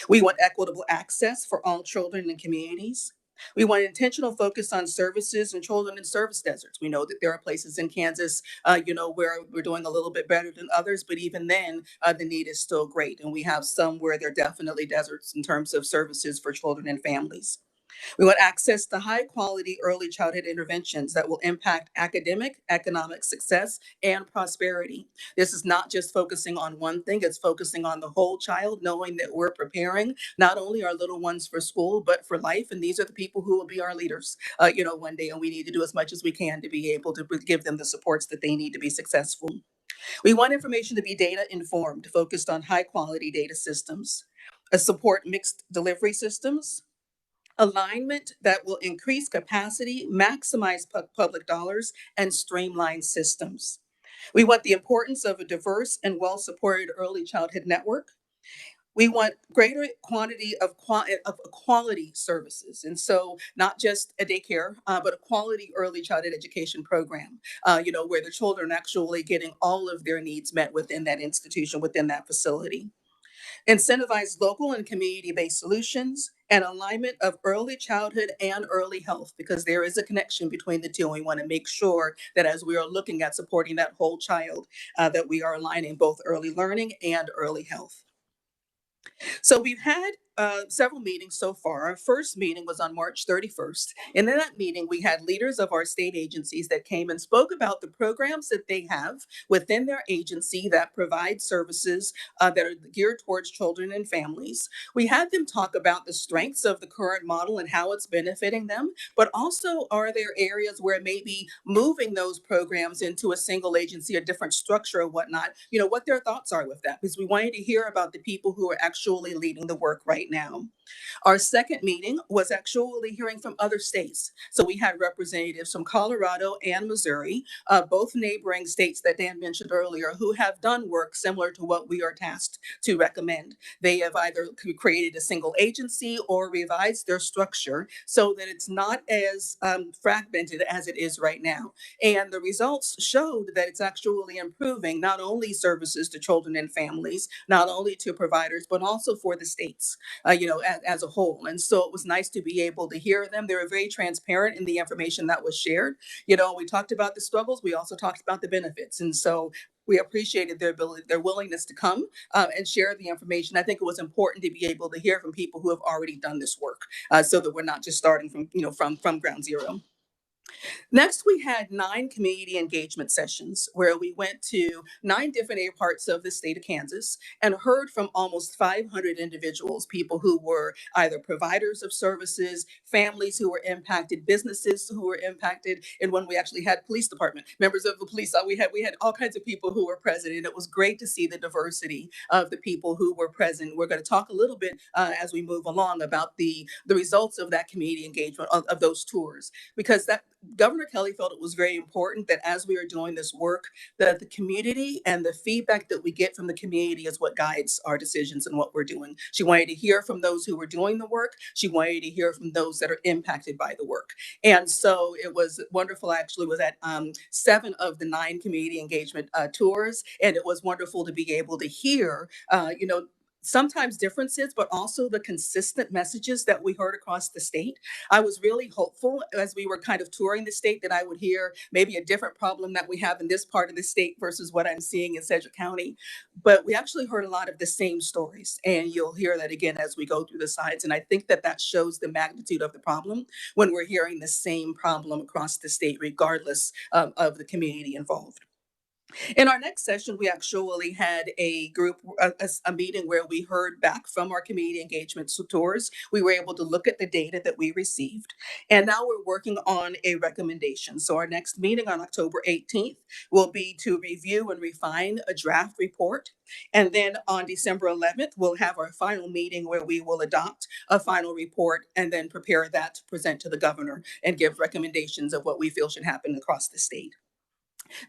We want equitable access for all children and communities. We want intentional focus on services and children in service deserts. We know that there are places in Kansas, where we're doing a little bit better than others, but even then, the need is still great. And we have some where there are definitely deserts in terms of services for children and families. We want access to high quality early childhood interventions that will impact academic, economic success, and prosperity. This is not just focusing on one thing, it's focusing on the whole child, knowing that we're preparing not only our little ones for school, but for life. And these are the people who will be our leaders, one day. And we need to do as much as we can to be able to give them the supports that they need to be successful. We want information to be data informed, focused on high quality data systems, support mixed delivery systems, alignment that will increase capacity, maximize public dollars, and streamline systems. We want the importance of a diverse and well-supported early childhood network. We want greater quantity of quality services. And so not just a daycare, but a quality early childhood education program, where the children are actually getting all of their needs met within that institution, within that facility. Incentivize local and community-based solutions, and alignment of early childhood and early health, because there is a connection between the two. And we want to make sure that as we are looking at supporting that whole child, that we are aligning both early learning and early health. So we've had several meetings so far. Our first meeting was on March 31st. And in that meeting, we had leaders of our state agencies that came and spoke about the programs that they have within their agency that provide services that are geared towards children and families. We had them talk about the strengths of the current model and how it's benefiting them, but also are there areas where maybe moving those programs into a single agency, a different structure or whatnot, what their thoughts are with that, because we wanted to hear about the people who are actually leading the work right now. Our second meeting was actually hearing from other states. So we had representatives from Colorado and Missouri, both neighboring states that Dan mentioned earlier, who have done work similar to what we are tasked to recommend. They have either created a single agency or revised their structure so that it's not as fragmented as it is right now. And the results showed that it's actually improving not only services to children and families, not only to providers, but also for the states, as a whole. And so it was nice to be able to hear them. They were very transparent in the information that was shared. We talked about the struggles. We also talked about the benefits. And so we appreciated their ability, their willingness to come and share the information. I think it was important to be able to hear from people who have already done this work, so that we're not just starting from ground zero. Next, we had 9 community engagement sessions where we went to 9 different parts of the state of Kansas and heard from almost 500 individuals, people who were either providers of services, families who were impacted, businesses who were impacted, and when we actually had police department, members of the police, we had all kinds of people who were present, and it was great to see the diversity of the people who were present. We're going to talk a little bit as we move along about the results of that community engagement, of those tours, because that Governor Kelly felt it was very important that as we are doing this work, that the community and the feedback that we get from the community is what guides our decisions and what we're doing. She wanted to hear from those who were doing the work. She wanted to hear from those that are impacted by the work. And so it was wonderful. I actually was at 7 of the 9 community engagement tours, and it was wonderful to be able to hear, sometimes differences, but also the consistent messages that we heard across the state. I was really hopeful as we were kind of touring the state that I would hear maybe a different problem that we have in this part of the state versus what I'm seeing in Sedgwick County. But we actually heard a lot of the same stories, and you'll hear that again as we go through the slides. And I think that shows the magnitude of the problem when we're hearing the same problem across the state, regardless of the community involved. In our next session, we actually had a group, a meeting where we heard back from our community engagement tours. We were able to look at the data that we received, and now we're working on a recommendation. So our next meeting on October 18th will be to review and refine a draft report. And then on December 11th, we'll have our final meeting where we will adopt a final report and then prepare that to present to the governor and give recommendations of what we feel should happen across the state.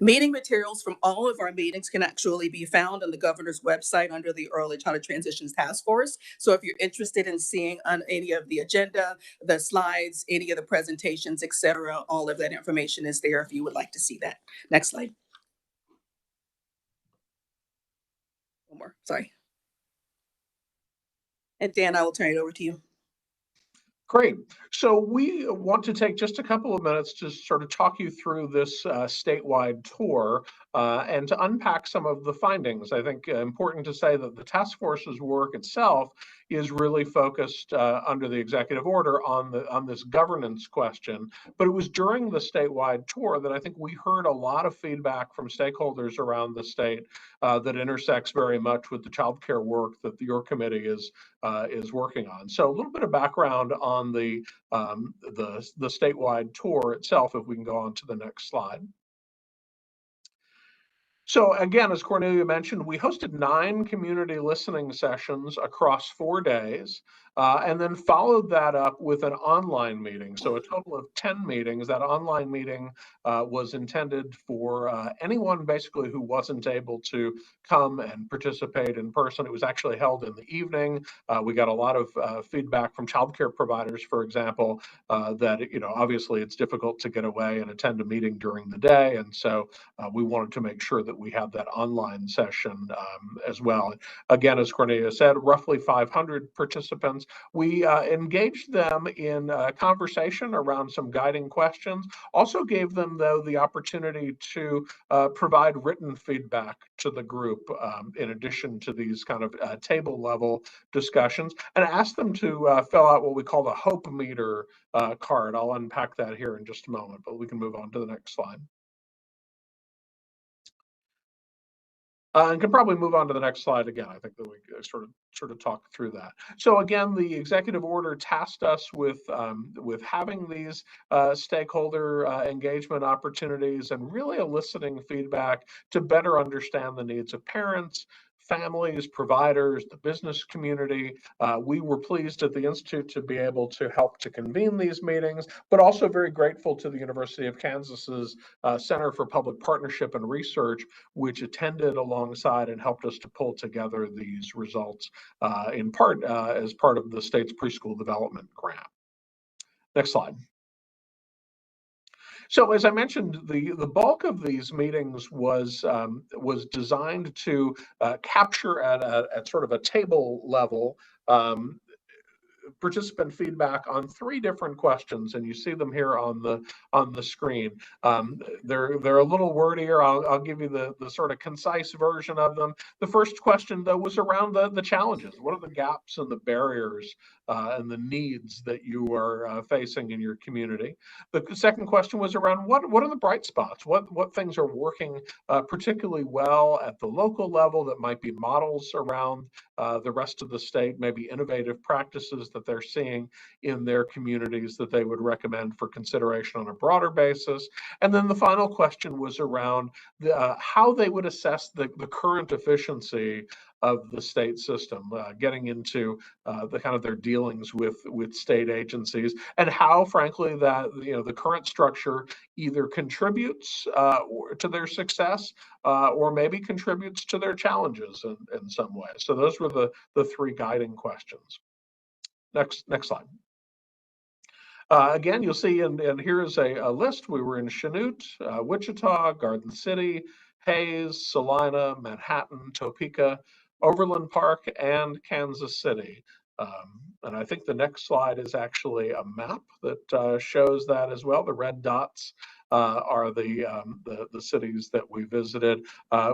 Meeting materials from all of our meetings can actually be found on the governor's website under the Early Childhood Transitions Task Force. So if you're interested in seeing on any of the agenda, the slides, any of the presentations, etc., all of that information is there if you would like to see that. Next slide. One more, sorry. And Dan, I will turn it over to you. Great. So we want to take just a couple of minutes to sort of talk you through this statewide tour and to unpack some of the findings. I think important to say that the task force's work itself is really focused under the executive order on this governance question. But it was during the statewide tour that I think we heard a lot of feedback from stakeholders around the state that intersects very much with the childcare work that your committee is working on. So a little bit of background on the statewide tour itself, if we can go on to the next slide. So again, as Cornelia mentioned, we hosted 9 community listening sessions across 4 days, and then followed that up with an online meeting. So a total of 10 meetings. That online meeting was intended for anyone basically who wasn't able to come and participate in person. It was actually held in the evening. We got a lot of feedback from childcare providers, for example, that obviously it's difficult to get away and attend a meeting during the day, and so we wanted to make sure that we have that online session as well. Again, as Cornelia said, roughly 500 participants. We engaged them in a conversation around some guiding questions. Also gave them, though, the opportunity to provide written feedback to the group in addition to these kind of table level discussions, and asked them to fill out what we call the hope meter card. I'll unpack that here in just a moment, but we can move on to the next slide. And can probably move on to the next slide again. I think that we sort of talk through that. So again, the executive order tasked us with having these stakeholder engagement opportunities and really eliciting feedback to better understand the needs of parents, families, providers, the business community. We were pleased at the Institute to be able to help to convene these meetings, but also very grateful to the University of Kansas's Center for Public Partnership and Research, which attended alongside and helped us to pull together these results in part as part of the state's preschool development grant. Next slide. So as I mentioned, the bulk of these meetings was designed to capture at sort of a table level participant feedback on 3 different questions, and you see them here on the screen. They're a little wordier. I'll give you the sort of concise version of them. The first question, though, was around the challenges. What are the gaps and the barriers and the needs that you are facing in your community? The second question was around what are the bright spots? What things are working particularly well at the local level that might be models around the rest of the state, maybe innovative practices that they're seeing in their communities that they would recommend for consideration on a broader basis. And then the final question was around how they would assess the current efficiency of the state system, getting into the kind of their dealings with state agencies, and how, frankly, that the current structure either contributes to their success or maybe contributes to their challenges in some way. So those were the 3 guiding questions. Next slide. Again, you'll see, and here's a list. We were in Chanute, Wichita, Garden City, Hayes, Salina, Manhattan, Topeka, Overland Park, and Kansas City. And I think the next slide is actually a map that shows that as well. The red dots are the cities that we visited.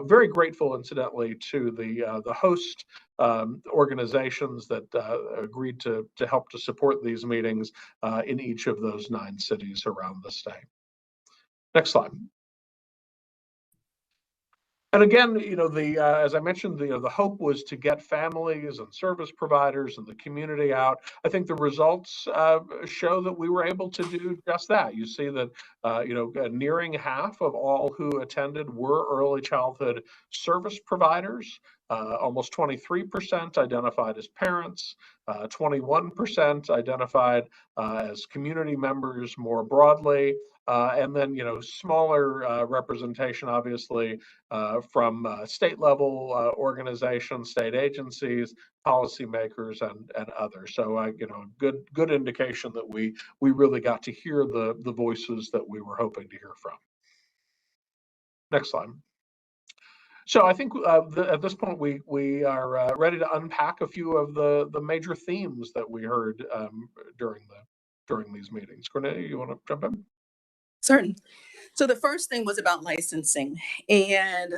Very grateful, incidentally, to the host organizations that agreed to help to support these meetings in each of those 9 cities around the state. Next slide. And again, as I mentioned, the hope was to get families and service providers and the community out. I think the results show that we were able to do just that. You see that, nearing half of all who attended were early childhood service providers. Almost 23% identified as parents, 21% identified as community members more broadly. And then, smaller representation, obviously, from state level organizations, state agencies, policymakers, and others. So, good indication that we really got to hear the voices that we were hoping to hear from. Next slide. So I think at this point we are ready to unpack a few of the major themes that we heard during these meetings. Cornelia, you want to jump in? Certain. So the first thing was about licensing, and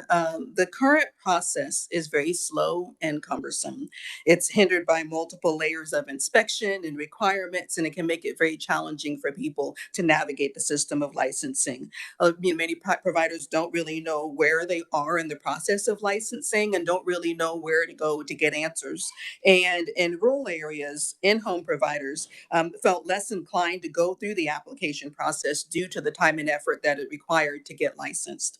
the current process is very slow and cumbersome. It's hindered by multiple layers of inspection and requirements, and it can make it very challenging for people to navigate the system of licensing. Many providers don't really know where they are in the process of licensing and don't really know where to go to get answers. And in rural areas, in-home providers felt less inclined to go through the application process due to the time and effort that it required to get licensed.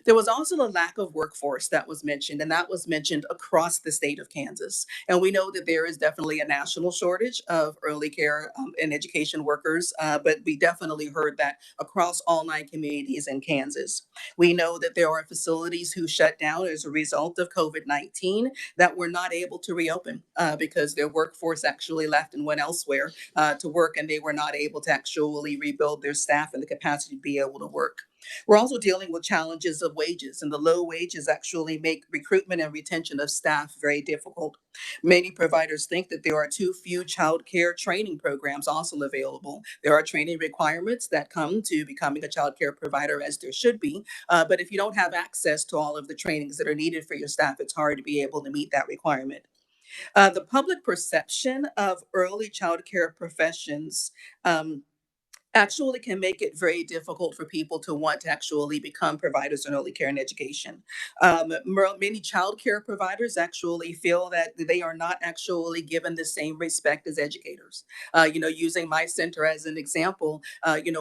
There was also a lack of workforce that was mentioned, and that was mentioned across the state of Kansas. And we know that there is definitely a national shortage of early care and education workers, but we definitely heard that across all 9 communities in Kansas. We know that there are facilities who shut down as a result of COVID-19 that were not able to reopen because their workforce actually left and went elsewhere to work, and they were not able to actually rebuild their staff and the capacity to be able to work. We're also dealing with challenges of wages, and the low wages actually make recruitment and retention of staff very difficult. Many providers think that there are too few child care training programs also available. There are training requirements that come to becoming a child care provider, as there should be, but if you don't have access to all of the trainings that are needed for your staff, it's hard to be able to meet that requirement. The public perception of early child care professions actually can make it very difficult for people to want to actually become providers in early care and education. Many child care providers actually feel that they are not actually given the same respect as educators. Using my center as an example,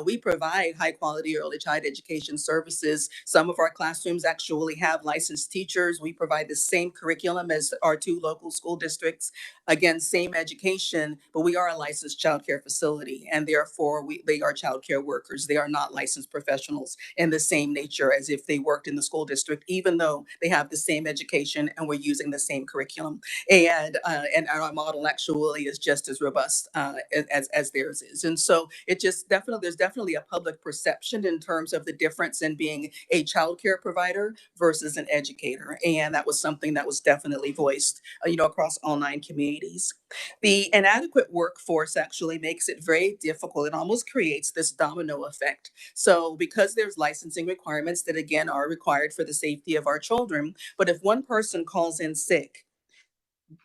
we provide high quality early child education services. Some of our classrooms actually have licensed teachers. We provide the same curriculum as our 2 local school districts. Again, same education, but we are a licensed child care facility, and therefore they are child care workers. They are not licensed professionals in the same nature as if they worked in the school district, even though they have the same education and we're using the same curriculum. And our model actually is just as robust as theirs is. And so there's definitely a public perception in terms of the difference in being a child care provider versus an educator. And that was something that was definitely voiced, across all 9 communities. The inadequate workforce actually makes it very difficult. It almost creates this domino effect. So because there's licensing requirements that again are required for the safety of our children, but if one person calls in sick,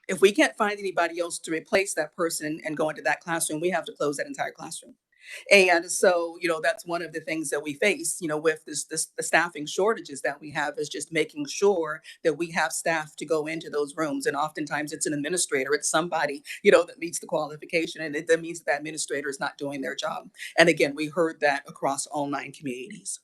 if we can't find anybody else to replace that person and go into that classroom, we have to close that entire classroom. And so, that's one of the things that we face, with the staffing shortages that we have, is just making sure that we have staff to go into those rooms. And oftentimes it's an administrator, it's somebody, that meets the qualification, and that means that administrator is not doing their job. And again, we heard that across all 9 communities.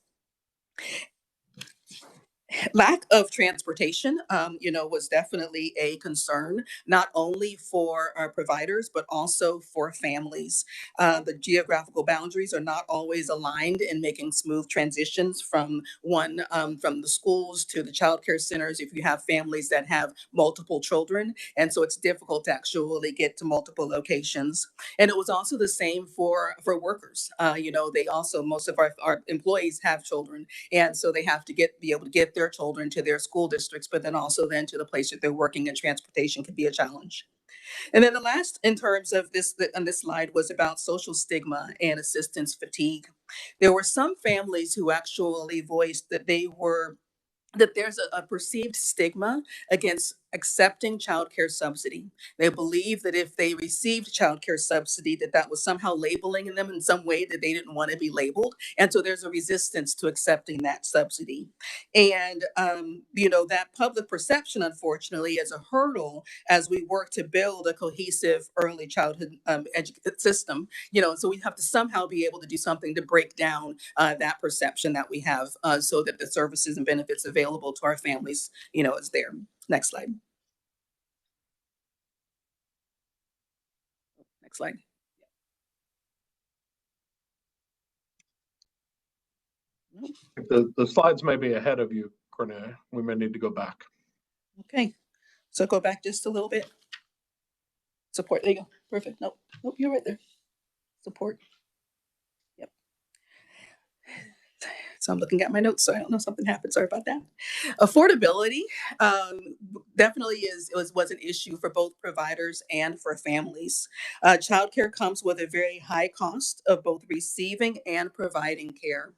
Lack of transportation, was definitely a concern, not only for our providers, but also for families. The geographical boundaries are not always aligned in making smooth transitions from from the schools to the childcare centers if you have families that have multiple children. And so it's difficult to actually get to multiple locations. And it was also the same for workers. They also, most of our employees have children. And so they have to be able to get their children to their school districts, but then also then to the place that they're working, and transportation can be a challenge. And then the last in terms of this on this slide was about social stigma and assistance fatigue. There were some families who actually voiced that there's a perceived stigma against accepting child care subsidy. They believe that if they received child care subsidy, that that was somehow labeling them in some way that they didn't want to be labeled. And so there's a resistance to accepting that subsidy. And, that public perception, unfortunately, is a hurdle as we work to build a cohesive early childhood system, so we have to somehow be able to do something to break down that perception that we have so that the services and benefits available to our families, is there. Next slide. Next slide. The slides may be ahead of you, Cornelia. We may need to go back. Okay, so go back just a little bit. Support, there you go. Perfect. Nope, you're right there. Support. Yep. So I'm looking at my notes, so I don't know, something happened. Sorry about that. Affordability definitely was an issue for both providers and for families. Childcare comes with a very high cost of both receiving and providing care.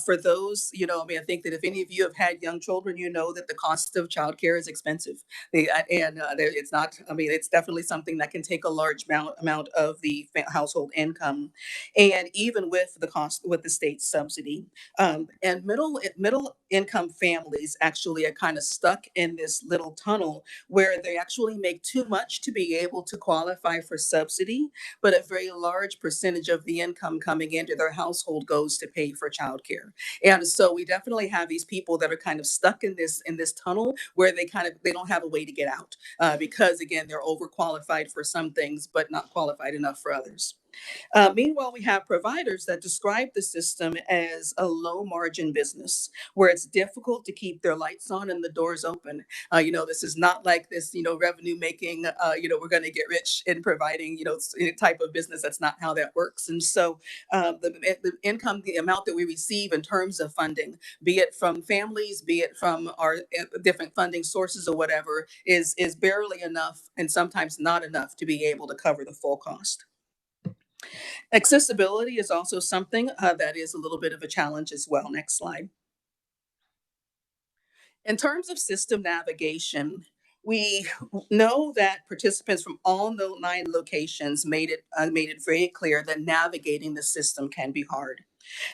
For those, I think that if any of you have had young children, you know that the cost of childcare is expensive. It's not, it's definitely something that can take a large amount of the household income. And even with the cost, with the state subsidy, and middle income families actually are kind of stuck in this little tunnel where they actually make too much to be able to qualify for subsidy, but a very large percentage of the income coming into their household goes to pay for childcare. And so we definitely have these people that are kind of stuck in this tunnel where they don't have a way to get out because again, they're overqualified for some things, but not qualified enough for others. Meanwhile, we have providers that describe the system as a low margin business where it's difficult to keep their lights on and the doors open. This is not like this, revenue making, we're going to get rich in providing, type of business. That's not how that works. And so the income, the amount that we receive in terms of funding, be it from families, be it from our different funding sources or whatever, is barely enough and sometimes not enough to be able to cover the full cost. Accessibility is also something that is a little bit of a challenge as well. Next slide. In terms of system navigation, we know that participants from all 9 locations made it very clear that navigating the system can be hard.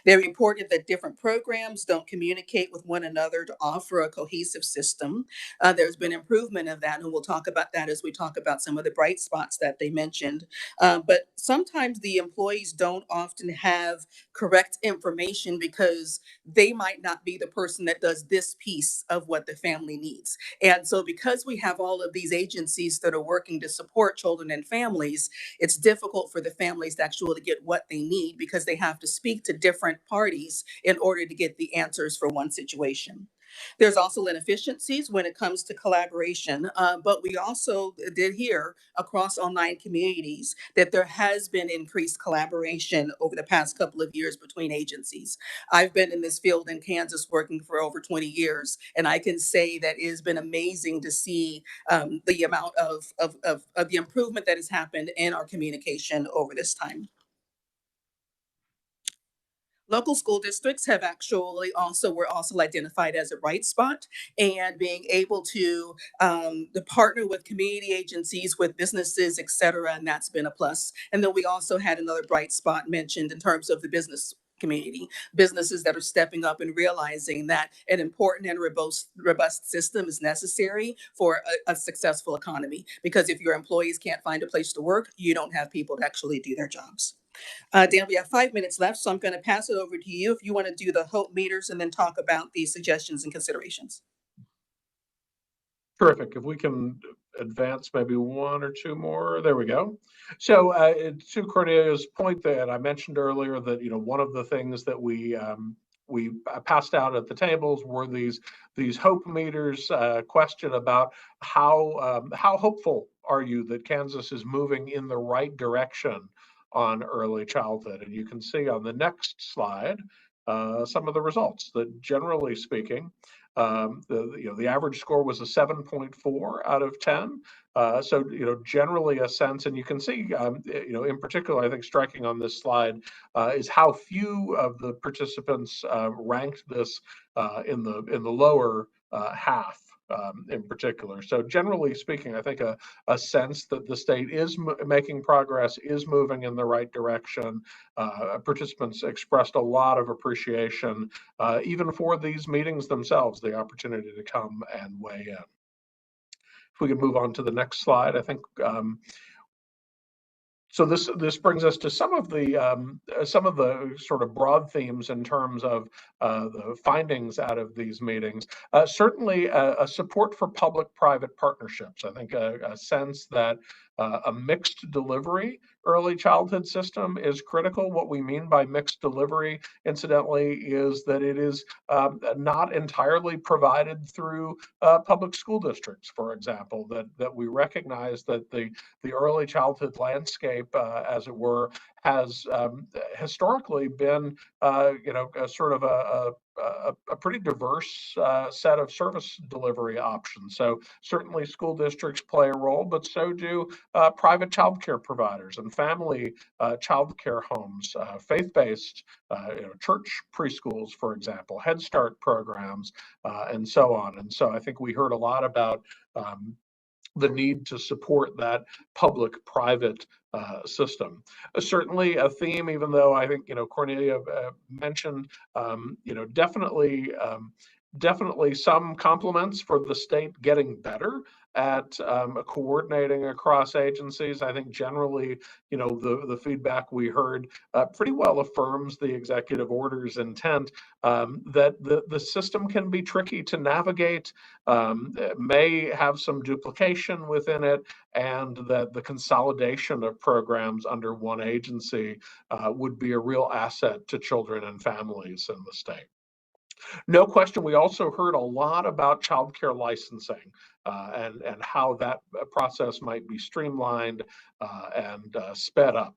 They reported that different programs don't communicate with one another to offer a cohesive system. There's been improvement of that, and we'll talk about that as we talk about some of the bright spots that they mentioned. But sometimes the employees don't often have correct information because they might not be the person that does this piece of what the family needs. And so because we have all of these agencies that are working to support children and families, it's difficult for the families to actually get what they need because they have to speak to different parties in order to get the answers for one situation. There's also inefficiencies when it comes to collaboration, but we also did hear across all 9 communities that there has been increased collaboration over the past couple of years between agencies. I've been in this field in Kansas working for over 20 years, and I can say that it has been amazing to see the amount of the improvement that has happened in our communication over this time. Local school districts have actually were also identified as a bright spot, and being able to partner with community agencies, with businesses, et cetera, and that's been a plus. And then we also had another bright spot mentioned in terms of the business community, businesses that are stepping up and realizing that an important and robust system is necessary for a successful economy. Because if your employees can't find a place to work, you don't have people to actually do their jobs. Dan, we have 5 minutes left, so I'm going to pass it over to you if you want to do the hope meters and then talk about the suggestions and considerations. Terrific. If we can advance maybe 1 or 2 more, there we go. So to Cornelia's point that I mentioned earlier, that one of the things that we passed out at the tables were these hope meters. Question about how hopeful are you that Kansas is moving in the right direction on early childhood? And you can see on the next slide some of the results. That generally speaking, the average score was a 7.4 out of 10. So generally a sense, and you can see in particular, I think striking on this slide is how few of the participants ranked this in the lower half in particular. So generally speaking, I think a sense that the state is making progress, is moving in the right direction. Participants expressed a lot of appreciation, even for these meetings themselves, the opportunity to come and weigh in. If we could move on to the next slide, I think. So this brings us to some of the sort of broad themes in terms of the findings out of these meetings. Certainly a support for public-private partnerships. I think a sense that a mixed delivery early childhood system is critical. What we mean by mixed delivery, incidentally, is that it is not entirely provided through public school districts, for example, that we recognize that the early childhood landscape, as it were, has historically been, a sort of a pretty diverse set of service delivery options. So certainly school districts play a role, but so do private childcare providers and family childcare homes, faith-based, church preschools, for example, Head Start programs, and so on. And so I think we heard a lot about the need to support that public-private system. Certainly a theme, even though I think, Cornelia mentioned, definitely some compliments for the state getting better at coordinating across agencies. I think generally, the feedback we heard pretty well affirms the executive order's intent, that the system can be tricky to navigate, may have some duplication within it, and that the consolidation of programs under one agency would be a real asset to children and families in the state. No question, we also heard a lot about childcare licensing and how that process might be streamlined and sped up.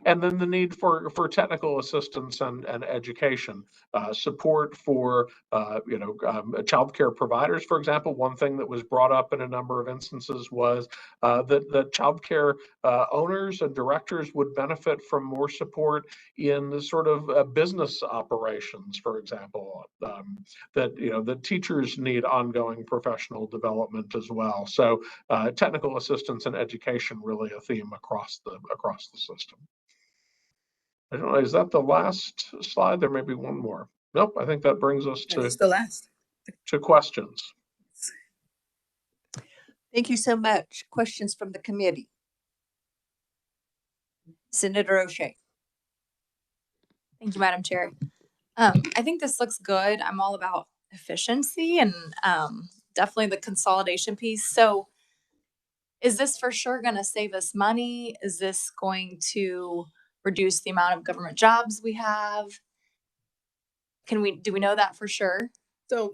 And then the need for technical assistance and education, support for childcare providers, for example. One thing that was brought up in a number of instances was that childcare owners and directors would benefit from more support in the sort of business operations, for example. That teachers need ongoing professional development as well. So technical assistance and education really a theme across the system. I don't know, is that the last slide? There may be one more. Nope, I think that brings us And it's the last. to questions. Thank you so much. Questions from the committee? Senator O'Shea. Thank you, Madam Chair. I think this looks good. I'm all about efficiency and definitely the consolidation piece. So is this for sure going to save us money? Is this going to reduce the amount of government jobs we have? Do we know that for sure? So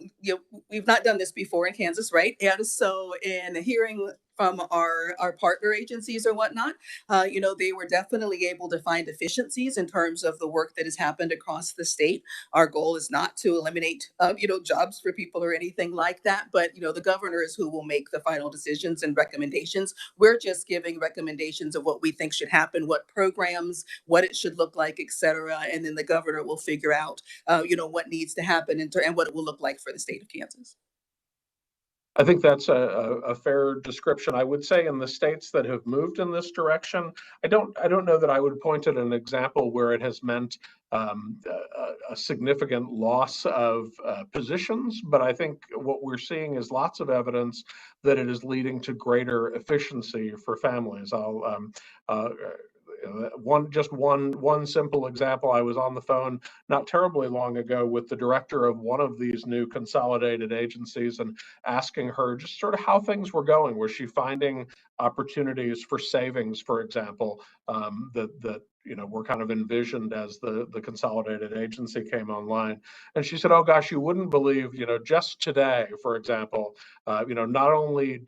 we've not done this before in Kansas, right? And so in hearing from our partner agencies or whatnot, they were definitely able to find efficiencies in terms of the work that has happened across the state. Our goal is not to eliminate, jobs for people or anything like that, but, the governor is who will make the final decisions and recommendations. We're just giving recommendations of what we think should happen, what programs, what it should look like, et cetera. And then the governor will figure out, what needs to happen and what it will look like for the state of Kansas. I think that's a fair description. I would say in the states that have moved in this direction, I don't know that I would point at an example where it has meant a significant loss of positions, but I think what we're seeing is lots of evidence that it is leading to greater efficiency for families. One simple example. I was on the phone not terribly long ago with the director of one of these new consolidated agencies and asking her just sort of how things were going. Was she finding opportunities for savings, for example, that were kind of envisioned as the consolidated agency came online? And she said, "Oh gosh, you wouldn't believe, just today, for example, not only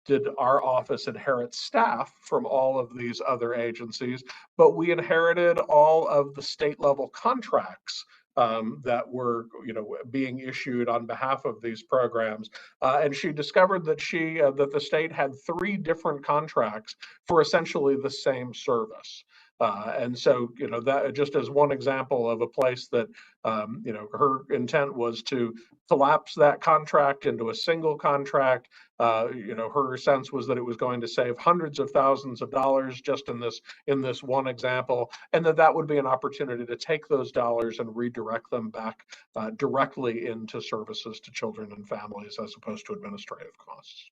did our office inherit staff from all of these other agencies, but we inherited all of the state level contracts that were, being issued on behalf of these programs." And she discovered that that the state had 3 different contracts for essentially the same service. And so, that just as one example of a place that, her intent was to collapse that contract into a single contract. Her sense was that it was going to save hundreds of thousands of dollars just in this one example, and that would be an opportunity to take those dollars and redirect them back directly into services to children and families as opposed to administrative costs.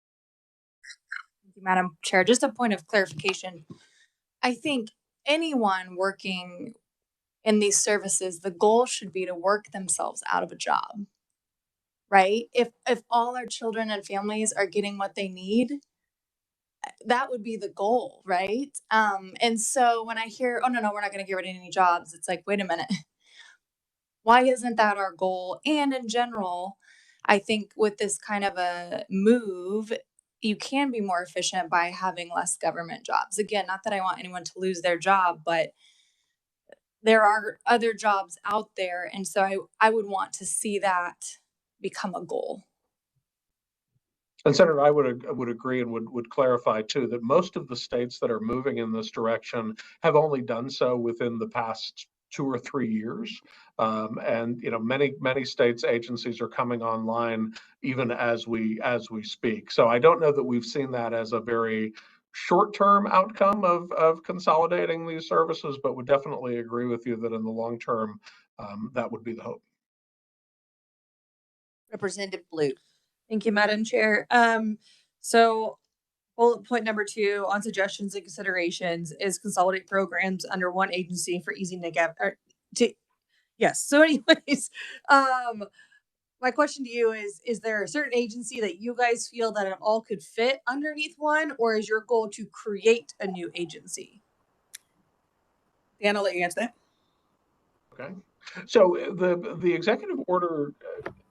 Thank you, Madam Chair. Just a point of clarification. I think anyone working in these services, the goal should be to work themselves out of a job, right? If all our children and families are getting what they need, that would be the goal, right? And so when I hear, oh no, we're not going to get rid of any jobs, it's like, wait a minute, why isn't that our goal? And in general, I think with this kind of a move, you can be more efficient by having less government jobs. Again, not that I want anyone to lose their job, but there are other jobs out there. And so I would want to see that become a goal. And Senator, I would agree and would clarify too that most of the states that are moving in this direction have only done so within the past 2 or 3 years. And many states agencies are coming online even as we speak. So I don't know that we've seen that as a very short-term outcome of consolidating these services, but would definitely agree with you that in the long term, that would be the hope. Representative Blue. Thank you, Madam Chair. So bullet point number 2 on suggestions and considerations is consolidate programs under one agency for easy yes. So anyways, my question to you is there a certain agency that you guys feel that it all could fit underneath one, or is your goal to create a new agency? Dan, I'll let you answer that. Okay. So the executive order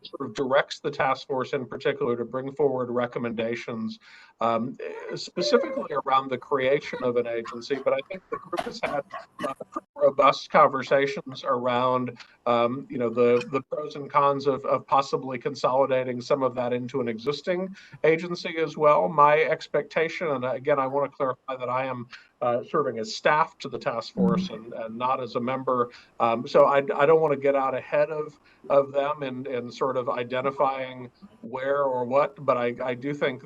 sort of directs the task force in particular to bring forward recommendations specifically around the creation of an agency. But I think the group has had robust conversations around the pros and cons of possibly consolidating some of that into an existing agency as well. My expectation, and again, I want to clarify that I am serving as staff to the task force and not as a member. So I don't want to get out ahead of them and sort of identifying where or what, but I do think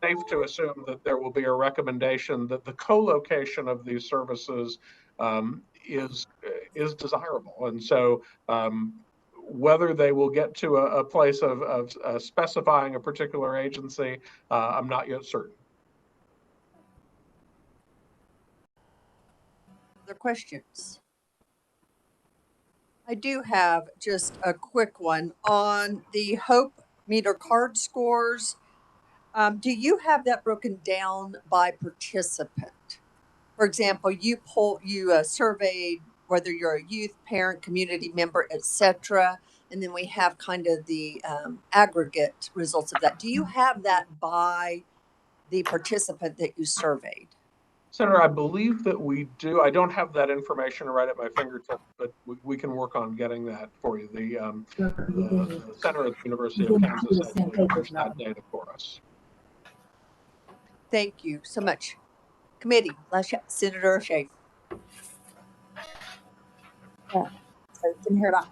safe to assume that there will be a recommendation that the co-location of these services is desirable. And so whether they will get to a place of specifying a particular agency, I'm not yet certain. Other questions? I do have just a quick one on the Hope meter card scores. Do you have that broken down by participant? For example, you surveyed whether you're a youth, parent, community member, etc., and then we have kind of the aggregate results of that. Do you have that by the participant that you surveyed? Senator, I believe that we do. I don't have that information right at my fingertips, but we can work on getting that for you. The Center at the University of Kansas actually has that data for us. Thank you so much. Committee, Senator O'Shea. Yeah, sorry, didn't hear that.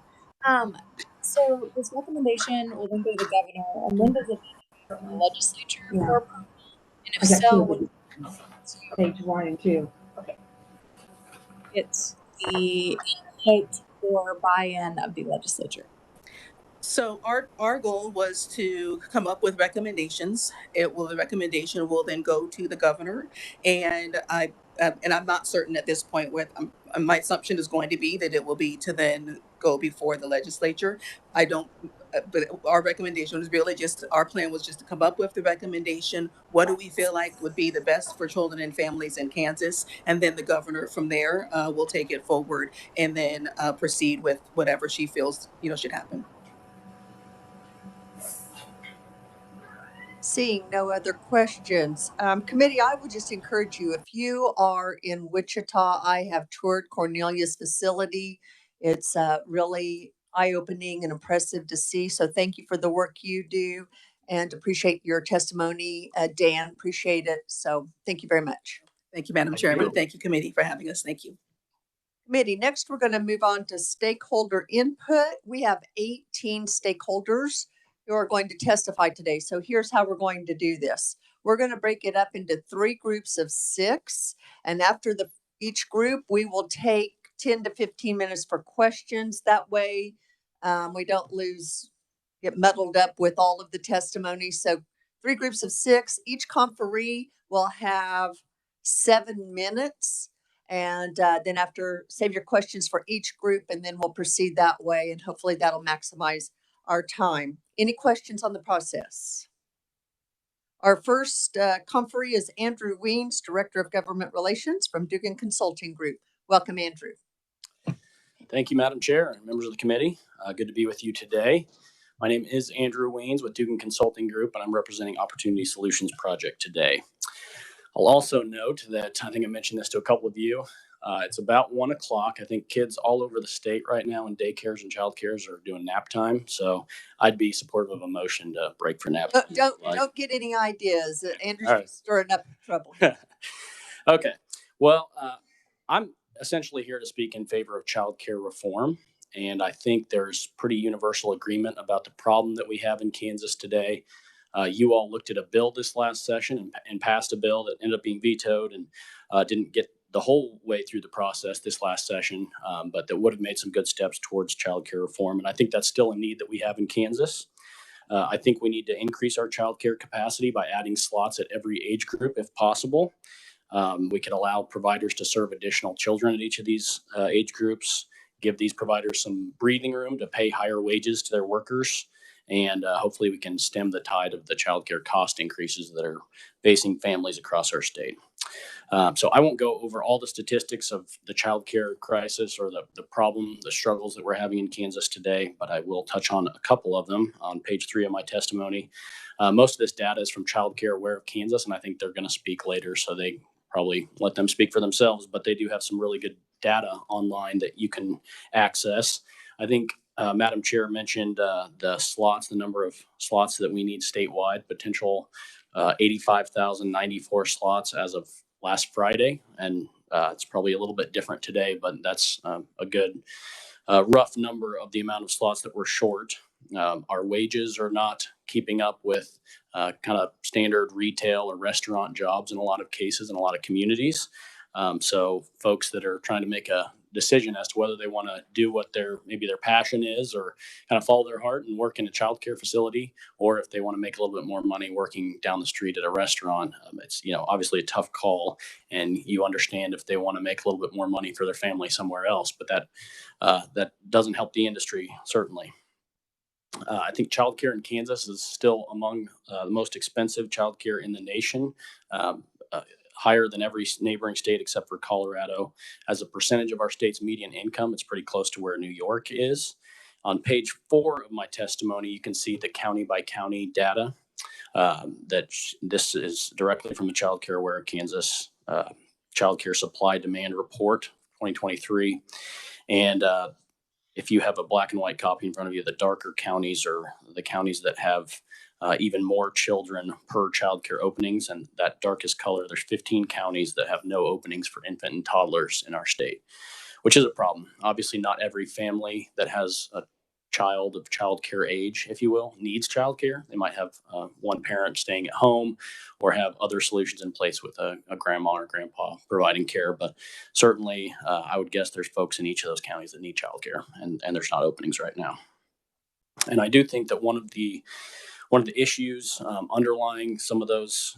So this recommendation will then go to the governor, and then does it go to the legislature for approval? And if so, page 1 and 2. Okay. It's the input or buy-in of the legislature. So our goal was to come up with recommendations. The recommendation will then go to the governor, and I'm not certain at this point what my assumption is going to be that it will be to then go before the legislature. I don't, but our recommendation was really our plan was just to come up with the recommendation. What do we feel like would be the best for children and families in Kansas? And then the governor from there will take it forward and then proceed with whatever she feels should happen. Seeing no other questions, committee, I would just encourage you, if you are in Wichita, I have toured Cornelia's facility. It's really eye-opening and impressive to see. So thank you for the work you do and appreciate your testimony. Dan, appreciate it. So thank you very much. Thank you, Madam Thank Chairman. you. Thank you, committee, for having us. Thank you. Committee, next we're going to move on to stakeholder input. We have 18 stakeholders who are going to testify today. So here's how we're going to do this. We're going to break it up into 3 groups of 6. And after each group, we will take 10 to 15 minutes for questions. That way we don't get muddled up with all of the testimonies. So 3 groups of 6. Each conferee will have 7 minutes. And then after, save your questions for each group, and then we'll proceed that way. And hopefully that'll maximize our time. Any questions on the process? Our first conferee is Andrew Weens, Director of Government Relations from Dugan Consulting Group. Welcome, Andrew. Thank you, Madam Chair and members of the committee. Good to be with you today. My name is Andrew Weens with Dugan Consulting Group, and I'm representing Opportunity Solutions Project today. I'll also note that I think I mentioned this to a couple of you. It's about 1 o'clock. I think kids all over the state right now in daycares and childcares are doing nap time. So I'd be supportive of a motion to break for nap. Don't get any ideas. Andrew's right. Stirring up trouble. Okay. Well, I'm essentially here to speak in favor of childcare reform. And I think there's pretty universal agreement about the problem that we have in Kansas today. You all looked at a bill this last session and passed a bill that ended up being vetoed and didn't get the whole way through the process this last session, but that would have made some good steps towards childcare reform. And I think that's still a need that we have in Kansas. I think we need to increase our childcare capacity by adding slots at every age group if possible. We could allow providers to serve additional children at each of these age groups, give these providers some breathing room to pay higher wages to their workers. And hopefully we can stem the tide of the childcare cost increases that are facing families across our state. So I won't go over all the statistics of the childcare crisis or the problem, the struggles that we're having in Kansas today, but I will touch on a couple of them on page 3 of my testimony. Most of this data is from Childcare Aware of Kansas, and I think they're going to speak later, so they probably let them speak for themselves, but they do have some really good data online that you can access. I think Madam Chair mentioned the number of slots that we need statewide, potential 85,094 slots as of last Friday. And it's probably a little bit different today, but that's a good rough number of the amount of slots that we're short. Our wages are not keeping up with kind of standard retail or restaurant jobs in a lot of cases in a lot of communities. So folks that are trying to make a decision as to whether they want to do what maybe their passion is or kind of follow their heart and work in a childcare facility, or if they want to make a little bit more money working down the street at a restaurant. It's obviously a tough call, and you understand if they want to make a little bit more money for their family somewhere else, but that doesn't help the industry, certainly. I think childcare in Kansas is still among the most expensive childcare in the nation. Higher than every neighboring state except for Colorado. As a percentage of our state's median income, it's pretty close to where New York is. On page 4 of my testimony, you can see the county by county data. This is directly from the Childcare Aware of Kansas Childcare Supply Demand Report 2023. And if you have a black and white copy in front of you, the darker counties are the counties that have even more children per childcare openings. And that darkest color, there's 15 counties that have no openings for infant and toddlers in our state, which is a problem. Obviously, not every family that has a child of childcare age, if you will, needs childcare. They might have one parent staying at home or have other solutions in place with a grandma or grandpa providing care. But certainly, I would guess there's folks in each of those counties that need childcare, and there's not openings right now. And I do think that one of the issues underlying some of those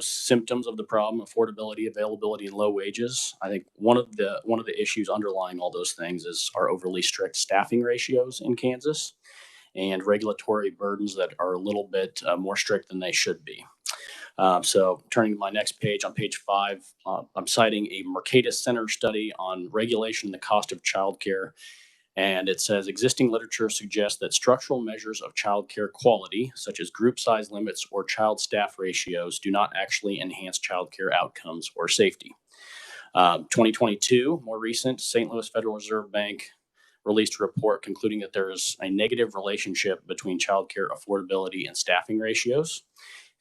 symptoms of the problem, affordability, availability, and low wages, I think one of the issues underlying all those things is our overly strict staffing ratios in Kansas and regulatory burdens that are a little bit more strict than they should be. So turning to my next page, on page 5, I'm citing a Mercatus Center study on regulation and the cost of childcare. And it says existing literature suggests that structural measures of childcare quality, such as group size limits or child staff ratios, do not actually enhance childcare outcomes or safety. 2022, more recent, St. Louis Federal Reserve Bank released a report concluding that there is a negative relationship between childcare affordability and staffing ratios.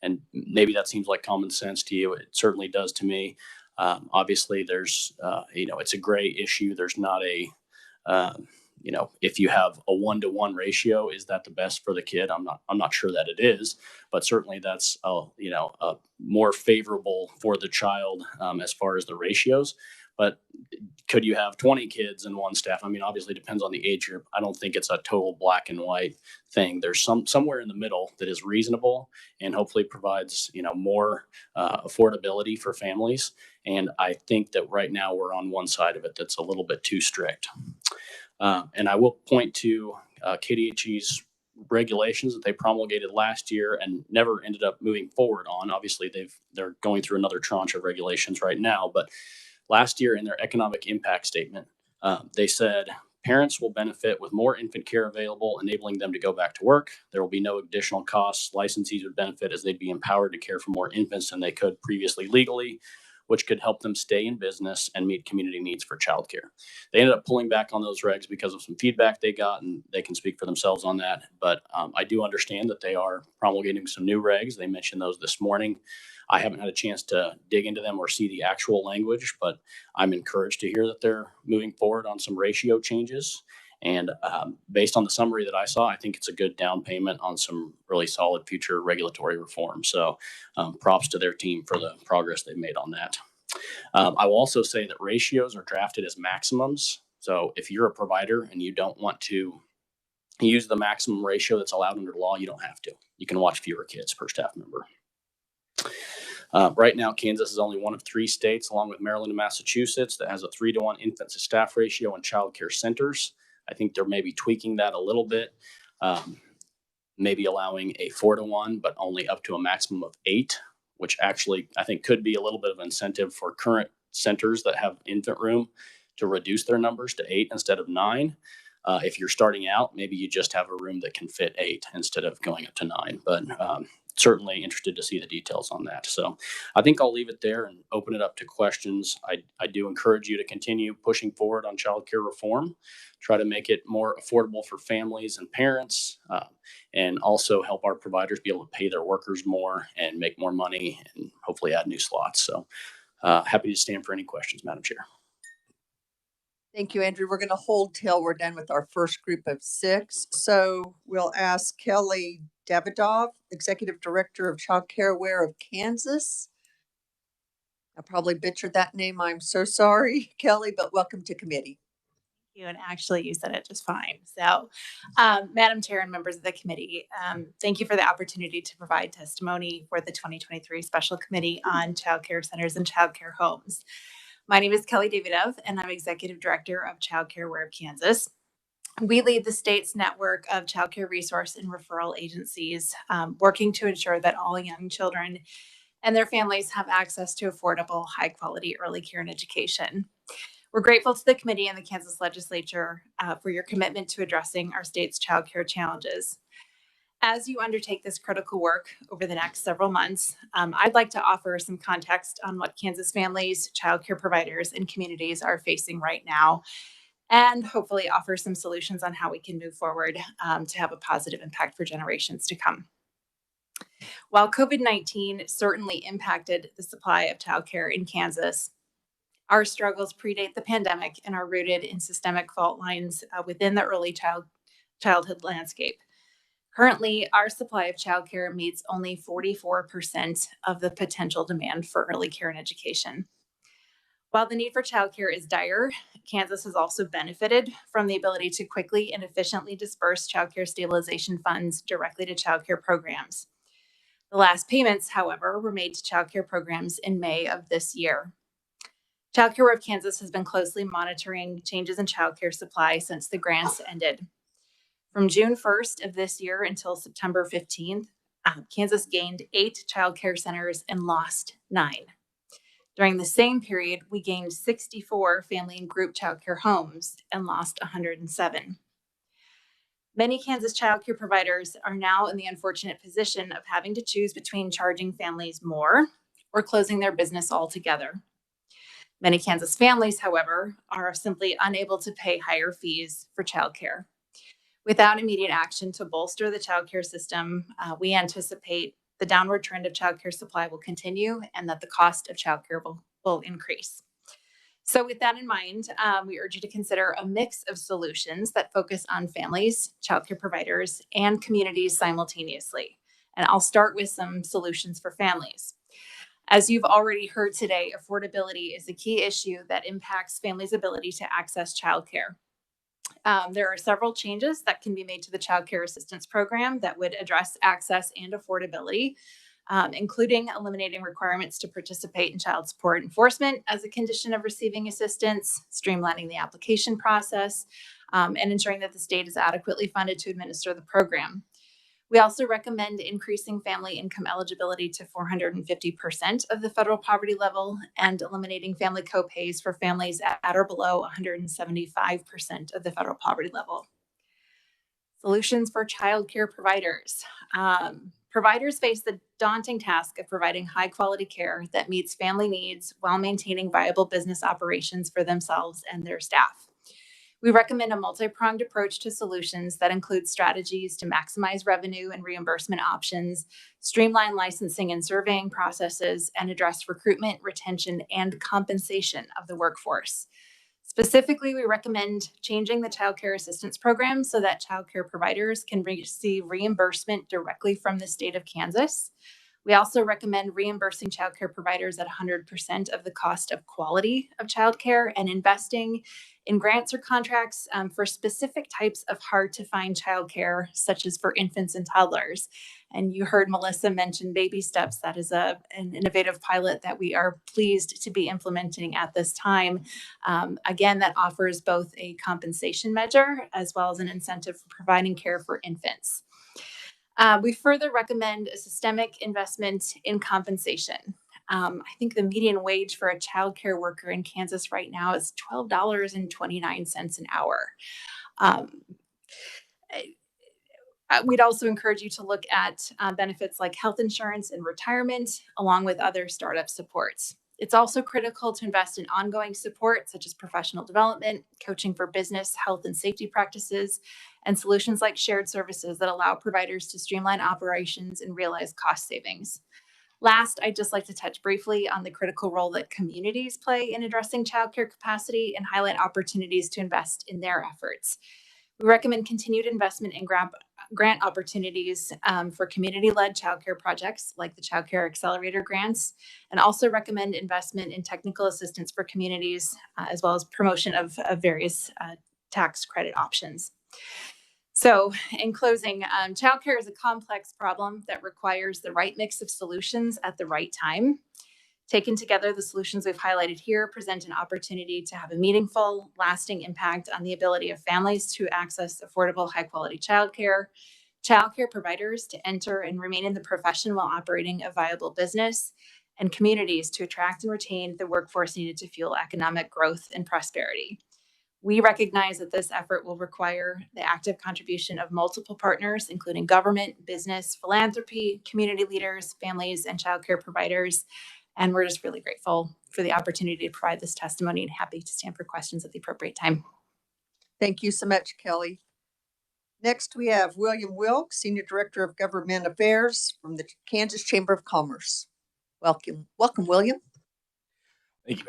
And maybe that seems like common sense to you. It certainly does to me. Obviously, there's, it's a gray issue. There's not a, if you have a 1-to-1 ratio, is that the best for the kid? I'm not sure that it is, but certainly that's, more favorable for the child as far as the ratios. But could you have 20 kids in one staff? I mean, obviously it depends on the age group. I don't think it's a total black and white thing. There's somewhere in the middle that is reasonable and hopefully provides, more affordability for families. And I think that right now we're on one side of it that's a little bit too strict. And I will point to KDHE's regulations that they promulgated last year and never ended up moving forward on. Obviously, they're going through another tranche of regulations right now, but last year in their economic impact statement, they said parents will benefit with more infant care available, enabling them to go back to work. There will be no additional costs. Licensees would benefit as they'd be empowered to care for more infants than they could previously legally, which could help them stay in business and meet community needs for childcare. They ended up pulling back on those regs because of some feedback they got, and they can speak for themselves on that. But I do understand that they are promulgating some new regs. They mentioned those this morning. I haven't had a chance to dig into them or see the actual language, but I'm encouraged to hear that they're moving forward on some ratio changes. And based on the summary that I saw, I think it's a good down payment on some really solid future regulatory reform. So props to their team for the progress they've made on that. I will also say that ratios are drafted as maximums. So if you're a provider and you don't want to use the maximum ratio that's allowed under law, you don't have to. You can watch fewer kids per staff member. Right now, Kansas is only one of 3 states, along with Maryland and Massachusetts, that has a 3-to-1 infant to staff ratio in child care centers. I think they're maybe tweaking that a little bit, maybe allowing a 4-to-1, but only up to a maximum of 8, which actually I think could be a little bit of incentive for current centers that have infant room to reduce their numbers to 8 instead of 9. If you're starting out, maybe you just have a room that can fit 8 instead of going up to 9. But certainly interested to see the details on that. So I think I'll leave it there and open it up to questions. I do encourage you to continue pushing forward on childcare reform, try to make it more affordable for families and parents, and also help our providers be able to pay their workers more and make more money and hopefully add new slots. So happy to stand for any questions, Madam Chair. Thank you, Andrew. We're going to hold till we're done with our first group of 6. So we'll ask Kelly Davidov, Executive Director of Childcare Aware of Kansas. I probably butchered that name. I'm so sorry, Kelly, but welcome to committee. You, and actually you said it just fine. So, Madam Chair and members of the committee, thank you for the opportunity to provide testimony for the 2023 Special Committee on Child Care Centers and Child Care Homes. My name is Kelly Davidov, and I'm Executive Director of Child Care Aware of Kansas. We lead the state's network of child care resource and referral agencies, working to ensure that all young children and their families have access to affordable, high-quality early care and education. We're grateful to the committee and the Kansas Legislature for your commitment to addressing our state's child care challenges. As you undertake this critical work over the next several months, I'd like to offer some context on what Kansas families, child care providers, and communities are facing right now, and hopefully offer some solutions on how we can move forward to have a positive impact for generations to come. While COVID-19 certainly impacted the supply of childcare in Kansas, our struggles predate the pandemic and are rooted in systemic fault lines within the early childhood landscape. Currently, our supply of childcare meets only 44% of the potential demand for early care and education. While the need for childcare is dire, Kansas has also benefited from the ability to quickly and efficiently disperse childcare stabilization funds directly to childcare programs. The last payments, however, were made to childcare programs in May of this year. Childcare Aware of Kansas has been closely monitoring changes in childcare supply since the grants ended. From June 1st of this year until September 15th, Kansas gained 8 childcare centers and lost 9. During the same period, we gained 64 family and group childcare homes and lost 107. Many Kansas childcare providers are now in the unfortunate position of having to choose between charging families more or closing their business altogether. Many Kansas families, however, are simply unable to pay higher fees for childcare. Without immediate action to bolster the childcare system, we anticipate the downward trend of childcare supply will continue and that the cost of childcare will increase. So with that in mind, we urge you to consider a mix of solutions that focus on families, childcare providers, and communities simultaneously. And I'll start with some solutions for families. As you've already heard today, affordability is a key issue that impacts families' ability to access childcare. There are several changes that can be made to the Child Care Assistance Program that would address access and affordability, including eliminating requirements to participate in child support enforcement as a condition of receiving assistance, streamlining the application process, and ensuring that the state is adequately funded to administer the program. We also recommend increasing family income eligibility to 450% of the federal poverty level and eliminating family copays for families at or below 175% of the federal poverty level. Solutions for childcare providers. Providers face the daunting task of providing high quality care that meets family needs while maintaining viable business operations for themselves and their staff. We recommend a multi-pronged approach to solutions that includes strategies to maximize revenue and reimbursement options, streamline licensing and surveying processes, and address recruitment, retention, and compensation of the workforce. Specifically, we recommend changing the Child Care Assistance Program so that child care providers can receive reimbursement directly from the state of Kansas. We also recommend reimbursing child care providers at 100% of the cost of quality of childcare and investing in grants or contracts for specific types of hard to find childcare, such as for infants and toddlers. And you heard Melissa mention Baby Steps. That is an innovative pilot that we are pleased to be implementing at this time. Again, that offers both a compensation measure as well as an incentive for providing care for infants. We further recommend a systemic investment in compensation. I think the median wage for a child care worker in Kansas right now is $12.29 an hour. We'd also encourage you to look at benefits like health insurance and retirement, along with other startup supports. It's also critical to invest in ongoing support, such as professional development, coaching for business, health, and safety practices, and solutions like shared services that allow providers to streamline operations and realize cost savings. Last, I'd just like to touch briefly on the critical role that communities play in addressing childcare capacity and highlight opportunities to invest in their efforts. We recommend continued investment in grant opportunities for community-led childcare projects like the Child Care Accelerator grants, and also recommend investment in technical assistance for communities, as well as promotion of various tax credit options. So in closing, childcare is a complex problem that requires the right mix of solutions at the right time. Taken together, the solutions we've highlighted here present an opportunity to have a meaningful, lasting impact on the ability of families to access affordable, high-quality childcare providers to enter and remain in the profession while operating a viable business, and communities to attract and retain the workforce needed to fuel economic growth and prosperity. We recognize that this effort will require the active contribution of multiple partners, including government, business, philanthropy, community leaders, families, and childcare providers. And we're just really grateful for the opportunity to provide this testimony and happy to stand for questions at the appropriate time. Thank you so much, Kelly. Next, we have William Wilkes, Senior Director of Government Affairs from the Kansas Chamber of Commerce. Welcome, William. Thank you,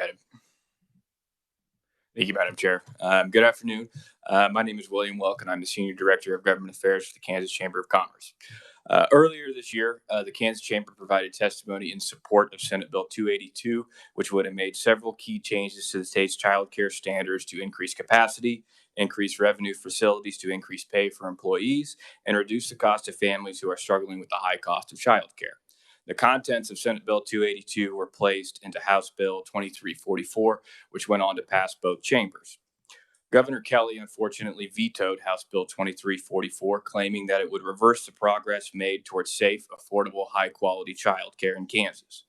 Madam Chair. Good afternoon. My name is William Welk, and I'm the Senior Director of Government Affairs for the Kansas Chamber of Commerce. Earlier this year, the Kansas Chamber provided testimony in support of Senate Bill 282, which would have made several key changes to the state's child care standards to increase capacity, increase revenue facilities to increase pay for employees, and reduce the cost of families who are struggling with the high cost of child care. The contents of Senate Bill 282 were placed into House Bill 2344, which went on to pass both chambers. Governor Kelly unfortunately vetoed House Bill 2344, claiming that it would reverse the progress made towards safe, affordable, high-quality child care in Kansas.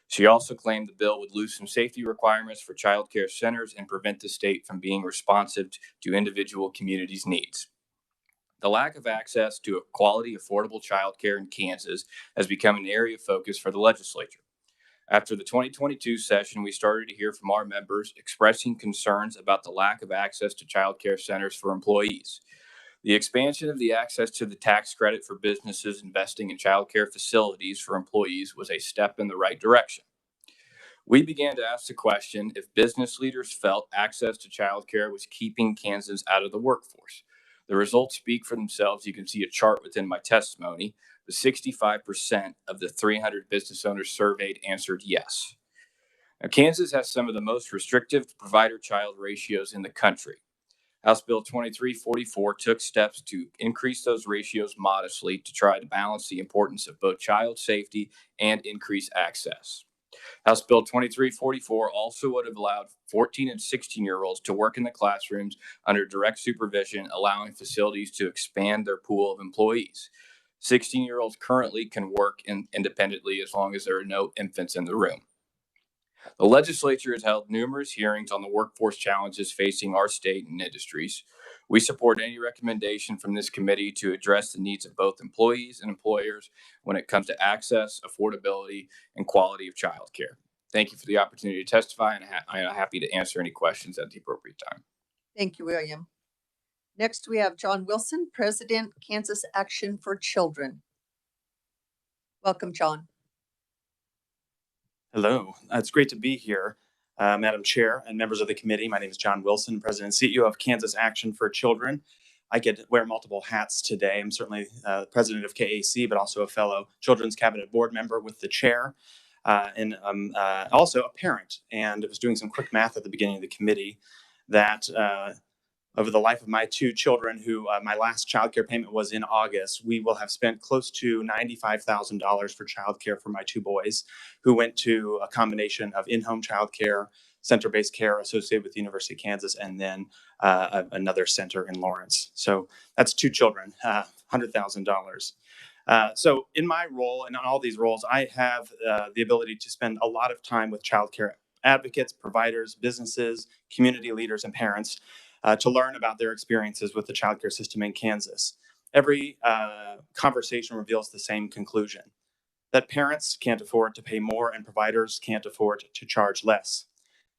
She also claimed the bill would loosen safety requirements for child care centers and prevent the state from being responsive to individual communities' needs. The lack of access to a quality, affordable child care in Kansas has become an area of focus for the legislature. After the 2022 session, we started to hear from our members expressing concerns about the lack of access to child care centers for employees. The expansion of the access to the tax credit for businesses investing in childcare facilities for employees was a step in the right direction. We began to ask the question if business leaders felt access to childcare was keeping Kansans out of the workforce. The results speak for themselves. You can see a chart within my testimony. The 65% of the 300 business owners surveyed answered yes. Now, Kansas has some of the most restrictive provider-child ratios in the country. House Bill 2344 took steps to increase those ratios modestly to try to balance the importance of both child safety and increase access. House Bill 2344 also would have allowed 14 and 16-year-olds to work in the classrooms under direct supervision, allowing facilities to expand their pool of employees. 16-year-olds currently can work independently as long as there are no infants in the room. The legislature has held numerous hearings on the workforce challenges facing our state and industries. We support any recommendation from this committee to address the needs of both employees and employers when it comes to access, affordability, and quality of childcare. Thank you for the opportunity to testify, and I am happy to answer any questions at the appropriate time. Thank you, William. Next, we have John Wilson, President, Kansas Action for Children. Welcome, John. Hello, it's great to be here, Madam Chair and members of the committee. My name is John Wilson, President and CEO of Kansas Action for Children. I get to wear multiple hats today. I'm certainly president of KAC, but also a fellow Children's Cabinet Board member with the chair, and also a parent. And I was doing some quick math at the beginning of the committee that over the life of my two children, who my last childcare payment was in August, we will have spent close to $95,000 for childcare for my two boys, who went to a combination of in-home childcare, center-based care associated with the University of Kansas, and then another center in Lawrence. So that's two children, $100,000. So in my role and on all these roles, I have the ability to spend a lot of time with childcare advocates, providers, businesses, community leaders, and parents to learn about their experiences with the childcare system in Kansas. Every conversation reveals the same conclusion, that parents can't afford to pay more and providers can't afford to charge less.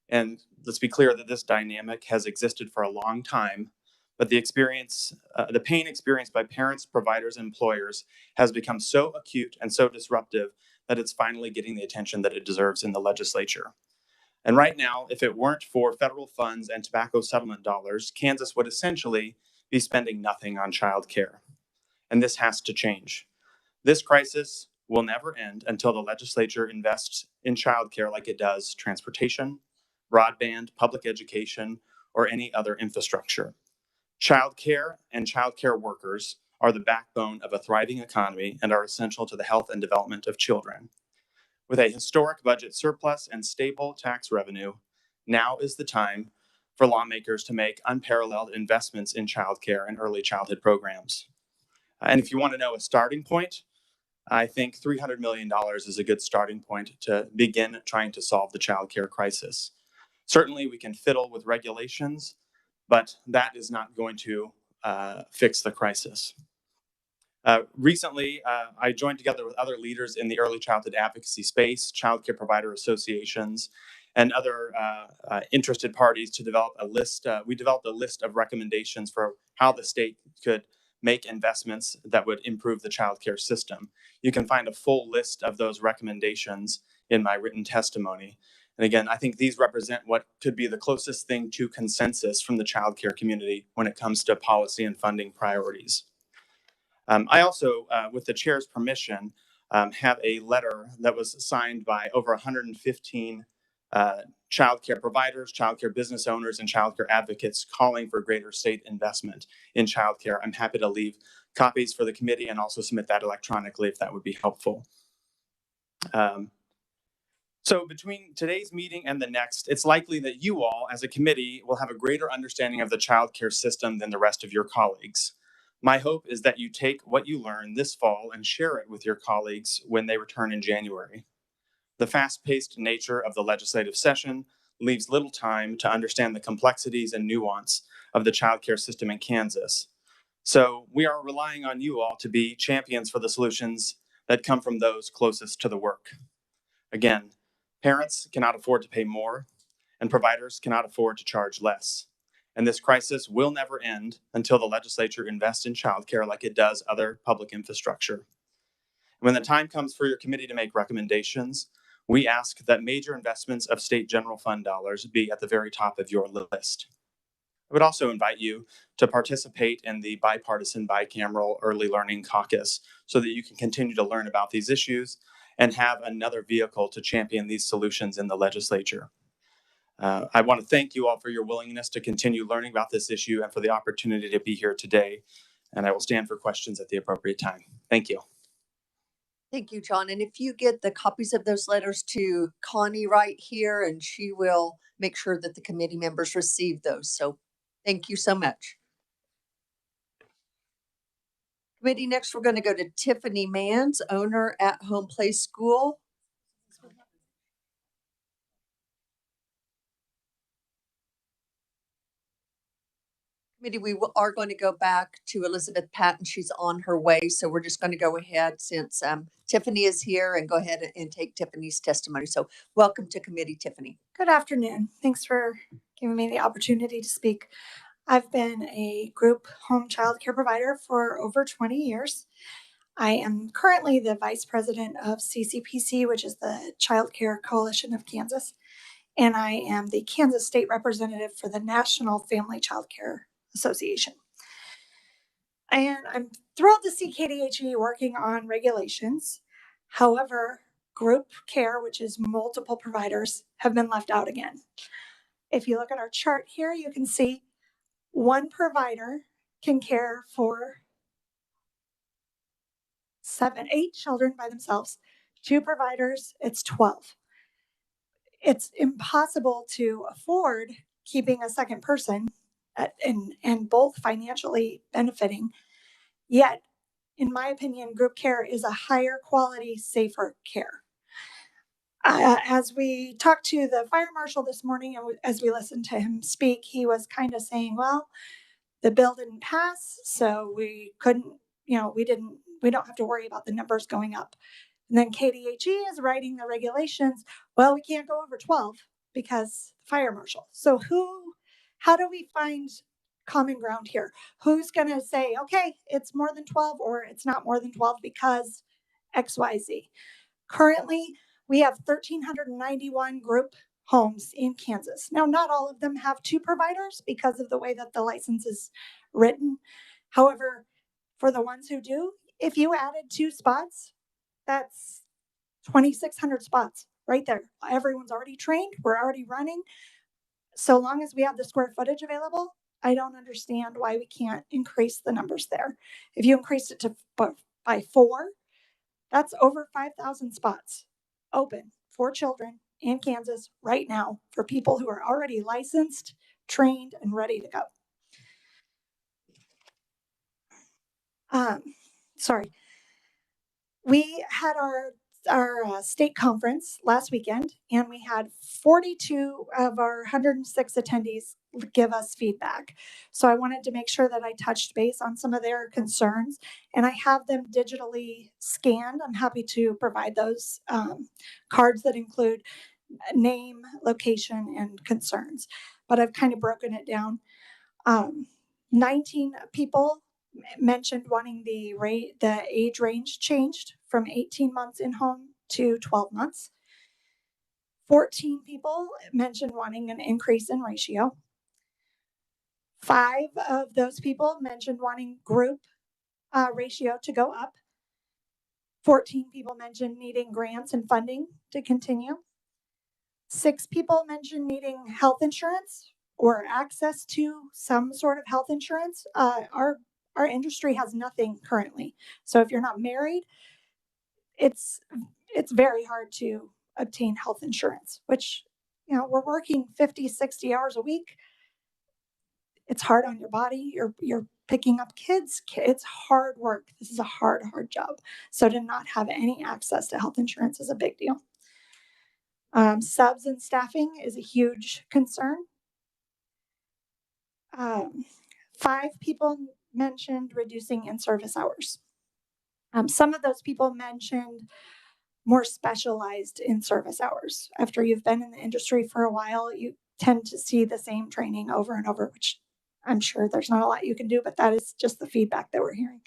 And let's be clear that this dynamic has existed for a long time, but the pain experienced by parents, providers, and employers has become so acute and so disruptive that it's finally getting the attention that it deserves in the legislature. And right now, if it weren't for federal funds and tobacco settlement dollars, Kansas would essentially be spending nothing on childcare. And this has to change. This crisis will never end until the legislature invests in childcare like it does transportation, broadband, public education, or any other infrastructure. Childcare and childcare workers are the backbone of a thriving economy and are essential to the health and development of children. With a historic budget surplus and stable tax revenue, now is the time for lawmakers to make unparalleled investments in childcare and early childhood programs. And if you want to know a starting point, I think $300 million is a good starting point to begin trying to solve the childcare crisis. Certainly, we can fiddle with regulations, but that is not going to fix the crisis. Recently, I joined together with other leaders in the early childhood advocacy space, childcare provider associations, and other interested parties to develop a list. We developed a list of recommendations for how the state could make investments that would improve the childcare system. You can find a full list of those recommendations in my written testimony. And again, I think these represent what could be the closest thing to consensus from the childcare community when it comes to policy and funding priorities. I also, with the chair's permission, have a letter that was signed by over 115 childcare providers, childcare business owners, and childcare advocates calling for greater state investment in childcare. I'm happy to leave copies for the committee and also submit that electronically if that would be helpful. So between today's meeting and the next, it's likely that you all as a committee will have a greater understanding of the childcare system than the rest of your colleagues. My hope is that you take what you learn this fall and share it with your colleagues when they return in January. The fast-paced nature of the legislative session leaves little time to understand the complexities and nuance of the childcare system in Kansas. So we are relying on you all to be champions for the solutions that come from those closest to the work. Again, parents cannot afford to pay more, and providers cannot afford to charge less. And this crisis will never end until the legislature invests in childcare like it does other public infrastructure. When the time comes for your committee to make recommendations, we ask that major investments of state general fund dollars be at the very top of your list. I would also invite you to participate in the bipartisan bicameral early learning caucus so that you can continue to learn about these issues and have another vehicle to champion these solutions in the legislature. I want to thank you all for your willingness to continue learning about this issue and for the opportunity to be here today. And I will stand for questions at the appropriate time. Thank you. Thank you, John. And if you get the copies of those letters to Connie right here, and she will make sure that the committee members receive those. So thank you so much. Committee, next we're going to go to Tiffany Manns, owner at Home Play School. Committee, we are going to go back to Elizabeth Patton. She's on her way. So we're just going to go ahead since Tiffany is here and go ahead and take Tiffany's testimony. So welcome to committee, Tiffany. Good afternoon. Thanks for giving me the opportunity to speak. I've been a group home child care provider for over 20 years. I am currently the vice president of CCPC, which is the Child Care Coalition of Kansas. And I am the Kansas state representative for the National Family Child Care Association. And I'm thrilled to see KDHE working on regulations. However, group care, which is multiple providers, have been left out again. If you look at our chart here, you can see one provider can care for 7, 8 children by themselves. 2 providers, it's 12. It's impossible to afford keeping a second person and both financially benefiting. Yet, in my opinion, group care is a higher quality, safer care. As we talked to the fire marshal this morning, and as we listened to him speak, he was kind of saying, well, the bill didn't pass, so we couldn't, we don't have to worry about the numbers going up. And then KDHE is writing the regulations. Well, we can't go over 12 because fire marshal. So how do we find common ground here? Who's going to say, okay, it's more than 12 or it's not more than 12 because XYZ? Currently, we have 1,391 group homes in Kansas. Now, not all of them have 2 providers because of the way that the license is written. However, for the ones who do, if you added 2 spots, that's 2,600 spots right there. Everyone's already trained. We're already running. So long as we have the square footage available, I don't understand why we can't increase the numbers there. If you increase it to by 4, that's over 5,000 spots open for children in Kansas right now for people who are already licensed, trained, and ready to go. We had our state conference last weekend, and we had 42 of our 106 attendees give us feedback. So I wanted to make sure that I touched base on some of their concerns, and I have them digitally scanned. I'm happy to provide those cards that include name, location, and concerns, but I've kind of broken it down. 19 people mentioned wanting the age range changed from 18 months in home to 12 months. 14 people mentioned wanting an increase in ratio. 5 of those people mentioned wanting group ratio to go up. 14 people mentioned needing grants and funding to continue. 6 people mentioned needing health insurance or access to some sort of health insurance. Our industry has nothing currently. So if you're not married, it's very hard to obtain health insurance, which, we're working 50, 60 hours a week. It's hard on your body. You're picking up kids. It's hard work. This is a hard job. So to not have any access to health insurance is a big deal. Subs and staffing is a huge concern. 5 people mentioned reducing in-service hours. Some of those people mentioned more specialized in-service hours. After you've been in the industry for a while, tend to see the same training over and over, which I'm sure there's not a lot you can do, but that is just the feedback that we're hearing.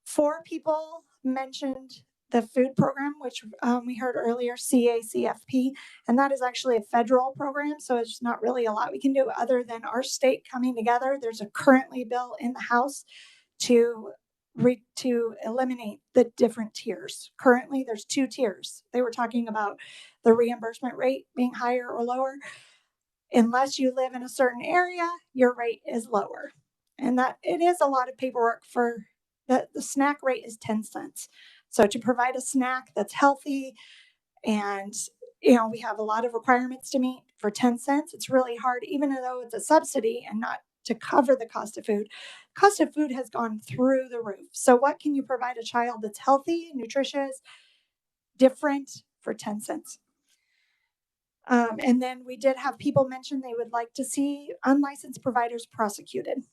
4 people mentioned the food program, which we heard earlier, CACFP, and that is actually a federal program, so it's not really a lot we can do other than our state coming together. There's a currently bill in the House to eliminate the different tiers. Currently, there's 2 tiers. They were talking about the reimbursement rate being higher or lower. Unless you live in a certain area, your rate is lower. And that it is a lot of paperwork for the snack rate is 10 cents. So to provide a snack that's healthy and we have a lot of requirements to meet for 10 cents, it's really hard, even though it's a subsidy and not to cover the cost of food. Cost of food has gone through the roof. So what can you provide a child that's healthy, nutritious, different for 10 cents? And then we did have people mention they would like to see unlicensed providers prosecuted.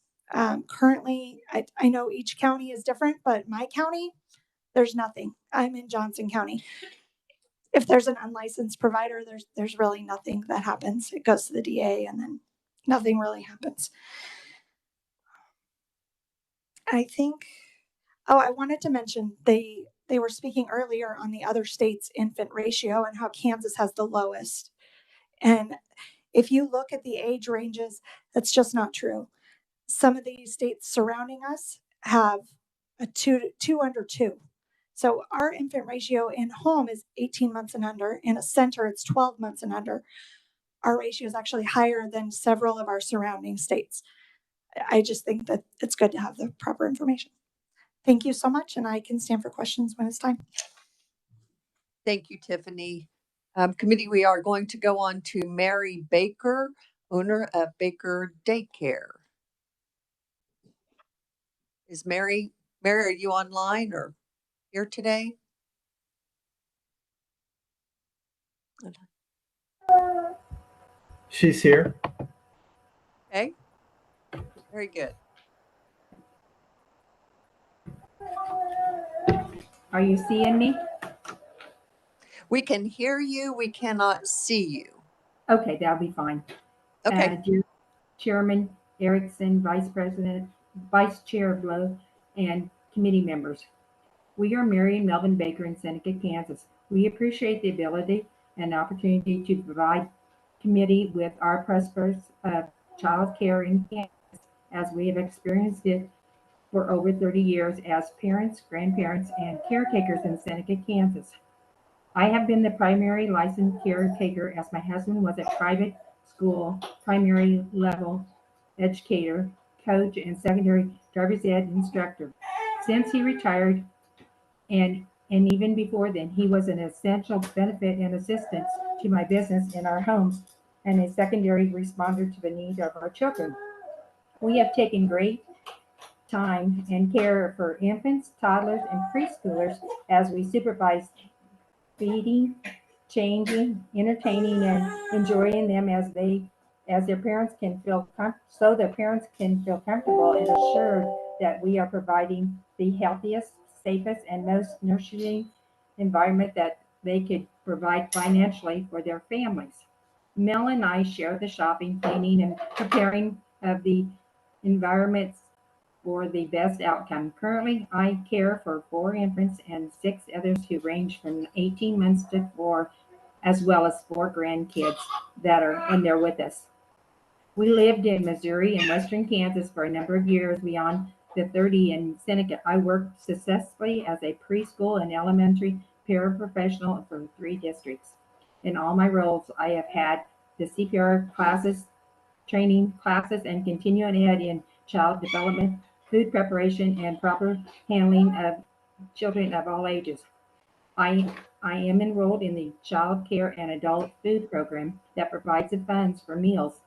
Currently, I know each county is different, but my county, there's nothing. I'm in Johnson County. If there's an unlicensed provider, there's really nothing that happens. It goes to the DA and then nothing really happens. I think, I wanted to mention they were speaking earlier on the other states' infant ratio and how Kansas has the lowest. And if you look at the age ranges, that's just not true. Some of these states surrounding us have a two under 2. So our infant ratio in home is 18 months and under. In a center, it's 12 months and under. Our ratio is actually higher than several of our surrounding states. I just think that it's good to have the proper information. Thank you so much, and I can stand for questions when it's time. Thank you, Tiffany. Committee, we are going to go on to Mary Baker, owner of Baker Daycare. Is Mary, are you online or here today? She's here. Okay, very good. Are you seeing me? We can hear you. We cannot see you. Okay, that'll be fine. Okay. Dear Chairman Erickson, Vice Chair Blow, and committee members. We are Mary and Melvin Baker in Seneca, Kansas. We appreciate the ability and opportunity to provide committee with our prospects of child care in Kansas, as we have experienced it for over 30 years as parents, grandparents, and caretakers in Seneca, Kansas. I have been the primary licensed caretaker as my husband was a private school primary level educator, coach, and secondary driver's ed instructor. Since he retired, and even before then, he was an essential benefit and assistance to my business and our homes, and a secondary responder to the need of our children. We have taken great time and care for infants, toddlers, and preschoolers as we supervise feeding, changing, entertaining, and enjoying them as their parents can feel their parents can feel comfortable and assured that we are providing the healthiest, safest, and most nurturing environment that they could provide financially for their families. Mel and I share the shopping, cleaning, and preparing of the environments for the best outcome. Currently, I care for 4 infants and 6 others who range from 18 months to 4, as well as 4 grandkids that are in there with us. We lived in Missouri and Western Kansas for a number of years beyond the 30 in Seneca. I worked successfully as a preschool and elementary paraprofessional for 3 districts. In all my roles, I have had the CPR classes, training classes, and continuing ed in child development, food preparation, and proper handling of children of all ages. I am enrolled in the child care and adult food program that provides the funds for meals,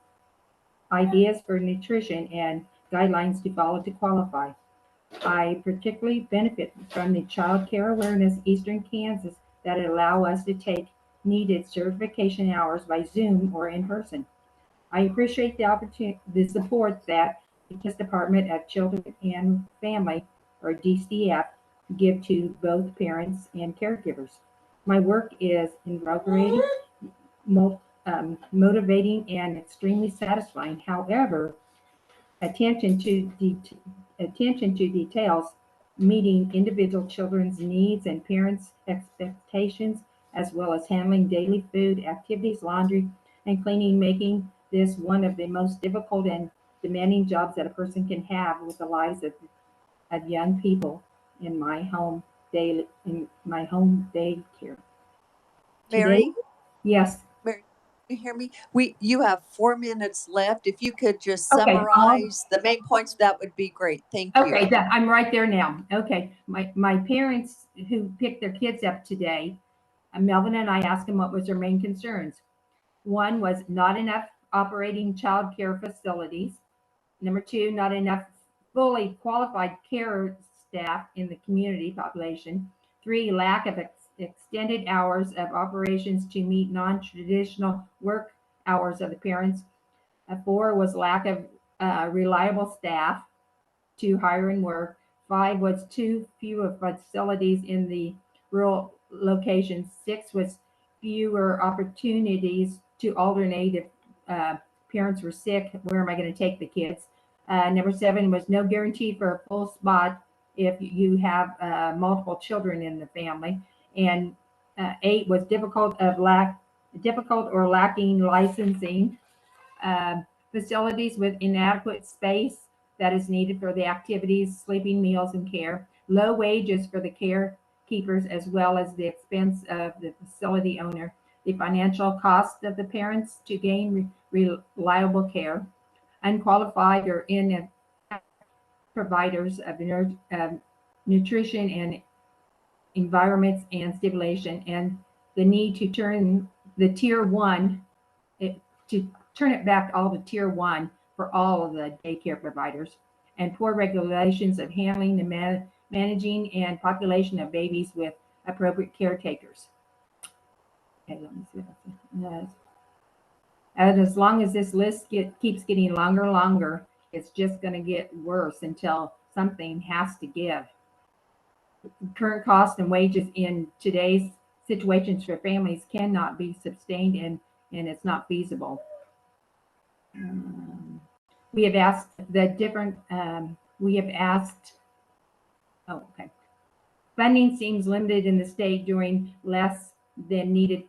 ideas for nutrition, and guidelines to follow to qualify. I particularly benefit from the Child Care Awareness Eastern Kansas that allow us to take needed certification hours by Zoom or in person. I appreciate the opportunity, the support that the Kansas Department of Children and Family, or DCF, give to both parents and caregivers. My work is invigorating, motivating and extremely satisfying. However, attention to details, meeting individual children's needs and parents' expectations, as well as handling daily food, activities, laundry, and cleaning, making this one of the most difficult and demanding jobs that a person can have with the lives of young people in my home daycare. Today, Mary, yes. Mary, you hear me? You have 4 minutes left. If you could just Okay. summarize the main points, that would be great. Thank you. Okay, I'm right there now. Okay, my parents who picked their kids up today, Melvin and I asked them what was their main concerns. One was not enough operating child care facilities. Number two, not enough fully qualified care staff in the community population. Three, lack of extended hours of operations to meet non-traditional work hours of the parents. Four was lack of reliable staff to hire and work. Five was too few of facilities in the rural locations. Six was fewer opportunities to alternate if parents were sick. Where am I going to take the kids? Number seven was no guarantee for a full spot if you have multiple children in the family. And eight was difficult or lacking licensing. Facilities with inadequate space that is needed for the activities, sleeping, meals, and care. Low wages for the carekeepers, as well as the expense of the facility owner. The financial cost of the parents to gain reliable care. Unqualified or ineffective providers of nutrition and environments and stimulation, and the need to turn the tier one to turn it back all to tier one for all of the daycare providers, and poor regulations of handling the managing and population of babies with appropriate caretakers. Okay, let me see. And as long as this list keeps getting longer and longer, it's just going to get worse until something has to give. Current costs and wages in today's situations for families cannot be sustained, and it's not feasible. We have asked funding seems limited in the state, doing less than needed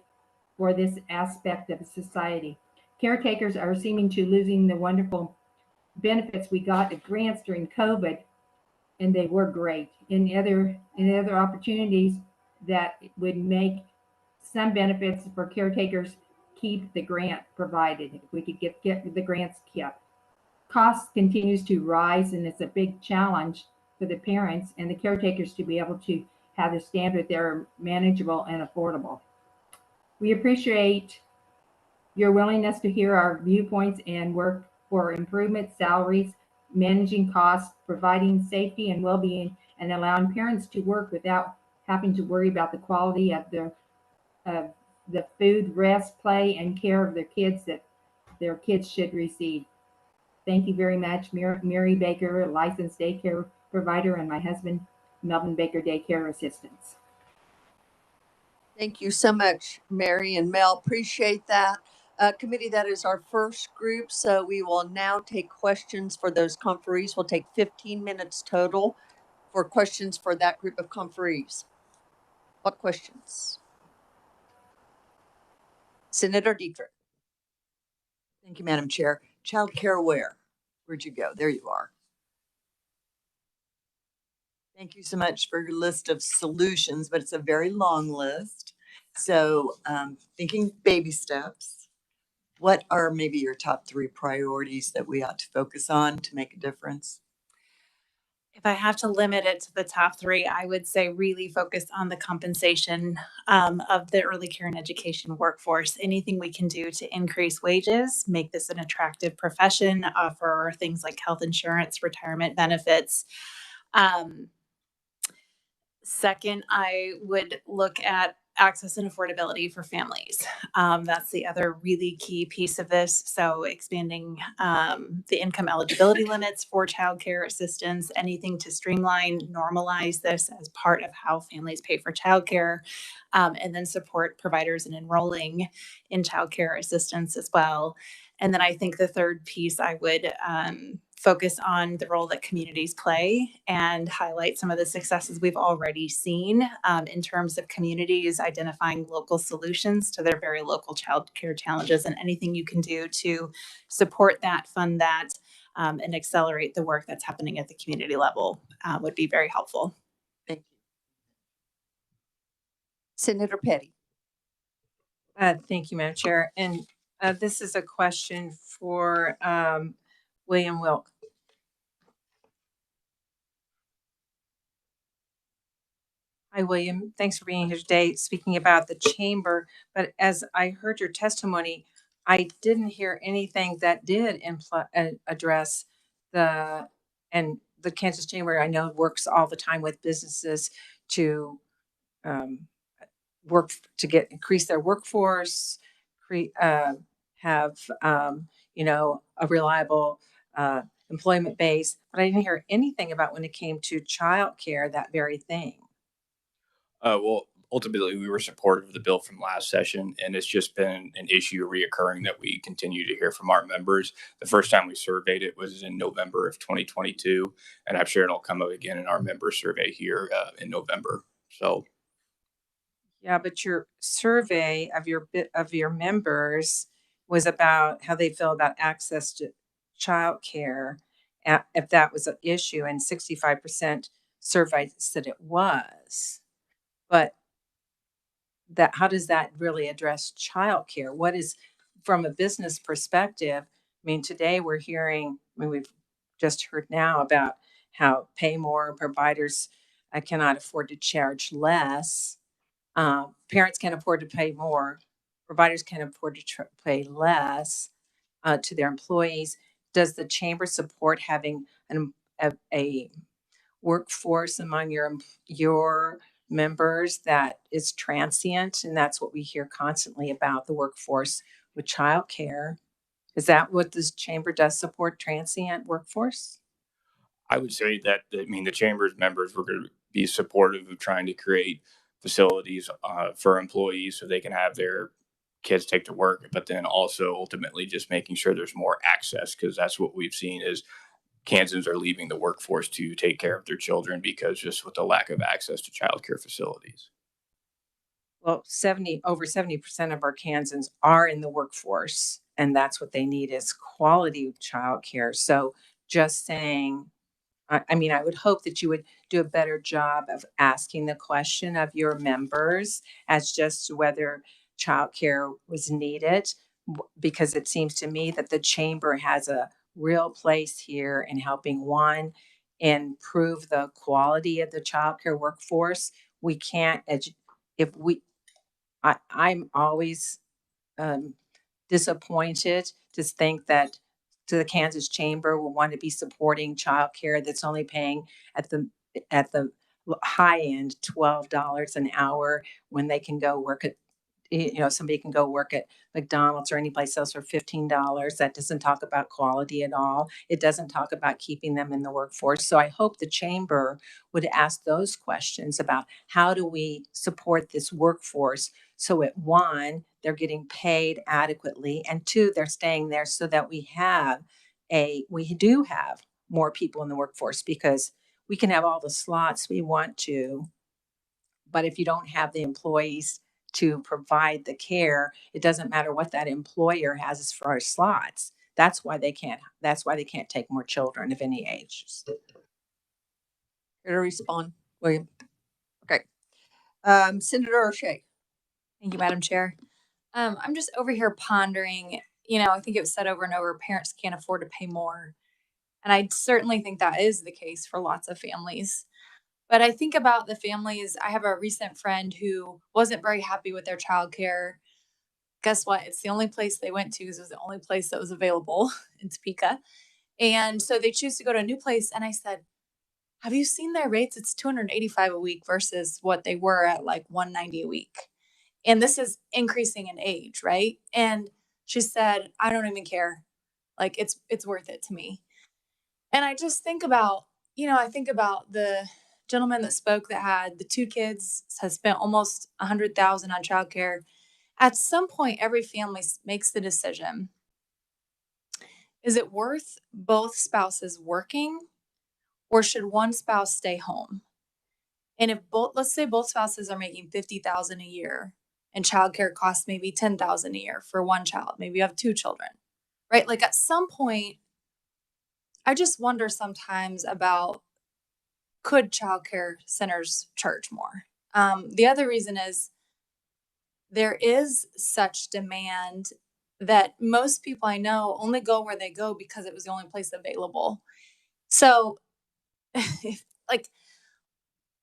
for this aspect of society. Caretakers are seeming to losing the wonderful benefits we got at grants during COVID, and they were great. In other opportunities that would make some benefits for caretakers keep the grant provided. If we could get the grants kept. Cost continues to rise, and it's a big challenge for the parents and the caretakers to be able to have the standard that are manageable and affordable. We appreciate your willingness to hear our viewpoints and work for improvement, salaries, managing costs, providing safety and well-being, and allowing parents to work without having to worry about the quality of the food, rest, play, and care of their kids that their kids should receive. Thank you very much, Mary Baker, licensed daycare provider, and my husband, Melvin Baker, daycare assistants. Thank you so much, Mary and Mel. Appreciate that. Committee, that is our first group. So we will now take questions for those conferees. We'll take 15 minutes total for questions for that group of conferees. What questions? Senator Dietrich. Thank you, Madam Chair. Child care where? Where'd you go? There you are. Thank you so much for your list of solutions, but it's a very long list. So thinking baby steps, what are maybe your top 3 priorities that we ought to focus on to make a difference? If I have to limit it to the top 3, I would say really focus on the compensation of the early care and education workforce. Anything we can do to increase wages, make this an attractive profession, offer things like health insurance, retirement benefits. Second, I would look at access and affordability for families. That's the other really key piece of this. So expanding the income eligibility limits for childcare assistance, anything to streamline, normalize this as part of how families pay for childcare, and then support providers in enrolling in childcare assistance as well. And then I think the third piece I would focus on the role that communities play and highlight some of the successes we've already seen in terms of communities identifying local solutions to their very local child care challenges, and anything you can do to support that, fund that, and accelerate the work that's happening at the community level would be very helpful. Thank you. Senator Petty. Thank you, Madam Chair. And this is a question for William Wilk. Hi, William. Thanks for being here today, speaking about the chamber. But as I heard your testimony, I didn't hear anything that did address the Kansas Chamber. I know works all the time with businesses to work to increase their workforce, have a reliable employment base. But I didn't hear anything about when it came to childcare, that very thing. Well, ultimately, we were supportive of the bill from last session, and it's just been an issue reoccurring that we continue to hear from our members. The first time we surveyed it was in November of 2022, and I'm sure it'll come up again in our member survey here in November. So, yeah, but your survey of your members was about how they feel about access to childcare, if that was an issue, and 65% surveyed said it was. But how does that really address childcare? What is, from a business perspective? I mean, today we're hearing, we've just heard now about how pay more providers cannot afford to charge less. Parents can afford to pay more. Providers can afford to pay less to their employees. Does the chamber support having a workforce among your members that is transient? And that's what we hear constantly about, the workforce with childcare. Is that what this chamber does, support transient workforce? I would say that, the chamber's members were going to be supportive of trying to create facilities for employees so they can have their kids take to work, but then also ultimately just making sure there's more access, because that's what we've seen is Kansans are leaving the workforce to take care of their children because just with the lack of access to childcare facilities. Well, over 70% of our Kansans are in the workforce, and that's what they need is quality childcare. So just saying, I would hope that you would do a better job of asking the question of your members as just to whether childcare was needed, because it seems to me that the chamber has a real place here in helping improve the quality of the childcare workforce. We can't I'm always disappointed to think that the Kansas Chamber will want to be supporting childcare that's only paying at the high end $12 an hour when they can go work at, somebody can go work at McDonald's or any place else for $15. That doesn't talk about quality at all. It doesn't talk about keeping them in the workforce. So I hope the chamber would ask those questions about how do we support this workforce so at one, they're getting paid adequately, and two, they're staying there so that we do have more people in the workforce, because we can have all the slots we want to, but if you don't have the employees to provide the care, it doesn't matter what that employer has as far as slots. That's why they can't take more children of any age. Here to respond, William. Okay. Senator O'Shea. Thank you, Madam Chair. I'm just over here pondering, I think it was said over and over, parents can't afford to pay more. And I certainly think that is the case for lots of families. But I think about the families. I have a recent friend who wasn't very happy with their childcare. Guess what? It's the only place they went to because it was the only place that was available in Topeka. And so they choose to go to a new place. And I said, have you seen their rates? It's $285 a week versus what they were at like $190 a week. And this is increasing in age, right? And she said, I don't even care. Like it's worth it to me. And I just think about, I think about the gentleman that spoke that had the 2 kids, has spent almost $100,000 on childcare. At some point, every family makes the decision. Is it worth both spouses working, or should one spouse stay home? And if let's say both spouses are making $50,000 a year and childcare costs maybe $10,000 a year for one child, maybe you have 2 children, right? Like at some point, I just wonder sometimes about, could childcare centers charge more? The other reason is there is such demand that most people I know only go where they go because it was the only place available. So like,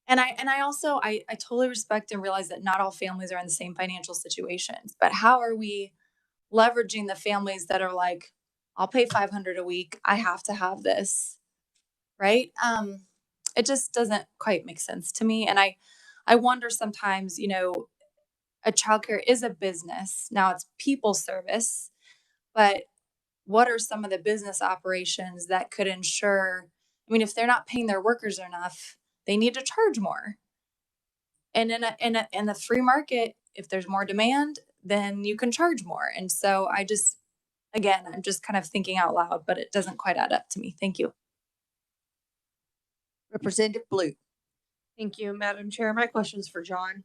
and I also, I totally respect and realize that not all families are in the same financial situations, but how are we leveraging the families that are like, I'll pay $500 a week, I have to have this, right? It just doesn't quite make sense to me. And I wonder sometimes, a childcare is a business. Now it's people service, but what are some of the business operations that could ensure, if they're not paying their workers enough, they need to charge more. And in the free market, if there's more demand, then you can charge more. And so I'm just kind of thinking out loud, but it doesn't quite add up to me. Thank you. Representative Blue. Thank you, Madam Chair. My question's for John.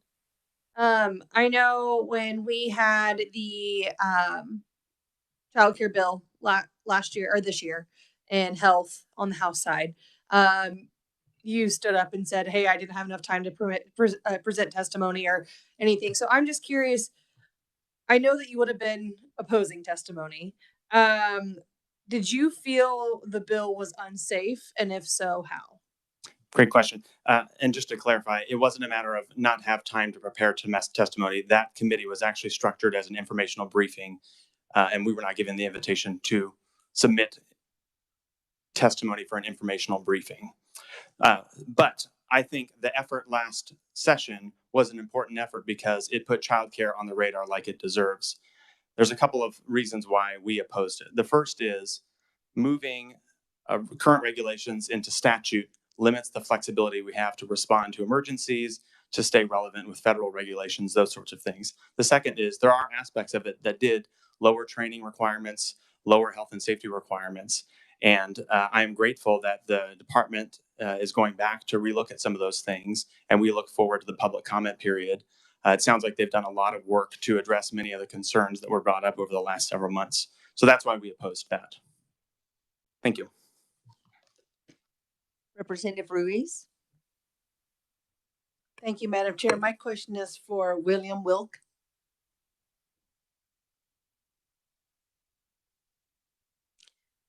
I know when we had the childcare bill last year or this year and health on the House side, you stood up and said, hey, I didn't have enough time to present testimony or anything. So I'm just curious. I know that you would have been opposing testimony. Did you feel the bill was unsafe? And if so, how? Great question. And just to clarify, it wasn't a matter of not have time to prepare testimony. That committee was actually structured as an informational briefing, and we were not given the invitation to submit testimony for an informational briefing. But I think the effort last session was an important effort because it put childcare on the radar like it deserves. There's a couple of reasons why we opposed it. The first is moving current regulations into statute limits the flexibility we have to respond to emergencies, to stay relevant with federal regulations, those sorts of things. The second is there are aspects of it that did lower training requirements, lower health and safety requirements. And I am grateful that the department is going back to relook at some of those things, and we look forward to the public comment period. It sounds like they've done a lot of work to address many of the concerns that were brought up over the last several months. So that's why we opposed that. Thank you. Representative Ruiz. Thank you, Madam Chair. My question is for William Wilk.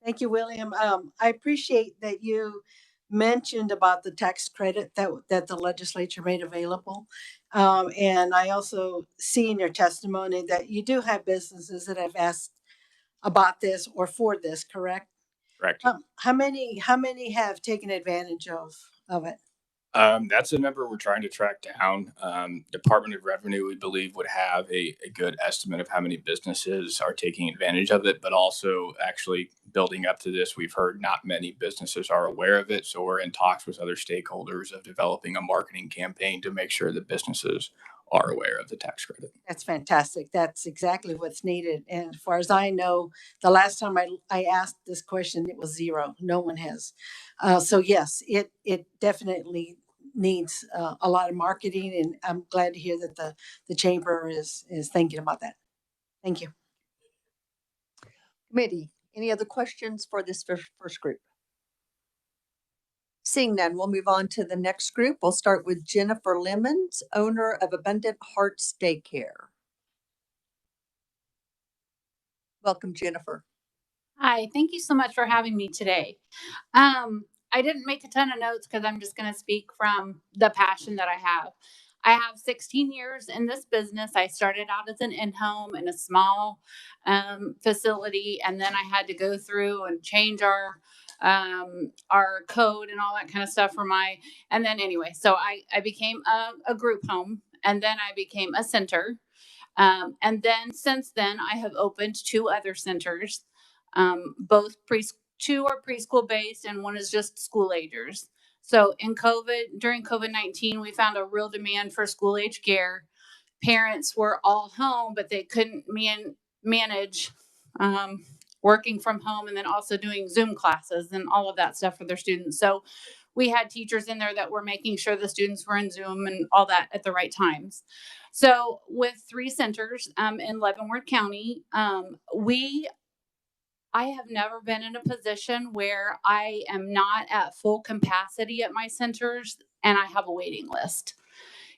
Thank you, William. I appreciate that you mentioned about the tax credit that the legislature made available. And I also see in your testimony that you do have businesses that have asked about this or for this, correct? Correct. How many have taken advantage of it? That's a number we're trying to track down. Department of Revenue, we believe, would have a good estimate of how many businesses are taking advantage of it, but also actually building up to this, we've heard not many businesses are aware of it. So we're in talks with other stakeholders of developing a marketing campaign to make sure that businesses are aware of the tax credit. That's fantastic. That's exactly what's needed. And as far as I know, the last time I asked this question, it was 0. No one has. So yes, it definitely needs a lot of marketing, and I'm glad to hear that the chamber is thinking about that. Thank you. Committee, any other questions for this first group? Seeing none, we'll move on to the next group. We'll start with Jennifer Lemons, owner of Abundant Hearts Daycare. Welcome, Jennifer. Hi, thank you so much for having me today. I didn't make a ton of notes because I'm just going to speak from the passion that I have. I have 16 years in this business. I started out as an in-home in a small facility, and then I had to go through and change our code and all that kind of stuff and then anyway, so I became a group home, and then I became a center. And then since then, I have opened 2 other centers, both two are preschool based and one is just school agers. So during COVID-19, we found a real demand for school age care. Parents were all home, but they couldn't manage working from home and then also doing Zoom classes and all of that stuff for their students. So we had teachers in there that were making sure the students were in Zoom and all that at the right times. So with 3 centers in Leavenworth County, I have never been in a position where I am not at full capacity at my centers and I have a waiting list.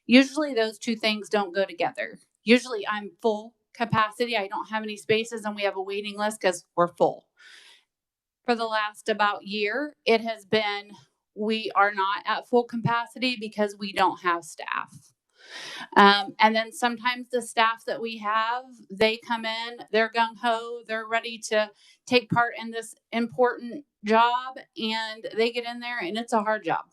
Usually those 2 things don't go together. Usually I'm full capacity, I don't have any spaces, and we have a waiting list because we're full. For the last about year, it has been we are not at full capacity because we don't have staff. And then sometimes the staff that we have, they come in, they're gung ho, they're ready to take part in this important job, and they get in there and it's a hard job.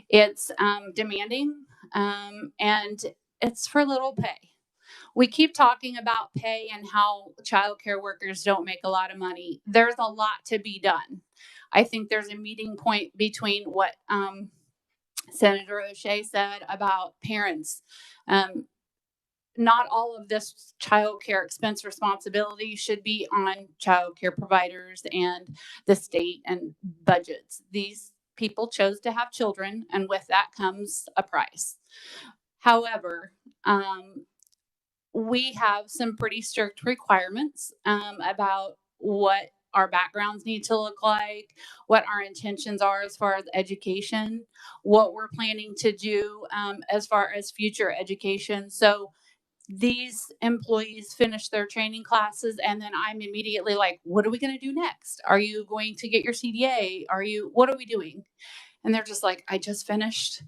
It's demanding, and it's for little pay. We keep talking about pay and how childcare workers don't make a lot of money. There's a lot to be done. I think there's a meeting point between what Senator O'Shea said about parents. Not all of this child care expense responsibility should be on child care providers and the state and budgets. These people chose to have children, and with that comes a price. However, we have some pretty strict requirements about what our backgrounds need to look like, what our intentions are as far as education, what we're planning to do as far as future education. So these employees finish their training classes, and then I'm immediately like, what are we going to do next? Are you going to get your CDA? What are we doing? And they're just like, I just finished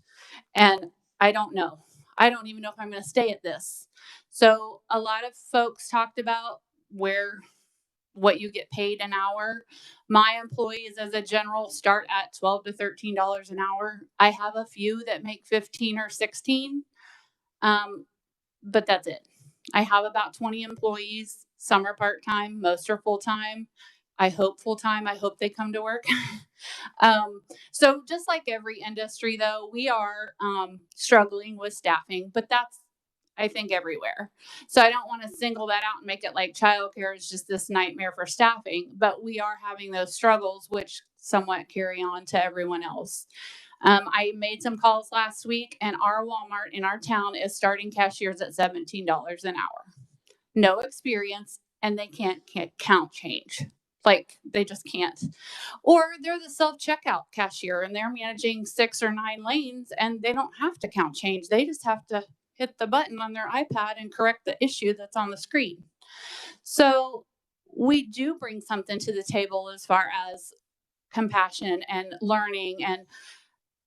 and I don't know. I don't even know if I'm going to stay at this. So a lot of folks talked about what you get paid an hour. My employees as a general start at $12 to $13 an hour. I have a few that make 15 or 16. But that's it. I have about 20 employees. Some are part-time, most are full-time. I hope full-time. I hope they come to work. So just like every industry though, we are struggling with staffing, but that's, I think, everywhere. So I don't want to single that out and make it like childcare is just this nightmare for staffing, but we are having those struggles, which somewhat carry on to everyone else. I made some calls last week, and our Walmart in our town is starting cashiers at $17 an hour. No experience, and they can't count change. Like, they just can't. Or they're the self-checkout cashier, and they're managing 6 or 9 lanes, and they don't have to count change. They just have to hit the button on their iPad and correct the issue that's on the screen. So we do bring something to the table as far as compassion and learning. And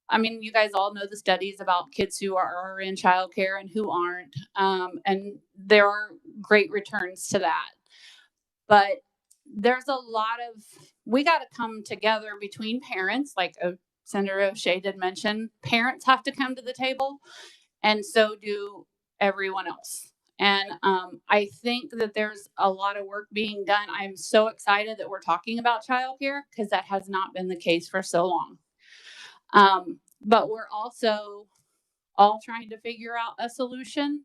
I mean, you guys all know the studies about kids who are in childcare and who aren't. And there are great returns to that. But there's a lot of, we got to come together between parents, like Senator O'Shea did mention, parents have to come to the table, and so do everyone else. And I think that there's a lot of work being done. I'm so excited that we're talking about childcare because that has not been the case for so long. But we're also all trying to figure out a solution,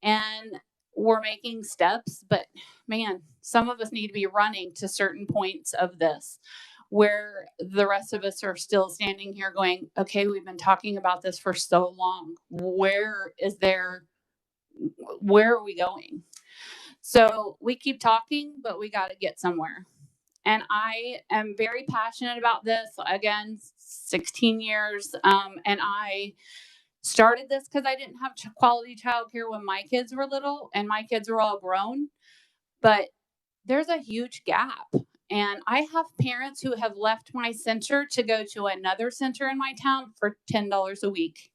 and we're making steps, but man, some of us need to be running to certain points of this where the rest of us are still standing here going, okay, we've been talking about this for so long. Where are we going? So we keep talking, but we got to get somewhere. And I am very passionate about this. Again, 16 years. And I started this because I didn't have quality childcare when my kids were little, and my kids were all grown. But there's a huge gap. And I have parents who have left my center to go to another center in my town for $10 a week.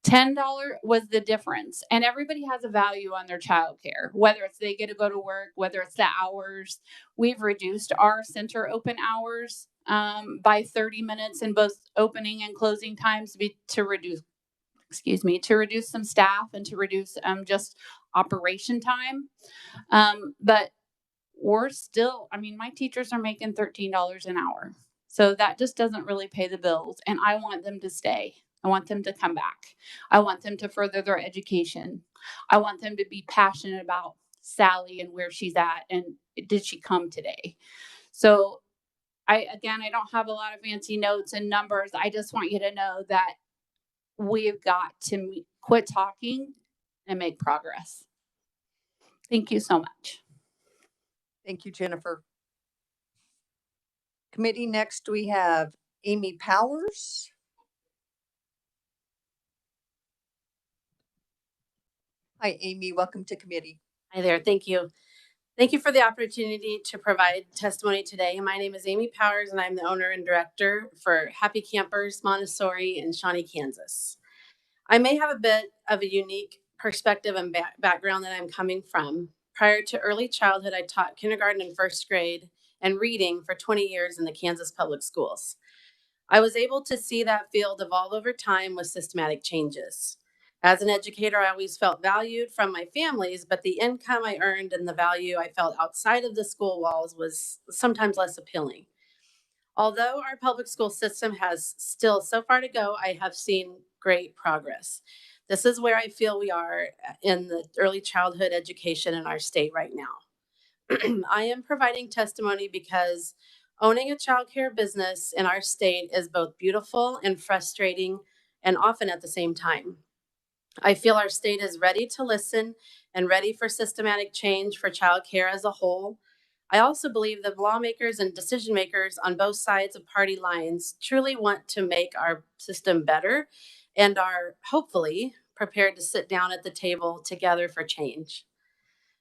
$10 was the difference. And everybody has a value on their childcare, whether it's they get to go to work, whether it's the hours. We've reduced our center open hours by 30 minutes in both opening and closing times to reduce to reduce some staff and to reduce just operation time. But we're still, my teachers are making $13 an hour. So that just doesn't really pay the bills. And I want them to stay. I want them to come back. I want them to further their education. I want them to be passionate about Sally and where she's at and did she come today. So I don't have a lot of fancy notes and numbers. I just want you to know that we've got to quit talking and make progress. Thank you so much. Thank you, Jennifer. Committee, next we have Amy Powers. Hi, Amy. Welcome to committee. Hi there. Thank you. Thank you for the opportunity to provide testimony today. My name is Amy Powers, and I'm the owner and director for Happy Campers Montessori in Shawnee, Kansas. I may have a bit of a unique perspective and background that I'm coming from. Prior to early childhood, I taught kindergarten and first grade and reading for 20 years in the Kansas public schools. I was able to see that field evolve over time with systematic changes. As an educator, I always felt valued from my families, but the income I earned and the value I felt outside of the school walls was sometimes less appealing. Although our public school system has still so far to go, I have seen great progress. This is where I feel we are in the early childhood education in our state right now. I am providing testimony because owning a childcare business in our state is both beautiful and frustrating, and often at the same time. I feel our state is ready to listen and ready for systematic change for childcare as a whole. I also believe that lawmakers and decision makers on both sides of party lines truly want to make our system better and are hopefully prepared to sit down at the table together for change.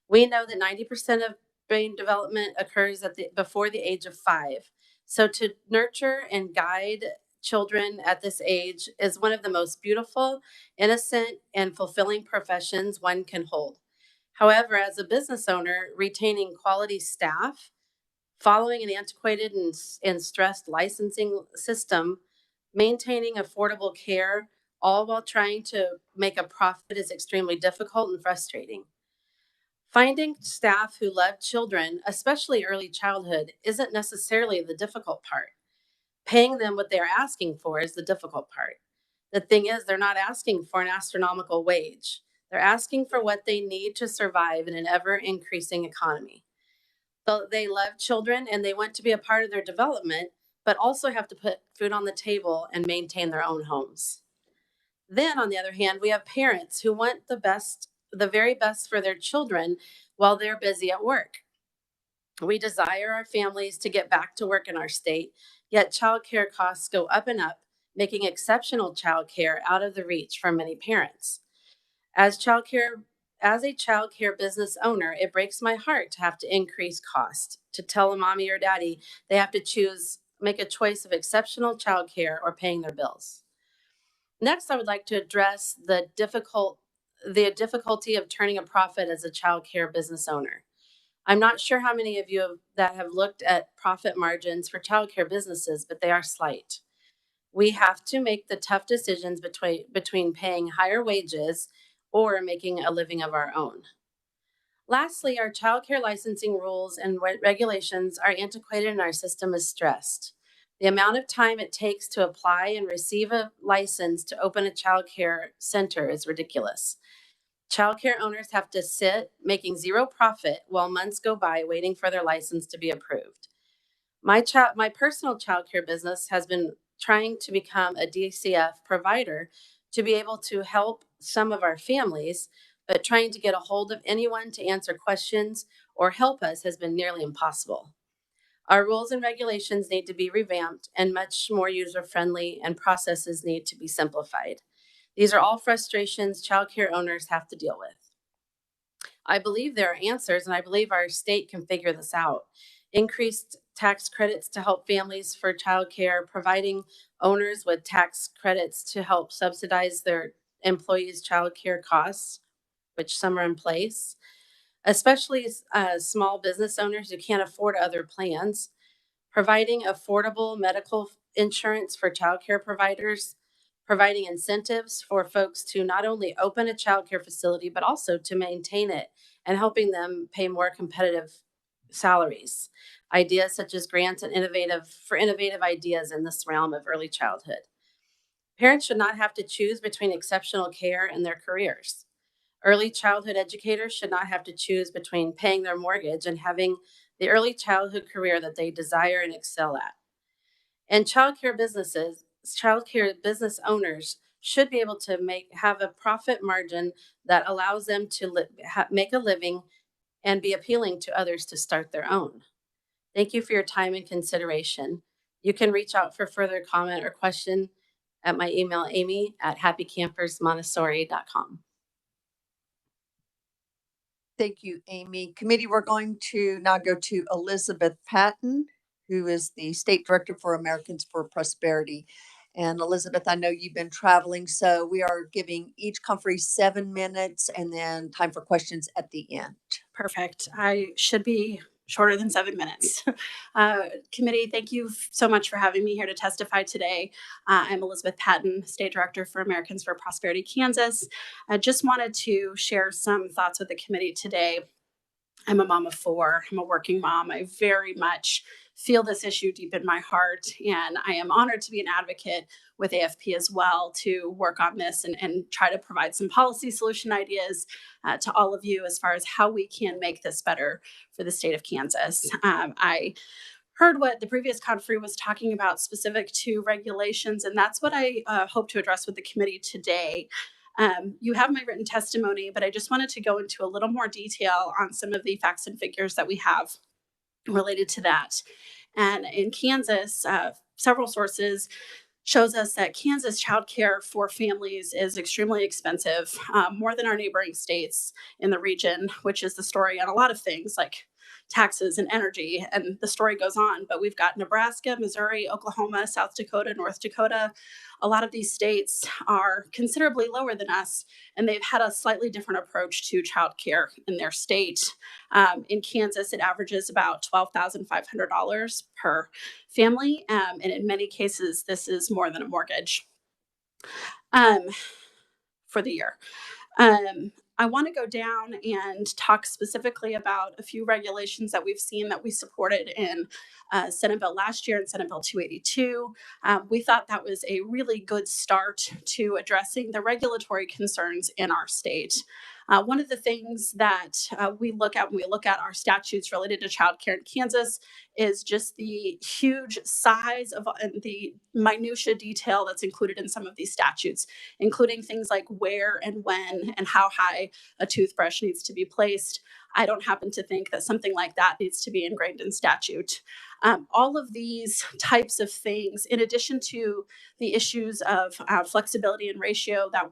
We know that 90% of brain development occurs before the age of 5. So to nurture and guide children at this age is one of the most beautiful, innocent, and fulfilling professions one can hold. However, as a business owner, retaining quality staff, following an antiquated and stressed licensing system, maintaining affordable care, all while trying to make a profit is extremely difficult and frustrating. Finding staff who love children, especially early childhood, isn't necessarily the difficult part. Paying them what they're asking for is the difficult part. The thing is, they're not asking for an astronomical wage. They're asking for what they need to survive in an ever-increasing economy. They love children and they want to be a part of their development, but also have to put food on the table and maintain their own homes. Then, on the other hand, we have parents who want the very best for their children while they're busy at work. We desire our families to get back to work in our state, yet childcare costs go up and up, making exceptional childcare out of the reach for many parents. As a childcare business owner, it breaks my heart to have to increase cost, to tell a mommy or daddy they have to make a choice of exceptional childcare or paying their bills. Next, I would like to address the difficulty of turning a profit as a childcare business owner. I'm not sure how many of you that have looked at profit margins for childcare businesses, but they are slight. We have to make the tough decisions between paying higher wages or making a living of our own. Lastly, our childcare licensing rules and regulations are antiquated and our system is stressed. The amount of time it takes to apply and receive a license to open a childcare center is ridiculous. Childcare owners have to sit making zero profit while months go by waiting for their license to be approved. My personal childcare business has been trying to become a DCF provider to be able to help some of our families, but trying to get a hold of anyone to answer questions or help us has been nearly impossible. Our rules and regulations need to be revamped and much more user-friendly, and processes need to be simplified. These are all frustrations childcare owners have to deal with. I believe there are answers, and I believe our state can figure this out. Increased tax credits to help families for childcare, providing owners with tax credits to help subsidize their employees' childcare costs, which some are in place, especially small business owners who can't afford other plans, providing affordable medical insurance for childcare providers, providing incentives for folks to not only open a childcare facility, but also to maintain it and helping them pay more competitive salaries. Ideas such as grants and innovative ideas in this realm of early childhood. Parents should not have to choose between exceptional care and their careers. Early childhood educators should not have to choose between paying their mortgage and having the early childhood career that they desire and excel at. And childcare business owners should be able to have a profit margin that allows them to make a living and be appealing to others to start their own. Thank you for your time and consideration. You can reach out for further comment or question at my email, amy@happycampersmontessori.com. Thank you, Amy. Committee, we're going to now go to Elizabeth Patton, who is the State Director for Americans for Prosperity. And Elizabeth, I know you've been traveling, so we are giving each conferee 7 minutes and then time for questions at the end. Perfect. I should be shorter than 7 minutes. Committee, thank you so much for having me here to testify today. I'm Elizabeth Patton, State Director for Americans for Prosperity, Kansas. I just wanted to share some thoughts with the committee today. I'm a mom of 4. I'm a working mom. I very much feel this issue deep in my heart, and I am honored to be an advocate with AFP as well to work on this and try to provide some policy solution ideas to all of you as far as how we can make this better for the state of Kansas. I heard what the previous conferee was talking about specific to regulations, and that's what I hope to address with the committee today. You have my written testimony, but I just wanted to go into a little more detail on some of the facts and figures that we have related to that. And in Kansas, several sources shows us that Kansas childcare for families is extremely expensive, more than our neighboring states in the region, which is the story on a lot of things like taxes and energy, and the story goes on. But we've got Nebraska, Missouri, Oklahoma, South Dakota, North Dakota. A lot of these states are considerably lower than us, and they've had a slightly different approach to childcare in their state. In Kansas, it averages about $12,500 per family, and in many cases, this is more than a mortgage for the year. I want to go down and talk specifically about a few regulations that we've seen that we supported in Senate Bill last year and Senate Bill 282. We thought that was a really good start to addressing the regulatory concerns in our state. One of the things that we look at when we look at our statutes related to childcare in Kansas is just the huge size of the minutia detail that's included in some of these statutes, including things like where and when and how high a toothbrush needs to be placed. I don't happen to think that something like that needs to be ingrained in statute. All of these types of things, in addition to the issues of flexibility and ratio that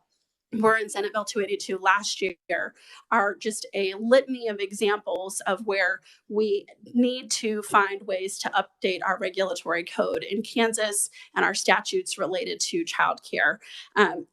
were in Senate Bill 282 last year, are just a litany of examples of where we need to find ways to update our regulatory code in Kansas and our statutes related to childcare.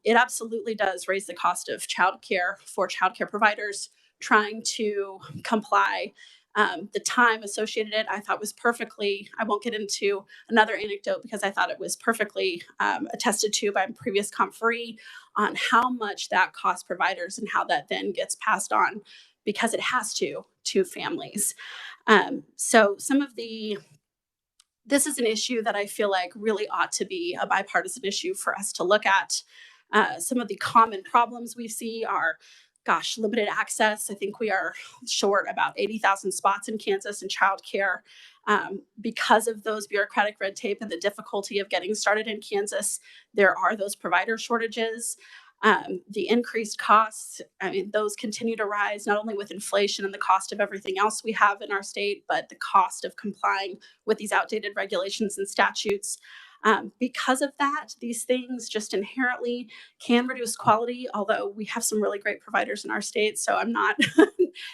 It absolutely does raise the cost of childcare for childcare providers trying to comply. The time associated it, I thought was perfectly, I won't get into another anecdote because I thought it was perfectly attested to by a previous conferee on how much that costs providers and how that then gets passed on because it has to families. So this is an issue that I feel like really ought to be a bipartisan issue for us to look at. Some of the common problems we see are limited access. I think we are short about 80,000 spots in Kansas in childcare because of those bureaucratic red tape and the difficulty of getting started in Kansas. There are those provider shortages. The increased costs, those continue to rise, not only with inflation and the cost of everything else we have in our state, but the cost of complying with these outdated regulations and statutes. Because of that, these things just inherently can reduce quality, although we have some really great providers in our state. So I'm not,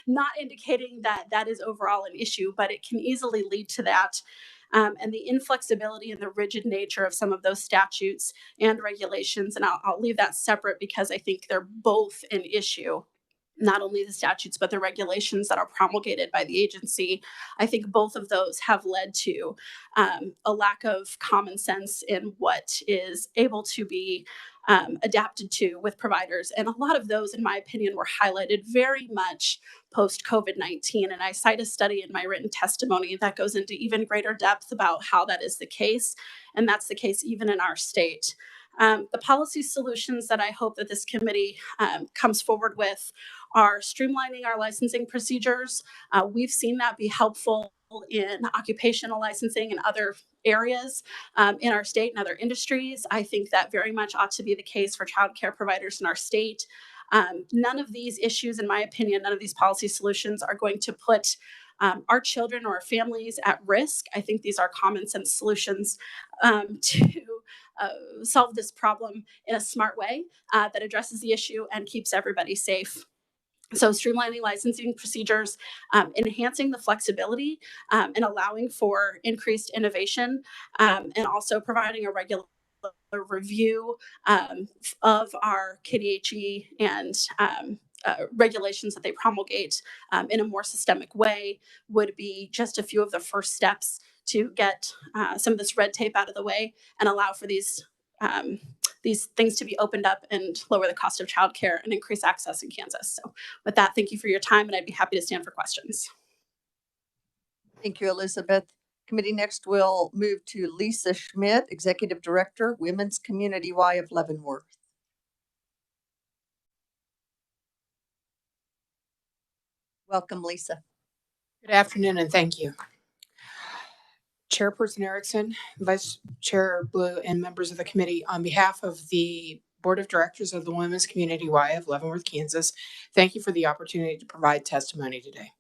not indicating that that is overall an issue, but it can easily lead to that. And the inflexibility and the rigid nature of some of those statutes and regulations. And I'll leave that separate because I think they're both an issue. not only the statutes, but the regulations that are promulgated by the agency. I think both of those have led to a lack of common sense in what is able to be adapted to with providers. And a lot of those, in my opinion, were highlighted very much post COVID-19. And I cite a study in my written testimony that goes into even greater depth about how that is the case. And that's the case even in our state. The policy solutions that I hope that this committee comes forward with are streamlining our licensing procedures. We've seen that be helpful in occupational licensing and other areas in our state and other industries. I think that very much ought to be the case for childcare providers in our state. None of these issues, in my opinion, none of these policy solutions are going to put our children or our families at risk. I think these are common sense solutions to solve this problem in a smart way that addresses the issue and keeps everybody safe. So streamlining licensing procedures, enhancing the flexibility and allowing for increased innovation, and also providing a regular review of our KDHE and regulations that they promulgate in a more systemic way would be just a few of the first steps to get some of this red tape out of the way and allow for these things to be opened up and lower the cost of childcare and increase access in Kansas. So with that, thank you for your time, and I'd be happy to stand for questions. Thank you, Elizabeth. Committee next will move to Lisa Schmidt, Executive Director, Women's Community Y of Leavenworth. Welcome, Lisa. Good afternoon, and thank you. Chairperson Erickson, Vice Chair Blue, and members of the committee, on behalf of the Board of Directors of the Women's Community Y of Leavenworth, Kansas, thank you for the opportunity to provide testimony today.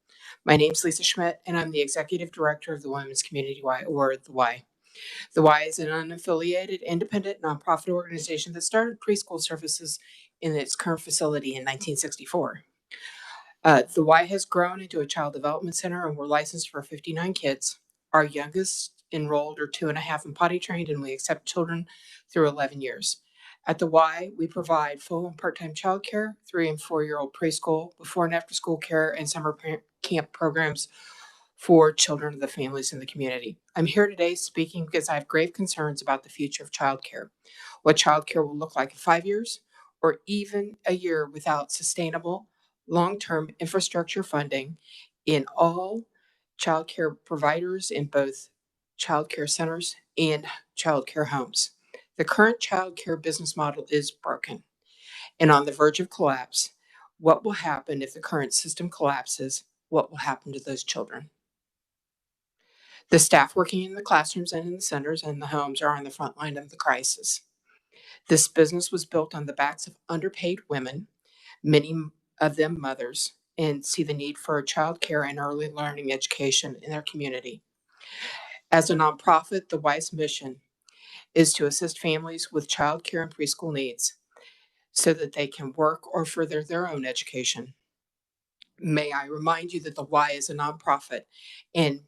My name is Lisa Schmidt, and I'm the Executive Director of the Women's Community Y, or the Y. The Y is an unaffiliated, independent, nonprofit organization that started preschool services in its current facility in 1964. The Y has grown into a child development center, and we're licensed for 59 kids. Our youngest enrolled are 2.5 and potty trained, and we accept children through 11 years. At the Y, we provide full and part-time childcare, 3 and 4-year-old preschool, before and after school care, and summer camp programs for children of the families in the community. I'm here today speaking because I have grave concerns about the future of childcare, what childcare will look like in 5 years, or even a year without sustainable, long-term infrastructure funding in all childcare providers in both childcare centers and childcare homes. The current childcare business model is broken and on the verge of collapse. What will happen if the current system collapses? What will happen to those children? The staff working in the classrooms and in the centers and the homes are on the front line of the crisis. This business was built on the backs of underpaid women, many of them mothers, and see the need for child care and early learning education in their community. As a nonprofit, the Y's mission is to assist families with child care and preschool needs so that they can work or further their own education. May I remind you that the Y is a nonprofit, and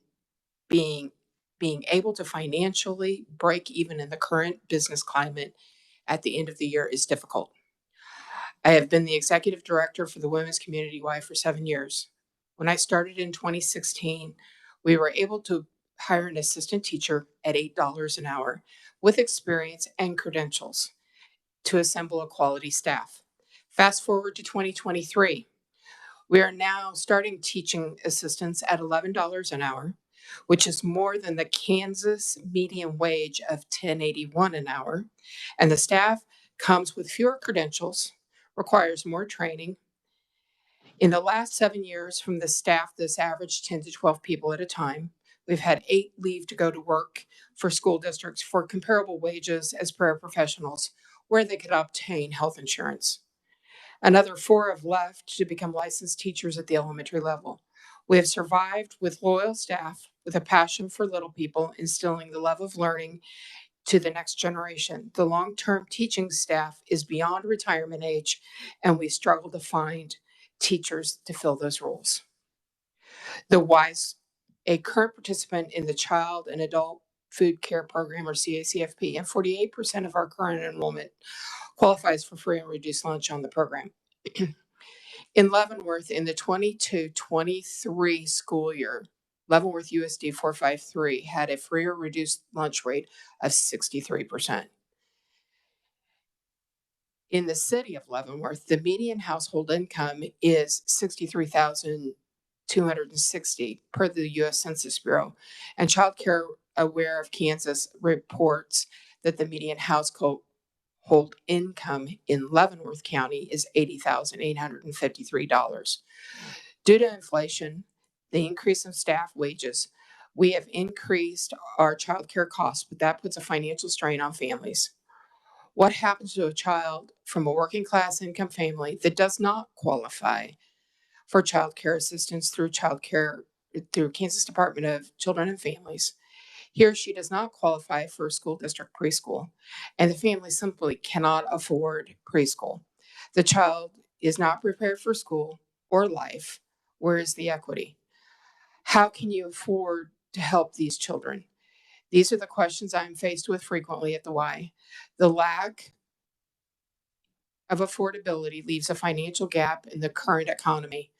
being able to financially break even in the current business climate at the end of the year is difficult. I have been the executive director for the Women's Community Y for 7 years. When I started in 2016, we were able to hire an assistant teacher at $8 an hour with experience and credentials to assemble a quality staff. Fast forward to 2023, we are now starting teaching assistants at $11 an hour, which is more than the Kansas median wage of $10.81 an hour, and the staff comes with fewer credentials, requires more training. In the last 7 years from the staff, this averaged 10 to 12 people at a time. We've had 8 leave to go to work for school districts for comparable wages as paraprofessionals, where they could obtain health insurance. Another 4 have left to become licensed teachers at the elementary level. We have survived with loyal staff with a passion for little people, instilling the love of learning to the next generation. The long-term teaching staff is beyond retirement age, and we struggle to find teachers to fill those roles. The Y's, a current participant in the Child and Adult Food Care Program, or CACFP, and 48% of our current enrollment qualifies for free and reduced lunch on the program. In Leavenworth, in the 22-23 school year, Leavenworth USD 453 had a free or reduced lunch rate of 63%. In the city of Leavenworth, the median household income is $63,260 per the U.S. Census Bureau. And Child Care Aware of Kansas reports that the median household income in Leavenworth County is $80,853. Due to inflation, the increase in staff wages, we have increased our child care costs, but that puts a financial strain on families. What happens to a child from a working class income family that does not qualify for child care assistance through Kansas Department of Children and Families? He or she does not qualify for a school district preschool, and the family simply cannot afford preschool. The child is not prepared for school or life. Where is the equity? How can you afford to help these children? These are the questions I'm faced with frequently at the Y. The lack of affordability leaves a financial gap in the current economy.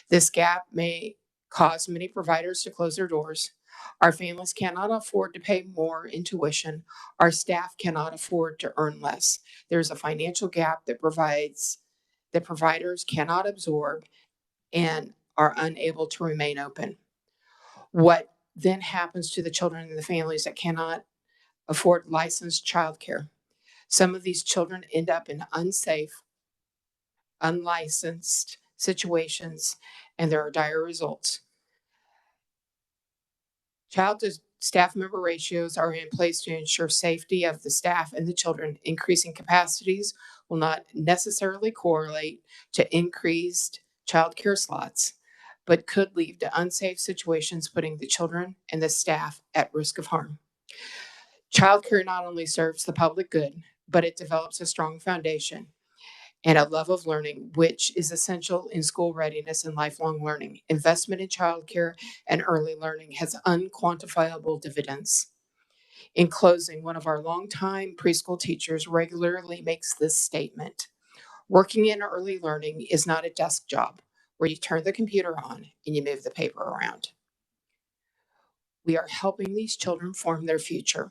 This gap may cause many providers to close their doors. Our families cannot afford to pay more in tuition. Our staff cannot afford to earn less. There's a financial gap that providers cannot absorb and are unable to remain open. What then happens to the children and the families that cannot afford licensed childcare? Some of these children end up in unsafe, unlicensed situations, and there are dire results. Child to staff member ratios are in place to ensure safety of the staff and the children. Increasing capacities will not necessarily correlate to increased child care slots, but could lead to unsafe situations, putting the children and the staff at risk of harm. Childcare not only serves the public good, but it develops a strong foundation and a love of learning, which is essential in school readiness and lifelong learning. Investment in childcare and early learning has unquantifiable dividends. In closing, one of our longtime preschool teachers regularly makes this statement: working in early learning is not a desk job where you turn the computer on and you move the paper around. We are helping these children form their future.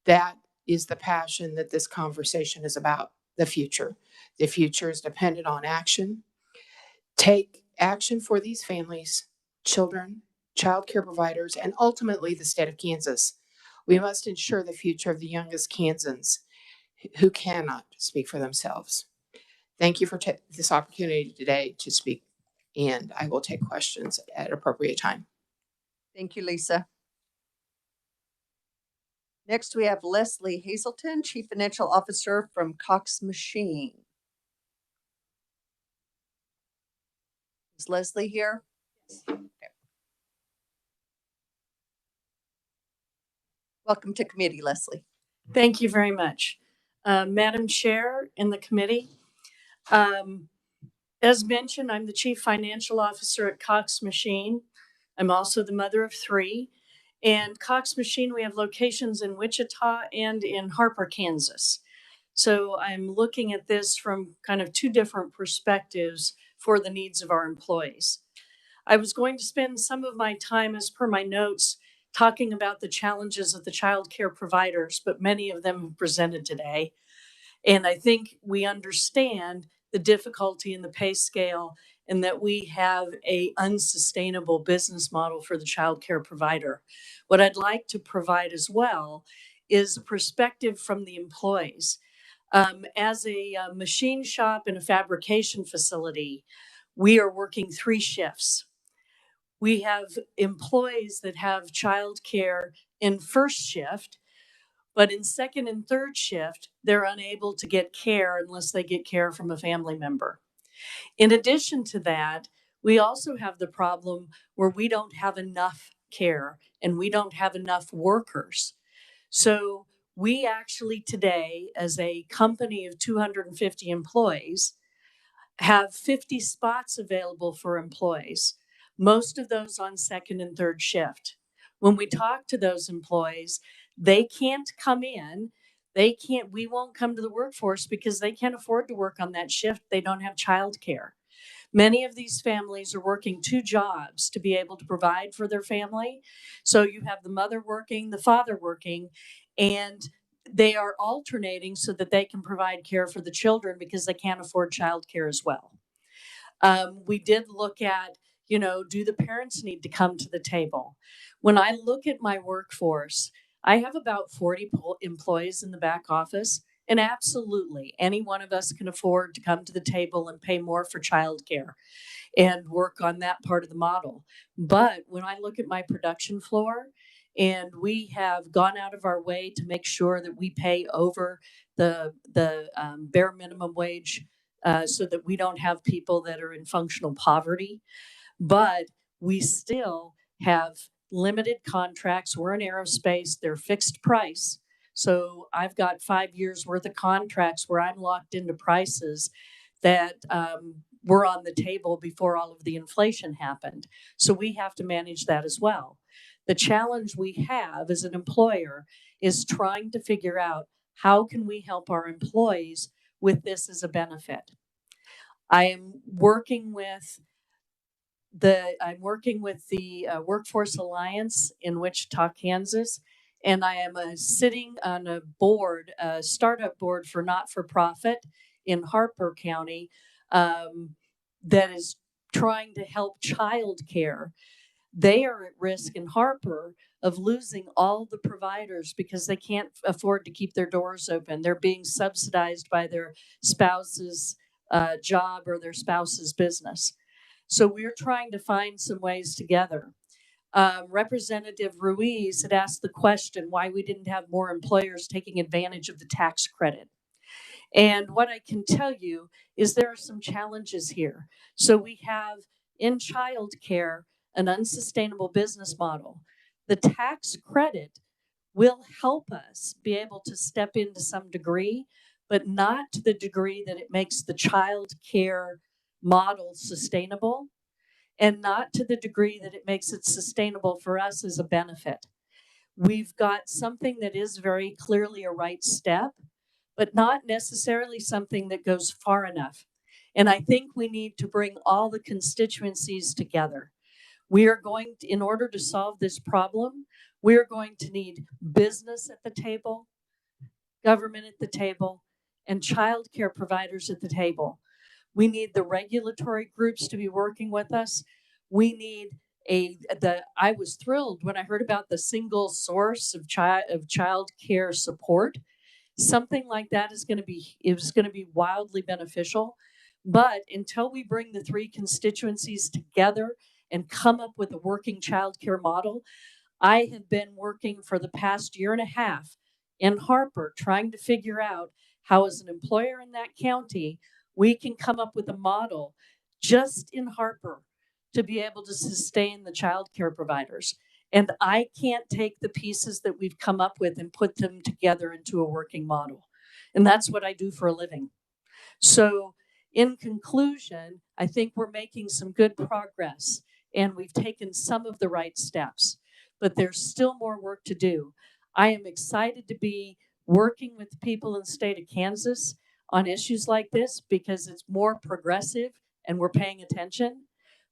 That is the passion that this conversation is about. The future. The future is dependent on action. Take action for these families, children, child care providers, and ultimately the state of Kansas. We must ensure the future of the youngest Kansans who cannot speak for themselves. Thank you for this opportunity today to speak, and I will take questions at appropriate time. Thank you, Lisa. Next, we have Leslie Hazelton, Chief Financial Officer from Cox Machine. Is Leslie here? Okay. Welcome to committee, Leslie. Thank you very much. Madam Chair and the committee, as mentioned, I'm the Chief Financial Officer at Cox Machine. I'm also the mother of 3. And Cox Machine, we have locations in Wichita and in Harper, Kansas. So I'm looking at this from kind of 2 different perspectives for the needs of our employees. I was going to spend some of my time, as per my notes, talking about the challenges of the child care providers, but many of them presented today. And I think we understand the difficulty in the pay scale and that we have a unsustainable business model for the child care provider. What I'd like to provide as well is a perspective from the employees. As a machine shop and a fabrication facility, we are working 3 shifts. We have employees that have child care in first shift, but in second and third shift, they're unable to get care unless they get care from a family member. In addition to that, we also have the problem where we don't have enough care and we don't have enough workers. So we actually today, as a company of 250 employees, have 50 spots available for employees, most of those on second and third shift. When we talk to those employees, they can't come in. We won't come to the workforce because they can't afford to work on that shift. They don't have childcare. Many of these families are working 2 jobs to be able to provide for their family. So you have the mother working, the father working, and they are alternating so that they can provide care for the children because they can't afford childcare as well. We did look at, do the parents need to come to the table? When I look at my workforce, I have about 40 employees in the back office, and absolutely any one of us can afford to come to the table and pay more for childcare and work on that part of the model. But when I look at my production floor, and we have gone out of our way to make sure that we pay over the bare minimum wage so that we don't have people that are in functional poverty, but we still have limited contracts. We're in aerospace, they're fixed price. So I've got 5 years worth of contracts where I'm locked into prices that were on the table before all of the inflation happened. So we have to manage that as well. The challenge we have as an employer is trying to figure out how can we help our employees with this as a benefit. I am working with the Workforce Alliance in Wichita, Kansas, and I am sitting on a board, a startup board for not-for-profit in Harper County that is trying to help childcare. They are at risk in Harper of losing all the providers because they can't afford to keep their doors open. They're being subsidized by their spouse's job or their spouse's business. So we're trying to find some ways together. Representative Ruiz had asked the question why we didn't have more employers taking advantage of the tax credit. And what I can tell you is there are some challenges here. So we have in childcare an unsustainable business model. The tax credit will help us be able to step in to some degree, but not to the degree that it makes the child care model sustainable, and not to the degree that it makes it sustainable for us as a benefit. We've got something that is very clearly a right step, but not necessarily something that goes far enough. And I think we need to bring all the constituencies together. We are going to, in order to solve this problem, we're going to need business at the table, government at the table, and childcare providers at the table. We need the regulatory groups to be working with us. We need I was thrilled when I heard about the single source of child care support. Something like that is going to be wildly beneficial. But until we bring the 3 constituencies together and come up with a working child care model, I have been working for the past year and a half in Harper trying to figure out how, as an employer in that county, we can come up with a model just in Harper to be able to sustain the child care providers. And I can't take the pieces that we've come up with and put them together into a working model. And that's what I do for a living. So in conclusion, I think we're making some good progress and we've taken some of the right steps, but there's still more work to do. I am excited to be working with people in the state of Kansas on issues like this because it's more progressive and we're paying attention,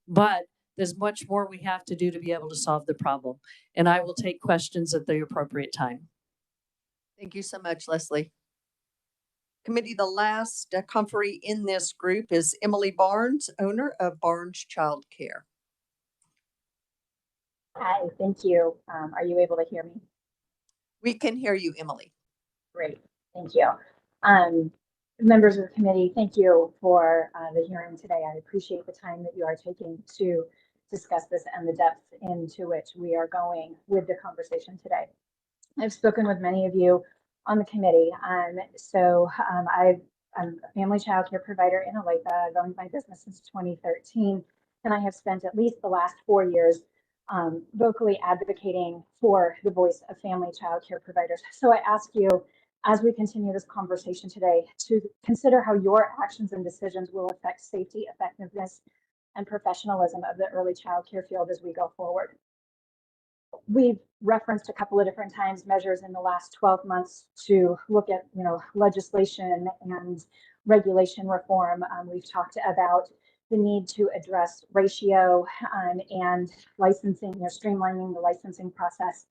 but there's much more we have to do to be able to solve the problem. And I will take questions at the appropriate time. Thank you so much, Leslie. Committee, the last conferee in this group is Emily Barnes, owner of Barnes Childcare. Hi, thank you. Are you able to hear me? We can hear you, Emily. Great, thank you. Members of the committee, thank you for the hearing today. I appreciate the time that you are taking to discuss this and the depth into which we are going with the conversation today. I've spoken with many of you on the committee. I'm a family child care provider in Olathe. I've owned my business since 2013, and I have spent at least the last 4 years vocally advocating for the voice of family child care providers. So I ask you, as we continue this conversation today, to consider how your actions and decisions will affect safety, effectiveness, and professionalism of the early child care field as we go forward. We've referenced a couple of different times measures in the last 12 months to look at, legislation and regulation reform. We've talked about the need to address ratio and licensing, streamlining the licensing process.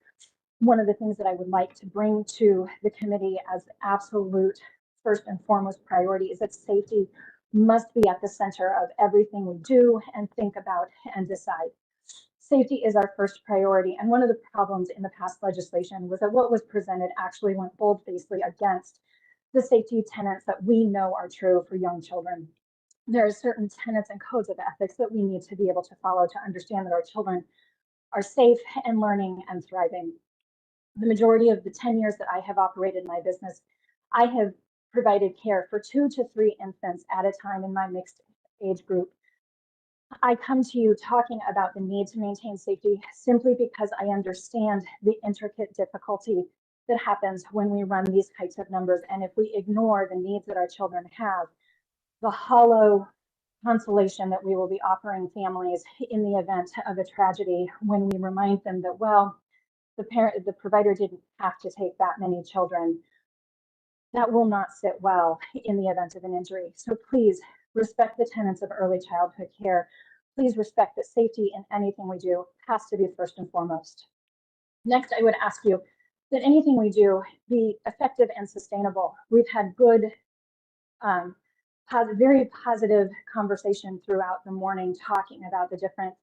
One of the things that I would like to bring to the committee as absolute first and foremost priority is that safety must be at the center of everything we do and think about and decide. Safety is our first priority. And one of the problems in the past legislation was that what was presented actually went bold-facedly against the safety tenets that we know are true for young children. There are certain tenets and codes of ethics that we need to be able to follow to understand that our children are safe and learning and thriving. The majority of the 10 years that I have operated my business, I have provided care for 2 to 3 infants at a time in my mixed age group. I come to you talking about the need to maintain safety simply because I understand the intricate difficulty that happens when we run these types of numbers. And if we ignore the needs that our children have, the hollow consolation that we will be offering families in the event of a tragedy when we remind them that, well, the provider didn't have to take that many children, that will not sit well in the event of an injury. So please respect the tenets of early childhood care. Please respect that safety in anything we do has to be first and foremost. Next, I would ask you that anything we do be effective and sustainable. We've had good, very positive conversation throughout the morning talking about the different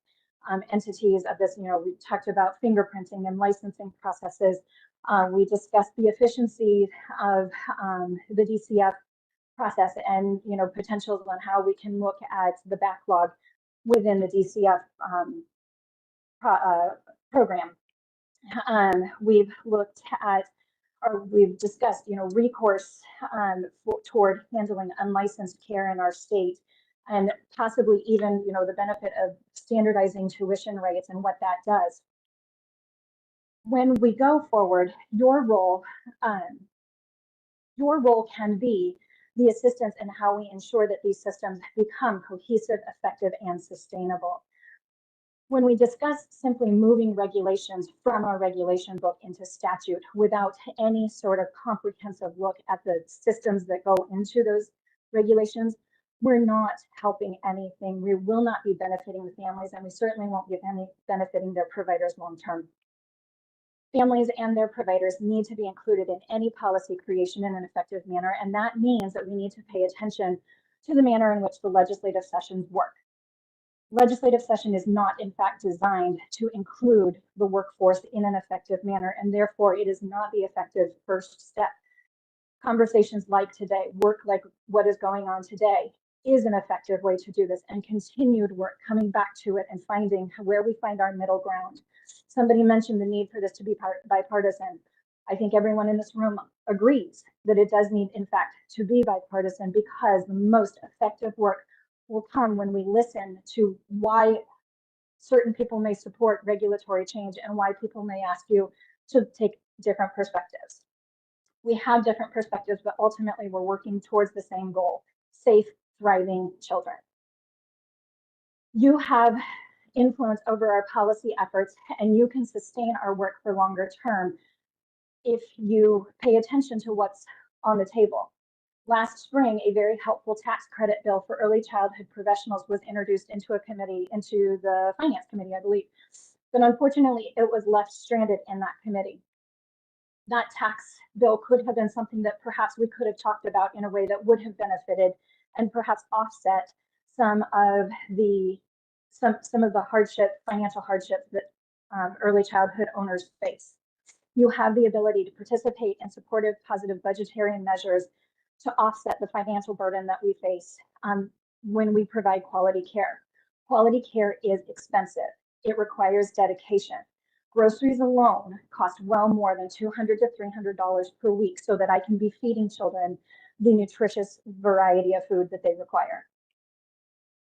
entities of this. We talked about fingerprinting and licensing processes. We discussed the efficiency of the DCF process and potentials on how we can look at the backlog within the DCF program. We've looked at, or we've discussed, recourse toward handling unlicensed care in our state, and possibly even, the benefit of standardizing tuition rates and what that does. When we go forward, your role can be the assistance in how we ensure that these systems become cohesive, effective, and sustainable. When we discuss simply moving regulations from our regulation book into statute without any sort of comprehensive look at the systems that go into those regulations, we're not helping anything. We will not be benefiting the families, and we certainly won't be benefiting their providers long term. Families and their providers need to be included in any policy creation in an effective manner, and that means that we need to pay attention to the manner in which the legislative sessions work. Legislative session is not, in fact, designed to include the workforce in an effective manner, and therefore it is not the effective first step. Conversations like today, work like what is going on today, is an effective way to do this, and continued work, coming back to it and finding where we find our middle ground. Somebody mentioned the need for this to be bipartisan. I think everyone in this room agrees that it does need, in fact, to be bipartisan, because the most effective work will come when we listen to why certain people may support regulatory change and why people may ask you to take different perspectives. We have different perspectives, but ultimately we're working towards the same goal: safe, thriving children. You have influence over our policy efforts, and you can sustain our work for longer term if you pay attention to what's on the table. Last spring, a very helpful tax credit bill for early childhood professionals was introduced into the Finance Committee, I believe. But unfortunately, it was left stranded in that committee. That tax bill could have been something that perhaps we could have talked about in a way that would have benefited and perhaps offset some of the financial hardships that early childhood owners face. You have the ability to participate in supportive, positive budgetary measures to offset the financial burden that we face when we provide quality care. Quality care is expensive. It requires dedication. Groceries alone cost well more than $200 to $300 per week so that I can be feeding children the nutritious variety of food that they require.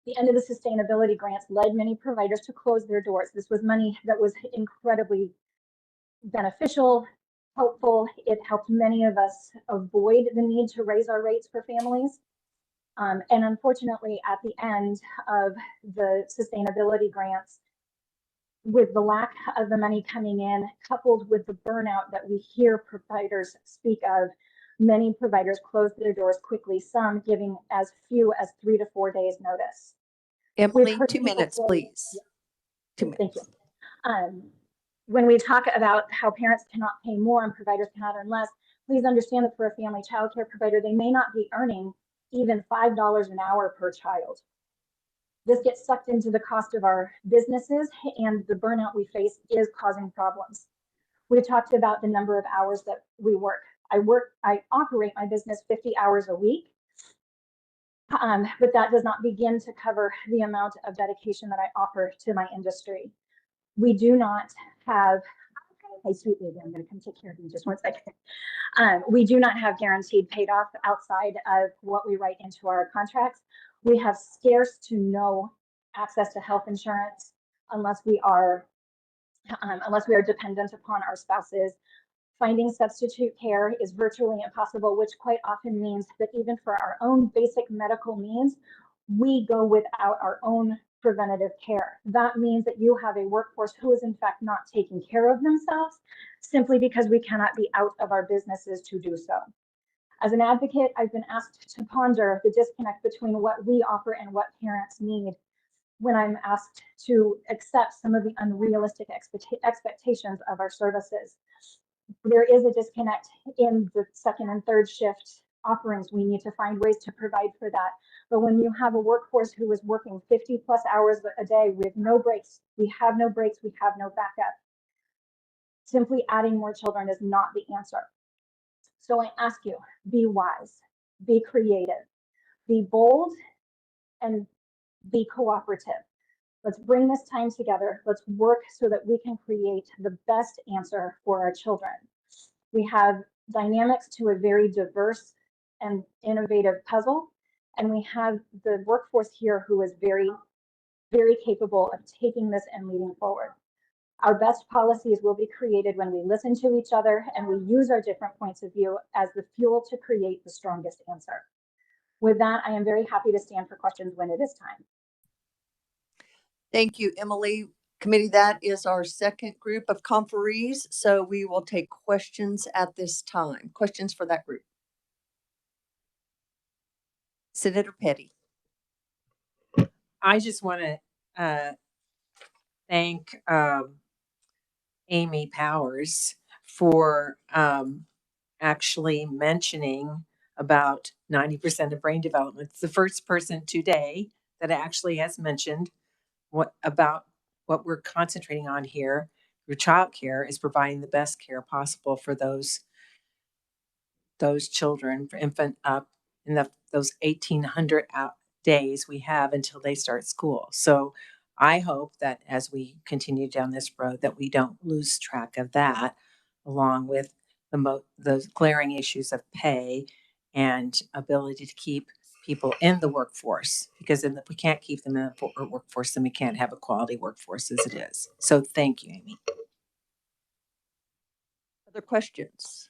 The end of the sustainability grants led many providers to close their doors. This was money that was incredibly beneficial, helpful. It helped many of us avoid the need to raise our rates for families. And unfortunately, at the end of the sustainability grants, with the lack of the money coming in, coupled with the burnout that we hear providers speak of, many providers closed their doors quickly, some giving as few as 3 to 4 days notice. Emily, 2 minutes, before. please. 2 minutes. Thank you. When we talk about how parents cannot pay more and providers cannot earn less, please understand that for a family child care provider, they may not be earning even $5 an hour per child. This gets sucked into the cost of our businesses, and the burnout we face is causing problems. We talked about the number of hours that we work. I operate my business 50 hours a week, but that does not begin to cover the amount of dedication that I offer to my industry. We do not have, hey, sweet baby, I'm going to come take care of you just 1 second. We do not have guaranteed paid off outside of what we write into our contracts. We have scarce to no access to health insurance unless we are dependent upon our spouses. Finding substitute care is virtually impossible, which quite often means that even for our own basic medical needs, we go without our own preventative care. That means that you have a workforce who is in fact not taking care of themselves simply because we cannot be out of our businesses to do so. As an advocate, I've been asked to ponder the disconnect between what we offer and what parents need when I'm asked to accept some of the unrealistic expectations of our services. There is a disconnect in the second and third shift offerings. We need to find ways to provide for that. But when you have a workforce who is working 50+ hours a day with no breaks, we have no breaks, we have no backup. Simply adding more children is not the answer. So I ask you, be wise, be creative, be bold, and be cooperative. Let's bring this time together. Let's work so that we can create the best answer for our children. We have dynamics to a very diverse and innovative puzzle, and we have the workforce here who is very, very capable of taking this and leading forward. Our best policies will be created when we listen to each other and we use our different points of view as the fuel to create the strongest answer. With that, I am very happy to stand for questions when it is time. Thank you, Emily. Committee, that is our second group of conferees, so we will take questions at this time. Questions for that group? Senator Petty. I just want to thank Amy Powers for actually mentioning about 90% of brain development. It's the first person today that actually has mentioned what we're concentrating on here. Your child care is providing the best care possible for those children, for infant up in those 1,800 days we have until they start school. So I hope that as we continue down this road that we don't lose track of that, along with those glaring issues of pay and ability to keep people in the workforce, because if we can't keep them in the workforce, then we can't have a quality workforce as it is. So thank you, Amy. Other questions?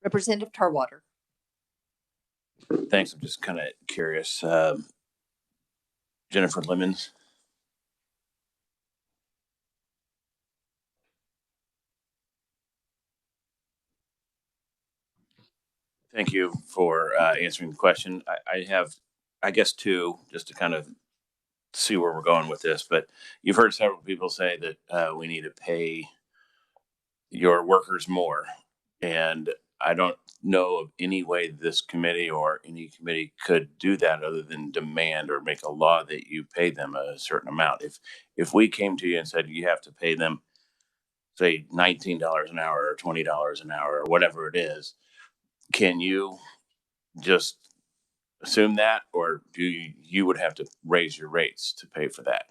Representative Tarwater. Thanks. I'm just kind of curious. Jennifer Lemons. Thank you for answering the question. I have, I guess, two, just to kind of see where we're going with this. But you've heard several people say that we need to pay your workers more. And I don't know of any way this committee or any committee could do that other than demand or make a law that you pay them a certain amount. If we came to you and said you have to pay them, say, $19 an hour or $20 an hour or whatever it is, can you just assume that, or do you would have to raise your rates to pay for that?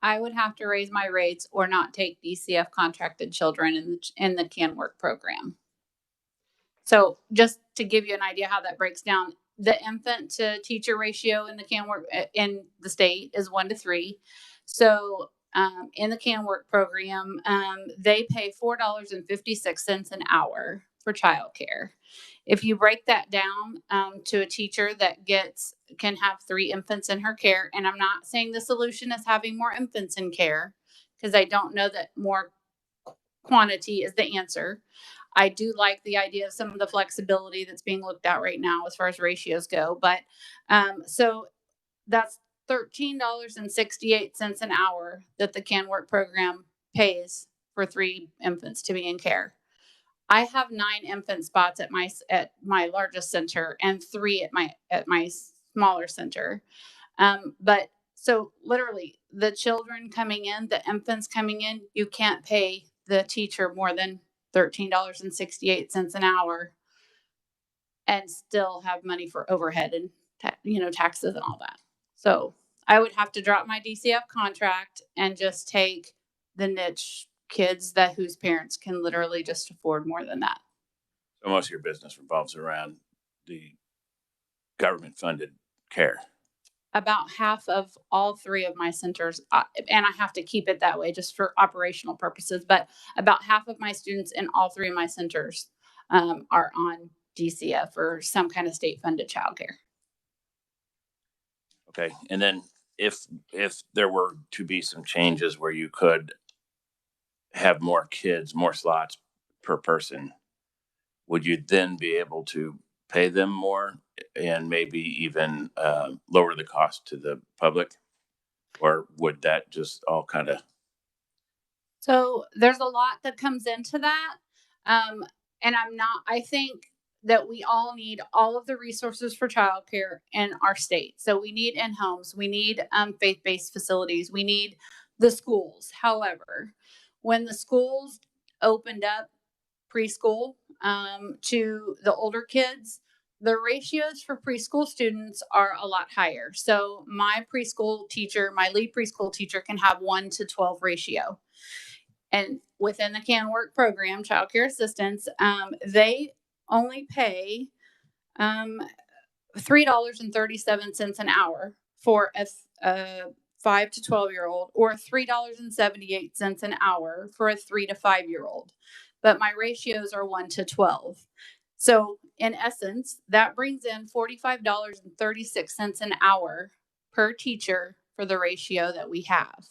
I would have to raise my rates or not take DCF contracted children in the can work program. So just to give you an idea how that breaks down, the infant to teacher ratio in the can work in the state is 1 to 3. So in the can work program, they pay $4.56 an hour for childcare. If you break that down to a teacher that can have 3 infants in her care, and I'm not saying the solution is having more infants in care, because I don't know that more quantity is the answer. I do like the idea of some of the flexibility that's being looked at right now as far as ratios go. But so that's $13.68 an hour that the Can Work program pays for 3 infants to be in care. I have 9 infant spots at my largest center and 3 at my smaller center. But so literally the children coming in, the infants coming in, you can't pay the teacher more than $13.68 an hour and still have money for overhead and taxes and all that. So I would have to drop my DCF contract and just take the niche kids whose parents can literally just afford more than that. So most of your business revolves around the government funded care. About half of all 3 of my centers, and I have to keep it that way just for operational purposes, but about half of my students in all 3 of my centers are on DCF or some kind of state funded childcare. Okay. And then if there were to be some changes where you could have more kids, more slots per person, would you then be able to pay them more and maybe even lower the cost to the public? Or would that just all kind of? So there's a lot that comes into that. And I think that we all need all of the resources for childcare in our state. So we need in-homes, we need faith-based facilities, we need the schools. However, when the schools opened up preschool to the older kids, the ratios for preschool students are a lot higher. So my lead preschool teacher can have 1-to-12 ratio. And within the Can Work program, childcare assistants, they only pay $3.37 an hour for a 5 to 12-year-old, or $3.78 an hour for a 3 to 5-year-old. But my ratios are 1-to-12. So in essence, that brings in $45.36 an hour per teacher for the ratio that we have.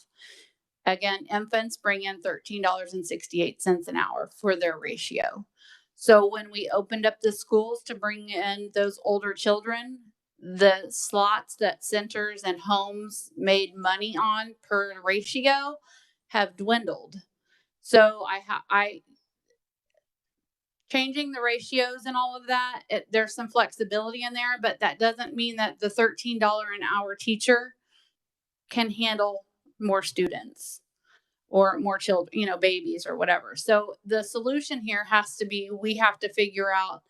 Again, infants bring in $13.68 an hour for their ratio. So when we opened up the schools to bring in those older children, the slots that centers and homes made money on per ratio have dwindled. So changing the ratios and all of that, there's some flexibility in there, but that doesn't mean that the $13 an hour teacher can handle more students or more children, babies or whatever. So the solution here has to be, we have to figure out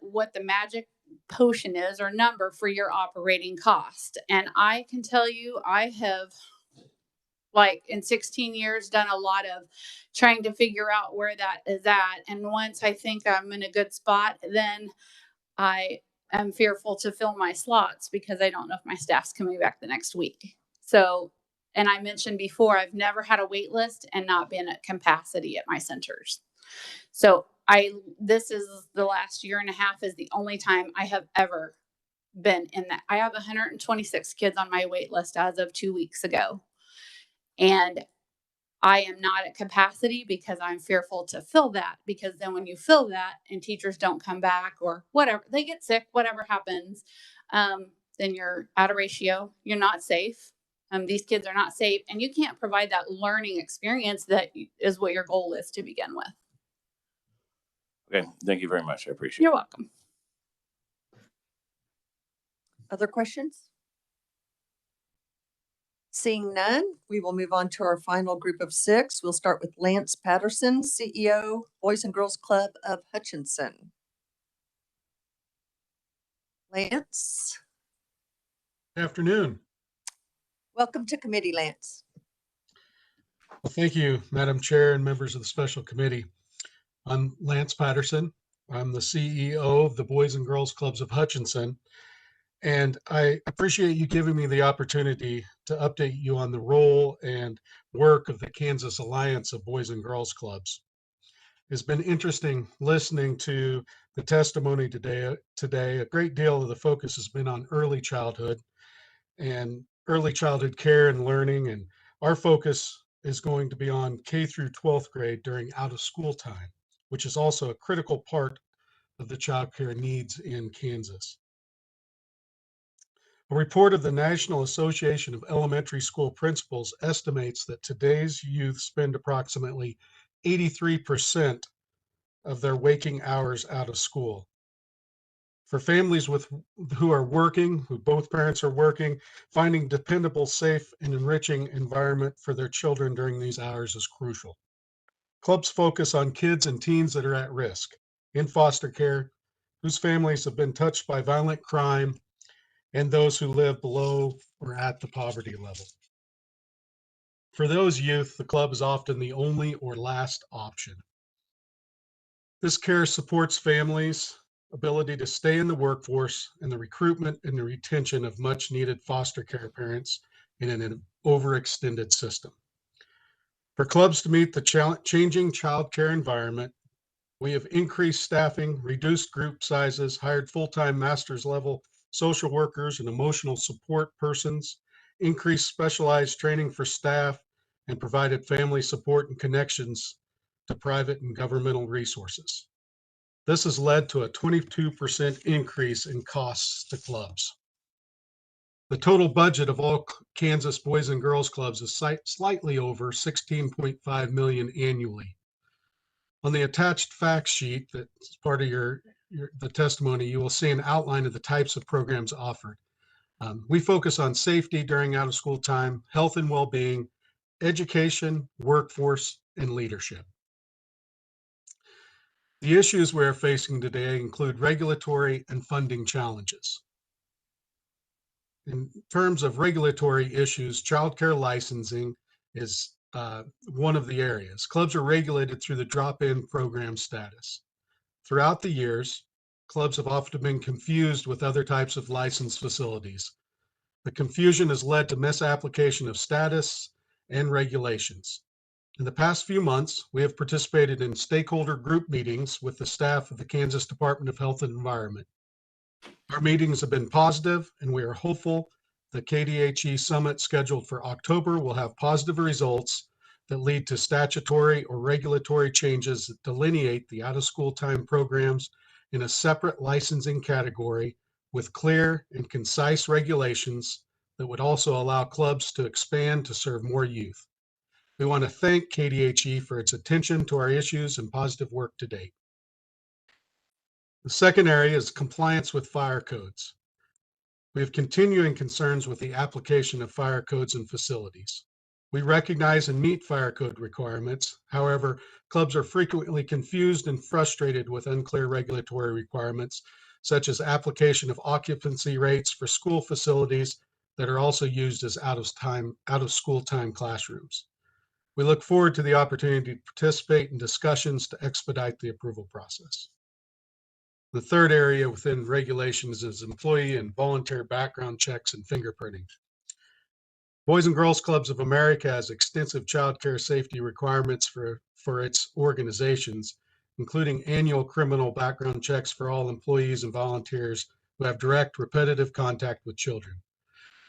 what the magic potion is or number for your operating cost. And I can tell you, I have, in 16 years, done a lot of trying to figure out where that is at. And once I think I'm in a good spot, then I am fearful to fill my slots because I don't know if my staff's coming back the next week. So, and I mentioned before, I've never had a wait list and not been at capacity at my centers. So this is the last year and a half is the only time I have ever been in that. I have 126 kids on my wait list as of 2 weeks ago. And I am not at capacity because I'm fearful to fill that, because then when you fill that and teachers don't come back or whatever, they get sick, whatever happens, then you're out of ratio. You're not safe. These kids are not safe, and you can't provide that learning experience that is what your goal is to begin with. Okay, thank you very much. I appreciate it. You're welcome. Other questions? Seeing none, we will move on to our final group of 6. We'll start with Lance Patterson, CEO, Boys and Girls Club of Hutchinson. Lance. Good afternoon. Welcome to committee, Lance. Well, thank you, Madam Chair and members of the special committee. I'm Lance Patterson. I'm the CEO of the Boys and Girls Clubs of Hutchinson. And I appreciate you giving me the opportunity to update you on the role and work of the Kansas Alliance of Boys and Girls Clubs. It's been interesting listening to the testimony today. A great deal of the focus has been on early childhood and early childhood care and learning. And our focus is going to be on K through 12th grade during out of school time, which is also a critical part of the childcare needs in Kansas. A report of the National Association of Elementary School Principals estimates that today's youth spend approximately 83% of their waking hours out of school. For families who are working, who both parents are working, finding dependable, safe, and enriching environment for their children during these hours is crucial. Clubs focus on kids and teens that are at risk, in foster care, whose families have been touched by violent crime, and those who live below or at the poverty level. For those youth, the club is often the only or last option. This care supports families' ability to stay in the workforce and the recruitment and the retention of much needed foster care parents in an overextended system. For clubs to meet the changing child care environment, we have increased staffing, reduced group sizes, hired full-time master's level social workers and emotional support persons, increased specialized training for staff, and provided family support and connections to private and governmental resources. This has led to a 22% increase in costs to clubs. The total budget of all Kansas Boys and Girls Clubs is slightly over $16.5 million annually. On the attached fact sheet that's part of the testimony, you will see an outline of the types of programs offered. We focus on safety during out of school time, health and well-being, education, workforce, and leadership. The issues we're facing today include regulatory and funding challenges. In terms of regulatory issues, childcare licensing is one of the areas. Clubs are regulated through the drop-in program status. Throughout the years, clubs have often been confused with other types of licensed facilities. The confusion has led to misapplication of status and regulations. In the past few months, we have participated in stakeholder group meetings with the staff of the Kansas Department of Health and Environment. Our meetings have been positive, and we are hopeful the KDHE summit scheduled for October will have positive results that lead to statutory or regulatory changes that delineate the out-of-school time programs in a separate licensing category with clear and concise regulations that would also allow clubs to expand to serve more youth. We want to thank KDHE for its attention to our issues and positive work to date. The second area is compliance with fire codes. We have continuing concerns with the application of fire codes in facilities. We recognize and meet fire code requirements. However, clubs are frequently confused and frustrated with unclear regulatory requirements, such as application of occupancy rates for school facilities that are also used as out of school time classrooms. We look forward to the opportunity to participate in discussions to expedite the approval process. The third area within regulations is employee and volunteer background checks and fingerprinting. Boys and Girls Clubs of America has extensive child care safety requirements for its organizations, including annual criminal background checks for all employees and volunteers who have direct, repetitive contact with children.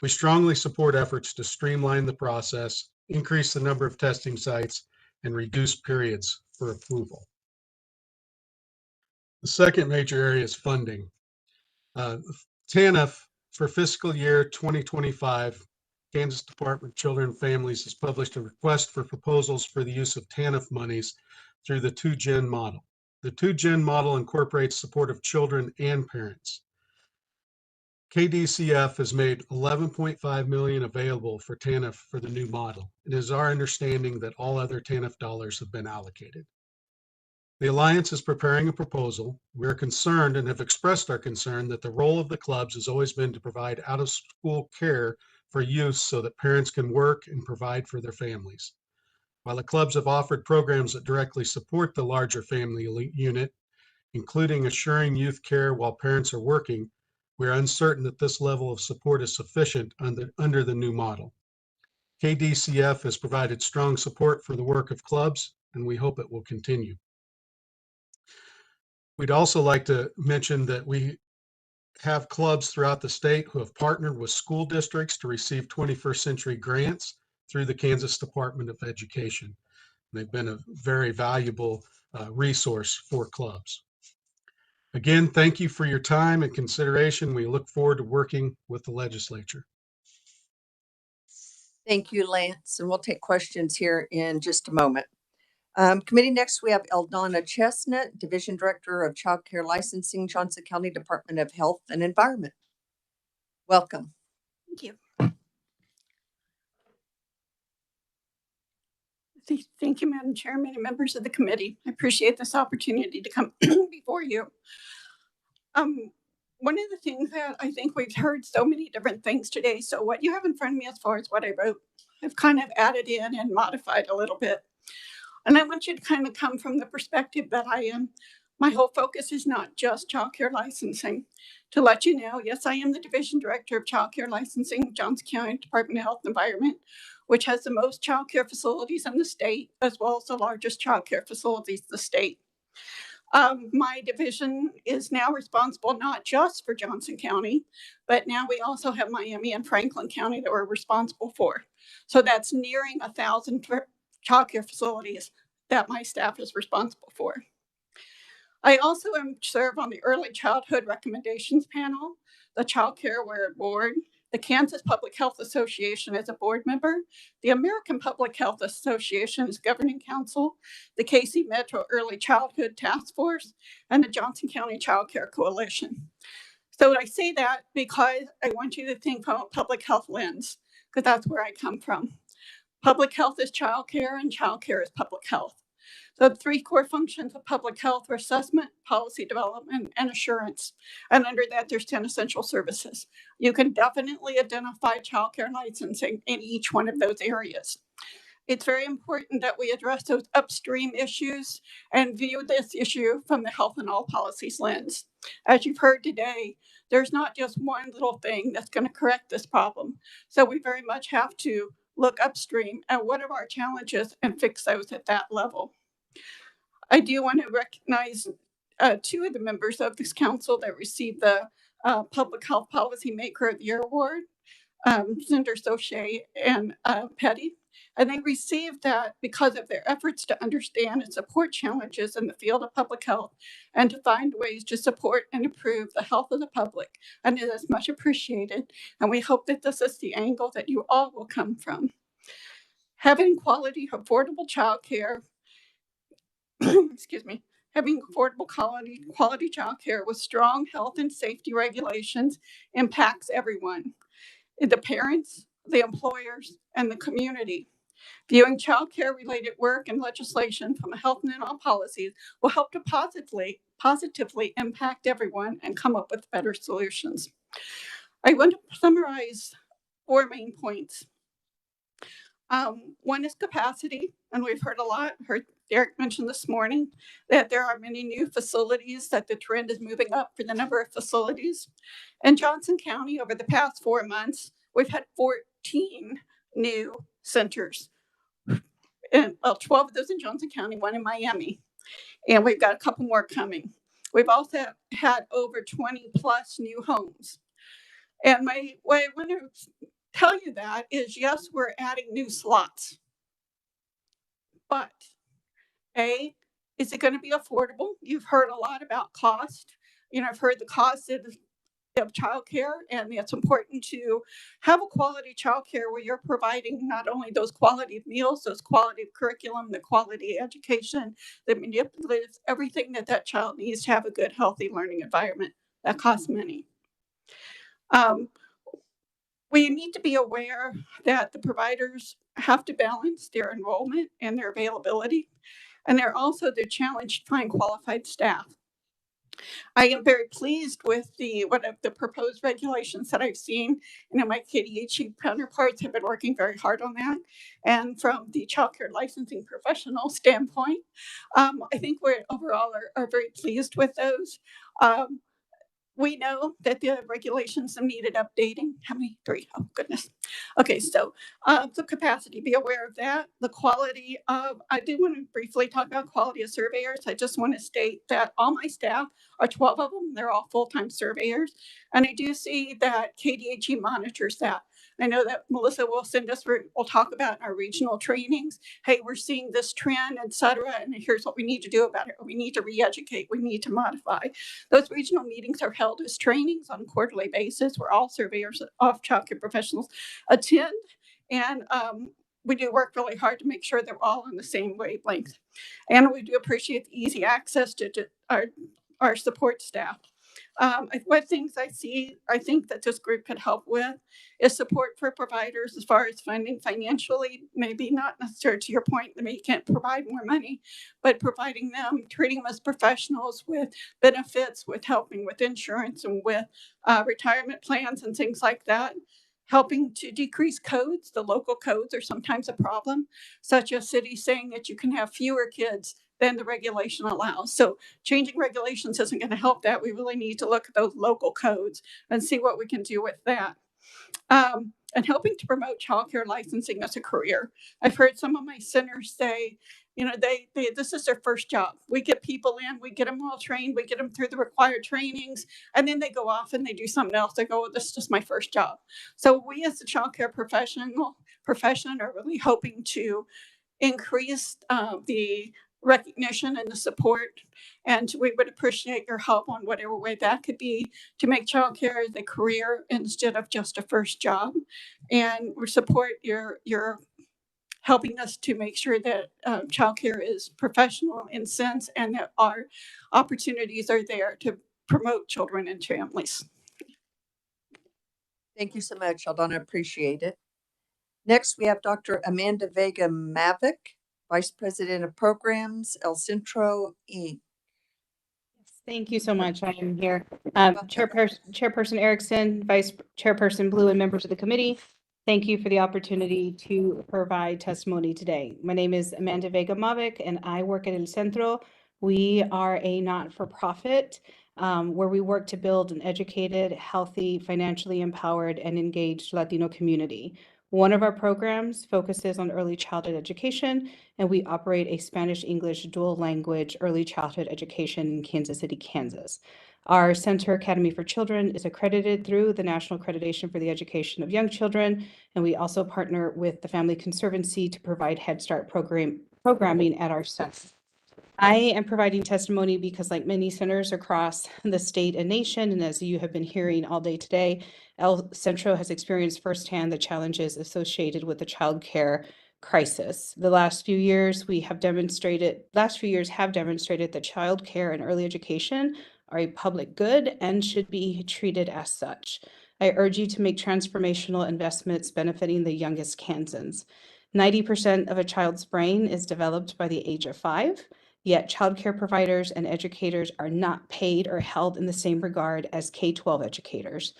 We strongly support efforts to streamline the process, increase the number of testing sites, and reduce periods for approval. The second major area is funding. TANF for fiscal year 2025, Kansas Department of Children and Families has published a request for proposals for the use of TANF monies through the 2-gen model. The 2-gen model incorporates support of children and parents. KDCF has made $11.5 million available for TANF for the new model. It is our understanding that all other TANF dollars have been allocated. The Alliance is preparing a proposal. We are concerned and have expressed our concern that the role of the clubs has always been to provide out-of-school care for youth so that parents can work and provide for their families. While the clubs have offered programs that directly support the larger family unit, including assuring youth care while parents are working, we are uncertain that this level of support is sufficient under the new model. KDCF has provided strong support for the work of clubs, and we hope it will continue. We'd also like to mention that we have clubs throughout the state who have partnered with school districts to receive 21st century grants through the Kansas Department of Education. They've been a very valuable resource for clubs. Again, thank you for your time and consideration. We look forward to working with the legislature. Thank you, Lance, and we'll take questions here in just a moment. Committee, next we have Eldana Chestnut, Division Director of Child Care Licensing, Johnson County Department of Health and Environment. Welcome. Thank you. Thank you, Madam Chairman and members of the committee. I appreciate this opportunity to come before you. One of the things that I think we've heard so many different things today. So what you have in front of me as far as what I wrote, I've kind of added in and modified a little bit. And I want you to kind of come from the perspective that I am. My whole focus is not just child care licensing. To let you know, yes, I am the Division Director of Child Care Licensing, Johnson County Department of Health and Environment, which has the most child care facilities in the state, as well as the largest child care facilities in the state. My division is now responsible not just for Johnson County, but now we also have Miami and Franklin County that we're responsible for. So that's nearing 1,000 childcare facilities that my staff is responsible for. I also serve on the Early Childhood Recommendations Panel, the Child Care Aware Board, the Kansas Public Health Association as a board member, the American Public Health Association as governing council, the KC Metro Early Childhood Task Force, and the Johnson County Child Care Coalition. So I say that because I want you to think from a public health lens, because that's where I come from. Public health is child care, and child care is public health. So the three core functions of public health are assessment, policy development, and assurance. And under that, there's 10 essential services. You can definitely identify child care licensing in each one of those areas. It's very important that we address those upstream issues and view this issue from the health and all policies lens. As you've heard today, there's not just one little thing that's going to correct this problem. So we very much have to look upstream at what are our challenges and fix those at that level. I do want to recognize two of the members of this council that received the Public Health Policy Maker of the Year Award, Senator Soche and Petty. And they received that because of their efforts to understand and support challenges in the field of public health and to find ways to support and improve the health of the public. And it is much appreciated. And we hope that this is the angle that you all will come from. Having quality, affordable childcare, excuse me, having affordable quality childcare with strong health and safety regulations impacts everyone, the parents, the employers, and the community. Viewing childcare related work and legislation from health and all policies will help to positively impact everyone and come up with better solutions. I want to summarize 4 main points. One is capacity, and we've heard Derek mentioned this morning that there are many new facilities, that the trend is moving up for the number of facilities. In Johnson County, over the past 4 months, we've had 14 new centers. And 12 of those in Johnson County, 1 in Miami. And we've got a couple more coming. We've also had over 20 plus new homes. And what I want to tell you that is, yes, we're adding new slots. But is it going to be affordable? You've heard a lot about cost. I've heard the cost of childcare, and it's important to have a quality childcare where you're providing not only those quality of meals, those quality of curriculum, the quality education, the manipulatives, everything that child needs to have a good, healthy learning environment. That costs money. We need to be aware that the providers have to balance their enrollment and their availability, and they're challenged to find qualified staff. I am very pleased with the proposed regulations that I've seen. My KDHE counterparts have been working very hard on that. And from the childcare licensing professional standpoint, I think we're overall are very pleased with those. We know that the regulations have needed updating. How many? 3. Oh, goodness. Okay, so capacity, be aware of that. The quality of, I do want to briefly talk about quality of surveyors. I just want to state that all my staff are 12 of them. They're all full-time surveyors. And I do see that KDHE monitors that. I know that Melissa will send us, we'll talk about in our regional trainings. Hey, we're seeing this trend, et cetera, and here's what we need to do about it. We need to re-educate, we need to modify. Those regional meetings are held as trainings on a quarterly basis where all surveyors of childcare professionals attend. And we do work really hard to make sure they're all on the same wavelength. And we do appreciate the easy access to our support staff. What things I think that this group could help with is support for providers as far as funding financially, maybe not necessarily to your point that you can't provide more money, but providing them, treating them as professionals with benefits, with helping with insurance and with retirement plans and things like that. Helping to decrease codes. The local codes are sometimes a problem, such as cities saying that you can have fewer kids than the regulation allows. So changing regulations isn't going to help that. We really need to look at those local codes and see what we can do with that. And helping to promote childcare licensing as a career. I've heard some of my centers say, you know, they this is their first job. We get people in, we get them all trained, we get them through the required trainings, and then they go off and they do something else. They go, well, this is just my first job. So we as the childcare profession are really hoping to increase the recognition and the support. And we would appreciate your help on whatever way that could be to make childcare the career instead of just a first job. And we support your helping us to make sure that childcare is professional in sense and that our opportunities are there to promote children and families. Thank you so much, Aldana. Appreciate it. Next, we have Dr. Amanda Vega Mavic, Vice President of Programs, El Centro, Inc. Thank you so much. I am here. Chairperson Erickson, Vice Chairperson Blue, and members of the committee. Thank you for the opportunity to provide testimony today. My name is Amanda Vega Mavic, and I work at El Centro. We are a not-for-profit where we work to build an educated, healthy, financially empowered, and engaged Latino community. One of our programs focuses on early childhood education, and we operate a Spanish-English dual language early childhood education in Kansas City, Kansas. Our Center Academy for Children is accredited through the National Accreditation for the Education of Young Children, and we also partner with the Family Conservancy to provide Head Start programming at our center. I am providing testimony because, like many centers across the state and nation, and as you have been hearing all day today, El Centro has experienced firsthand the challenges associated with the child care crisis. The last few years have demonstrated that child care and early education are a public good and should be treated as such. I urge you to make transformational investments benefiting the youngest Kansans. 90% of a child's brain is developed by the age of 5. Yet childcare providers and educators are not paid or held in the same regard as K-12 educators.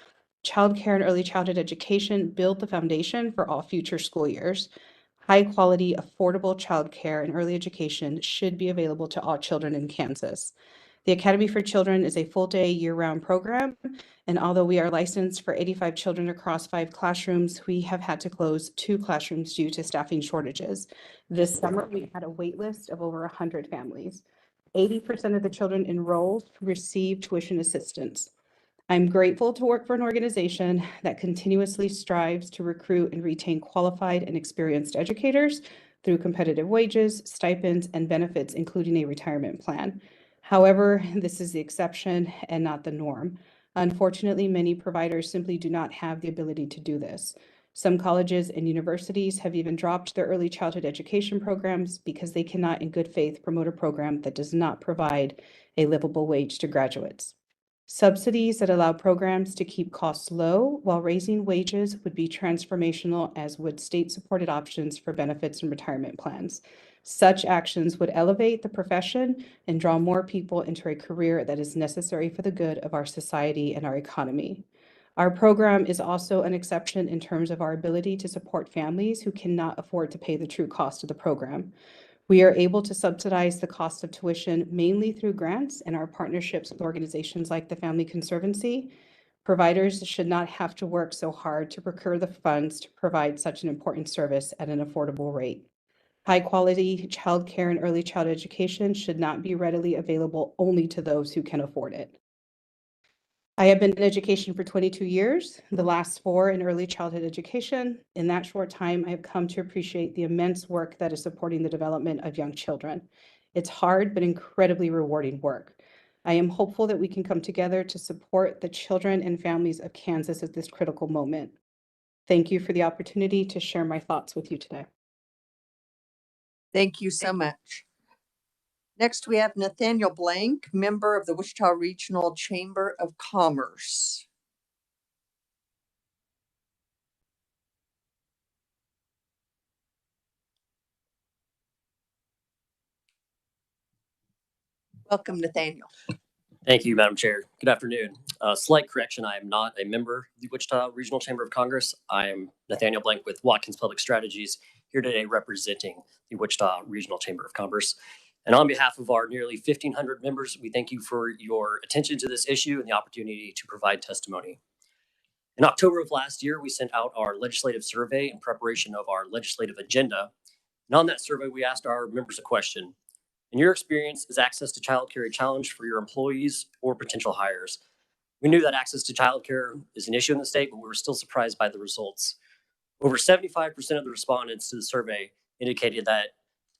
Childcare and early childhood education build the foundation for all future school years. High quality, affordable childcare and early education should be available to all children in Kansas. The Academy for Children is a full-day, year-round program, and although we are licensed for 85 children across 5 classrooms, we have had to close 2 classrooms due to staffing shortages. This summer, we had a wait list of over 100 families. 80% of the children enrolled receive tuition assistance. I'm grateful to work for an organization that continuously strives to recruit and retain qualified and experienced educators through competitive wages, stipends, and benefits, including a retirement plan. However, this is the exception and not the norm. Unfortunately, many providers simply do not have the ability to do this. Some colleges and universities have even dropped their early childhood education programs because they cannot in good faith promote a program that does not provide a livable wage to graduates. Subsidies that allow programs to keep costs low while raising wages would be transformational, as would state-supported options for benefits and retirement plans. Such actions would elevate the profession and draw more people into a career that is necessary for the good of our society and our economy. Our program is also an exception in terms of our ability to support families who cannot afford to pay the true cost of the program. We are able to subsidize the cost of tuition mainly through grants and our partnerships with organizations like the Family Conservancy. Providers should not have to work so hard to procure the funds to provide such an important service at an affordable rate. High-quality child care and early childhood education should not be readily available only to those who can afford it. I have been in education for 22 years, the last 4 in early childhood education. In that short time, I have come to appreciate the immense work that is supporting the development of young children. It's hard, but incredibly rewarding work. I am hopeful that we can come together to support the children and families of Kansas at this critical moment. Thank you for the opportunity to share my thoughts with you today. Thank you so much. Next, we have Nathaniel Blank, member of the Wichita Regional Chamber of Commerce. Welcome, Nathaniel. Thank you, Madam Chair. Good afternoon. Slight correction, I am not a member of the Wichita Regional Chamber of Congress. I am Nathaniel Blank with Watkins Public Strategies, here today representing the Wichita Regional Chamber of Commerce. And on behalf of our nearly 1,500 members, we thank you for your attention to this issue and the opportunity to provide testimony. In October of last year, we sent out our legislative survey in preparation of our legislative agenda. And on that survey, we asked our members a question. In your experience, is access to childcare a challenge for your employees or potential hires? We knew that access to childcare is an issue in the state, but we were still surprised by the results. Over 75% of the respondents to the survey indicated that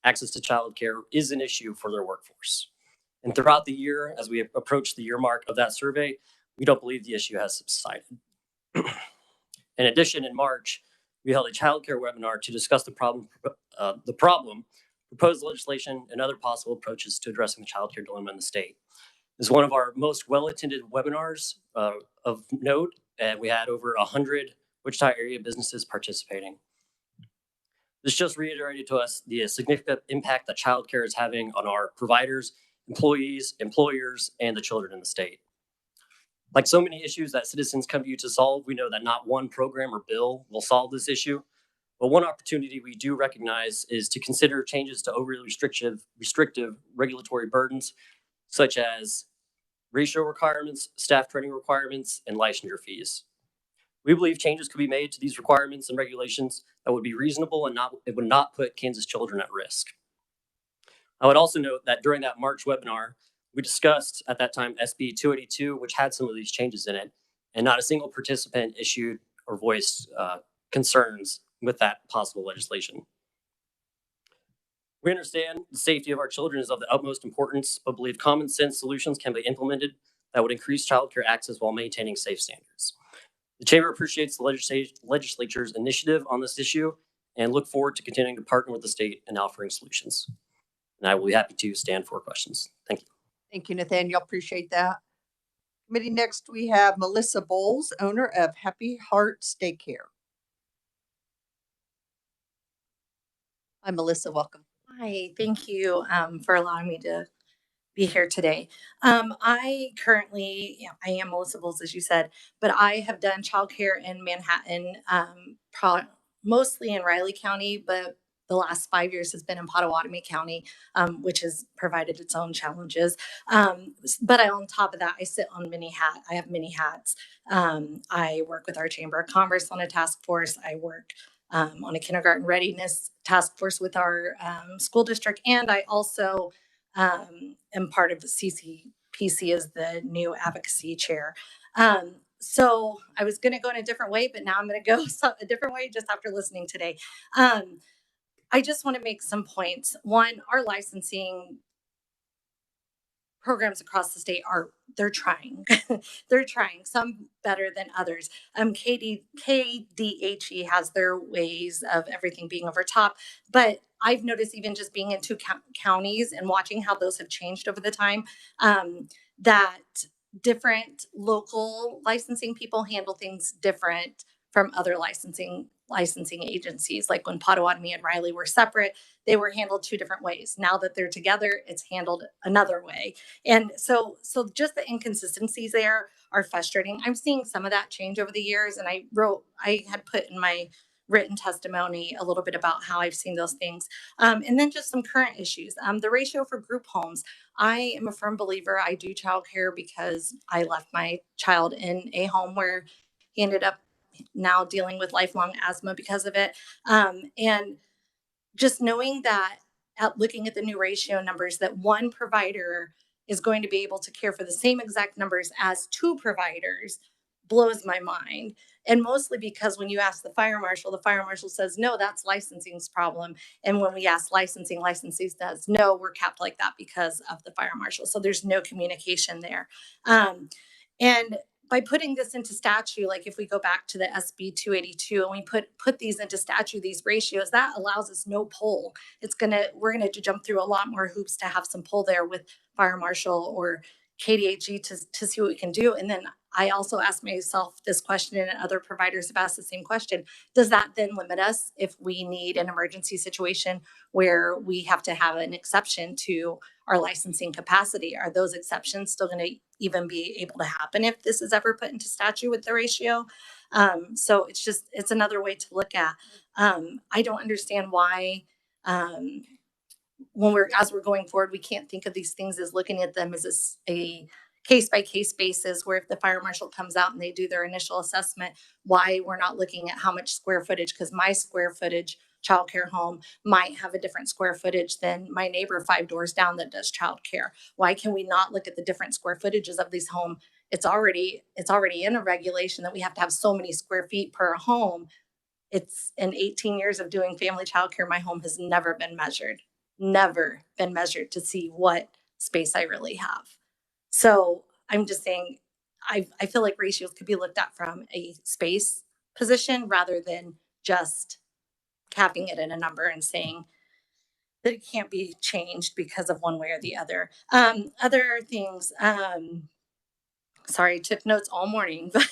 access to childcare is an issue for their workforce. And throughout the year, as we approach the year mark of that survey, we don't believe the issue has subsided. In addition, in March, we held a childcare webinar to discuss the problem, proposed legislation, and other possible approaches to addressing the childcare dilemma in the state. This is one of our most well-attended webinars of note, and we had over 100 Wichita area businesses participating. This just reiterated to us the significant impact that childcare is having on our providers, employees, employers, and the children in the state. Like so many issues that citizens come to you to solve, we know that not one program or bill will solve this issue. But one opportunity we do recognize is to consider changes to overly restrictive regulatory burdens, such as ratio requirements, staff training requirements, and licensure fees. We believe changes could be made to these requirements and regulations that would be reasonable and it would not put Kansas children at risk. I would also note that during that March webinar, we discussed at that time SB 282, which had some of these changes in it, and not a single participant issued or voiced concerns with that possible legislation. We understand the safety of our children is of the utmost importance, but believe common sense solutions can be implemented that would increase childcare access while maintaining safe standards. The Chamber appreciates the legislature's initiative on this issue and look forward to continuing to partner with the state in offering solutions. And I will be happy to stand for questions. Thank you. Thank you, Nathaniel. Appreciate that. Committee, next we have Melissa Bowles, owner of Happy Hearts Daycare. Hi, Melissa. Welcome. Hi, thank you for allowing me to be here today. I am Melissa Bowles, as you said, but I have done childcare in Manhattan, mostly in Riley County, but the last 5 years has been in Pottawatomie County, which has provided its own challenges. But on top of that, I sit on I have many hats. I work with our Chamber of Commerce on a task force. I work on a kindergarten readiness task force with our school district. And I also am part of the CCPC as the new advocacy chair. So I was going to go in a different way, but now I'm going to go a different way just after listening today. I just want to make some points. One, our licensing programs across the state they're trying. They're trying, some better than others. KDHE has their ways of everything being over top, but I've noticed even just being in 2 counties and watching how those have changed over the time, that different local licensing people handle things different from other licensing agencies. Like when Pottawatomie and Riley were separate, they were handled 2 different ways. Now that they're together, it's handled another way. And so just the inconsistencies there are frustrating. I'm seeing some of that change over the years. And I had put in my written testimony a little bit about how I've seen those things. And then just some current issues. The ratio for group homes. I am a firm believer. I do childcare because I left my child in a home where he ended up now dealing with lifelong asthma because of it. And just knowing that looking at the new ratio numbers, that one provider is going to be able to care for the same exact numbers as 2 providers blows my mind. And mostly because when you ask the fire marshal says, no, that's licensing's problem. And when we ask licensing says, no, we're capped like that because of the fire marshal. So there's no communication there. And by putting this into statute, like if we go back to the SB 282 and we put these into statute, these ratios, that allows us no pull. We're gonna jump through a lot more hoops to have some pull there with fire marshal or KDHE to see what we can do. And then I also asked myself this question, and other providers have asked the same question. Does that then limit us if we need an emergency situation where we have to have an exception to our licensing capacity? Are those exceptions still going to even be able to happen if this is ever put into statute with the ratio? So it's another way to look at. I don't understand why as we're going forward, we can't think of these things as looking at them as a case-by-case basis, where if the fire marshal comes out and they do their initial assessment, why we're not looking at how much square footage, because my square footage childcare home might have a different square footage than my neighbor 5 doors down that does childcare. Why can we not look at the different square footages of these homes? It's already in a regulation that we have to have so many square feet per home. It's in 18 years of doing family childcare, my home has never been measured to see what space I really have. So I'm just saying, I feel like ratios could be looked at from a space position rather than just capping it in a number and saying that it can't be changed because of one way or the other. Other things, sorry, I took notes all morning, but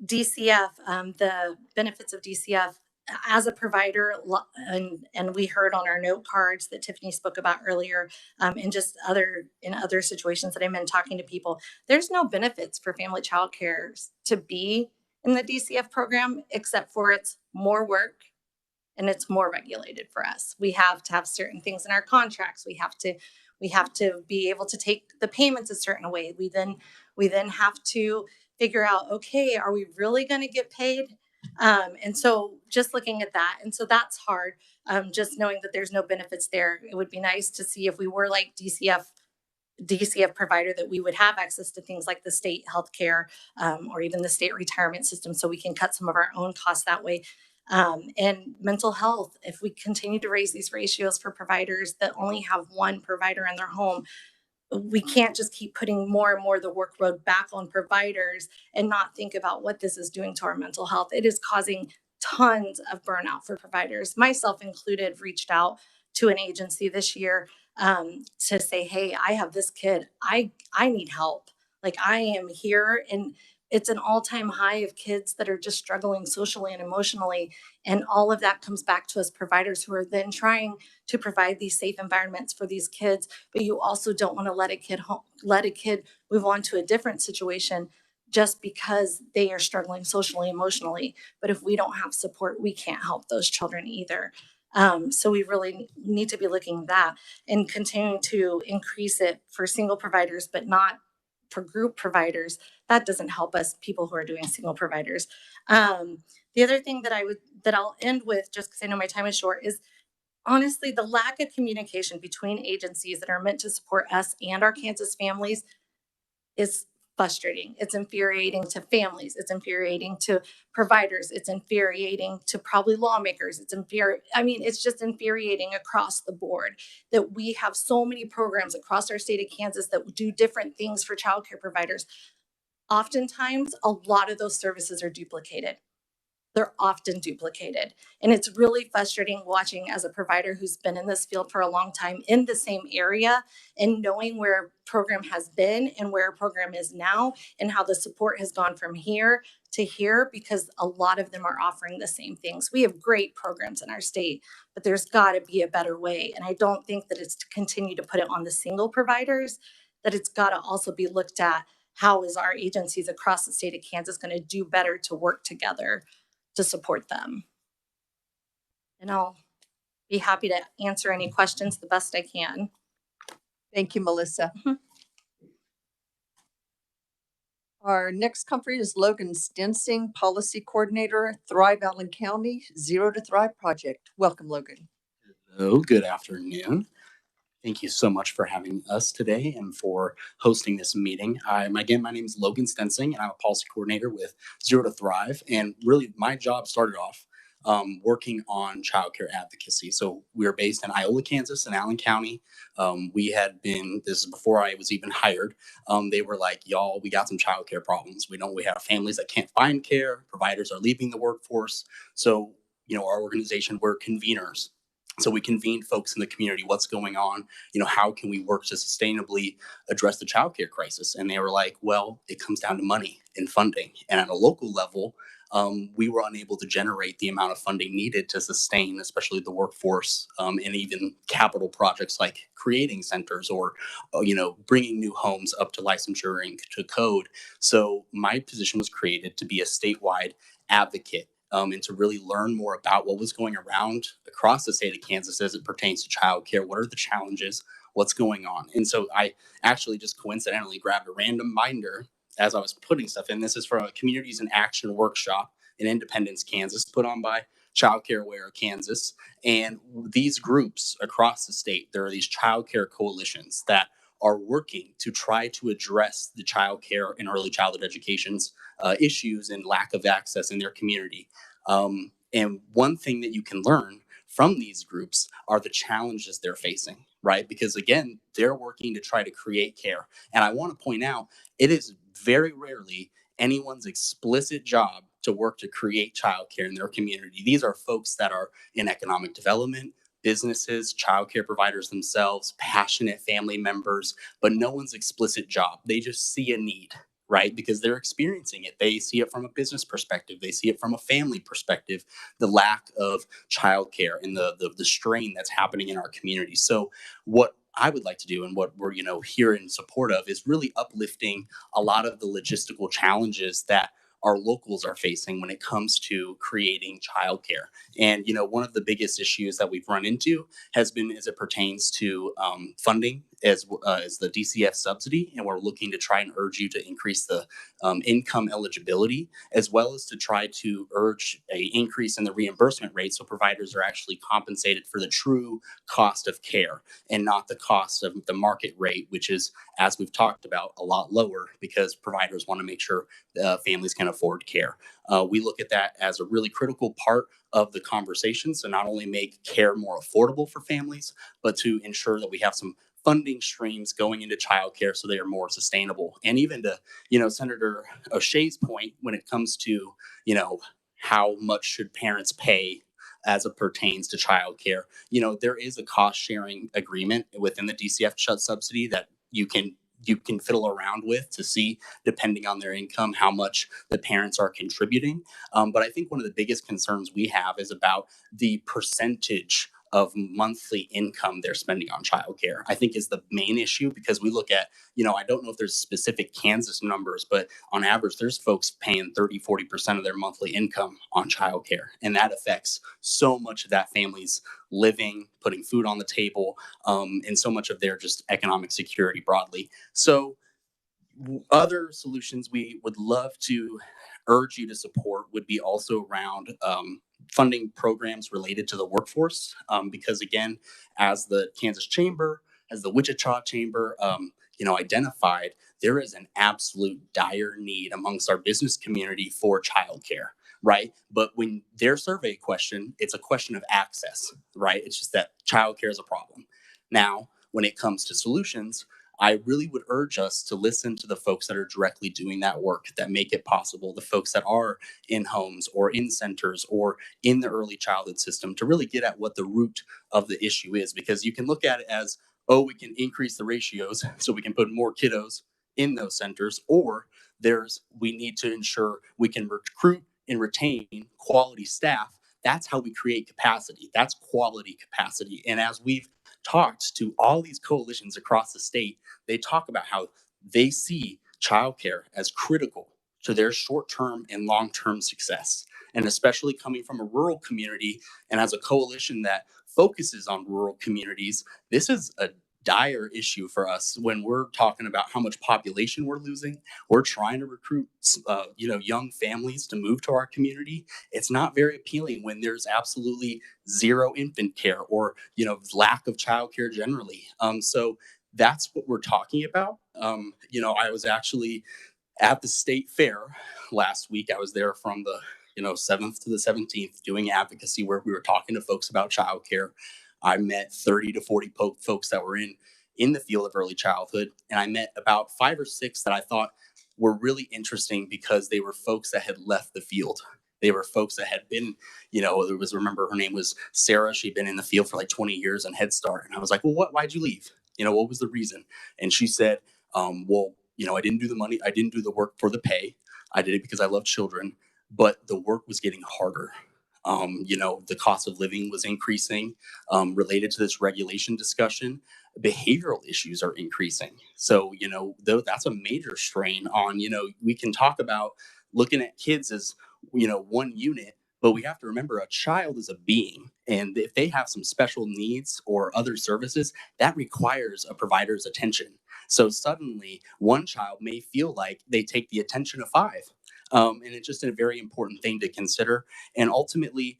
DCF, the benefits of DCF as a provider, and we heard on our note cards that Tiffany spoke about earlier, and just in other situations that I'm in talking to people, there's no benefits for family child care to be in the DCF program, except for it's more work and it's more regulated for us. We have to have certain things in our contracts. We have to be able to take the payments a certain way. We then have to figure out, okay, are we really going to get paid? And so just looking at that, and so that's hard. Just knowing that there's no benefits there. It would be nice to see if we were like DCF provider, that we would have access to things like the state healthcare, or even the state retirement system, so we can cut some of our own costs that way. And mental health, if we continue to raise these ratios for providers that only have one provider in their home, we can't just keep putting more and more of the workload back on providers and not think about what this is doing to our mental health. It is causing tons of burnout for providers, myself included. Reached out to an agency this year to say, hey, I have this kid, I need help. Like, I am here, and it's an all-time high of kids that are just struggling socially and emotionally. And all of that comes back to us providers, who are then trying to provide these safe environments for these kids. But you also don't want to let a kid move on to a different situation just because they are struggling socially, emotionally. But if we don't have support, we can't help those children either. So we really need to be looking at that and continuing to increase it for single providers, but not for group providers. That doesn't help us, people who are doing single providers. The other thing that I'll end with, just because I know my time is short, is honestly the lack of communication between agencies that are meant to support us and our Kansas families is frustrating. It's infuriating to families. It's infuriating to providers. It's infuriating to probably lawmakers. It's just infuriating across the board that we have so many programs across our state of Kansas that do different things for childcare providers. Oftentimes, a lot of those services are duplicated. They're often duplicated. And it's really frustrating watching, as a provider who's been in this field for a long time in the same area, and knowing where a program has been and where a program is now, and how the support has gone from here to here, because a lot of them are offering the same things. We have great programs in our state, but there's got to be a better way. And I don't think that it's to continue to put it on the single providers, that it's got to also be looked at, how is our agencies across the state of Kansas going to do better to work together to support them. And I'll be happy to answer any questions the best I can. Thank you, Melissa. Our next comfort is Logan Stensing, Policy Coordinator, Thrive Allen County, Zero to Thrive Project. Welcome, Logan. Hello, good afternoon. Thank you so much for having us today and for hosting this meeting. Again, my name is Logan Stensing, and I'm a policy coordinator with Zero to Thrive. And really, my job started off working on childcare advocacy. So we are based in Iola, Kansas, in Allen County. This is before I was even hired. They were like, y'all, we got some childcare problems. We have families that can't find care. Providers are leaving the workforce. So, our organization, we're conveners. So we convened folks in the community. What's going on? How can we work to sustainably address the childcare crisis? And they were like, well, it comes down to money and funding. And at a local level, we were unable to generate the amount of funding needed to sustain, especially the workforce, and even capital projects like creating centers or, bringing new homes up to licensure and to code. So my position was created to be a statewide advocate. And to really learn more about what was going around across the state of Kansas as it pertains to childcare. What are the challenges? What's going on? And so I actually just coincidentally grabbed a random binder as I was putting stuff in. This is from a Communities in Action workshop in Independence, Kansas, put on by Childcare Aware Kansas. And these groups across the state, there are these childcare coalitions that are working to try to address the childcare and early childhood education's issues and lack of access in their community. And one thing that you can learn from these groups are the challenges they're facing, right? Because again, they're working to try to create care. And I want to point out, it is very rarely anyone's explicit job to work to create childcare in their community. These are folks that are in economic development, businesses, childcare providers themselves, passionate family members, but no one's explicit job. They just see a need, right? Because they're experiencing it. They see it from a business perspective. They see it from a family perspective, the lack of childcare and the strain that's happening in our community. So what I would like to do and what we're, here in support of is really uplifting a lot of the logistical challenges that our locals are facing when it comes to creating childcare. And, one of the biggest issues that we've run into has been as it pertains to funding as the DCF subsidy. And we're looking to try and urge you to increase the income eligibility, as well as to try to urge a increase in the reimbursement rate so providers are actually compensated for the true cost of care and not the cost of the market rate, which is, as we've talked about, a lot lower because providers want to make sure families can afford care. We look at that as a really critical part of the conversation. So not only make care more affordable for families, but to ensure that we have some funding streams going into childcare so they are more sustainable. And even to, Senator O'Shea's point, when it comes to, how much should parents pay as it pertains to childcare, there is a cost sharing agreement within the DCF subsidy that you can fiddle around with to see, depending on their income, how much the parents are contributing. But I think one of the biggest concerns we have is about the percentage of monthly income they're spending on childcare, I think is the main issue, because we look at, I don't know if there's specific Kansas numbers, but on average, there's folks paying 30-40% of their monthly income on childcare. And that affects so much of that family's living, putting food on the table, and so much of their just economic security broadly. So other solutions we would love to urge you to support would be also around funding programs related to the workforce. Because again, as the Kansas Chamber, as the Wichita Chamber, identified, there is an absolute dire need amongst our business community for childcare, right? But when their survey question, it's a question of access, right? It's just that childcare is a problem. Now, when it comes to solutions, I really would urge us to listen to the folks that are directly doing that work, that make it possible, the folks that are in homes or in centers or in the early childhood system, to really get at what the root of the issue is. Because you can look at it as, oh, we can increase the ratios so we can put more kiddos in those centers, or we need to ensure we can recruit and retain quality staff. That's how we create capacity. That's quality capacity. And as we've talked to all these coalitions across the state, they talk about how they see childcare as critical to their short-term and long-term success. And especially coming from a rural community and as a coalition that focuses on rural communities, this is a dire issue for us when we're talking about how much population we're losing. We're trying to recruit, young families to move to our community. It's not very appealing when there's absolutely zero infant care or, lack of childcare generally. So that's what we're talking about. I was actually at the state fair last week. I was there from the 7th to the 17th doing advocacy where we were talking to folks about childcare. I met 30 to 40 folks that were in the field of early childhood, and I met about 5 or 6 that I thought were really interesting because they were folks that had left the field. They were folks that had been, remember her name was Sarah. She'd been in the field for like 20 years on Head Start. And I was like, well, why'd you leave? What was the reason? And she said, I didn't do the money. I didn't do the work for the pay. I did it because I love children, but the work was getting harder. The cost of living was increasing related to this regulation discussion. Behavioral issues are increasing. So, that's a major strain on, we can talk about looking at kids as, one unit, but we have to remember a child is a being. And if they have some special needs or other services, that requires a provider's attention. So suddenly one child may feel like they take the attention of 5. And it's just a very important thing to consider. And ultimately,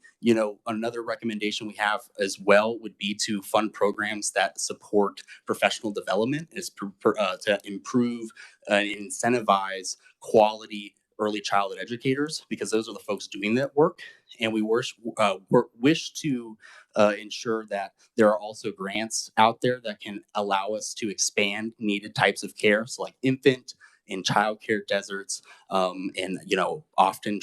another recommendation we have as well would be to fund programs that support professional development to improve and incentivize quality early childhood educators, because those are the folks doing that work. And we wish to ensure that there are also grants out there that can allow us to expand needed types of care, so like infant and childcare deserts, and often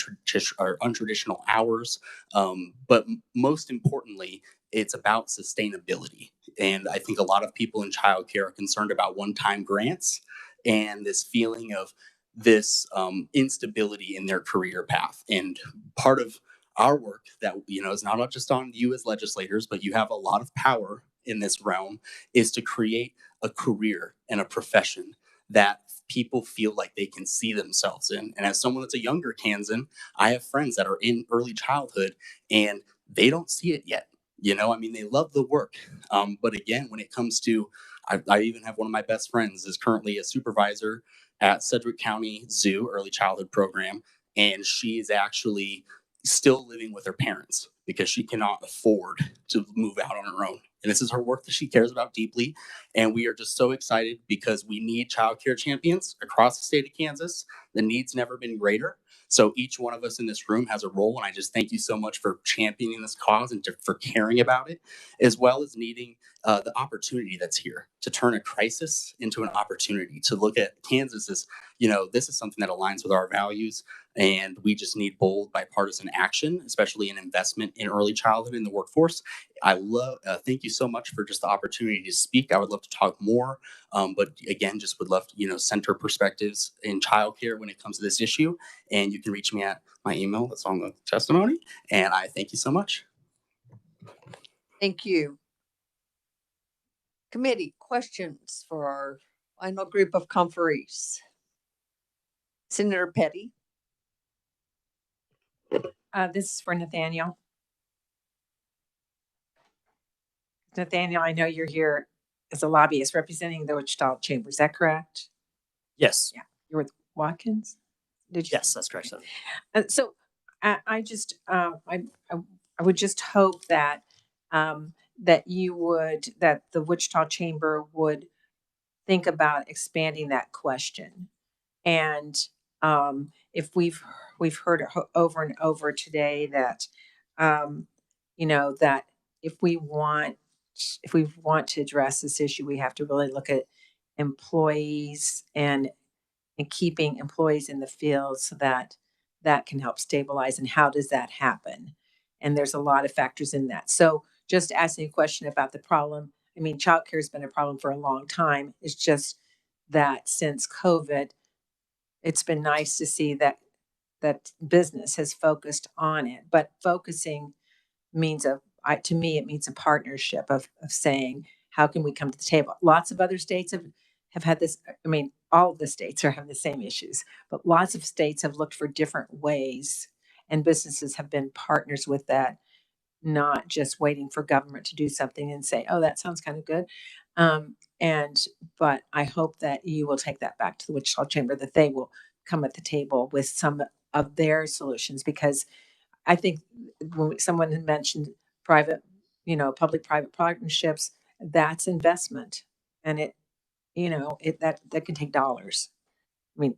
untraditional hours. But most importantly, it's about sustainability. And I think a lot of people in childcare are concerned about one-time grants and this feeling of this instability in their career path. And part of our work that is not just on you as legislators, but you have a lot of power in this realm, is to create a career and a profession that people feel like they can see themselves in. And as someone that's a younger Kansan, I have friends that are in early childhood and they don't see it yet. They love the work. But again, when it comes to, I even have one of my best friends is currently a supervisor at Sedgwick County Zoo early childhood program. And she is actually still living with her parents because she cannot afford to move out on her own. And this is her work that she cares about deeply. And we are just so excited because we need childcare champions across the state of Kansas. The need's never been greater. So each one of us in this room has a role. And I just thank you so much for championing this cause and for caring about it, as well as needing the opportunity that's here to turn a crisis into an opportunity, to look at Kansas as, this is something that aligns with our values. And we just need bold bipartisan action, especially an investment in early childhood in the workforce. Thank you so much for just the opportunity to speak. I would love to talk more, but again, just would love to, center perspectives in childcare when it comes to this issue. And you can reach me at my email that's on the testimony. And I thank you so much. Thank you. Committee questions for our final group of conferees. Senator Petty. This is for Nathaniel. Nathaniel, I know you're here as a lobbyist representing the Wichita Chamber. Is that correct? Yes. Yeah. You're with Watkins? Did you? Yes, that's correct. So I just, I would just hope that, that the Wichita Chamber would think about expanding that question. And if we've heard over and over today that, that if we want to address this issue, we have to really look at employees and keeping employees in the field so that can help stabilize. And how does that happen? And there's a lot of factors in that. So just asking a question about the problem. Childcare has been a problem for a long time. It's just that since COVID, it's been nice to see that business has focused on it. But focusing means to me, it means a partnership of saying, how can we come to the table? Lots of other states have had this. All of the states are having the same issues, but lots of states have looked for different ways, and businesses have been partners with that, not just waiting for government to do something and say, oh, that sounds kind of good. But I hope that you will take that back to the Wichita Chamber, that they will come at the table with some of their solutions, because I think when someone had mentioned private, public-private partnerships, that's investment, and that can take dollars. I mean,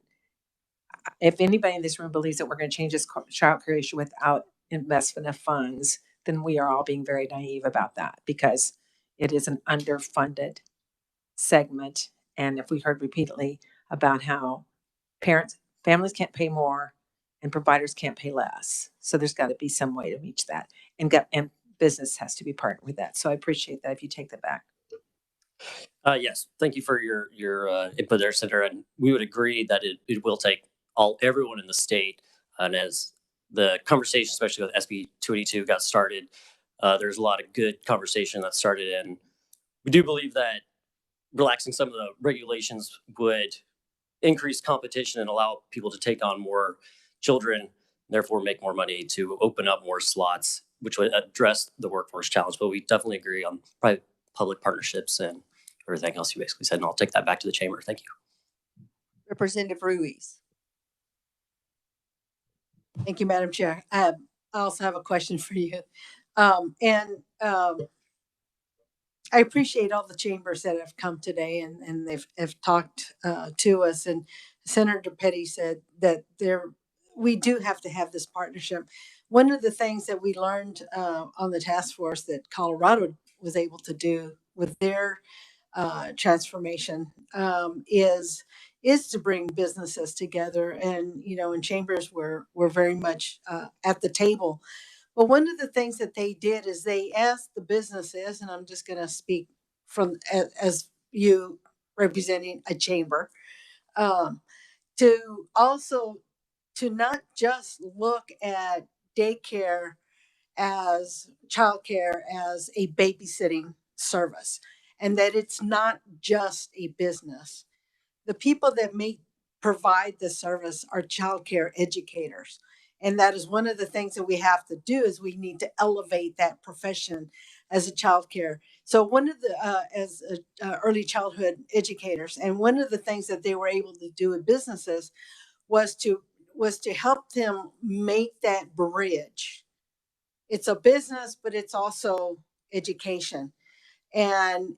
if anybody in this room believes that we're going to change this child care issue without investment of funds, then we are all being very naive about that, because it is an underfunded segment. And if we heard repeatedly about how families can't pay more and providers can't pay less. So there's got to be some way to reach that. And business has to be partnered with that. So I appreciate that if you take that back. Yes, thank you for your input there, Senator. And we would agree that it will take everyone in the state. And as the conversation, especially with SB 282, got started, there's a lot of good conversation that started. And we do believe that relaxing some of the regulations would increase competition and allow people to take on more children, therefore make more money to open up more slots, which would address the workforce challenge. But we definitely agree on private public partnerships and everything else you basically said. And I'll take that back to the chamber. Thank you. Representative Ruiz. Thank you, Madam Chair. I also have a question for you. I appreciate all the chambers that have come today and have talked to us. And Senator Petty said that we do have to have this partnership. One of the things that we learned on the task force that Colorado was able to do with their transformation is to bring businesses together, and chambers were very much at the table. But one of the things that they did is they asked the businesses, and I'm just going to speak from as you representing a chamber, to not just look at daycare as childcare as a babysitting service, and that it's not just a business. The people that provide the service are childcare educators. And that is one of the things that we have to do, is we need to elevate that profession as a childcare. So one of the, as early childhood educators, and one of the things that they were able to do with businesses was to help them make that bridge. It's a business, but it's also education. And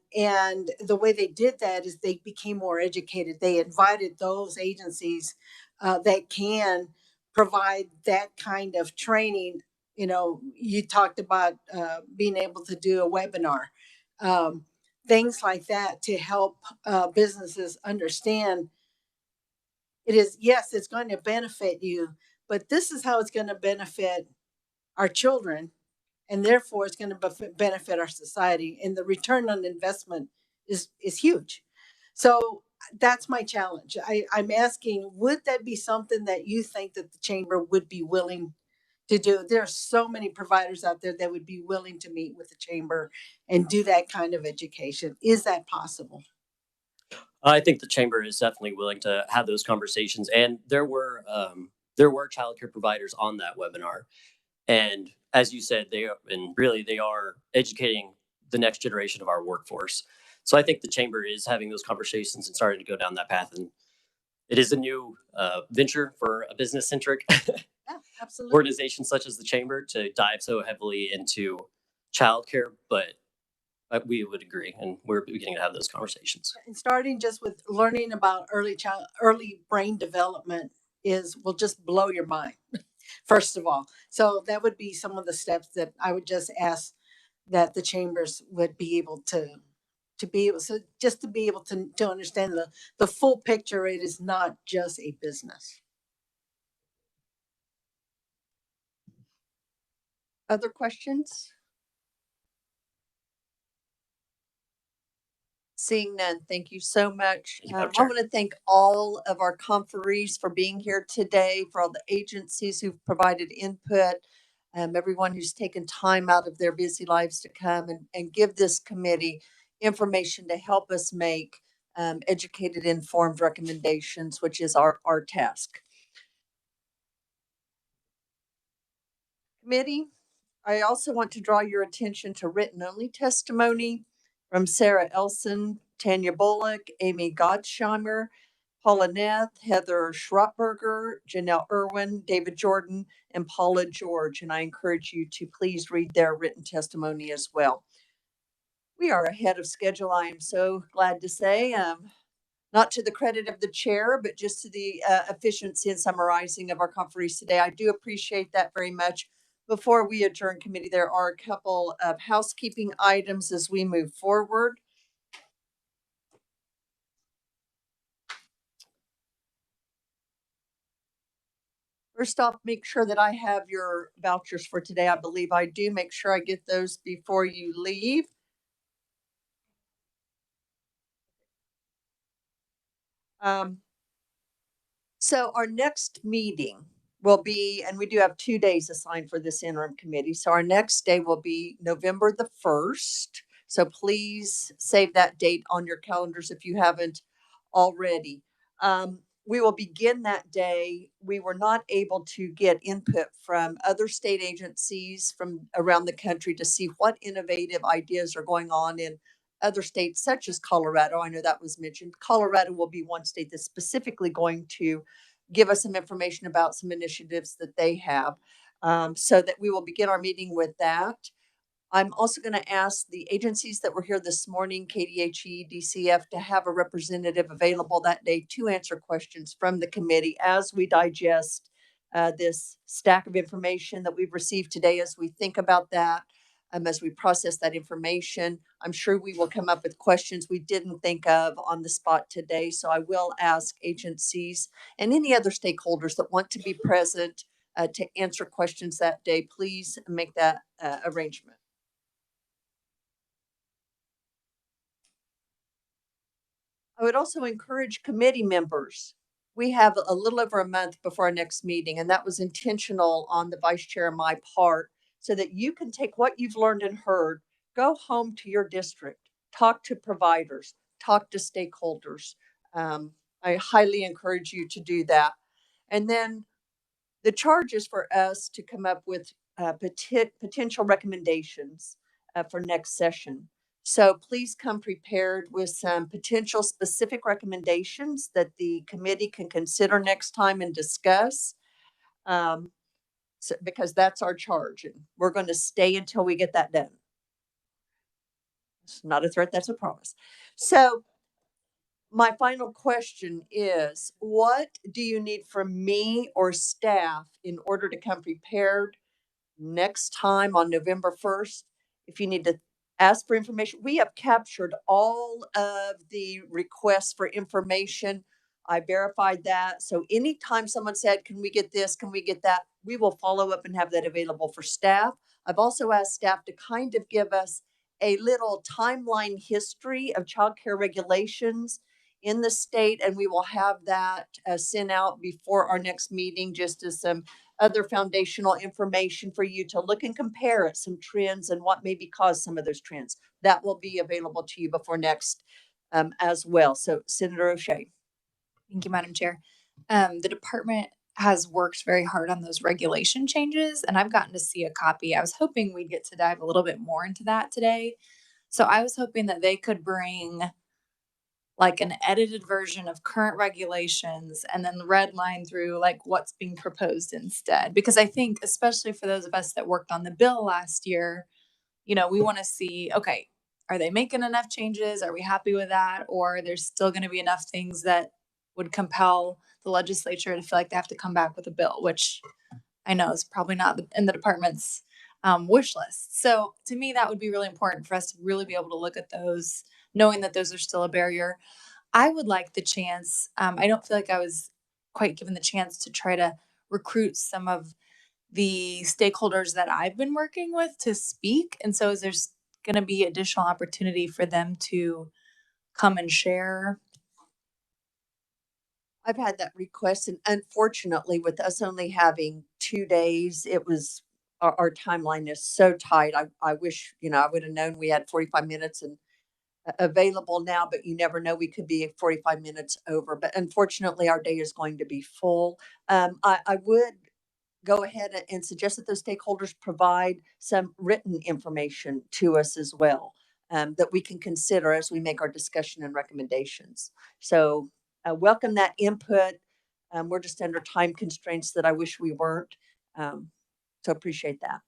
the way they did that is they became more educated. They invited those agencies that can provide that kind of training. You talked about being able to do a webinar, things like that, to help businesses understand yes, it's going to benefit you, but this is how it's going to benefit our children, and therefore it's going to benefit our society, and the return on investment is huge. So that's my challenge. I'm asking, would that be something that you think that the chamber would be willing to do? There are so many providers out there that would be willing to meet with the chamber and do that kind of education. Is that possible? I think the chamber is definitely willing to have those conversations, and there were childcare providers on that webinar. And as you said, they are educating the next generation of our workforce. So I think the chamber is having those conversations and starting to go down that path. And it is a new venture for a business-centric organization such as the chamber to dive so heavily into childcare. But we would agree, and we're beginning to have those conversations. And starting just with learning about early brain development will just blow your mind. First of all. So that would be some of the steps that I would just ask that the chambers would be able to be able to understand the full picture. It is not just a business. Other questions? Seeing none, thank you so much. I want to thank all of our conferees for being here today, for all the agencies who've provided input, everyone who's taken time out of their busy lives to come and give this committee information to help us make educated, informed recommendations, which is our task. Committee, I also want to draw your attention to written only testimony from Sarah Elson Tanya Bullock, Amy Godsheimer, Paula Neth, Heather Schrottberger, Janelle Irwin, David Jordan, and Paula George. And I encourage you to please read their written testimony as well. We are ahead of schedule, I am so glad to say. Not to the credit of the chair, but just to the efficiency and summarizing of our conferees today. I do appreciate that very much. Before we adjourn committee, there are a couple of housekeeping items as we move forward. First off, make sure that I have your vouchers for today. I believe I do. Make sure I get those before you leave. So our next meeting will be, and we do have 2 days assigned for this interim committee. So our next day will be November the 1st. So please save that date on your calendars if you haven't already. We will begin that day. We were not able to get input from other state agencies from around the country to see what innovative ideas are going on in other states such as Colorado. I know that was mentioned. Colorado will be one state that's specifically going to give us some information about some initiatives that they have, so that we will begin our meeting with that. I'm also going to ask the agencies that were here this morning, KDHE, DCF, to have a representative available that day to answer questions from the committee as we digest this stack of information that we've received today, as we think about that, as we process that information. I'm sure we will come up with questions we didn't think of on the spot today. So I will ask agencies and any other stakeholders that want to be present to answer questions that day, please make that arrangement. I would also encourage committee members. We have a little over a month before our next meeting, and that was intentional on the vice chair and my part, so that you can take what you've learned and heard, go home to your district, talk to providers, talk to stakeholders. I highly encourage you to do that. And then the charge is for us to come up with potential recommendations for next session. So please come prepared with some potential specific recommendations that the committee can consider next time and discuss, because that's our charge. And we're going to stay until we get that done. It's not a threat, that's a promise. So my final question is, what do you need from me or staff in order to come prepared next time on November 1st? If you need to ask for information, we have captured all of the requests for information. I verified that. So anytime someone said, can we get this, can we get that, we will follow up and have that available for staff. I've also asked staff to kind of give us a little timeline history of childcare regulations in the state, and we will have that sent out before our next meeting, just as some other foundational information for you to look and compare at some trends and what maybe caused some of those trends. That will be available to you before next as well. So Senator O'Shea. Thank you, Madam Chair. The department has worked very hard on those regulation changes, and I've gotten to see a copy. I was hoping we'd get to dive a little bit more into that today. So I was hoping that they could bring like an edited version of current regulations and then the red line through like what's being proposed instead. Because I think, especially for those of us that worked on the bill last year, you know, we want to see, okay, are they making enough changes? Are we happy with that? Or there's still going to be enough things that would compel the legislature to feel like they have to come back with a bill, which I know is probably not in the department's wish list. So to me, that would be really important for us to really be able to look at those, knowing that those are still a barrier. I would like the chance. I don't feel like I was quite given the chance to try to recruit some of the stakeholders that I've been working with to speak. And so there's going to be additional opportunity for them to come and share. I've had that request, and unfortunately, with us only having 2 days, it was our timeline is so tight. I wish, you know, I would have known we had 45 minutes and available now, but you never know, we could be 45 minutes over. But unfortunately, our day is going to be full. I would go ahead and suggest that those stakeholders provide some written information to us as well. that we can consider as we make our discussion and recommendations. So welcome that input. We're just under time constraints that I wish we weren't. So appreciate that.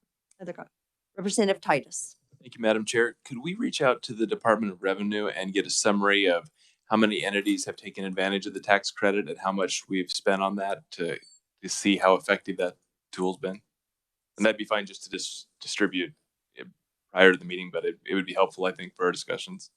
Representative Titus. Thank you, Madam Chair. Could we reach out to the Department of Revenue and get a summary of how many entities have taken advantage of the tax credit and how much we've spent on that to see how effective that tool's been? And that'd be fine just to distribute it prior to the meeting, but it would be helpful, I think, for our discussions.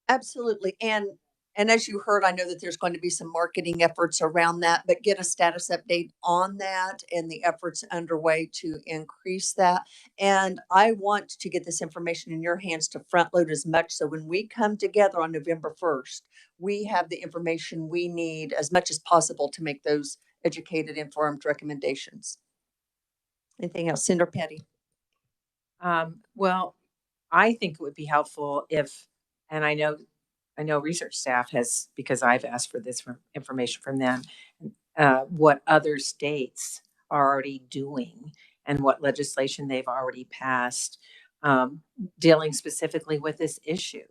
Absolutely. And as you heard, I know that there's going to be some marketing efforts around that, but get a status update on that and the efforts underway to increase that. And I want to get this information in your hands to front load as much. So when we come together on November 1st, we have the information we need as much as possible to make those educated, informed recommendations. Anything else? Senator Petty. Well, I think it would be helpful if, and I know research staff has, because I've asked for this information from them, what other states are already doing and what legislation they've already passed dealing specifically with this issue.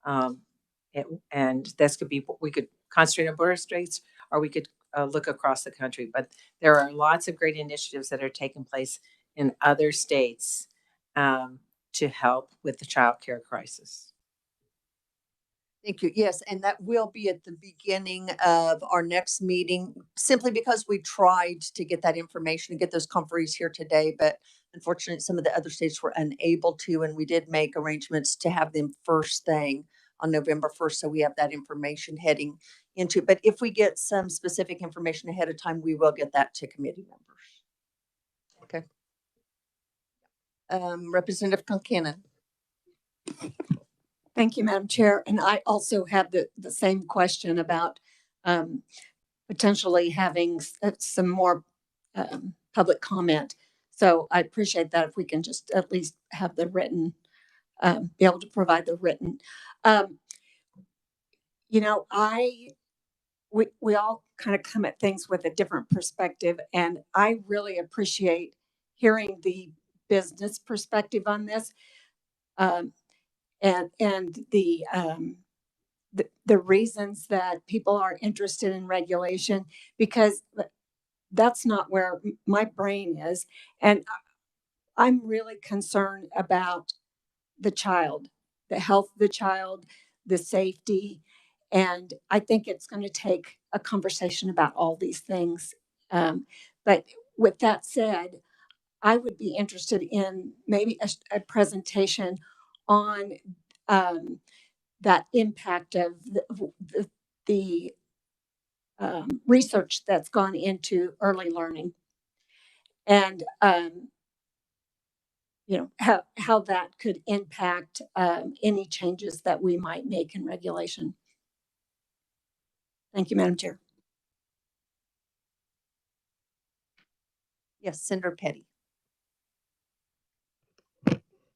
And this could be, we could concentrate on border states, or we could look across the country. But there are lots of great initiatives that are taking place in other states to help with the child care crisis. Thank you. Yes, and that will be at the beginning of our next meeting, simply because we tried to get that information and get those conferees here today, but unfortunately some of the other states were unable to, and we did make arrangements to have them first thing on November 1st, so we have that information heading into. But if we get some specific information ahead of time, we will get that to committee members. Okay. Representative Concanon. Thank you, Madam Chair. And I also have the same question about potentially having some more public comment. So I appreciate that if we can just at least have the written, be able to provide the written. You know, we all kind of come at things with a different perspective, and I really appreciate hearing the business perspective on this. And the reasons that people are interested in regulation, because that's not where my brain is. And I'm really concerned about the child, the health of the child, the safety. And I think it's going to take a conversation about all these things. But with that said, I would be interested in maybe a presentation on that impact of the research that's gone into early learning, and you know, how that could impact any changes that we might make in regulation. Thank you, Madam Chair. Yes, Senator Petty.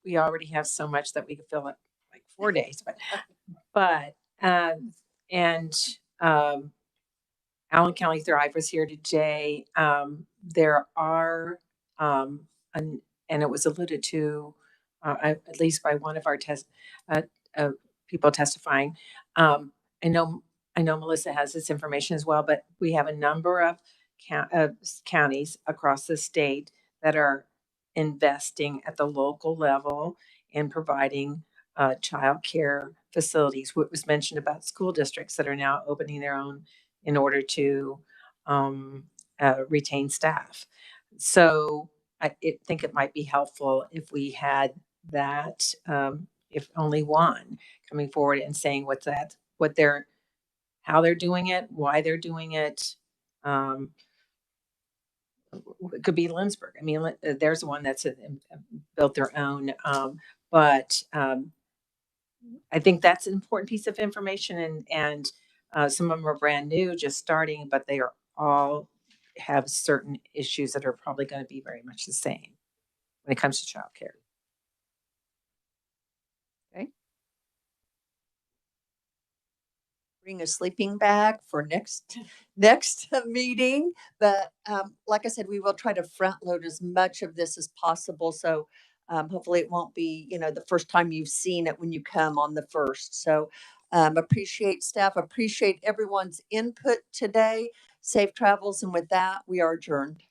We already have so much that we could fill it like 4 days, but Allen County Thrive was here today. There are, and it was alluded to at least by one of our people testifying. I know Melissa has this information as well, but we have a number of counties across the state that are investing at the local level in providing child care facilities. What was mentioned about school districts that are now opening their own in order to retain staff. So I think it might be helpful if we had that, if only one, coming forward and saying how they're doing it, why they're doing it. It could be Lindsberg. I mean, there's one that's built their own, but I think that's an important piece of information, and some of them are brand new, just starting, but they are all have certain issues that are probably going to be very much the same when it comes to child care. Okay. Bring a sleeping bag for next meeting, but like I said, we will try to front load as much of this as possible. So Hopefully it won't be, the first time you've seen it when you come on the 1st. So appreciate staff, appreciate everyone's input today. Safe travels. And with that, we are adjourned.